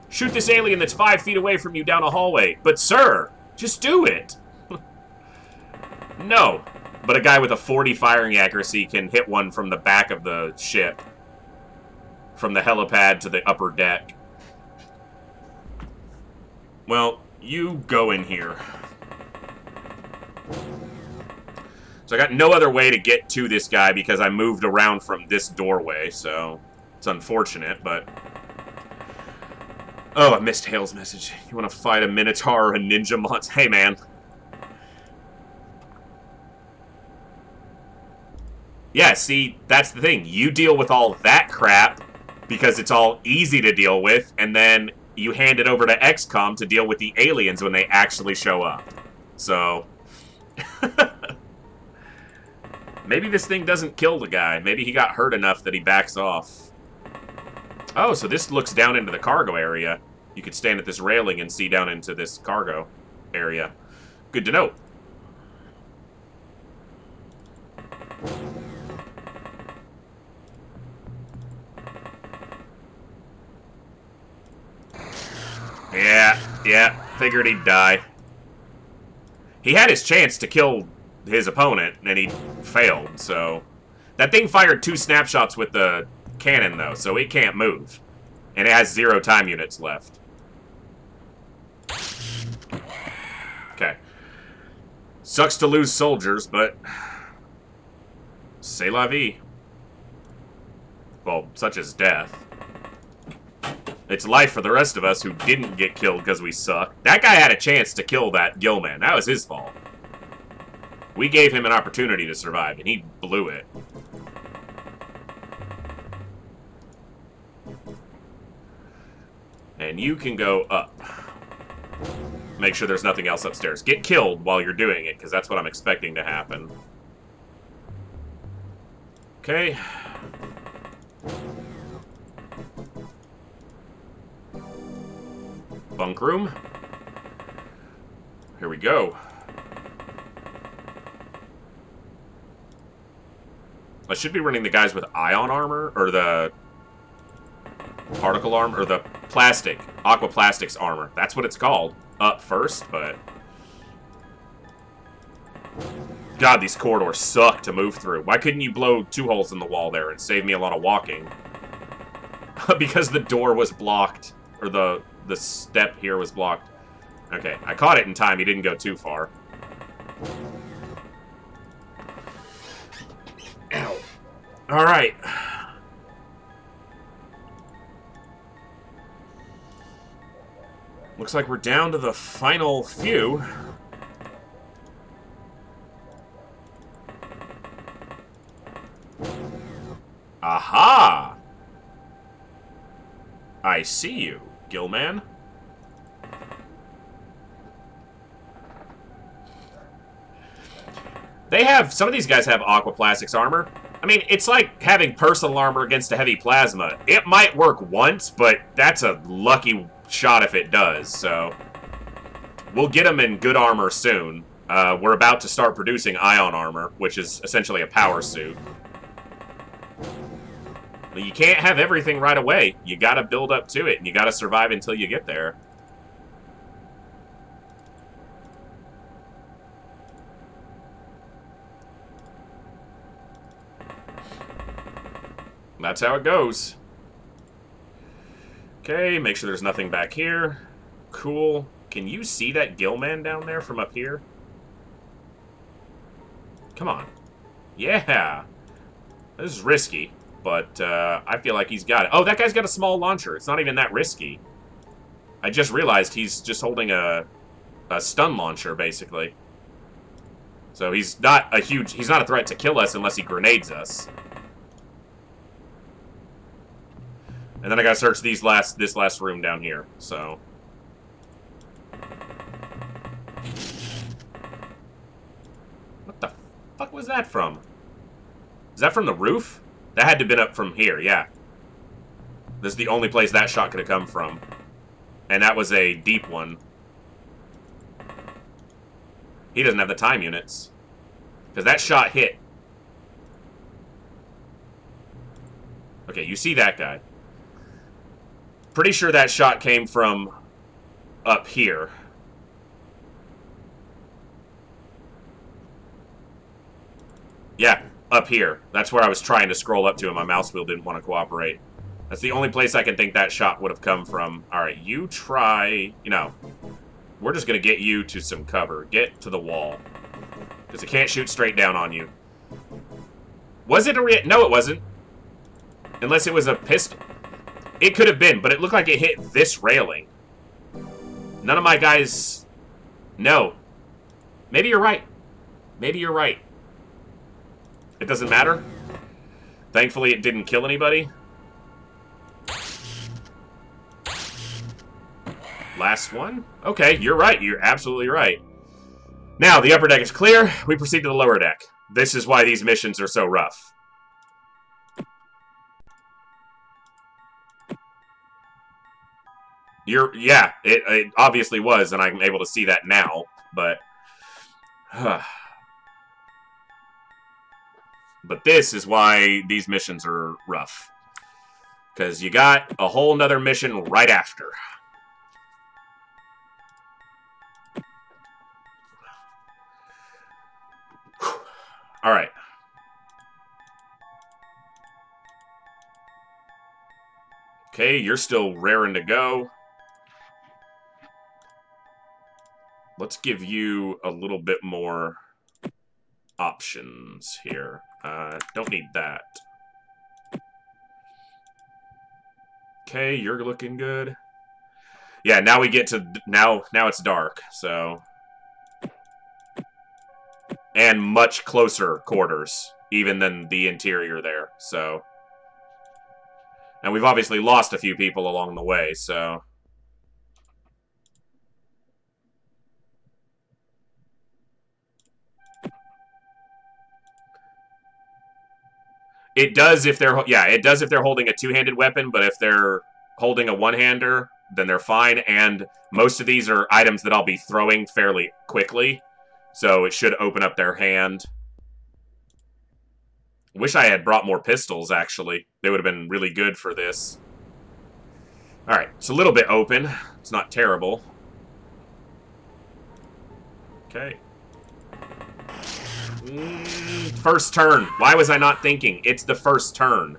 [SPEAKER 1] Shoot this alien that's 5 feet away from you down a hallway. But, sir, just do it. No. But a guy with a 40 firing accuracy can hit one from the back of the ship. From the helipad to the upper deck. Well, you go in here. So I got no other way to get to this guy because I moved around from this doorway, so it's unfortunate, but... Oh, I missed Hale's message. You want to fight a Minotaur or a Ninja Monster? Hey, man. Yeah, see, that's the thing. You deal with all that crap because it's all easy to deal with, and then you hand it over to XCOM to deal with the aliens when they actually show up. So... Maybe this thing doesn't kill the guy. Maybe he got hurt enough that he backs off. Oh, so this looks down into the cargo area. You could stand at this railing and see down into this cargo area. Good to know. Yeah, figured he'd die. He had his chance to kill his opponent, and he failed, so... That thing fired 2 snapshots with the cannon, though, so it can't move. And it has 0 time units left. Okay. Sucks to lose soldiers, but... C'est la vie. Well, such is death. It's life for the rest of us who didn't get killed because we suck. That guy had a chance to kill that Gillman. That was his fault. We gave him an opportunity to survive, and he blew it. And you can go up. Make sure there's nothing else upstairs. Get killed while you're doing it, because that's what I'm expecting to happen. Okay. Bunk room. Here we go. I should be running the guys with ion armor, or the particle armor, or the plastic, aqua plastics armor. That's what it's called. Up first, but... God, these corridors suck to move through. Why couldn't you blow 2 holes in the wall there and save me a lot of walking? Because the door was blocked. Or the step here was blocked. Okay, I caught it in time. He didn't go too far. Ow. Alright. Looks like we're down to the final few. Aha! I see you, Gillman. They have, some of these guys have aquaplastics armor. I mean, it's like having personal armor against a heavy plasma. It might work once, but that's a lucky shot if it does, so... We'll get them in good armor soon. We're about to start producing ion armor, which is essentially a power suit. But you can't have everything right away. You gotta build up to it, and you gotta survive until you get there. That's how it goes. Okay, make sure there's nothing back here. Cool. Can you see that Gillman down there from up here? Come on. Yeah! This is risky, but I feel like he's got it. Oh, that guy's got a small launcher. It's not even that risky. I just realized he's just holding a stun launcher, basically. So he's not a threat to kill us unless he grenades us. And then I gotta search this last room down here, so... What the fuck was that from? Is that from the roof? That had to have been up from here, yeah. This is the only place that shot could have come from. And that was a deep one. He doesn't have the time units. Because that shot hit. Okay, you see that guy. Pretty sure that shot came from up here. Yeah, up here. That's where I was trying to scroll up to and my mouse wheel didn't want to cooperate. That's the only place I can think that shot would have come from. Alright, you try... You know, we're just going to get you to some cover. Get to the wall. Because it can't shoot straight down on you. Was it a No, it wasn't. Unless it was a pistol. It could have been, but it looked like it hit this railing. None of my guys... No. Maybe you're right. Maybe you're right. It doesn't matter. Thankfully, it didn't kill anybody. Last one? Okay, you're right. You're absolutely right. Now, the upper deck is clear. We proceed to the lower deck. This is why these missions are so rough. Yeah, it obviously was, and I'm able to see that now, but... But this is why these missions are rough. Because you got a whole nother mission right after. Alright. Okay, you're still raring to go. Let's give you a little bit more options here. Don't need that. Okay, you're looking good. Yeah, now we get to... Now it's dark, so... And much closer quarters, even than the interior there, so... And we've obviously lost a few people along the way, so... It does if they're... Yeah, it does if they're holding a two-handed weapon, but if they're holding a one-hander, then they're fine. And most of these are items that I'll be throwing fairly quickly, so it should open up their hand. Wish I had brought more pistols, actually. They would have been really good for this. Alright, it's a little bit open. It's not terrible. Okay. First turn. Why was I not thinking? It's the first turn.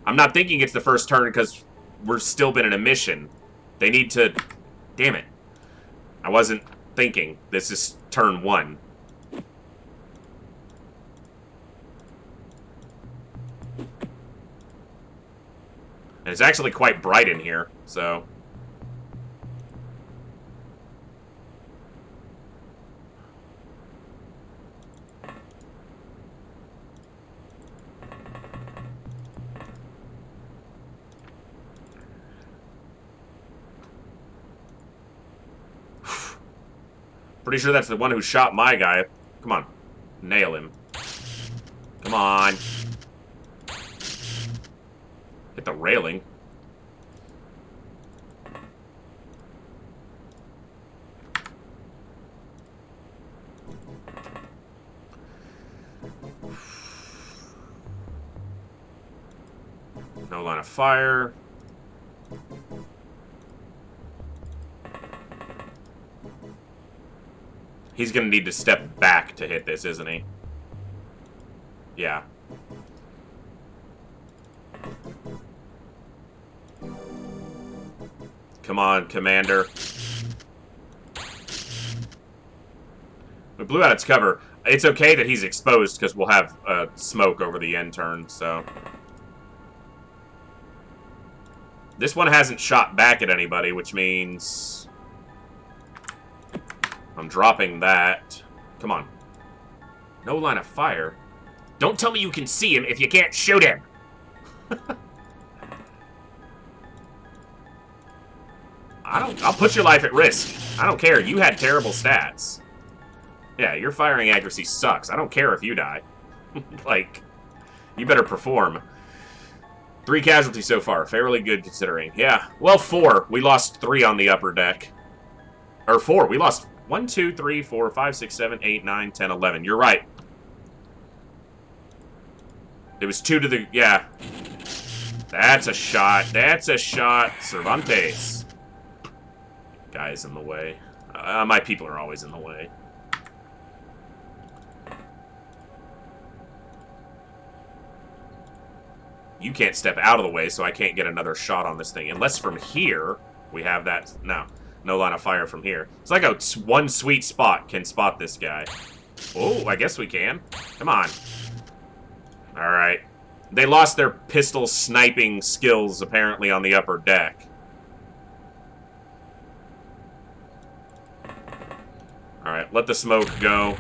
[SPEAKER 1] I'm not thinking it's the first turn because we're still been in a mission. They need to... Damn it. I wasn't thinking. This is turn 1. And it's actually quite bright in here, so... Pretty sure that's the one who shot my guy. Come on. Nail him. Come on. Hit the railing. No line of fire. He's gonna need to step back to hit this, isn't he? Yeah. Come on, Commander. We blew out its cover. It's okay that he's exposed, because we'll have smoke over the end turn, so... This one hasn't shot back at anybody, which means... I'm dropping that. Come on. No line of fire. Don't tell me you can see him if you can't shoot him! I'll put your life at risk. I don't care. You had terrible stats. Yeah, your firing accuracy sucks. I don't care if you die. Like, you better perform. 3 casualties so far. Fairly good considering. Yeah. Well, 4. We lost 3 on the upper deck. Or 4. We lost 1, 2, 3, 4, 5, 6, 7, 8, 9, 10, 11. You're right. It was 2 to the... Yeah. That's a shot. That's a shot. Cervantes. Guy's in the way. My people are always in the way. You can't step out of the way, so I can't get another shot on this thing. Unless from here, we have that... No. No line of fire from here. It's like a one sweet spot can spot this guy. Oh, I guess we can. Come on. Alright. They lost their pistol sniping skills, apparently, on the upper deck. Alright, let the smoke go.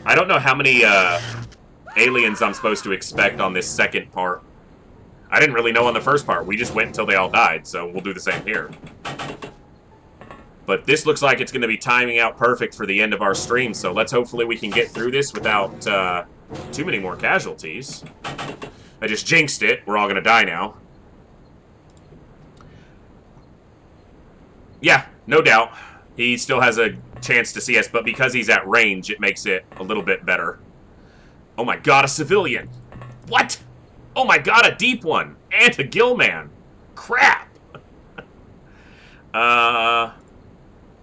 [SPEAKER 1] I don't know how many aliens I'm supposed to expect on this second part. I didn't really know on the first part. We just went until they all died, so we'll do the same here. But this looks like it's going to be timing out perfect for the end of our stream, so let's hopefully we can get through this without too many more casualties. I just jinxed it. We're all going to die now. Yeah, no doubt. He still has a chance to see us, but because he's at range, it makes it a little bit better. Oh my god, a civilian! What? Oh my god, a deep one! And a gillman! Crap!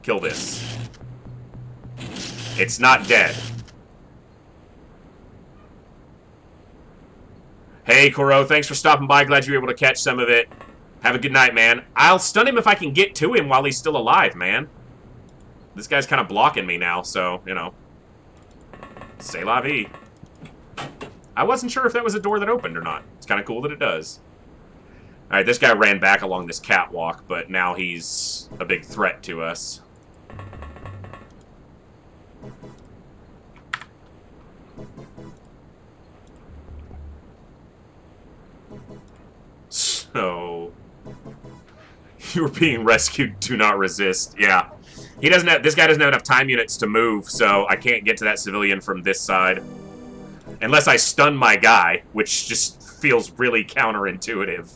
[SPEAKER 1] Kill this. It's not dead. Hey, Koro, thanks for stopping by. Glad you were able to catch some of it. Have a good night, man. I'll stun him if I can get to him while he's still alive, man. This guy's kind of blocking me now, so, you know. C'est la vie. I wasn't sure if that was a door that opened or not. It's kind of cool that it does. Alright, this guy ran back along this catwalk, but now he's a big threat to us. So... You're being rescued, do not resist. Yeah. He doesn't have, this guy doesn't have enough time units to move, so I can't get to that civilian from this side. Unless I stun my guy, which just feels really counterintuitive.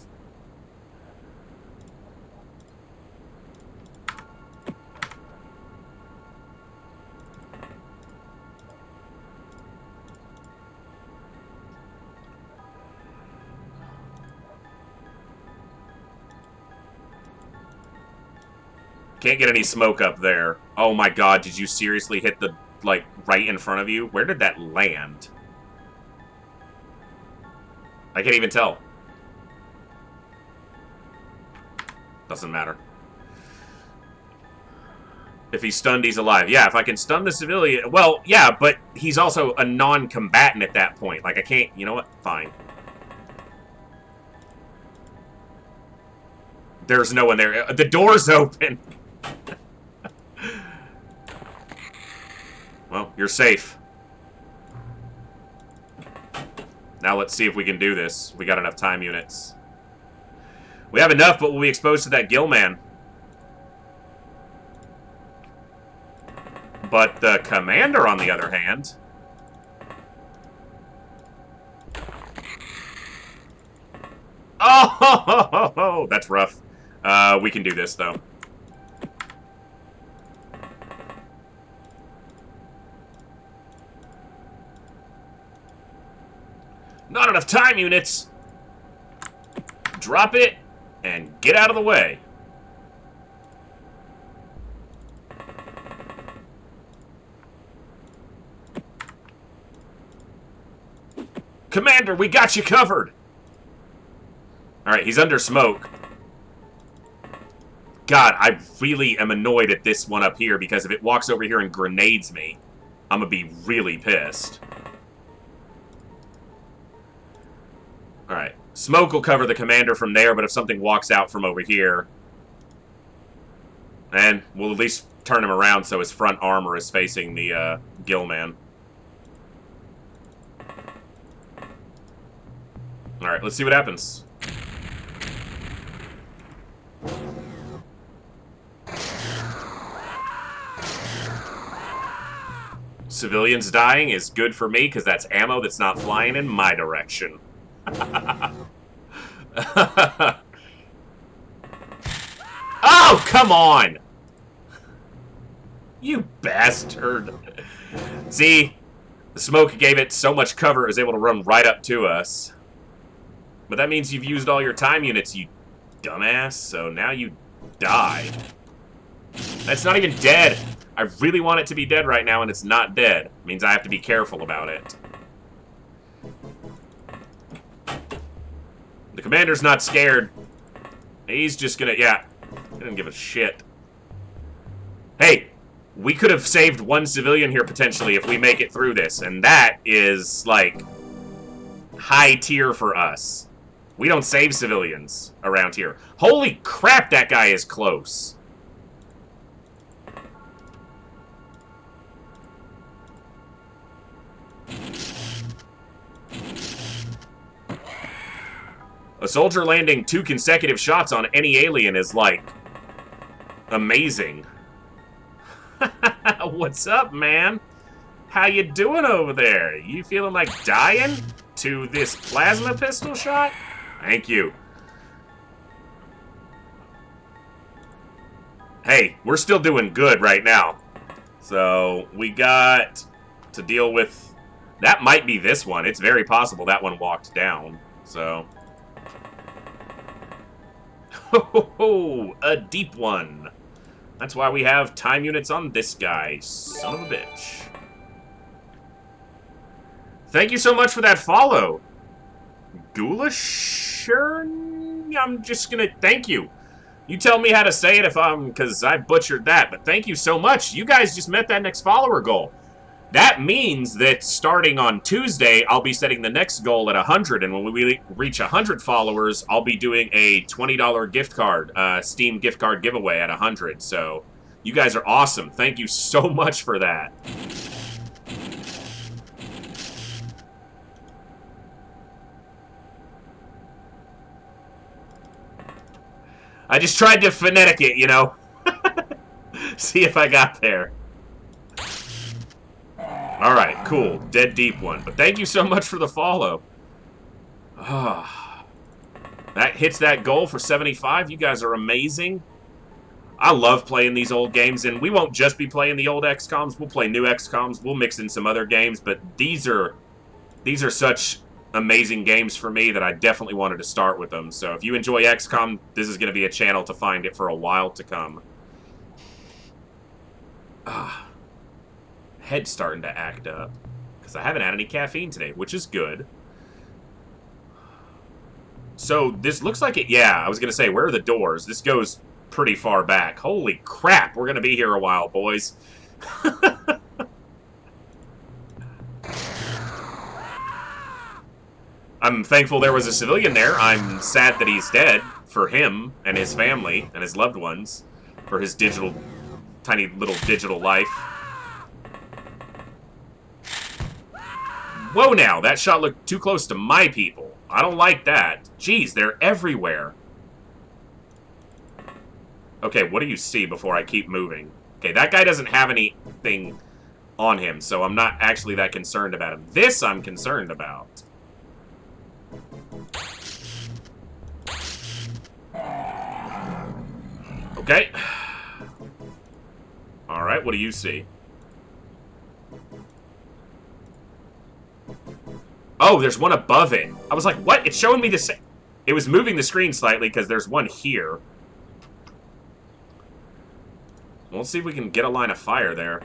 [SPEAKER 1] Can't get any smoke up there. Oh my god, did you seriously hit the, like, right in front of you? Where did that land? I can't even tell. Doesn't matter. If he's stunned, he's alive. Yeah, if I can stun the civilian... Well, yeah, but he's also a non-combatant at that point. Like, I can't... You know what? Fine. There's no one there. The door's open. Well, you're safe. Now let's see if we can do this. We got enough time units. We have enough, but we'll be exposed to that gill man. But the commander, on the other hand... Oh, that's rough. We can do this, though. Not enough time units! Drop it, and get out of the way. Commander, we got you covered! Alright, he's under smoke. God, I really am annoyed at this one up here, because if it walks over here and grenades me, I'm gonna be really pissed. Alright, smoke will cover the commander from there, but if something walks out from over here, then we'll at least turn him around so his front armor is facing the gill man. Alright, let's see what happens. Civilians dying is good for me, because that's ammo that's not flying in my direction. Oh, come on! You bastard. See, the smoke gave it so much cover it was able to run right up to us. But that means you've used all your time units, you dumbass, so now you die. That's not even dead. I really want it to be dead right now, and it's not dead. It means I have to be careful about it. The commander's not scared. He's just gonna, yeah, he doesn't give a shit. Hey, we could have saved one civilian here potentially if we make it through this, and that is, like, high tier for us. We don't save civilians around here. Holy crap, that guy is close. A soldier landing 2 consecutive shots on any alien is, like, amazing. What's up, man? How you doing over there? You feeling like dying to this plasma pistol shot? Thank you. Hey, we're still doing good right now. So, we got to deal with... That might be this one. It's very possible that one walked down. So... Ho, a deep one. That's why we have time units on this guy. Son of a bitch. Thank you so much for that follow. Goulashern? I'm just gonna... Thank you. You tell me how to say it if I'm... Because I butchered that. But thank you so much. You guys just met that next follower goal. That means that starting on Tuesday, I'll be setting the next goal at 100, and when we reach 100 followers, I'll be doing a $20 gift card, Steam gift card giveaway at 100. So, you guys are awesome. Thank you so much for that. I just tried to phonetic it, you know? See if I got there. Alright, cool. Dead deep one. But thank you so much for the follow. That hits that goal for 75. You guys are amazing. I love playing these old games, and we won't just be playing the old XComs. We'll play new XComs. We'll mix in some other games, but these are such amazing games for me that I definitely wanted to start with them. So if you enjoy XCOM, this is going to be a channel to find it for a while to come. Head's starting to act up because I haven't had any caffeine today, which is good. So this looks like it. Yeah, I was going to say, where are the doors? This goes pretty far back. Holy crap, we're going to be here a while, boys. I'm thankful there was a civilian there. I'm sad that he's dead for him and his family and his loved ones, for his tiny little digital life. Whoa now, that shot looked too close to my people. I don't like that. Jeez, they're everywhere. Okay, what do you see before I keep moving? Okay, that guy doesn't have anything on him, so I'm not actually that concerned about him. This I'm concerned about. Okay. Alright, what do you see? Oh, there's one above it. I was like, what? It's showing me the same. It was moving the screen slightly because there's one here. We'll see if we can get a line of fire there.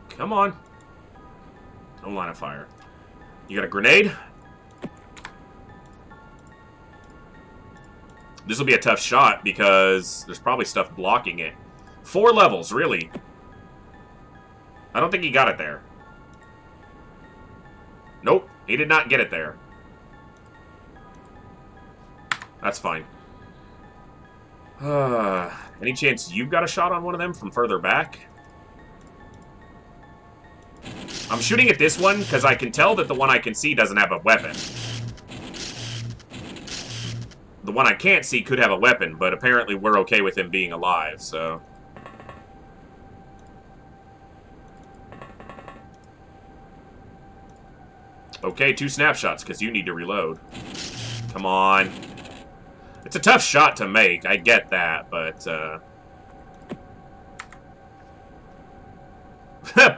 [SPEAKER 1] Come on. No line of fire. You got a grenade? This will be a tough shot because there's probably stuff blocking it. 4 levels, really. I don't think he got it there. Nope, he did not get it there. That's fine. Any chance you've got a shot on one of them from further back? I'm shooting at this one because I can tell that the one I can see doesn't have a weapon. The one I can't see could have a weapon, but apparently we're okay with him being alive, so... Okay, 2 snapshots, because you need to reload. Come on. It's a tough shot to make, I get that, but,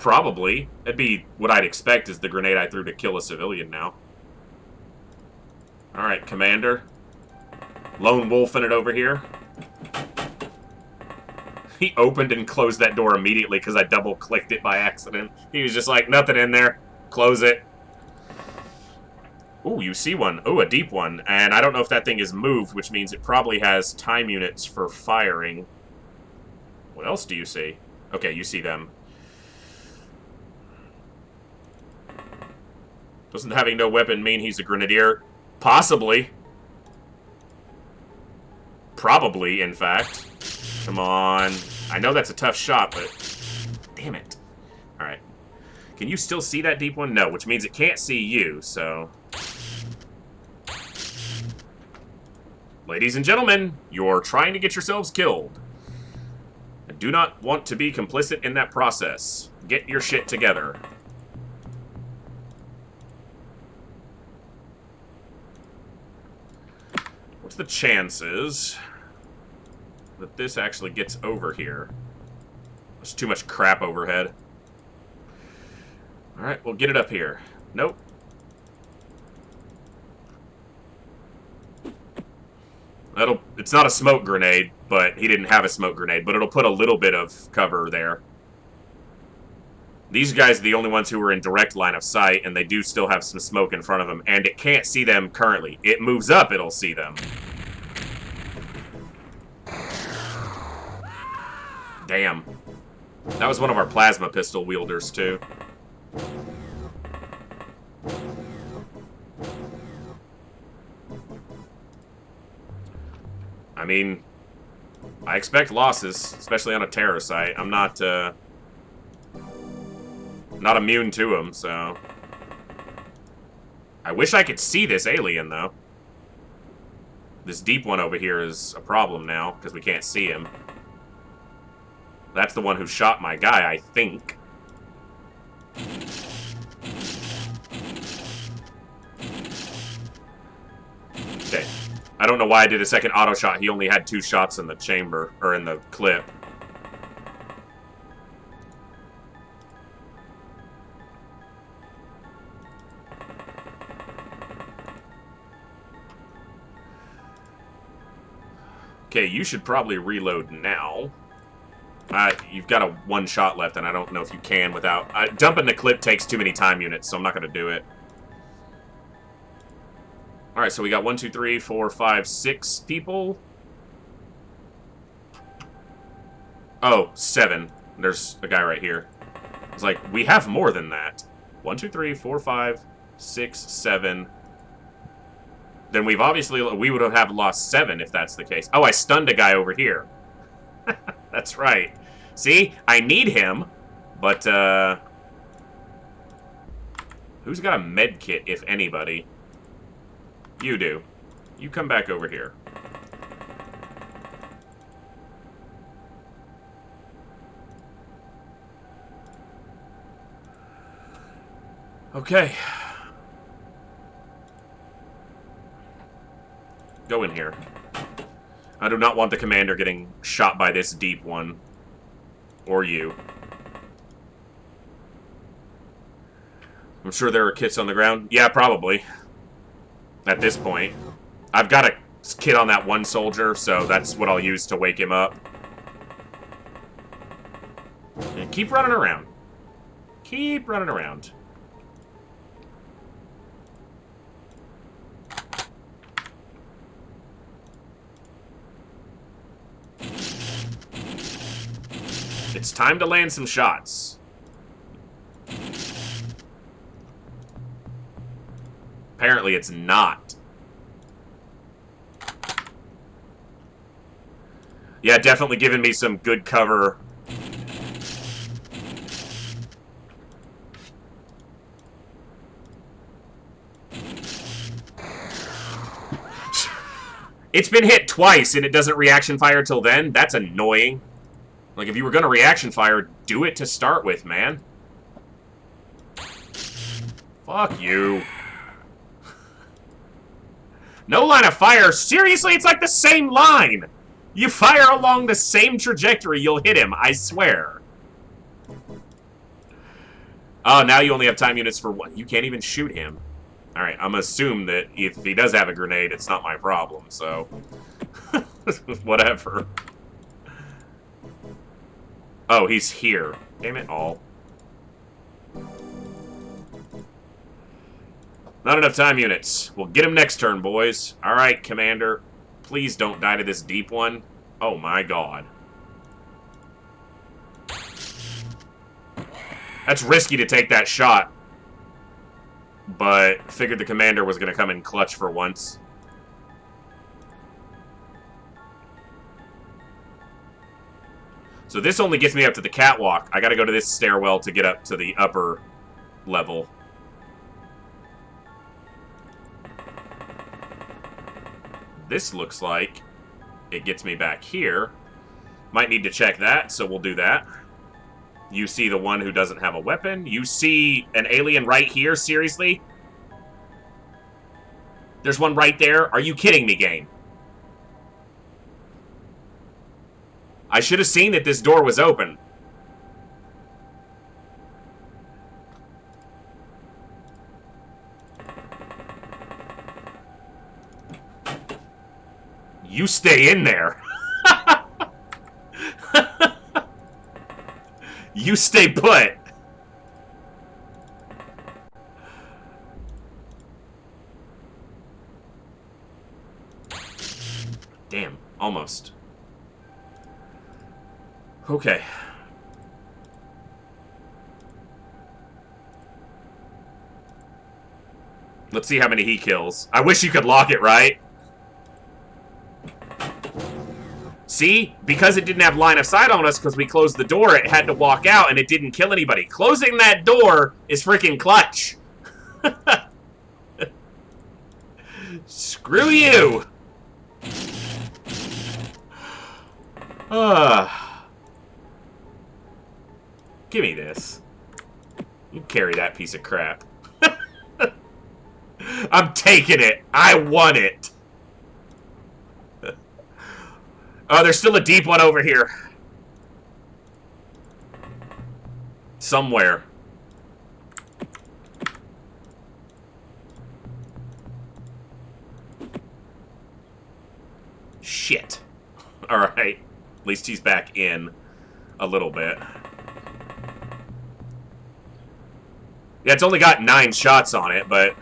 [SPEAKER 1] probably. That'd be what I'd expect is the grenade I threw to kill a civilian now. Alright, Commander. Lone wolfing it over here. He opened and closed that door immediately because I double-clicked it by accident. He was just like, nothing in there. Close it. Ooh, you see one. Ooh, a deep one. And I don't know if that thing is moved, which means it probably has time units for firing. What else do you see? Okay, you see them. Doesn't having no weapon mean he's a grenadier? Possibly. Probably, in fact. Come on. I know that's a tough shot, but... Damn it. Alright. Can you still see that deep one? No, which means it can't see you, so... Ladies and gentlemen, you're trying to get yourselves killed. I do not want to be complicit in that process. Get your shit together. What's the chances that this actually gets over here? There's too much crap overhead. Alright, we'll get it up here. Nope. It's not a smoke grenade, but he didn't have a smoke grenade, but it'll put a little bit of cover there. These guys are the only ones who are in direct line of sight, and they do still have some smoke in front of them, and it can't see them currently. It moves up, it'll see them. Damn. That was one of our plasma pistol wielders, too. I mean, I expect losses, especially on a terror site. I'm not immune to them, so... I wish I could see this alien, though. This deep one over here is a problem now, because we can't see him. That's the one who shot my guy, I think. Okay. I don't know why I did a second auto shot. He only had 2 shots in the chamber, or in the clip. Okay, you should probably reload now. You've got a 1 shot left, and I don't know if you can without... dumping the clip takes too many time units, so I'm not going to do it. Alright, so we got 1, 2, 3, 4, 5, 6 people. Oh, 7. There's a guy right here. It's like, we have more than that. 1, 2, 3, 4, 5, 6, 7... Then we've obviously... We would have lost 7 if that's the case. Oh, I stunned a guy over here. That's right. See? I need him, but, who's got a med kit, if anybody? You do. You come back over here. Okay. Go in here. I do not want the commander getting shot by this deep one. Or you. I'm sure there are kits on the ground. Yeah, probably. At this point. I've got a kit on that one soldier, so that's what I'll use to wake him up. And keep running around. Keep running around. It's time to land some shots. Apparently it's not. Yeah, definitely giving me some good cover. It's been hit twice and it doesn't reaction fire till then? That's annoying. Like, if you were gonna reaction fire, do it to start with, man. Fuck you. No line of fire? Seriously? It's like the same line! You fire along the same trajectory, you'll hit him, I swear. Oh, now you only have time units for one. You can't even shoot him. Alright, I'm gonna assume that if he does have a grenade, it's not my problem, so... Whatever. Oh, he's here. Damn it all. Not enough time units. We'll get him next turn, boys. Alright, Commander. Please don't die to this deep one. Oh my god. That's risky to take that shot. But figured the Commander was going to come in clutch for once. So this only gets me up to the catwalk. I gotta go to this stairwell to get up to the upper level. This looks like it gets me back here. Might need to check that, so we'll do that. You see the one who doesn't have a weapon. You see an alien right here, seriously? There's one right there? Are you kidding me, game? I should have seen that this door was open. You stay in there. You stay put. Damn, almost. Okay. Let's see how many he kills. I wish you could lock it, right? See? Because it didn't have line of sight on us because we closed the door, it had to walk out and it didn't kill anybody. Closing that door is freaking clutch. Screw you. Give me this. You carry that piece of crap. I'm taking it. I want it. Oh, there's still a deep one over here. Somewhere. Shit. Alright. At least he's back in a little bit. Yeah, it's only got 9 shots on it, but...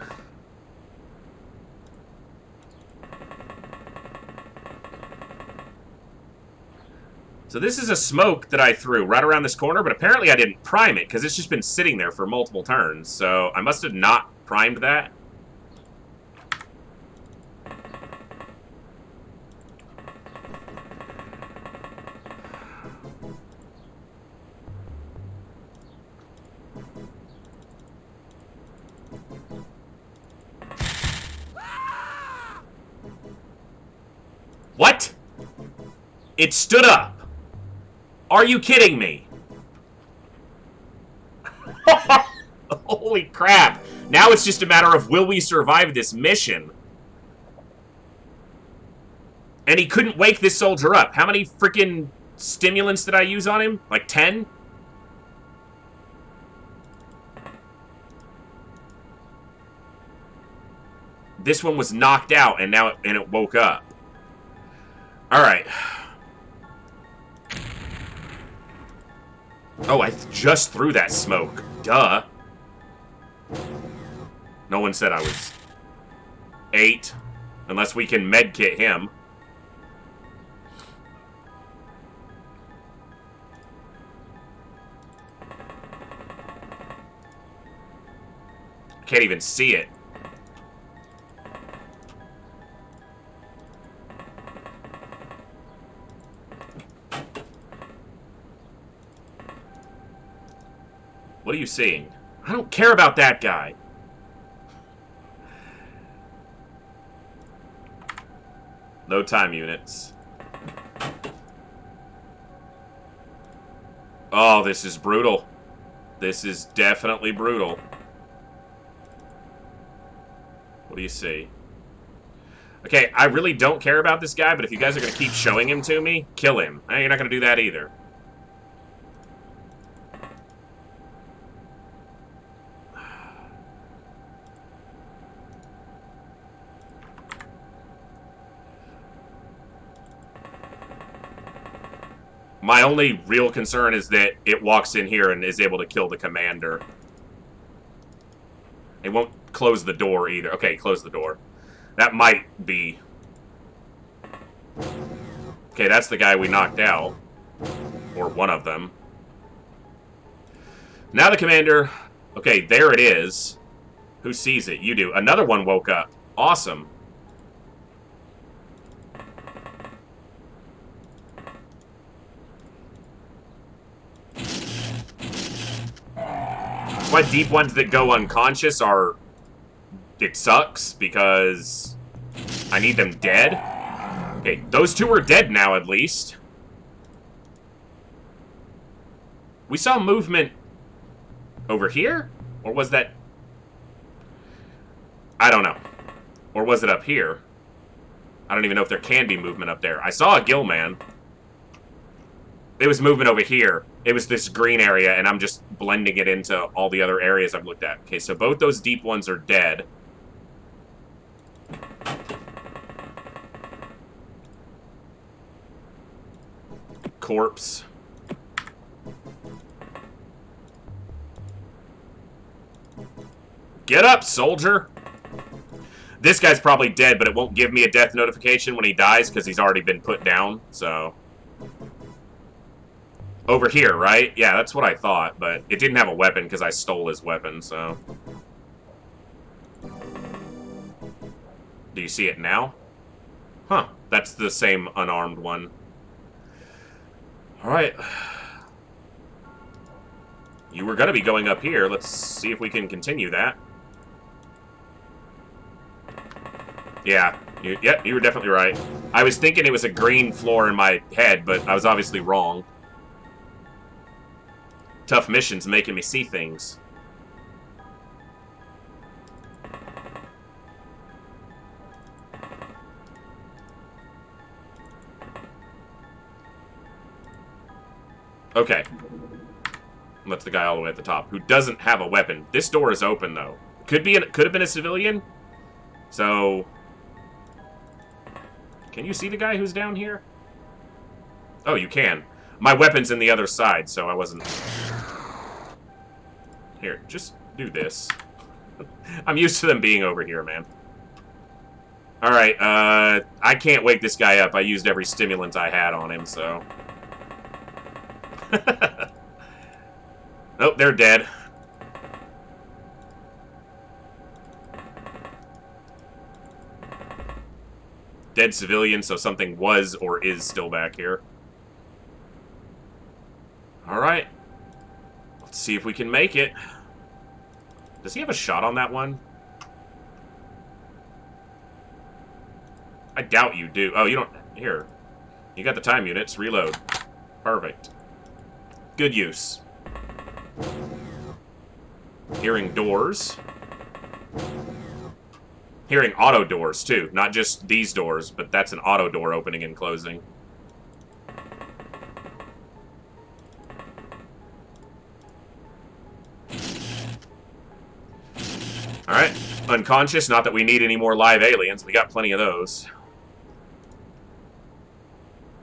[SPEAKER 1] So this is a smoke that I threw right around this corner, but apparently I didn't prime it, because it's just been sitting there for multiple turns. So I must have not primed that. What? It stood up. Are you kidding me? Holy crap. Now it's just a matter of will we survive this mission? And he couldn't wake this soldier up. How many freaking stimulants did I use on him? Like 10? This one was knocked out and now it woke up. Alright. Oh, I just threw that smoke. Duh. No one said I was 8. Unless we can medkit him. Can't even see it. What are you seeing? I don't care about that guy. No time units. Oh, this is brutal. This is definitely brutal. What do you see? Okay, I really don't care about this guy, but if you guys are going to keep showing him to me, kill him. You're not going to do that either. My only real concern is that it walks in here and is able to kill the commander. It won't close the door either. Okay, close the door. That might be... Okay, that's the guy we knocked out. Or one of them. Now the commander... Okay, there it is. Who sees it? You do. Another one woke up. Awesome. That's why deep ones that go unconscious are... It sucks, because I need them dead. Okay, those two are dead now, at least. We saw movement over here? Or was that... I don't know. Or was it up here? I don't even know if there can be movement up there. I saw a gill man. It was movement over here. It was this green area, and I'm just blending it into all the other areas I've looked at. Okay, so both those deep ones are dead. Corpse. Get up, soldier! This guy's probably dead, but it won't give me a death notification when he dies, because he's already been put down, so... Over here, right? Yeah, that's what I thought, but it didn't have a weapon because I stole his weapon, so... Do you see it now? Huh, that's the same unarmed one. Alright. You were gonna be going up here. Let's see if we can continue that. Yeah, Yep, you were definitely right. I was thinking it was a green floor in my head, but I was obviously wrong. Tough missions making me see things. Okay. That's the guy all the way at the top who doesn't have a weapon. This door is open though. Could have been a civilian. So, can you see the guy who's down here? Oh, you can. My weapon's in the other side, so I wasn't. Here, just do this. I'm used to them being over here, man. Alright, I can't wake this guy up. I used every stimulant I had on him, so... Oh, they're dead. Dead civilian, so something was or is still back here. Alright. Let's see if we can make it. Does he have a shot on that one? I doubt you do. Oh, you don't... Here. You got the time units. Reload. Perfect. Good use. Hearing doors. Hearing auto doors, too. Not just these doors, but that's an auto door opening and closing. Alright. Unconscious. Not that we need any more live aliens. We got plenty of those.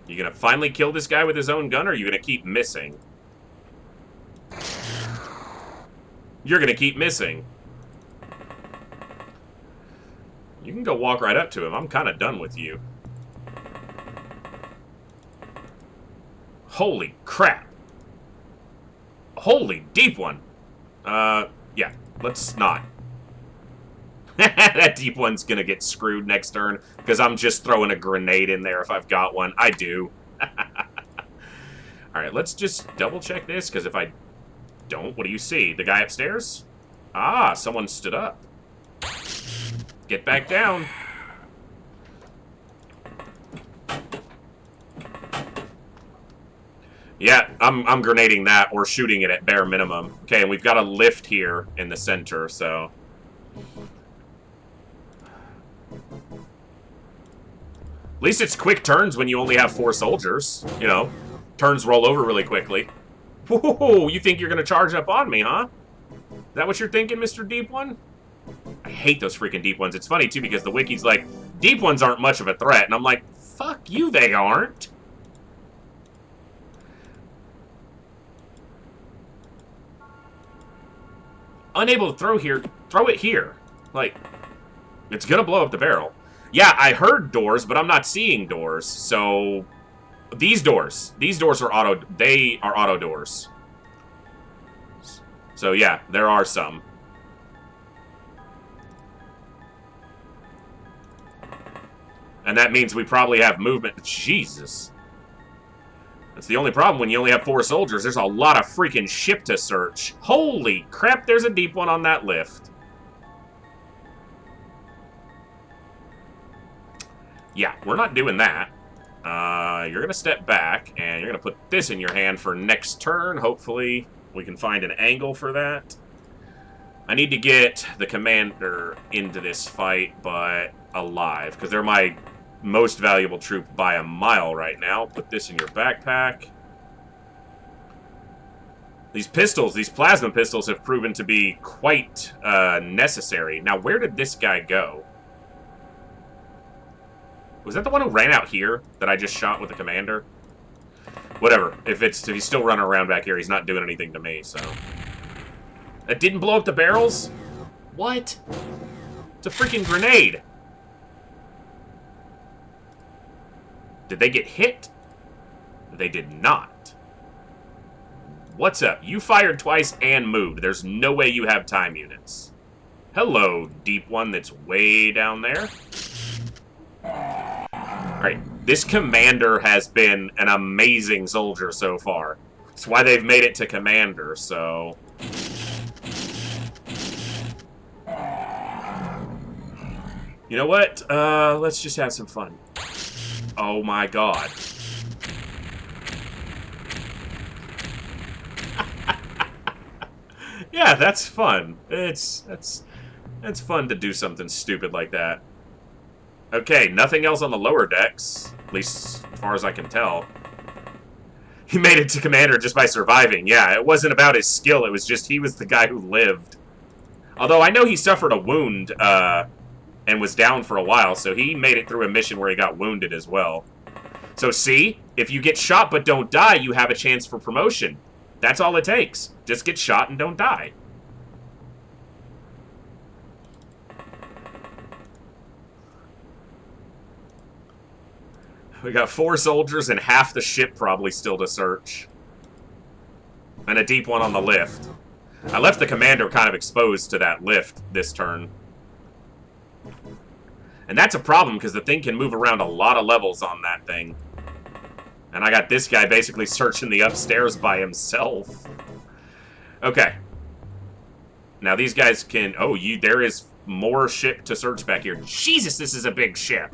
[SPEAKER 1] You gonna finally kill this guy with his own gun, or are you gonna keep missing? You're gonna keep missing. You can go walk right up to him. I'm kind of done with you. Holy crap. Holy deep one. Yeah. Let's not. That deep one's gonna get screwed next turn, because I'm just throwing a grenade in there if I've got one. I do. Alright, let's just double check this, because if I don't, what do you see? The guy upstairs? Ah, someone stood up. Get back down. Yeah, I'm grenading that, or shooting it at bare minimum. Okay, and we've got a lift here in the center, so... At least it's quick turns when you only have 4 soldiers. You know, turns roll over really quickly. Whoa, you think you're going to charge up on me, huh? Is that what you're thinking, Mr. Deep One? I hate those freaking deep ones. It's funny, too, because the wiki's like, deep ones aren't much of a threat. And I'm like, fuck you, they aren't. Unable to throw here. Throw it here. Like, it's going to blow up the barrel. Yeah, I heard doors, but I'm not seeing doors. So, these doors are auto. They are auto doors. So yeah, there are some. And that means we probably have movement. Jesus. That's the only problem when you only have 4 soldiers. There's a lot of freaking ship to search. Holy crap, there's a deep one on that lift. Yeah, we're not doing that. You're going to step back, and you're going to put this in your hand for next turn. Hopefully, we can find an angle for that. I need to get the commander into this fight, but alive, because they're my most valuable troop by a mile right now. Put this in your backpack. These pistols, these plasma pistols, have proven to be quite necessary. Now, where did this guy go? Was that the one who ran out here that I just shot with the commander? Whatever. If he's still running around back here, he's not doing anything to me, so... That didn't blow up the barrels? What? It's a freaking grenade. Did they get hit? They did not. What's up? You fired twice and moved. There's no way you have time units. Hello, deep one that's way down there. Alright, this commander has been an amazing soldier so far. That's why they've made it to commander, so... You know what? Let's just have some fun. Oh my god. Yeah, that's fun. That's fun to do something stupid like that. Okay, nothing else on the lower decks, at least as far as I can tell. He made it to Commander just by surviving. Yeah, it wasn't about his skill, it was just he was the guy who lived. Although I know he suffered a wound, and was down for a while, so he made it through a mission where he got wounded as well. So see, if you get shot but don't die, you have a chance for promotion. That's all it takes. Just get shot and don't die. We got 4 soldiers and half the ship probably still to search. And a deep one on the lift. I left the commander kind of exposed to that lift this turn. And that's a problem, because the thing can move around a lot of levels on that thing. And I got this guy basically searching the upstairs by himself. Okay. Now these guys can... Oh, there is more ship to search back here. Jesus, this is a big ship.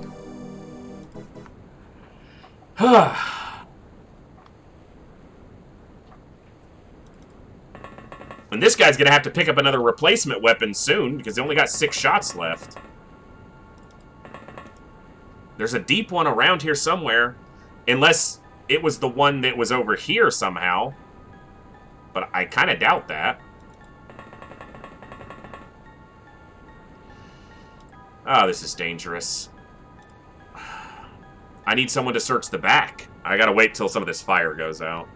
[SPEAKER 1] And this guy's gonna have to pick up another replacement weapon soon, because he only got 6 shots left. There's a deep one around here somewhere. Unless it was the one that was over here somehow. But I kind of doubt that. Oh, this is dangerous. I need someone to search the back. I gotta wait till some of this fire goes out.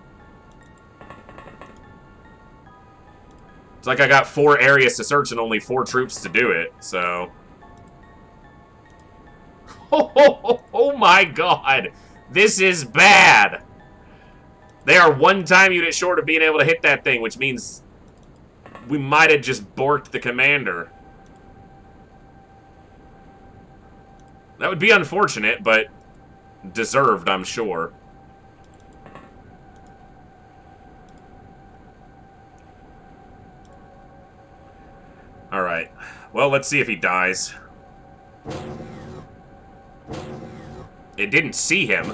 [SPEAKER 1] It's like I got 4 areas to search and only 4 troops to do it, so... Oh my god! This is bad! They are 1 time unit short of being able to hit that thing, which means we might have just borked the commander. That would be unfortunate, but deserved, I'm sure. Alright. Well, let's see if he dies. It didn't see him.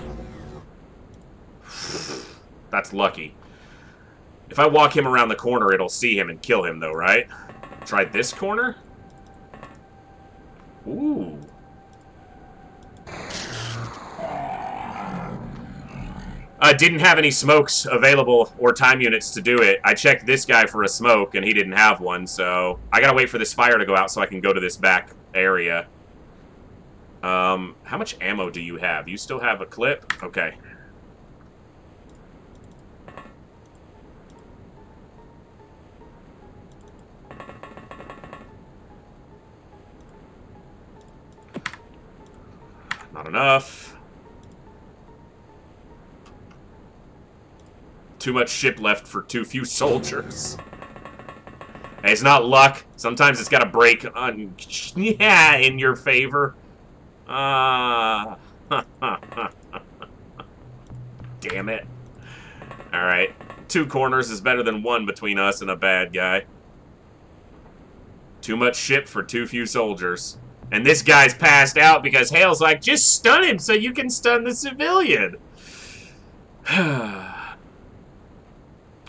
[SPEAKER 1] That's lucky. If I walk him around the corner, it'll see him and kill him, though, right? Try this corner? Ooh. I didn't have any smokes available or time units to do it. I checked this guy for a smoke, and he didn't have one, so... I gotta wait for this fire to go out so I can go to this back area. How much ammo do you have? You still have a clip? Okay. Not enough. Too much ship left for too few soldiers. Hey, it's not luck. Sometimes it's gotta break on... Yeah, in your favor. Damn it. Alright. 2 corners is better than 1 between us and a bad guy. Too much ship for too few soldiers. And this guy's passed out because Hale's like, just stun him so you can stun the civilian.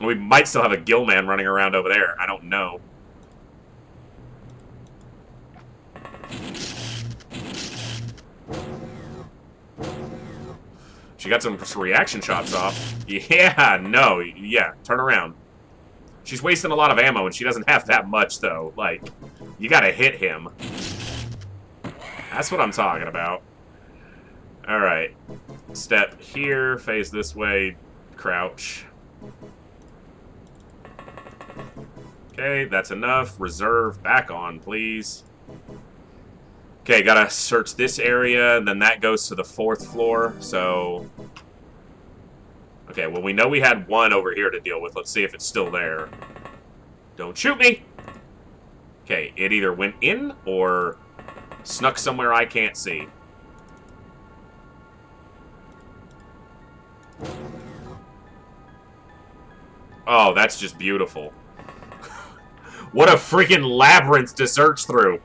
[SPEAKER 1] We might still have a Gillman running around over there. I don't know. She got some reaction shots off. Yeah, no, yeah, turn around. She's wasting a lot of ammo, and she doesn't have that much, though. Like, you gotta hit him. That's what I'm talking about. Alright. Step here, face this way, crouch. Okay, that's enough. Reserve, back on, please. Okay, gotta search this area, and then that goes to the 4th floor, so... Okay, well, we know we had 1 over here to deal with. Let's see if it's still there. Don't shoot me! Okay, it either went in, or snuck somewhere I can't see. Oh, that's just beautiful. What a freaking labyrinth to search through.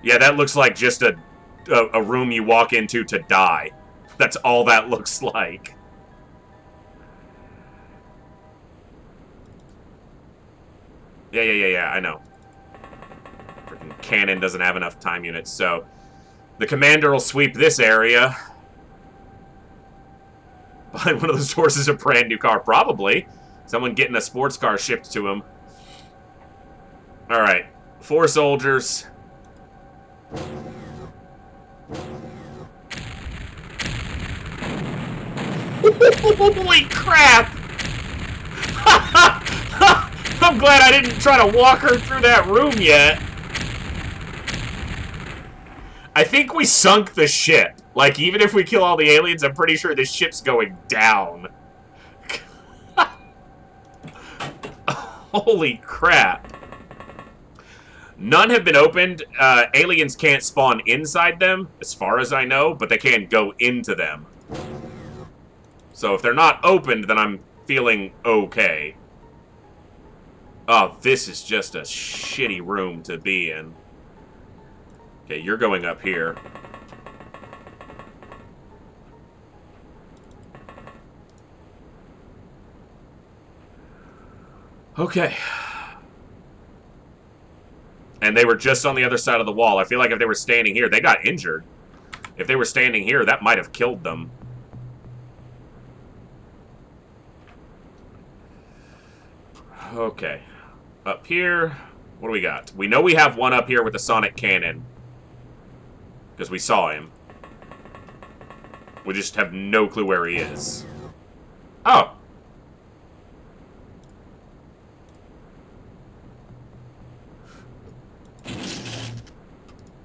[SPEAKER 1] Yeah, that looks like just a room you walk into to die. That's all that looks like. Yeah, I know. Freaking cannon doesn't have enough time units, so... The commander will sweep this area. Behind one of those doors is a brand new car, probably. Someone getting a sports car shipped to him. Alright. 4 soldiers. Holy crap! I'm glad I didn't try to walk her through that room yet. I think we sunk the ship. Like, even if we kill all the aliens, I'm pretty sure this ship's going down. Holy crap. None have been opened. Aliens can't spawn inside them, as far as I know, but they can go into them. So if they're not opened, then I'm feeling okay. Oh, this is just a shitty room to be in. Okay, you're going up here. Okay. And they were just on the other side of the wall. I feel like if they were standing here, they got injured. If they were standing here, that might have killed them. Okay. Up here, what do we got? We know we have one up here with the sonic cannon. Because we saw him. We just have no clue where he is. Oh!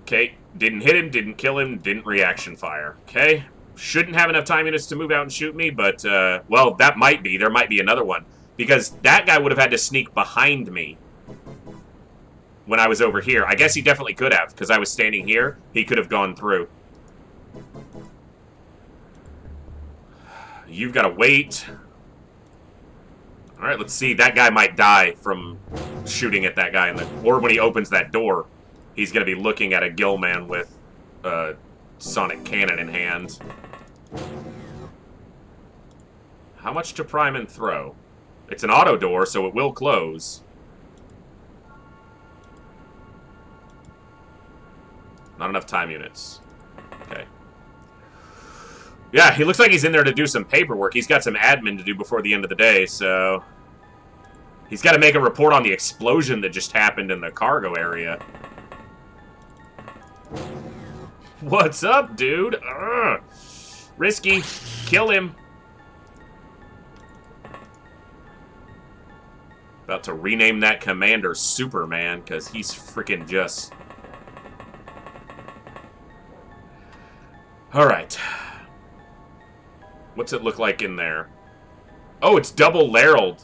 [SPEAKER 1] Okay, didn't hit him, didn't kill him, didn't reaction fire. Okay, shouldn't have enough time units to move out and shoot me, but, well, that might be. There might be another one. Because that guy would have had to sneak behind me when I was over here. I guess he definitely could have, because I was standing here. He could have gone through. You've got to wait. Alright, let's see. That guy might die from shooting at that guy. Or when he opens that door, he's going to be looking at a Gillman with a sonic cannon in hand. How much to prime and throw? It's an auto door, so it will close. Not enough time units. Okay. Yeah, he looks like he's in there to do some paperwork. He's got some admin to do before the end of the day, so... He's got to make a report on the explosion that just happened in the cargo area. What's up, dude? Ugh. Risky. Kill him. About to rename that commander Superman, because he's freaking just... Alright. What's it look like in there? Oh, it's double-layered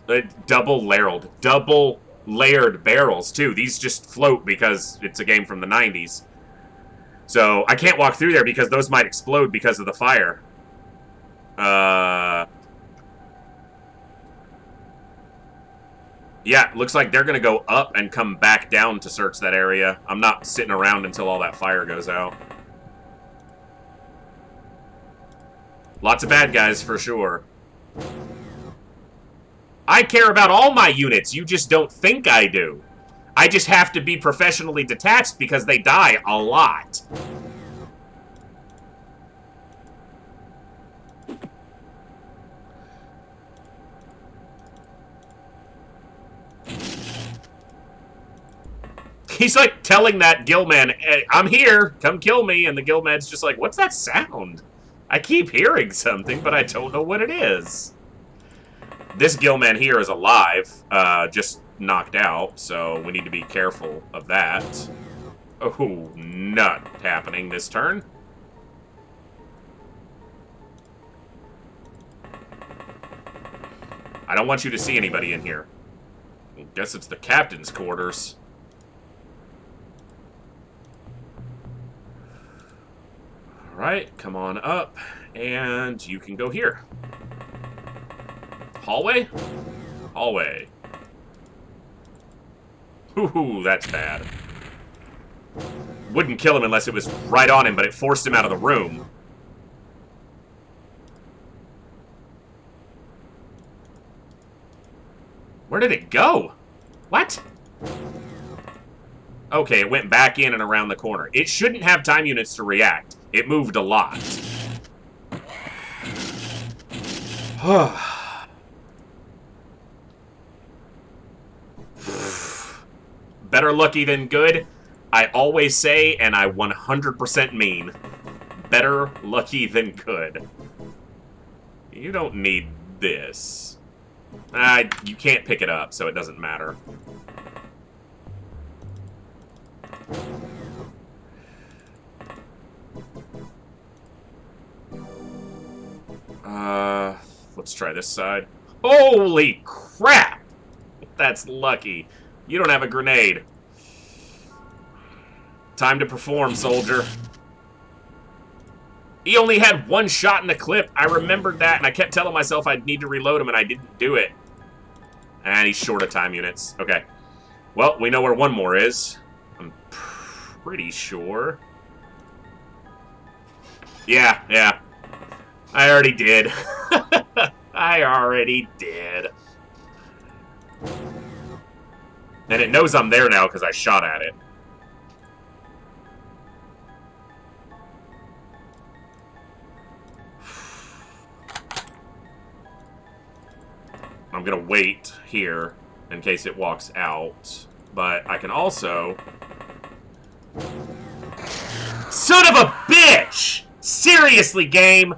[SPEAKER 1] barrels, too. These just float because it's a game from the 90s. So, I can't walk through there because those might explode because of the fire. Yeah, looks like they're going to go up and come back down to search that area. I'm not sitting around until all that fire goes out. Lots of bad guys, for sure. I care about all my units. You just don't think I do. I just have to be professionally detached because they die a lot. He's like telling that Gillman, hey, I'm here, come kill me, and the Gillman's just like, what's that sound? I keep hearing something, but I don't know what it is. This Gillman here is alive, just knocked out, so we need to be careful of that. Oh, not happening this turn. I don't want you to see anybody in here. I guess it's the captain's quarters. Alright, come on up, and you can go here. Hallway? Hallway. Ooh, that's bad. wouldn't kill him unless it was right on him, but it forced him out of the room. Where did it go? What? Okay, it went back in and around the corner. It shouldn't have time units to react. It moved a lot. Better lucky than good. I always say, and I 100% mean, better lucky than good. You don't need this. You can't pick it up, so it doesn't matter. Let's try this side. Holy crap! That's lucky. You don't have a grenade. Time to perform, soldier. He only had one shot in the clip. I remembered that, and I kept telling myself I'd need to reload him, and I didn't do it. And he's short of time units. Okay. Well, we know where one more is. I'm pretty sure. Yeah. I already did. I already did. And it knows I'm there now because I shot at it. I'm gonna wait here in case it walks out. But I can also... Son of a bitch! Seriously, game!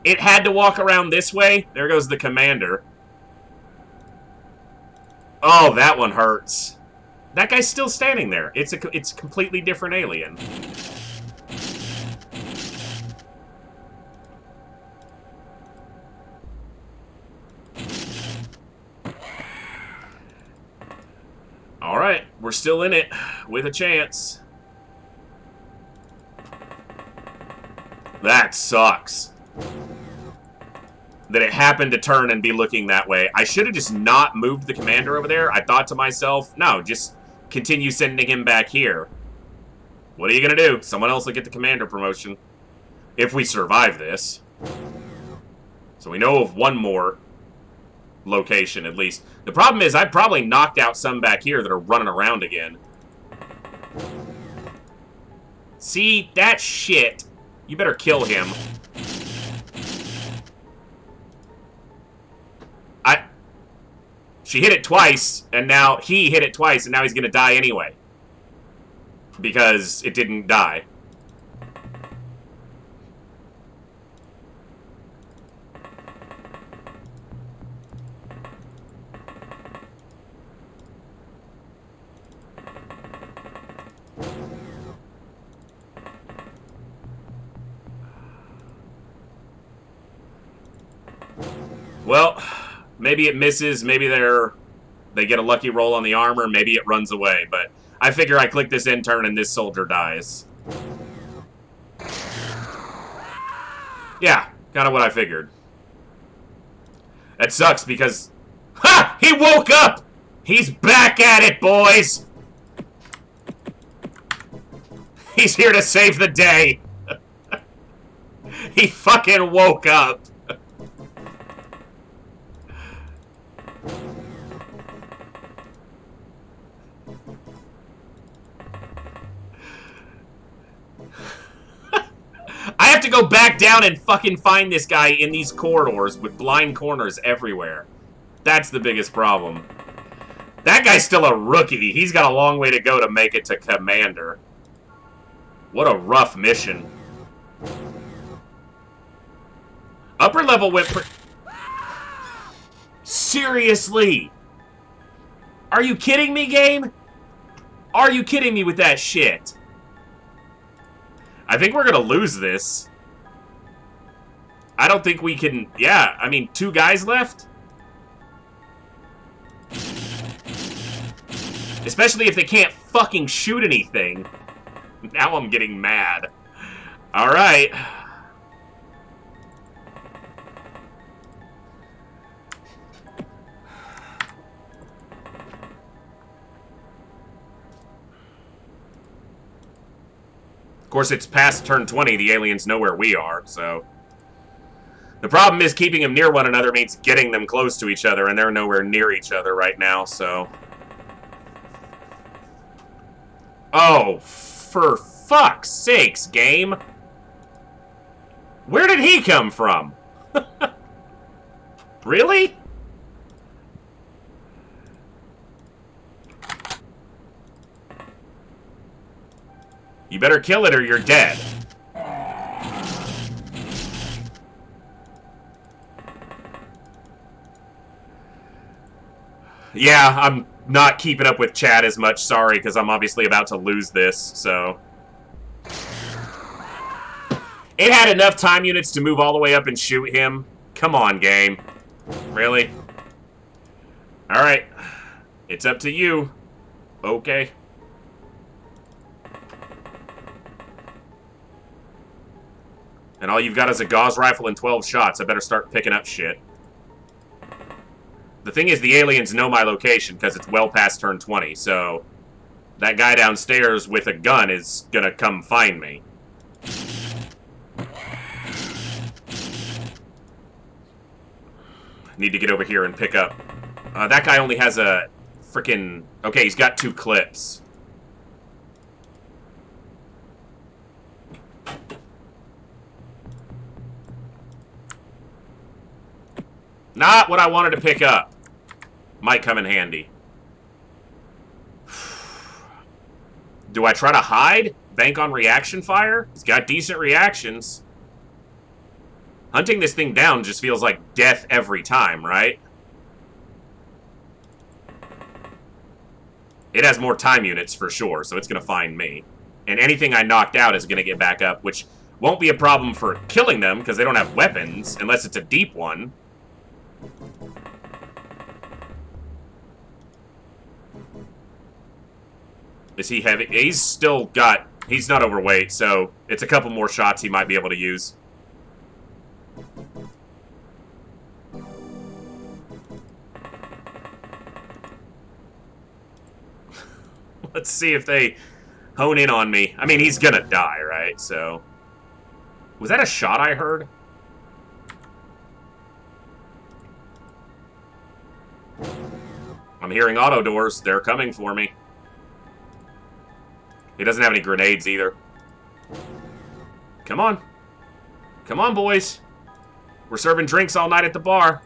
[SPEAKER 1] It had to walk around this way. There goes the commander. Oh, that one hurts. That guy's still standing there. It's a completely different alien. Alright, we're still in it with a chance. That sucks. That it happened to turn and be looking that way. I should have just not moved the commander over there. I thought to myself, no, just continue sending him back here. What are you going to do? Someone else will get the commander promotion. If we survive this. So we know of one more location, at least. The problem is I probably knocked out some back here that are running around again. See? That shit. You better kill him. She hit it twice, and now he hit it twice, and now he's gonna die anyway. Because it didn't die. Well, maybe it misses, maybe they get a lucky roll on the armor, maybe it runs away, but I figure I click this end turn and this soldier dies. Yeah, kind of what I figured. That sucks because... Ha! He woke up! He's back at it, boys! He's here to save the day! He fucking woke up! I have to go back down and fucking find this guy in these corridors with blind corners everywhere. That's the biggest problem. That guy's still a rookie. He's got a long way to go to make it to Commander. What a rough mission. Upper level went Seriously? Are you kidding me, game? Are you kidding me with that shit? I think we're gonna lose this. I don't think we can... Yeah, I mean, 2 guys left? Especially if they can't fucking shoot anything. Now I'm getting mad. Alright. Of course, it's past turn 20. The aliens know where we are, so... The problem is keeping them near one another means getting them close to each other, and they're nowhere near each other right now, so... Oh, for fuck's sakes, game! Where did he come from? Really? You better kill it or you're dead. Yeah, I'm not keeping up with chat as much, sorry, because I'm obviously about to lose this, so... It had enough time units to move all the way up and shoot him. Come on, game. Really? Alright. It's up to you. Okay. And all you've got is a gauze rifle and 12 shots. I better start picking up shit. The thing is, the aliens know my location because it's well past turn 20, so... That guy downstairs with a gun is gonna come find me. Need to get over here and pick up. That guy only has a frickin'... Okay, he's got 2 clips. Not what I wanted to pick up. Might come in handy. Do I try to hide? Bank on reaction fire? He's got decent reactions. Hunting this thing down just feels like death every time, right? It has more time units for sure, so it's going to find me. And anything I knocked out is going to get back up, which won't be a problem for killing them because they don't have weapons, unless it's a deep one. Is he heavy? He's still got... He's not overweight, so it's a couple more shots he might be able to use. Let's see if they hone in on me. I mean, he's gonna die, right? So... Was that a shot I heard? I'm hearing auto doors. They're coming for me. He doesn't have any grenades either. Come on. Come on, boys. We're serving drinks all night at the bar.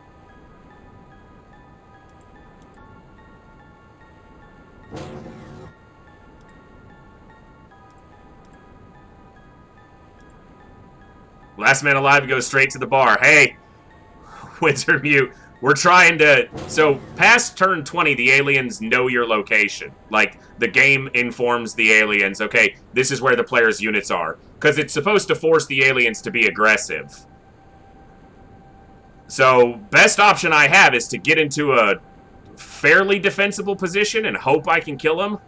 [SPEAKER 1] Last man alive goes straight to the bar. Hey, Wizard Mute. We're trying to... So, past turn 20, the aliens know your location. Like, the game informs the aliens, okay, this is where the player's units are. Because it's supposed to force the aliens to be aggressive. So, best option I have is to get into a fairly defensible position and hope I can kill them.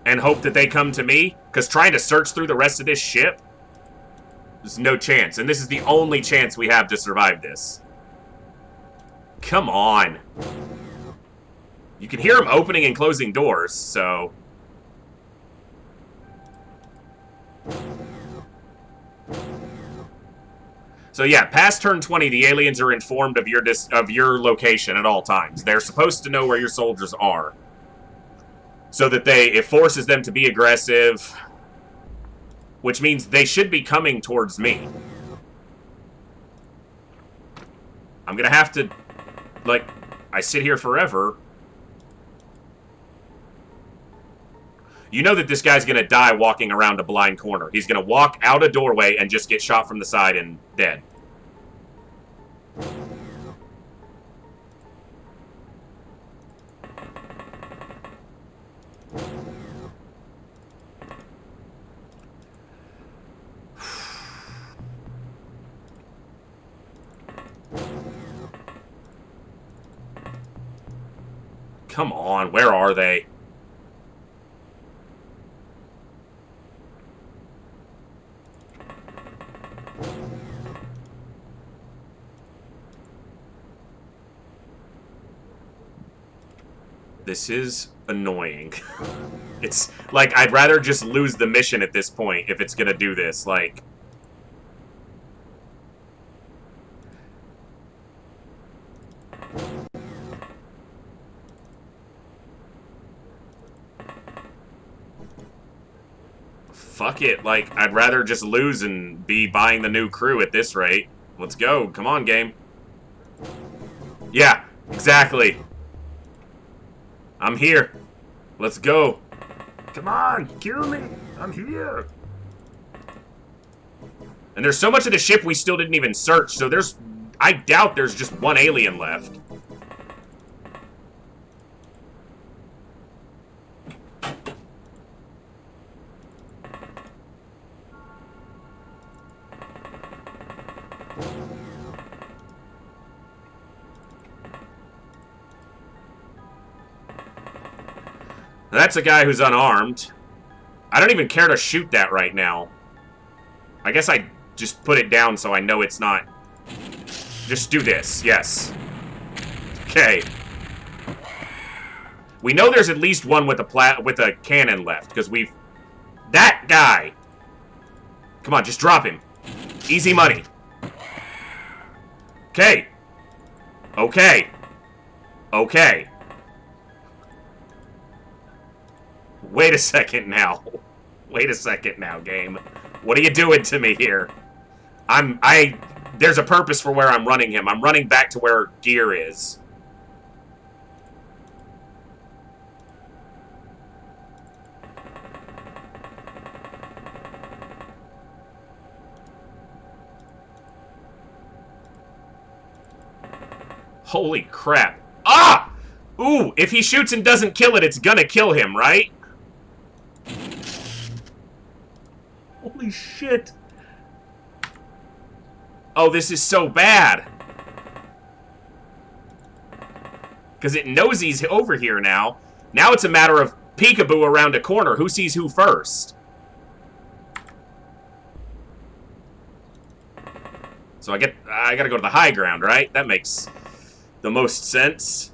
[SPEAKER 1] And hope that they come to me. Because trying to search through the rest of this ship... There's no chance, and this is the only chance we have to survive this. Come on. You can hear them opening and closing doors, so... So yeah, past turn 20, the aliens are informed of your location at all times. They're supposed to know where your soldiers are. So that it forces them to be aggressive... Which means they should be coming towards me. I'm gonna have to, like, I sit here forever. You know that this guy's gonna die walking around a blind corner. He's gonna walk out a doorway and just get shot from the side and dead. Come on, where are they? This is annoying. It's like, I'd rather just lose the mission at this point if it's gonna do this. Like, fuck it. Like, I'd rather just lose and be buying the new crew at this rate. Let's go. Come on, game. Yeah, exactly. I'm here. Let's go. Come on, kill me. I'm here. And there's so much of the ship we still didn't even search, so there's... I doubt there's just one alien left. That's a guy who's unarmed. I don't even care to shoot that right now. I guess I just put it down so I know it's not... Just do this, yes. Okay. We know there's at least one with a cannon left, because we've... That guy! Come on, just drop him. Easy money. Okay. Okay. Okay. Wait a second now. Wait a second now, game. What are you doing to me here? There's a purpose for where I'm running him. I'm running back to where gear is. Holy crap. Ah! Ooh, if he shoots and doesn't kill it, it's gonna kill him, right? Holy shit. Oh, this is so bad. Because it knows he's over here now. Now it's a matter of peekaboo around a corner. Who sees who first? So I gotta go to the high ground, right? That makes the most sense.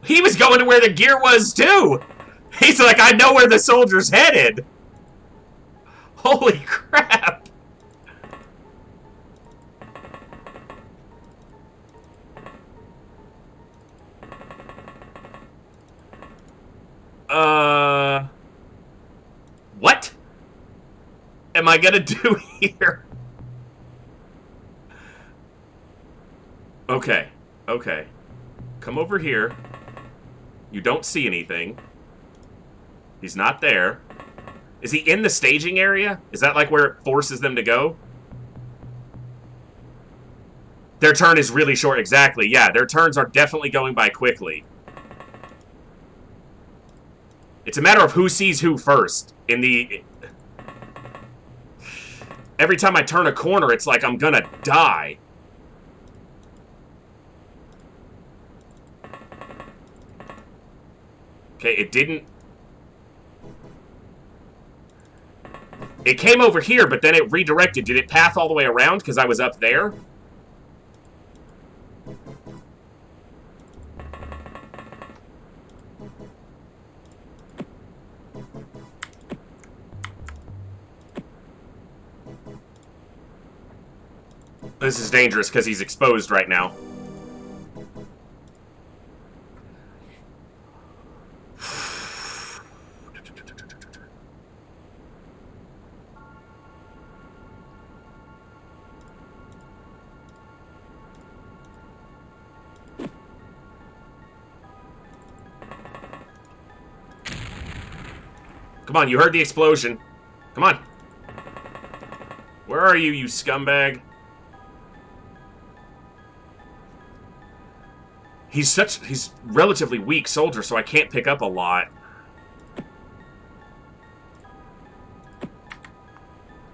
[SPEAKER 1] He was going to where the gear was, too! He's like, I know where the soldier's headed! Holy crap! What am I gonna do here? Okay, okay. Come over here. You don't see anything. He's not there. Is he in the staging area? Is that like where it forces them to go? Their turn is really short. Exactly, yeah. Their turns are definitely going by quickly. It's a matter of who sees who first. Every time I turn a corner, it's like I'm gonna die. Okay, it didn't... It came over here, but then it redirected. Did it path all the way around because I was up there? This is dangerous because he's exposed right now. Come on, you heard the explosion. Come on. Where are you, you scumbag? He's relatively weak soldier, so I can't pick up a lot.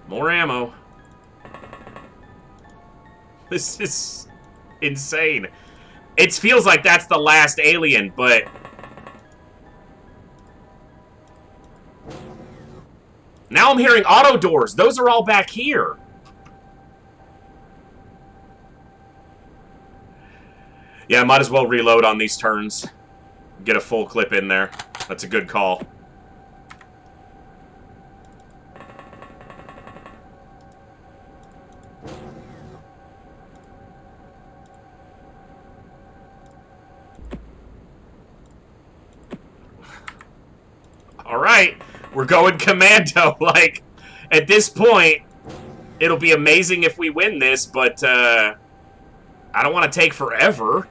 [SPEAKER 1] More ammo. This is insane. It feels like that's the last alien, but... Now I'm hearing auto doors. Those are all back here. Yeah, I might as well reload on these turns. get a full clip in there. That's a good call. Alright, we're going commando. Like, at this point, it'll be amazing if we win this, but, I don't want to take forever.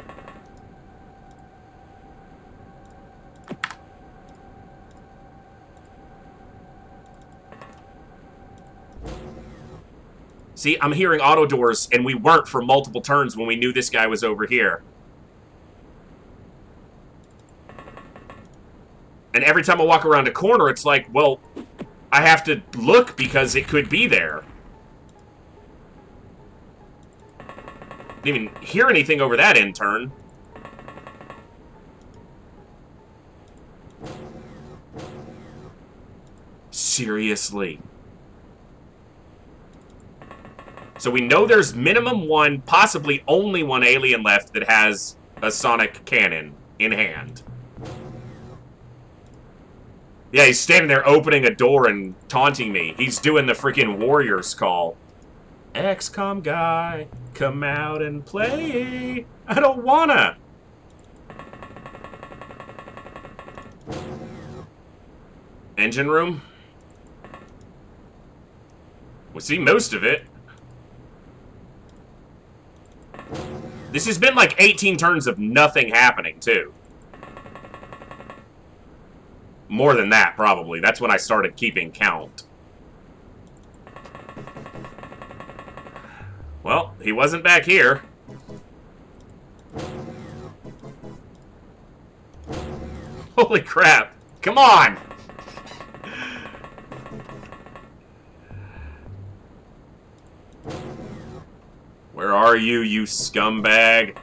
[SPEAKER 1] See, I'm hearing auto doors, and we weren't for multiple turns when we knew this guy was over here. And every time I walk around a corner, it's like, well, I have to look because it could be there. Didn't even hear anything over that end turn. Seriously. So we know there's minimum one, possibly only one alien left that has a sonic cannon in hand. Yeah, he's standing there opening a door and taunting me. He's doing the freaking Warriors call. XCOM guy, come out and play. I don't wanna. Engine room? We see most of it. This has been like 18 turns of nothing happening, too. More than that, probably. That's when I started keeping count. Well, he wasn't back here. Holy crap. Come on! Where are you, you scumbag?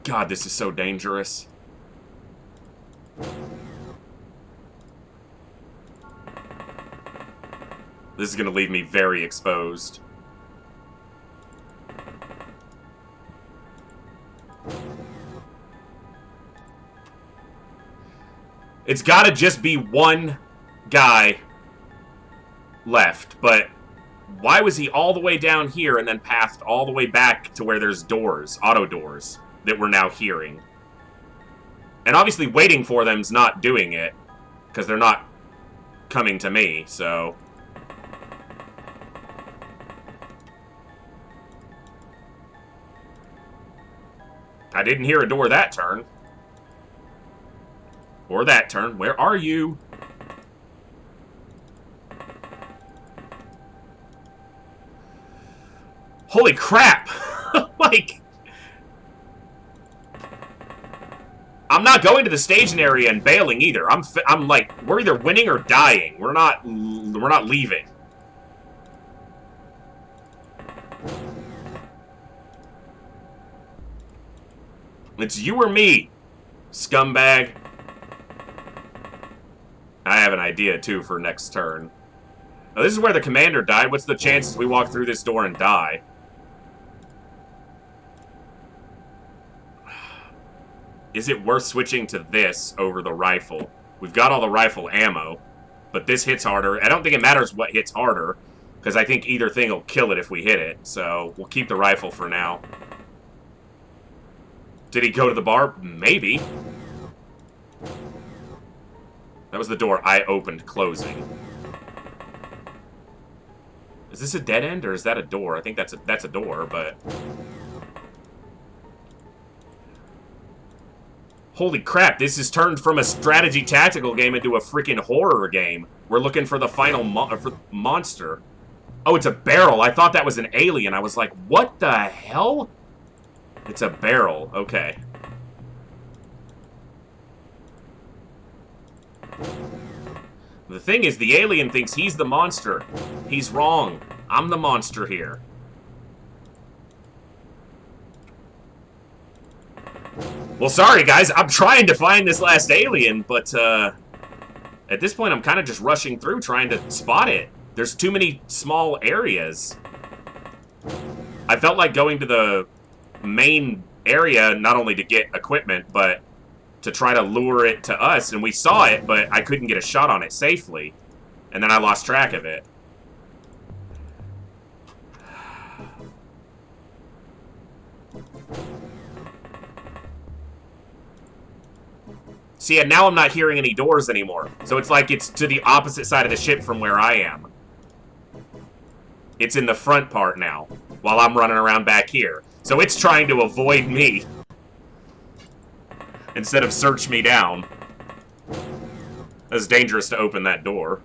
[SPEAKER 1] God, this is so dangerous. This is gonna leave me very exposed. It's gotta just be one guy left, but why was he all the way down here and then pathed all the way back to where there's doors, auto doors, that we're now hearing? And obviously waiting for them's not doing it, because they're not coming to me, so... I didn't hear a door that turn. Or that turn. Where are you? Holy crap! Like... I'm not going to the staging area and bailing either. I'm like, we're either winning or dying. We're not leaving. It's you or me, scumbag. I have an idea, too, for next turn. Now, this is where the commander died. What's the chances we walk through this door and die? Is it worth switching to this over the rifle? We've got all the rifle ammo, but this hits harder. I don't think it matters what hits harder, because I think either thing will kill it if we hit it. So we'll keep the rifle for now. Did he go to the bar? Maybe. That was the door I opened closing. Is this a dead end, or is that a door? I think that's a door, but... Holy crap, this has turned from a strategy tactical game into a freaking horror game. We're looking for the final monster. Oh, it's a barrel. I thought that was an alien. I was like, what the hell? It's a barrel. Okay. The thing is, the alien thinks he's the monster. He's wrong. I'm the monster here. Well, sorry, guys. I'm trying to find this last alien, but, at this point, I'm kind of just rushing through trying to spot it. There's too many small areas. I felt like going to the main area, not only to get equipment, but to try to lure it to us. And we saw it, but I couldn't get a shot on it safely. And then I lost track of it. See, and now I'm not hearing any doors anymore. So it's like it's to the opposite side of the ship from where I am. It's in the front part now, while I'm running around back here. So it's trying to avoid me instead of search me down. It's dangerous to open that door.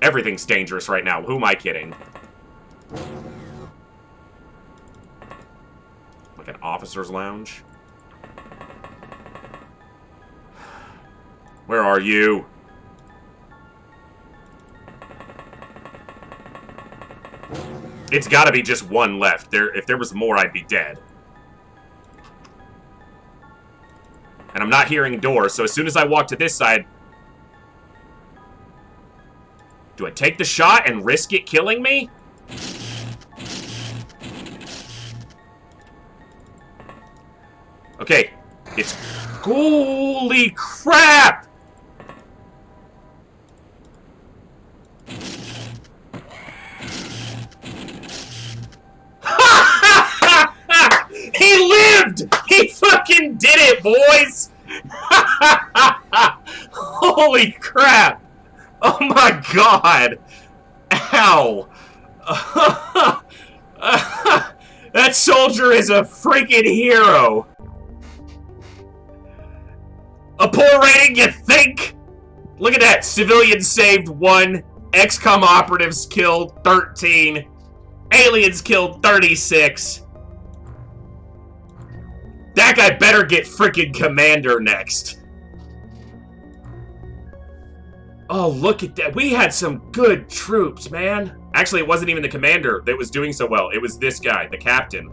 [SPEAKER 1] Everything's dangerous right now. Who am I kidding? Like an officer's lounge? Where are you? It's gotta be just one left. If there was more, I'd be dead. And I'm not hearing doors, so as soon as I walk to this side... Do I take the shot and risk it killing me? Okay, it's... Holy crap! He lived! He fucking did it, boys! Holy crap! Oh my god! Ow! That soldier is a freaking hero! A poor rating, you think? Look at that. Civilians saved 1. XCOM operatives killed 13. Aliens killed 36. That guy better get freaking commander next. Oh, look at that. We had some good troops, man. Actually, it wasn't even the commander that was doing so well. It was this guy, the captain.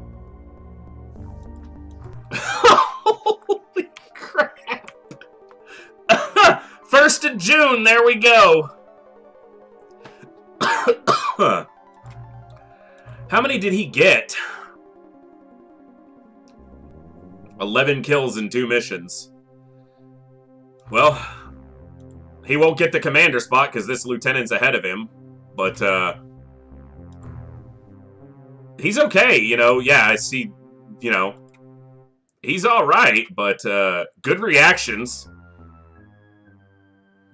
[SPEAKER 1] Holy crap. 1st of June, there we go. How many did he get? 11 kills in 2 missions. Well, he won't get the commander spot because this lieutenant's ahead of him. But, he's okay, you know. Yeah, I see, you know. He's alright, but, good reactions.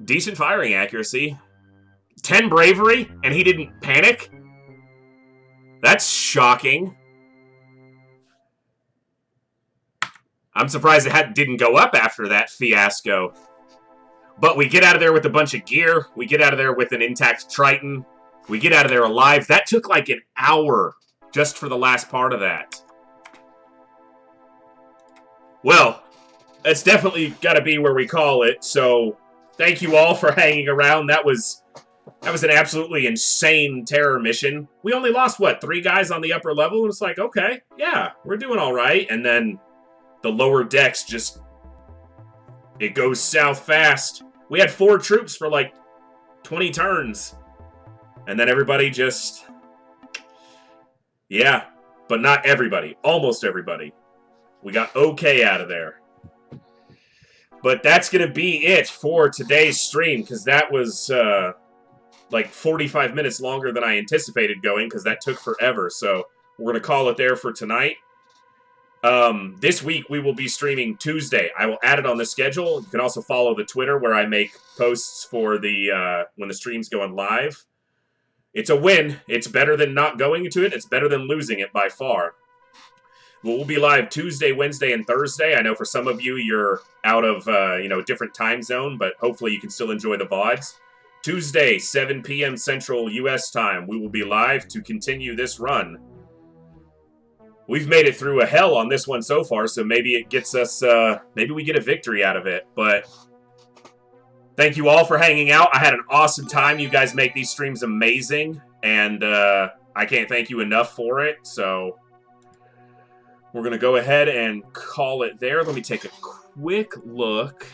[SPEAKER 1] Decent firing accuracy. 10 bravery, and he didn't panic? That's shocking. I'm surprised it didn't go up after that fiasco. But we get out of there with a bunch of gear. We get out of there with an intact Triton. We get out of there alive. That took like an hour just for the last part of that. Well, that's definitely got to be where we call it. So thank you all for hanging around. That was an absolutely insane terror mission. We only lost, what, 3 guys on the upper level? And it's like, okay, yeah, we're doing all right. And then the lower decks just... It goes south fast. We had 4 troops for like 20 turns. And then everybody just... Yeah, but not everybody. Almost everybody. We got okay out of there. But that's going to be it for today's stream, because that was like 45 minutes longer than I anticipated going, because that took forever. So we're going to call it there for tonight. This week we will be streaming Tuesday. I will add it on the schedule. You can also follow the Twitter where I make posts for the when the stream's going live. It's a win. It's better than not going to it. It's better than losing it by far. We'll be live Tuesday, Wednesday, and Thursday. I know for some of you you're out of different time zone, but hopefully you can still enjoy the VODs. Tuesday, 7 p.m. Central U.S. time, we will be live to continue this run. We've made it through a hell on this one so far, so maybe it gets us, maybe we get a victory out of it. But thank you all for hanging out. I had an awesome time. You guys make these streams amazing, and I can't thank you enough for it. So we're going to go ahead and call it there. Let me take a quick look.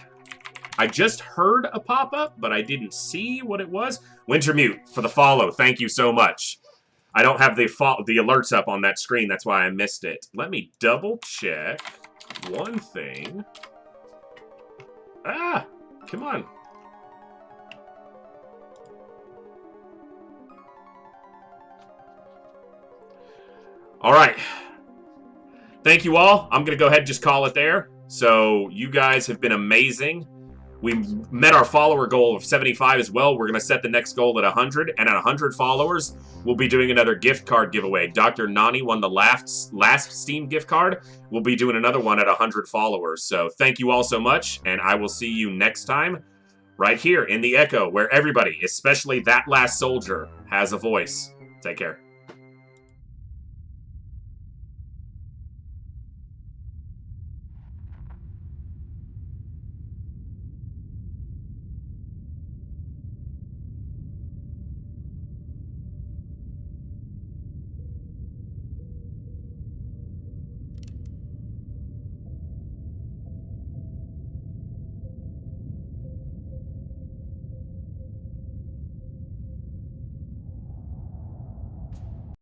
[SPEAKER 1] I just heard a pop-up, but I didn't see what it was. Wintermute for the follow. Thank you so much. I don't have the alerts up on that screen. That's why I missed it. Let me double check one thing. Ah, come on. All right. Thank you all. I'm going to go ahead and just call it there. So you guys have been amazing. We met our follower goal of 75 as well. We're going to set the next goal at 100. And at 100 followers, we'll be doing another gift card giveaway. Dr. Nani won the last Steam gift card. We'll be doing another one at 100 followers. So thank you all so much. And I will see you next time right here in the Echo, where everybody, especially that last soldier, has a voice. Take care.